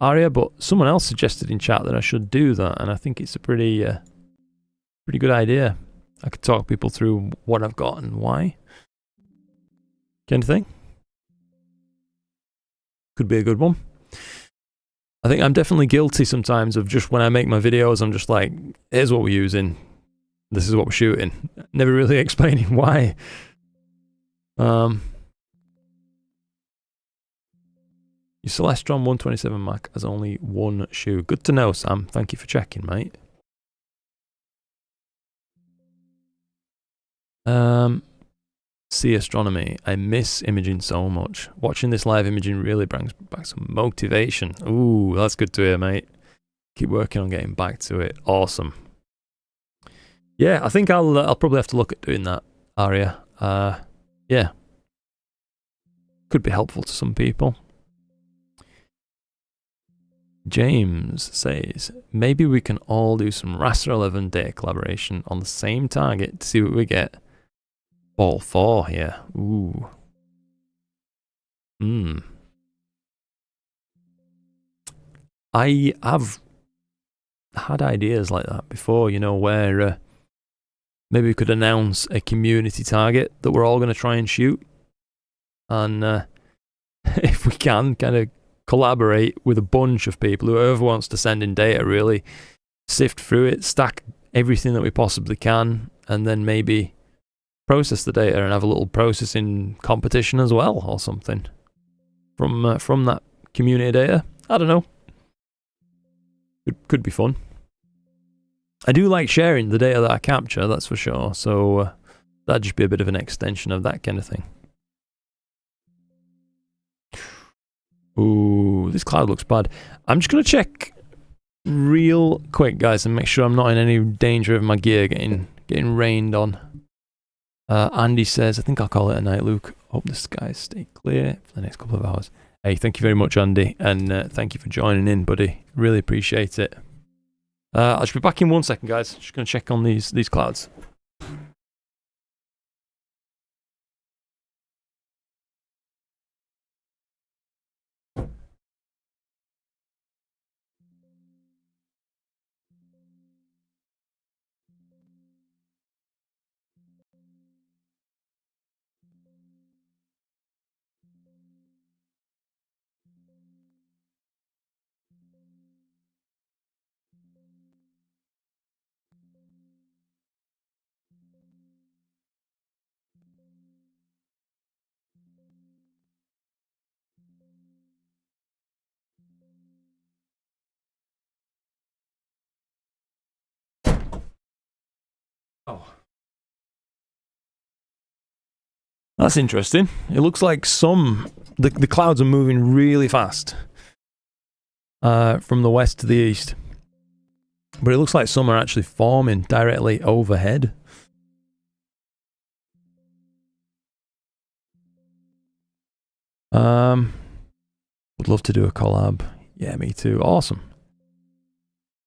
Arya, but someone else suggested in chat that I should do that, and I think it's a pretty good idea. I could talk people through what I've got and why. Kind of thing. Could be a good one. I think I'm definitely guilty sometimes of just when I make my videos, I'm just like, here's what we're using. This is what we're shooting. Never really explaining why. Your Celestron 127 Mac has only one shoe. Good to know, Sam. Thank you for checking, mate. See astronomy. I miss imaging so much. Watching this live imaging really brings back some motivation. Ooh, that's good to hear, mate. Keep working on getting back to it. Awesome. Yeah, I think I'll probably have to look at doing that, Aria. Yeah. Could be helpful to some people. James says, maybe we can all do some Raster 11 data collaboration on the same target to see what we get. Ball 4 here. Ooh. I have had ideas like that before, you know, where maybe we could announce a community target that we're all going to try and shoot. And if we can, kind of collaborate with a bunch of people, whoever wants to send in data, really sift through it, stack everything that we possibly can, and then maybe process the data and have a little processing competition as well, or something from that community data. I don't know. Could be fun. I do like sharing the data that I capture, that's for sure. So that'd just be a bit of an extension of that kind of thing. Ooh, this cloud looks bad. I'm just gonna check real quick, guys, and make sure I'm not in any danger of my gear getting rained on. Andy says, I think I'll call it a night, Luke. Hope the skies stay clear for the next couple of hours. Hey, thank you very much, Andy, and thank you for joining in, buddy. Really appreciate it. I'll just be back in 1 second, guys. Just going to check on these clouds. Oh. That's interesting. It looks like the clouds are moving really fast from the west to the east. But it looks like some are actually forming directly overhead. Would love to do a collab. Yeah, me too. Awesome.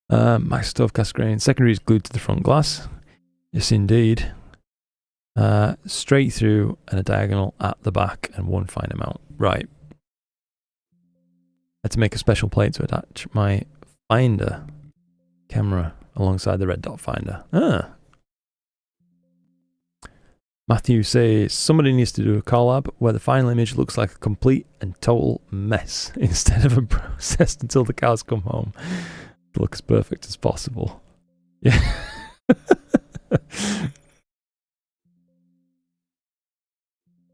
Max Stove cast grain. Secondary is glued to the front glass. Yes, indeed. Straight through and a diagonal at the back and one fine amount. Right. I had to make a special plate to attach my finder camera alongside the red dot finder. Matthew says, somebody needs to do a collab where the final image looks like a complete and total mess instead of a processed until the cows come home. It looks as perfect as possible. Yeah.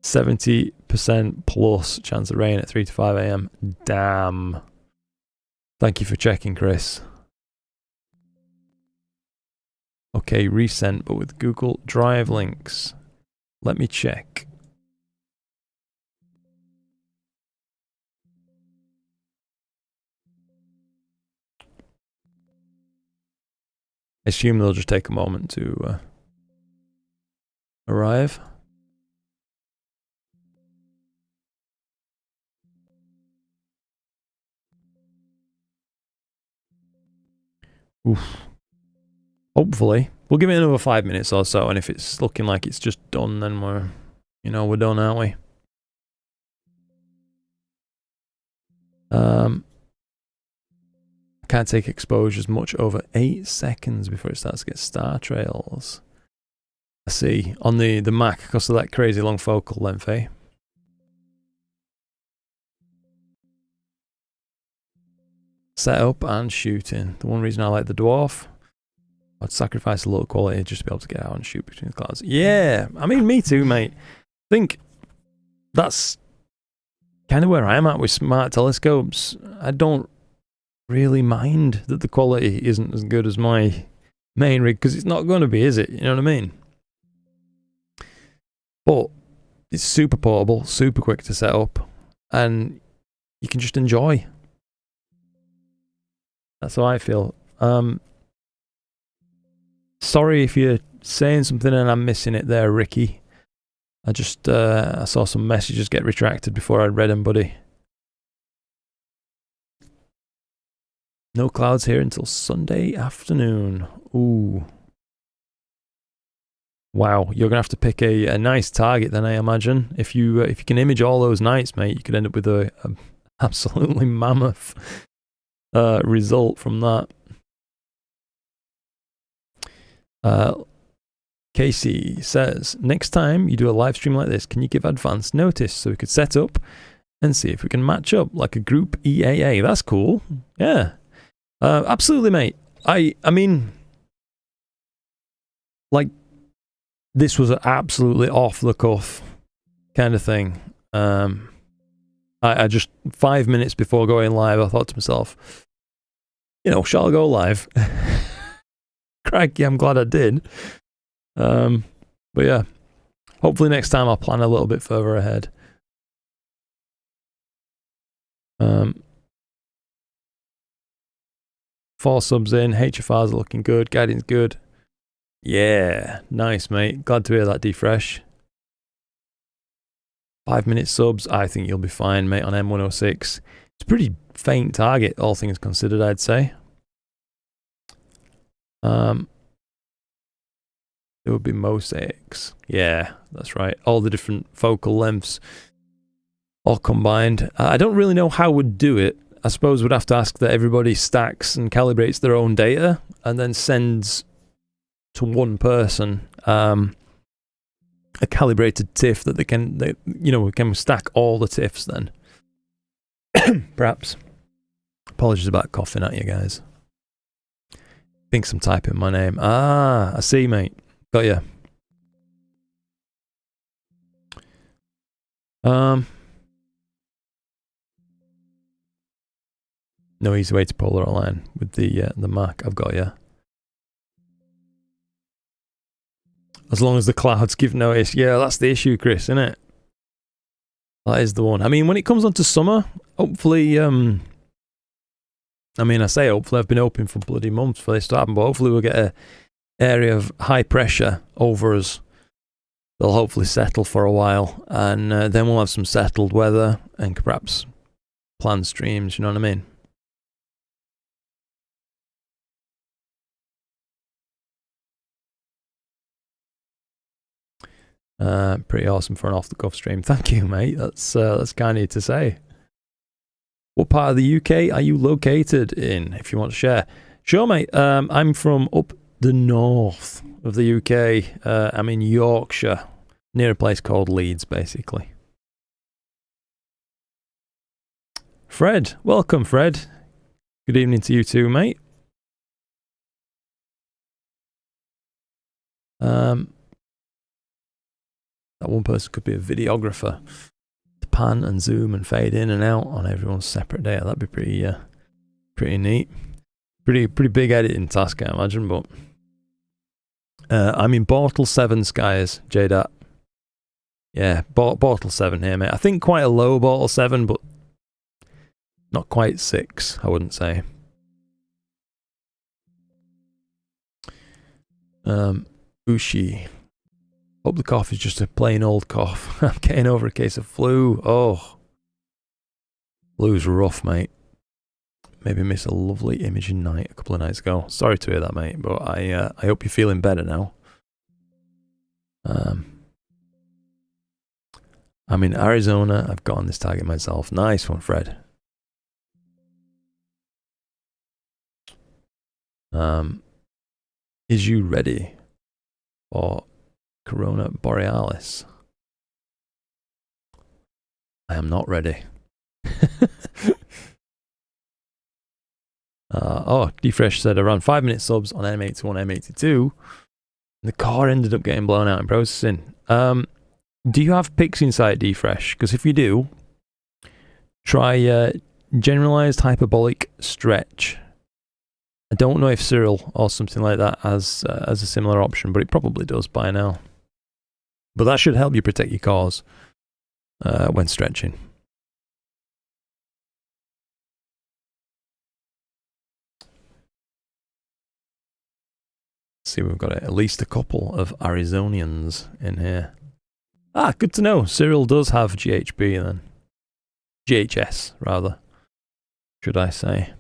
70% plus chance of rain at 3 to 5 a.m. Damn. Thank you for checking, Chris. Okay, resent, but with Google Drive links. Let me check. I assume they'll just take a moment to arrive. Oof. Hopefully. We'll give it another 5 minutes or so, and if it's looking like it's just done, then we're done, aren't we? I can't take exposures much over 8 seconds before it starts to get star trails. see on the Mac because of that crazy long focal length, eh? Setup and shooting. The one reason I like the dwarf, I'd sacrifice a little quality just to be able to get out and shoot between the clouds. Yeah, I mean, me too, mate. I think that's kind of where I'm at with smart telescopes. I don't really mind that the quality isn't as good as my main rig, because it's not going to be, is it? You know what I mean? But it's super portable, super quick to set up, and you can just enjoy. That's how I feel. Sorry if you're saying something and I'm missing it there, Ricky. I just I saw some messages get retracted before I read them, buddy. No clouds here until Sunday afternoon. Ooh. Wow, you're gonna have to pick a nice target then, I imagine. If you can image all those nights, mate, you could end up with a absolutely mammoth result from that. Casey says, next time you do a live stream like this, can you give advance notice so we could set up and see if we can match up like a group EAA? That's cool. Yeah. Absolutely, mate. I mean, like, this was an absolutely off the cuff kind of thing. I just 5 minutes before going live, I thought to myself, you know, shall I go live? Crikey, I'm glad I did. But yeah, hopefully next time I'll plan a little bit further ahead. 4 subs in, HFRs are looking good, Guardian's good. Yeah, nice, mate. Glad to hear that, D-Fresh. 5 minute subs, I think you'll be fine, mate, on M106. It's a pretty faint target, all things considered, I'd say. It would be mosaics. Yeah, that's right. All the different focal lengths all combined. I don't really know how we'd do it. I suppose we'd have to ask that everybody stacks and calibrates their own data and then sends to one person a calibrated TIFF that we can stack all the TIFFs then. Perhaps. Apologies about coughing at you guys. Thinks I'm typing my name. Ah, I see, mate. Got ya. No easy way to polar align with the Mac. I've got ya. As long as the clouds give notice. Yeah, that's the issue, Chris, isn't it? That is the one. I mean, when it comes on to summer, hopefully, I mean, I say hopefully, I've been hoping for bloody months for this to happen, but hopefully we'll get a area of high pressure over us. They'll hopefully settle for a while, and then we'll have some settled weather and perhaps planned streams, you know what I mean? Pretty awesome for an off-the-cuff stream. Thank you, mate. That's kind of you to say. What part of the UK are you located in, if you want to share? Sure, mate. I'm from up the north of the UK. I'm in Yorkshire, near a place called Leeds, basically. Fred, welcome, Fred. Good evening to you too, mate. That one person could be a videographer to pan and zoom and fade in and out on everyone's separate data. That'd be pretty neat. Pretty big editing task, I imagine. But I'm in Bortle 7 skies, JDat. Yeah, Bortle 7 here, mate. I think quite a low Bortle 7, but not quite 6, I wouldn't say. Ushi. Hope the cough is just a plain old cough. I'm getting over a case of flu. Oh. Flu's rough, mate. Maybe missed a lovely imaging night a couple of nights ago. Sorry to hear that, mate, but I hope you're feeling better now. I'm in Arizona. I've got on this target myself. Nice one, Fred. Is you ready for Corona Borealis. I am not ready. Defresh said around 5-minute subs on M81, M82. The car ended up getting blown out in processing. Do you have PixInsight Defresh? Because if you do, try generalized hyperbolic stretch. I don't know if Cyril or something like that has a similar option, but it probably does by now. But that should help you protect your cars when stretching. See, we've got at least a couple of Arizonians in here. Ah, good to know. Cyril does have GHB then. GHS, rather, should I say.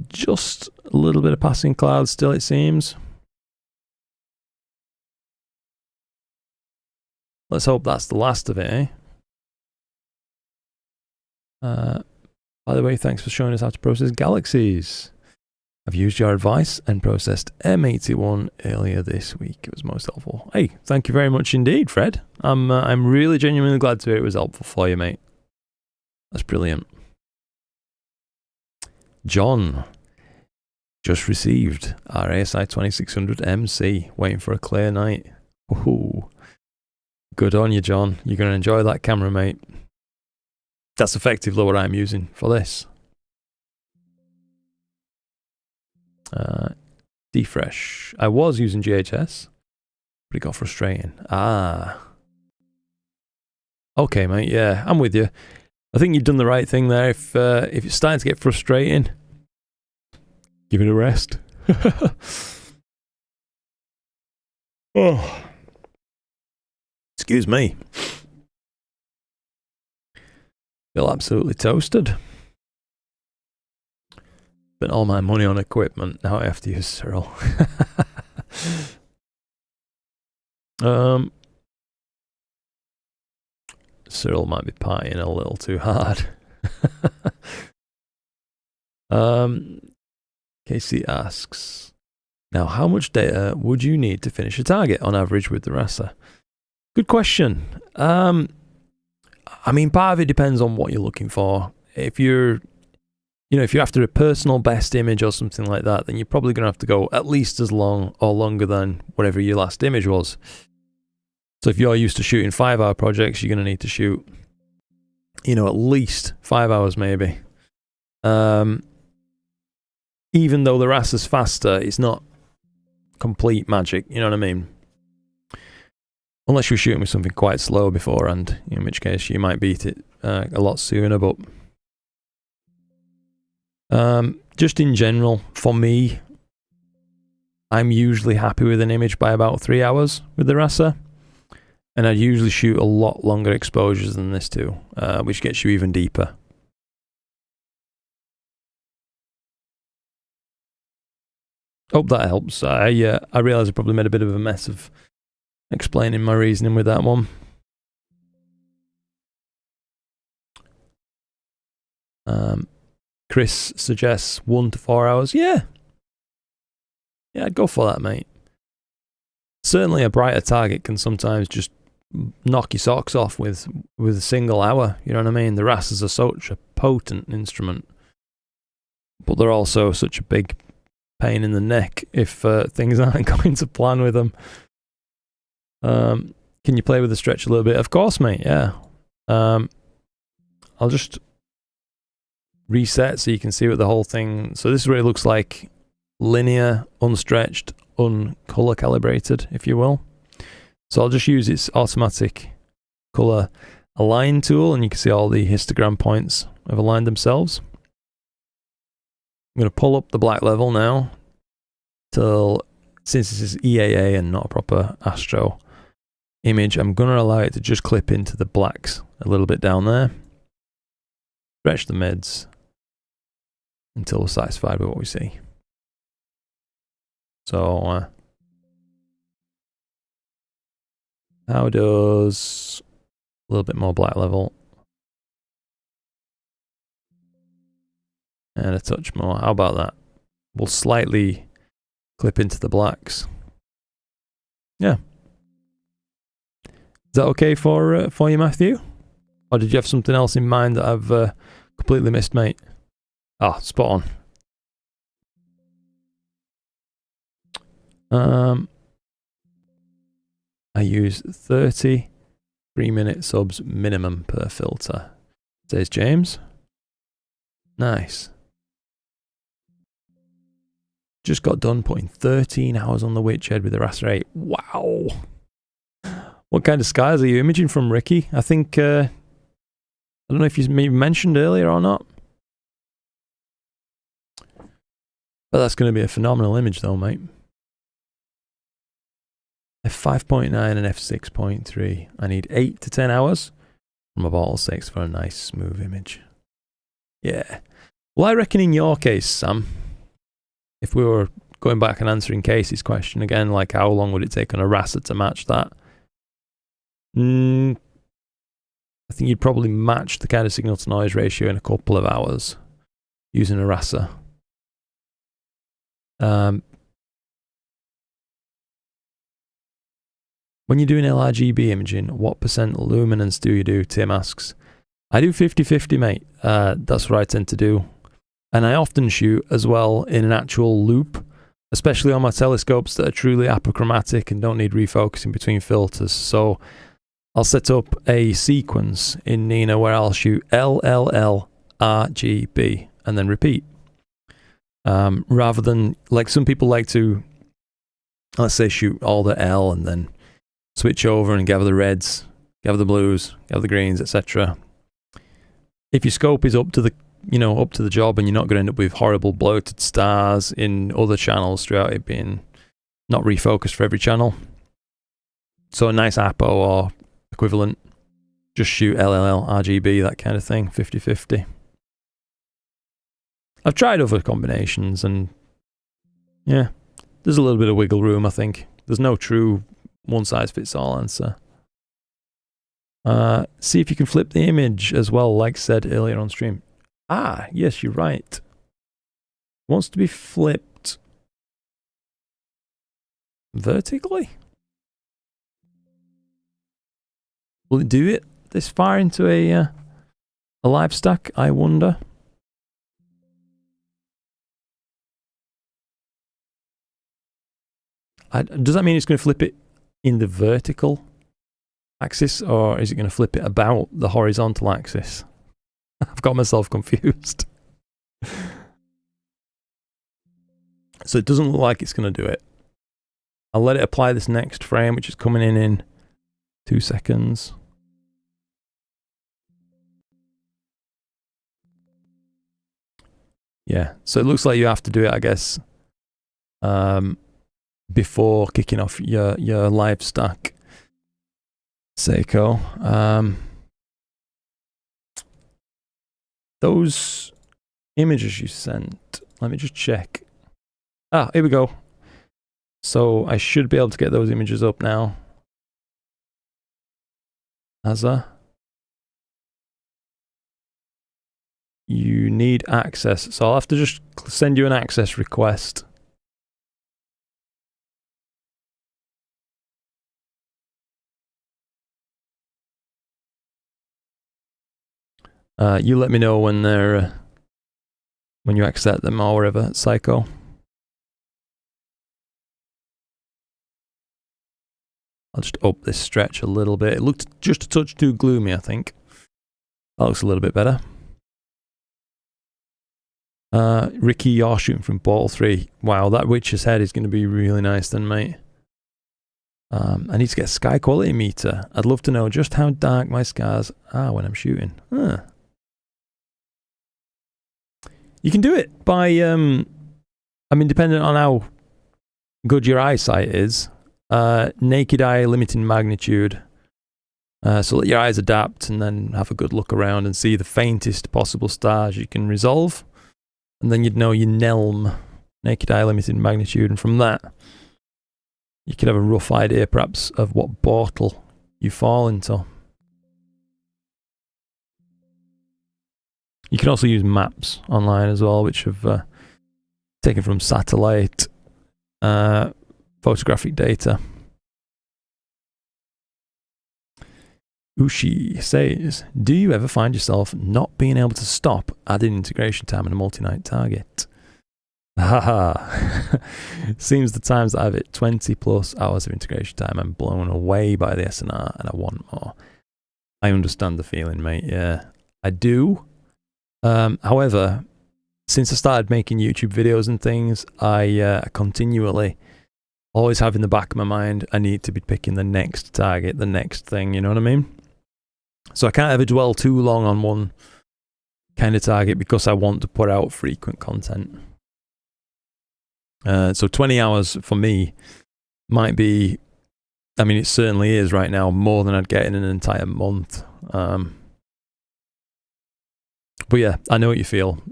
Just a little bit of passing clouds still, it seems. Let's hope that's the last of it, eh? By the way, thanks for showing us how to process galaxies. I've used your advice and processed M81 earlier this week. It was most helpful. Hey, thank you very much indeed, Fred. I'm really genuinely glad to hear it was helpful for you, mate. That's brilliant. John just received our ASI 2600 MC, waiting for a clear night. Ooh. Good on you, John. You're going to enjoy that camera, mate. That's effectively what I'm using for this. Defresh. I was using GHS, but it got frustrating. Ah. Okay, mate. Yeah, I'm with you. I think you've done the right thing there. If it's starting to get frustrating, give it a rest. Oh. Excuse me. Feel absolutely toasted. Spent all my money on equipment. Now I have to use Cyril. Cyril might be partying a little too hard. Casey asks, now how much data would you need to finish a target on average with the RASA? Good question. I mean, part of it depends on what you're looking for. If you're after a personal best image or something like that, then you're probably going to have to go at least as long or longer than whatever your last image was. So if you're used to shooting 5-hour projects, you're going to need to shoot, at least 5 hours maybe. Even though the RASA's faster, it's not complete magic, you know what I mean? Unless you're shooting with something quite slow beforehand, in which case you might beat it a lot sooner, but just in general, for me, I'm usually happy with an image by about 3 hours with the RASA, and I usually shoot a lot longer exposures than this too, which gets you even deeper. Hope that helps. I realise I probably made a bit of a mess of explaining my reasoning with that one. Chris suggests 1 to 4 hours. Yeah, I'd go for that, mate. Certainly a brighter target can sometimes just knock your socks off with a single hour, you know what I mean? The RASAs are such a potent instrument, but they're also such a big pain in the neck if things aren't going to plan with them. Can you play with the stretch a little bit? Of course, mate, yeah. I'll just reset so you can see what the whole thing... So this is what it looks like. Linear, unstretched, uncolor calibrated, if you will. So I'll just use its automatic color align tool, and you can see all the histogram points have aligned themselves. I'm going to pull up the black level now till, since this is EAA and not a proper Astro image, I'm going to allow it to just clip into the blacks a little bit down there. Stretch the mids until we're satisfied with what we see. So, how does a little bit more black level and a touch more? How about that? will slightly clip into the blacks. Yeah. Is that okay for you, Matthew? Or did you have something else in mind that I've completely missed, mate? Ah, spot on. I use 30 3-minute subs minimum per filter, says James. Nice. Just got done putting 13 hours on the witch head with the Raster 8. Wow. What kind of skies are you imaging from, Ricky? I think, I don't know if you maybe mentioned earlier or not. But that's going to be a phenomenal image though, mate. f5.9 and f6.3. I need 8 to 10 hours from a bottle 6 for a nice smooth image. Yeah. Well, I reckon in your case, Sam, if we were going back and answering Casey's question again, like how long would it take on a Raster to match that? I think you'd probably match the kind of signal to noise ratio in a couple of hours using a Raster. When you're doing LRGB imaging, what % luminance do you do? Tim asks. I do 50-50, mate. That's what I tend to do. And I often shoot as well in an actual loop, especially on my telescopes that are truly apochromatic and don't need refocusing between filters. So I'll set up a sequence in Nina where I'll shoot LLL, RGB, and then repeat. Rather than, like some people like to, let's say, shoot all the L and then switch over and gather the reds, gather the blues, gather the greens, etc. If your scope is up to the, up to the job, and you're not going to end up with horrible bloated stars in other channels throughout it being not refocused for every channel. So a nice APO or equivalent, just shoot LLL, RGB, that kind of thing, 50-50. I've tried other combinations and yeah, there's a little bit of wiggle room, I think. There's no true one-size-fits-all answer. See if you can flip the image as well, like said earlier on stream. Ah, yes, you're right. Wants to be flipped vertically? Will it do it this far into a live stack, I wonder? Does that mean it's going to flip it in the vertical axis, or is it going to flip it about the horizontal axis? I've got myself confused. So it doesn't look like it's going to do it. I'll let it apply this next frame, which is coming in 2 seconds. Yeah, so it looks like you have to do it, I guess, before kicking off your live stack, Seiko. Those images you sent, let me just check. Ah, here we go. So I should be able to get those images up now. You need access, so I'll have to just send you an access request. You let me know when they're when you accept them or whatever, Psycho. I'll just up this stretch a little bit. It looked just a touch too gloomy, I think. That looks a little bit better. Ricky, you're shooting from ball 3. Wow, that witch's head is going to be really nice then, mate. I need to get a sky quality meter. I'd love to know just how dark my scars are when I'm shooting. Huh. You can do it by, I mean, depending on how good your eyesight is, naked eye limiting magnitude. So let your eyes adapt and then have a good look around and see the faintest possible stars you can resolve. And then you'd know your NELM, naked eye limiting magnitude. And from that, you could have a rough idea perhaps of what portal you fall into. You can also use maps online as well, which have taken from satellite photographic data. Ushi says, do you ever find yourself not being able to stop adding integration time in a multi-night target? Haha. Seems the times that I've hit 20 plus hours of integration time, I'm blown away by the SNR and I want more. I understand the feeling, mate. Yeah, I do. However, since I started making YouTube videos and things, I continually always have in the back of my mind, I need to be picking the next target, the next thing, you know what I mean? So I can't ever dwell too long on one kind of target because I want to put out frequent content. So 20 hours for me might be, I mean, it certainly is right now, more than I'd get in an entire month. But yeah, I know what you feel.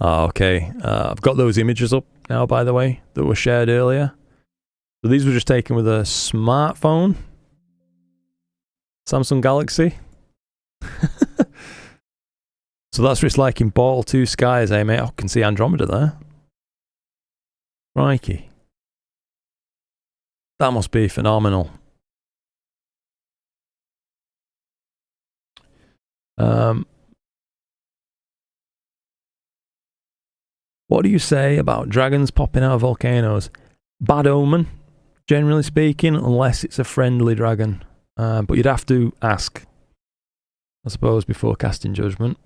Oh, okay, I've got those images up now, by the way, that were shared earlier. So these were just taken with a smartphone. Samsung Galaxy. So that's what it's like in Portal 2 skies, eh, mate? I can see Andromeda there. Crikey. That must be phenomenal. What do you say about dragons popping out of volcanoes? Bad omen, generally speaking, unless it's a friendly dragon. But you'd have to ask, I suppose, before casting judgment.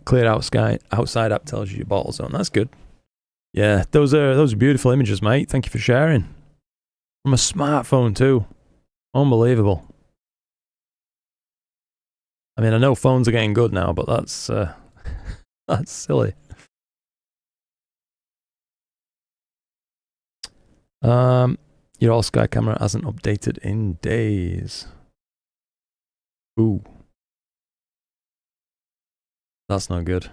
Cleared out sky outside app tells you your bottle zone. That's good. Yeah, those are beautiful images, mate. Thank you for sharing. From a smartphone too. Unbelievable. I mean, I know phones are getting good now, but that's that's silly. Your all sky camera hasn't updated in days. Ooh. That's not good.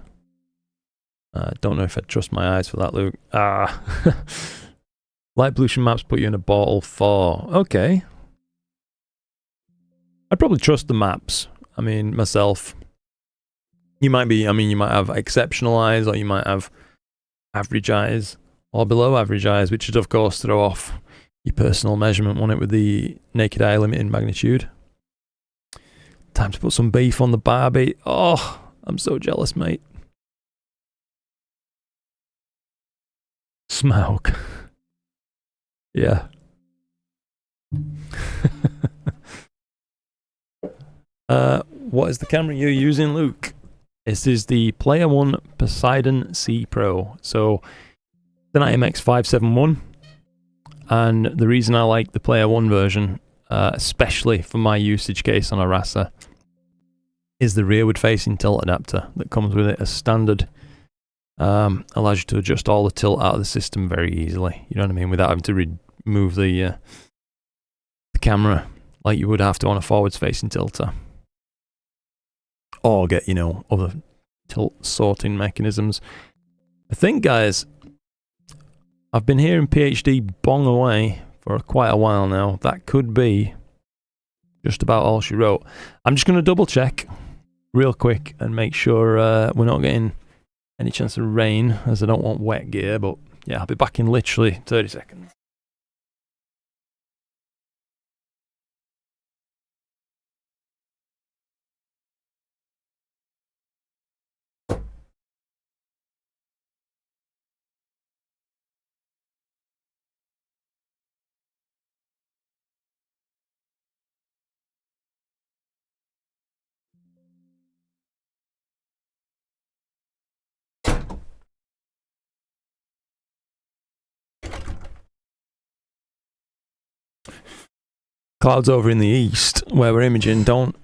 Don't know if I'd trust my eyes for that, Luke. Light pollution maps put you in a bottle 4. Okay. I'd probably trust the maps. I mean, myself. You might be, I mean, you might have exceptional eyes, or you might have average eyes, or below average eyes, which would, of course, throw off your personal measurement, won't it, with the naked eye limit in magnitude. Time to put some beef on the barbie. Oh, I'm so jealous, mate. Smaug. Yeah. What is the camera you're using, Luke? This is the Player One Poseidon C Pro. So, it's an IMX571. And the reason I like the Player One version, especially for my usage case on a RASA, is the rearward facing tilt adapter that comes with it as standard. Allows you to adjust all the tilt out of the system very easily, you know what I mean, without having to remove the camera like you would have to on a forwards facing tilter, or get, you know, other tilt sorting mechanisms. I think, guys, I've been hearing PhD bong away for quite a while now. That could be just about all she wrote. I'm just going to double check real quick and make sure we're not getting any chance of rain, as I don't want wet gear. But yeah, I'll be back in literally 30 seconds. Clouds over in the east, where we're imaging, don't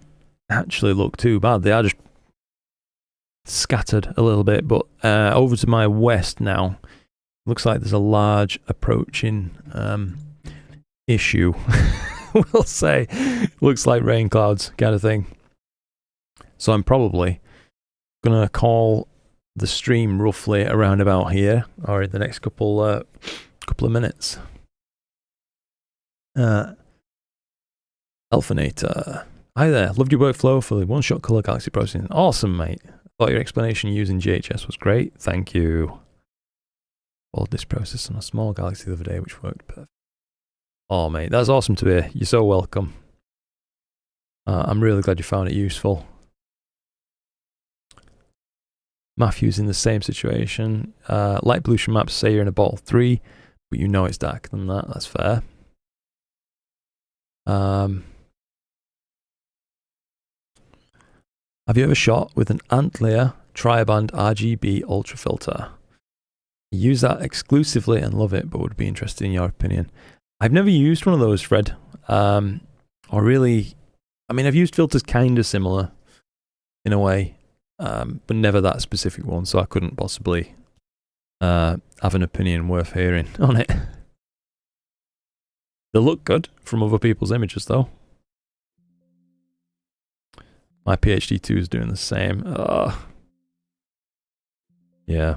actually look too bad. They are just scattered a little bit, but over to my west now, looks like there's a large approaching issue. we'll say. Looks like rain clouds kind of thing. So I'm probably going to call the stream roughly around about here, or in the next couple of minutes. Elfinator. Hi there, loved your workflow for the one-shot color galaxy processing. Awesome, mate. Thought your explanation using GHS was great. Thank you. Followed this process on a small galaxy the other day, which worked perfect. Oh, mate, that's awesome to hear. You're so welcome. I'm really glad you found it useful. Matthew's in the same situation. Light pollution maps say you're in a bottle 3, but you know it's darker than that. That's fair. Have you ever shot with an Antler Triband RGB ultra filter? I use that exclusively and love it, but would be interested in your opinion. I've never used one of those, Fred. Or really, I mean, I've used filters kind of similar in a way, but never that specific one, so I couldn't possibly have an opinion worth hearing on it. They look good from other people's images, though. My PhD 2 is doing the same. Yeah.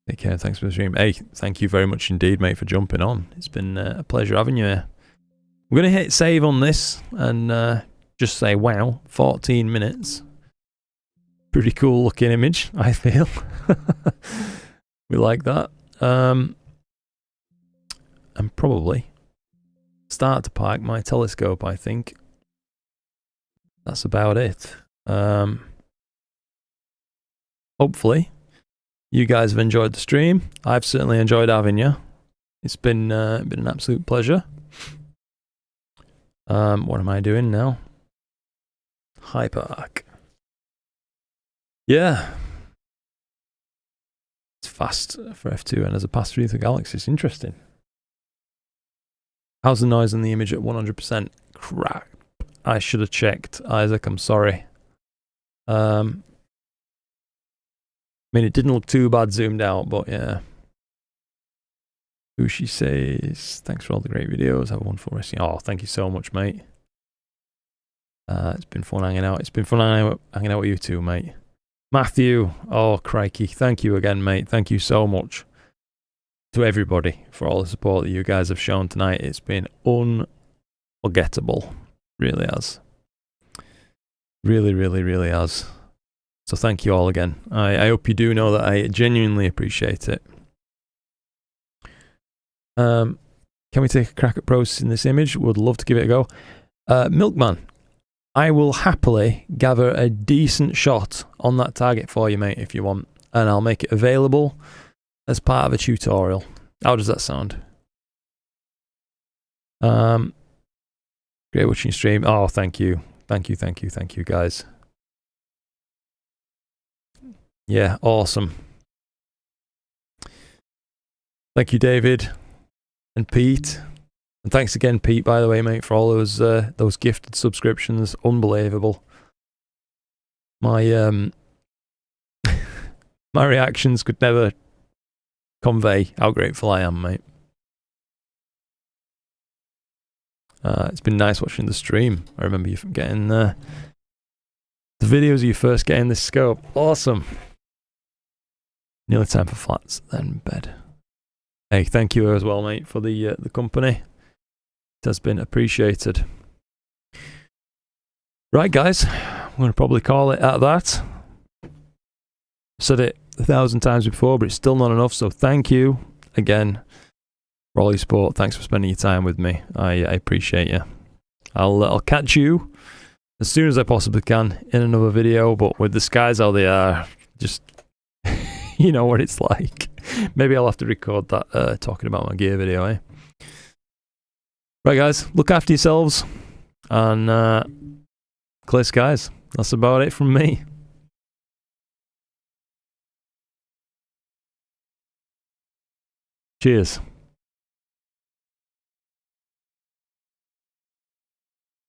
Take care. Thanks for the stream. Hey, thank you very much indeed, mate, for jumping on. It's been a pleasure having you here. We're going to hit save on this and just say, wow, 14 minutes. Pretty cool looking image, I feel. We like that. And probably start to park my telescope, I think. That's about it. Hopefully, you guys have enjoyed the stream. I've certainly enjoyed having you. It's been an absolute pleasure. What am I doing now? High Park. Yeah. It's fast for F2 and as a pass through the galaxy. It's interesting. How's the noise in the image at 100%? Crap. I should have checked, Isaac. I'm sorry. I mean, it didn't look too bad zoomed out, but yeah. Ushi says, thanks for all the great videos. Have a wonderful rest. Oh, thank you so much, mate. It's been fun hanging out. It's been fun hanging out with you too, mate. Matthew, oh, crikey. Thank you again, mate. Thank you so much to everybody for all the support that you guys have shown tonight. It's been unforgettable. Really has. Really, really, really has. So thank you all again. I hope you do know that I genuinely appreciate it. Can we take a crack at processing this image? Would love to give it a go. Milkman, I will happily gather a decent shot on that target for you, mate, if you want. And I'll make it available as part of a tutorial. How does that sound? Great watching your stream. Oh, thank you. Thank you, thank you, thank you, guys. Yeah, awesome. Thank you, David and Pete. And thanks again, Pete, by the way, mate, for all those gifted subscriptions. Unbelievable. My my reactions could never convey how grateful I am, mate. It's been nice watching the stream. I remember you getting the videos of you first getting this scope. Awesome. Nearly time for flats, then bed. Hey, thank you as well, mate, for the company. It has been appreciated. Right, guys, I'm going to probably call it at that. I've said it 1,000 times before, but it's still not enough. So thank you again for all your support. Thanks for spending your time with me. I appreciate you. I'll catch you as soon as I possibly can in another video. But with the skies how they are, just you know what it's like. Maybe I'll have to record that talking about my gear video, eh? Right, guys, look after yourselves and clear skies. That's about it from me. Cheers.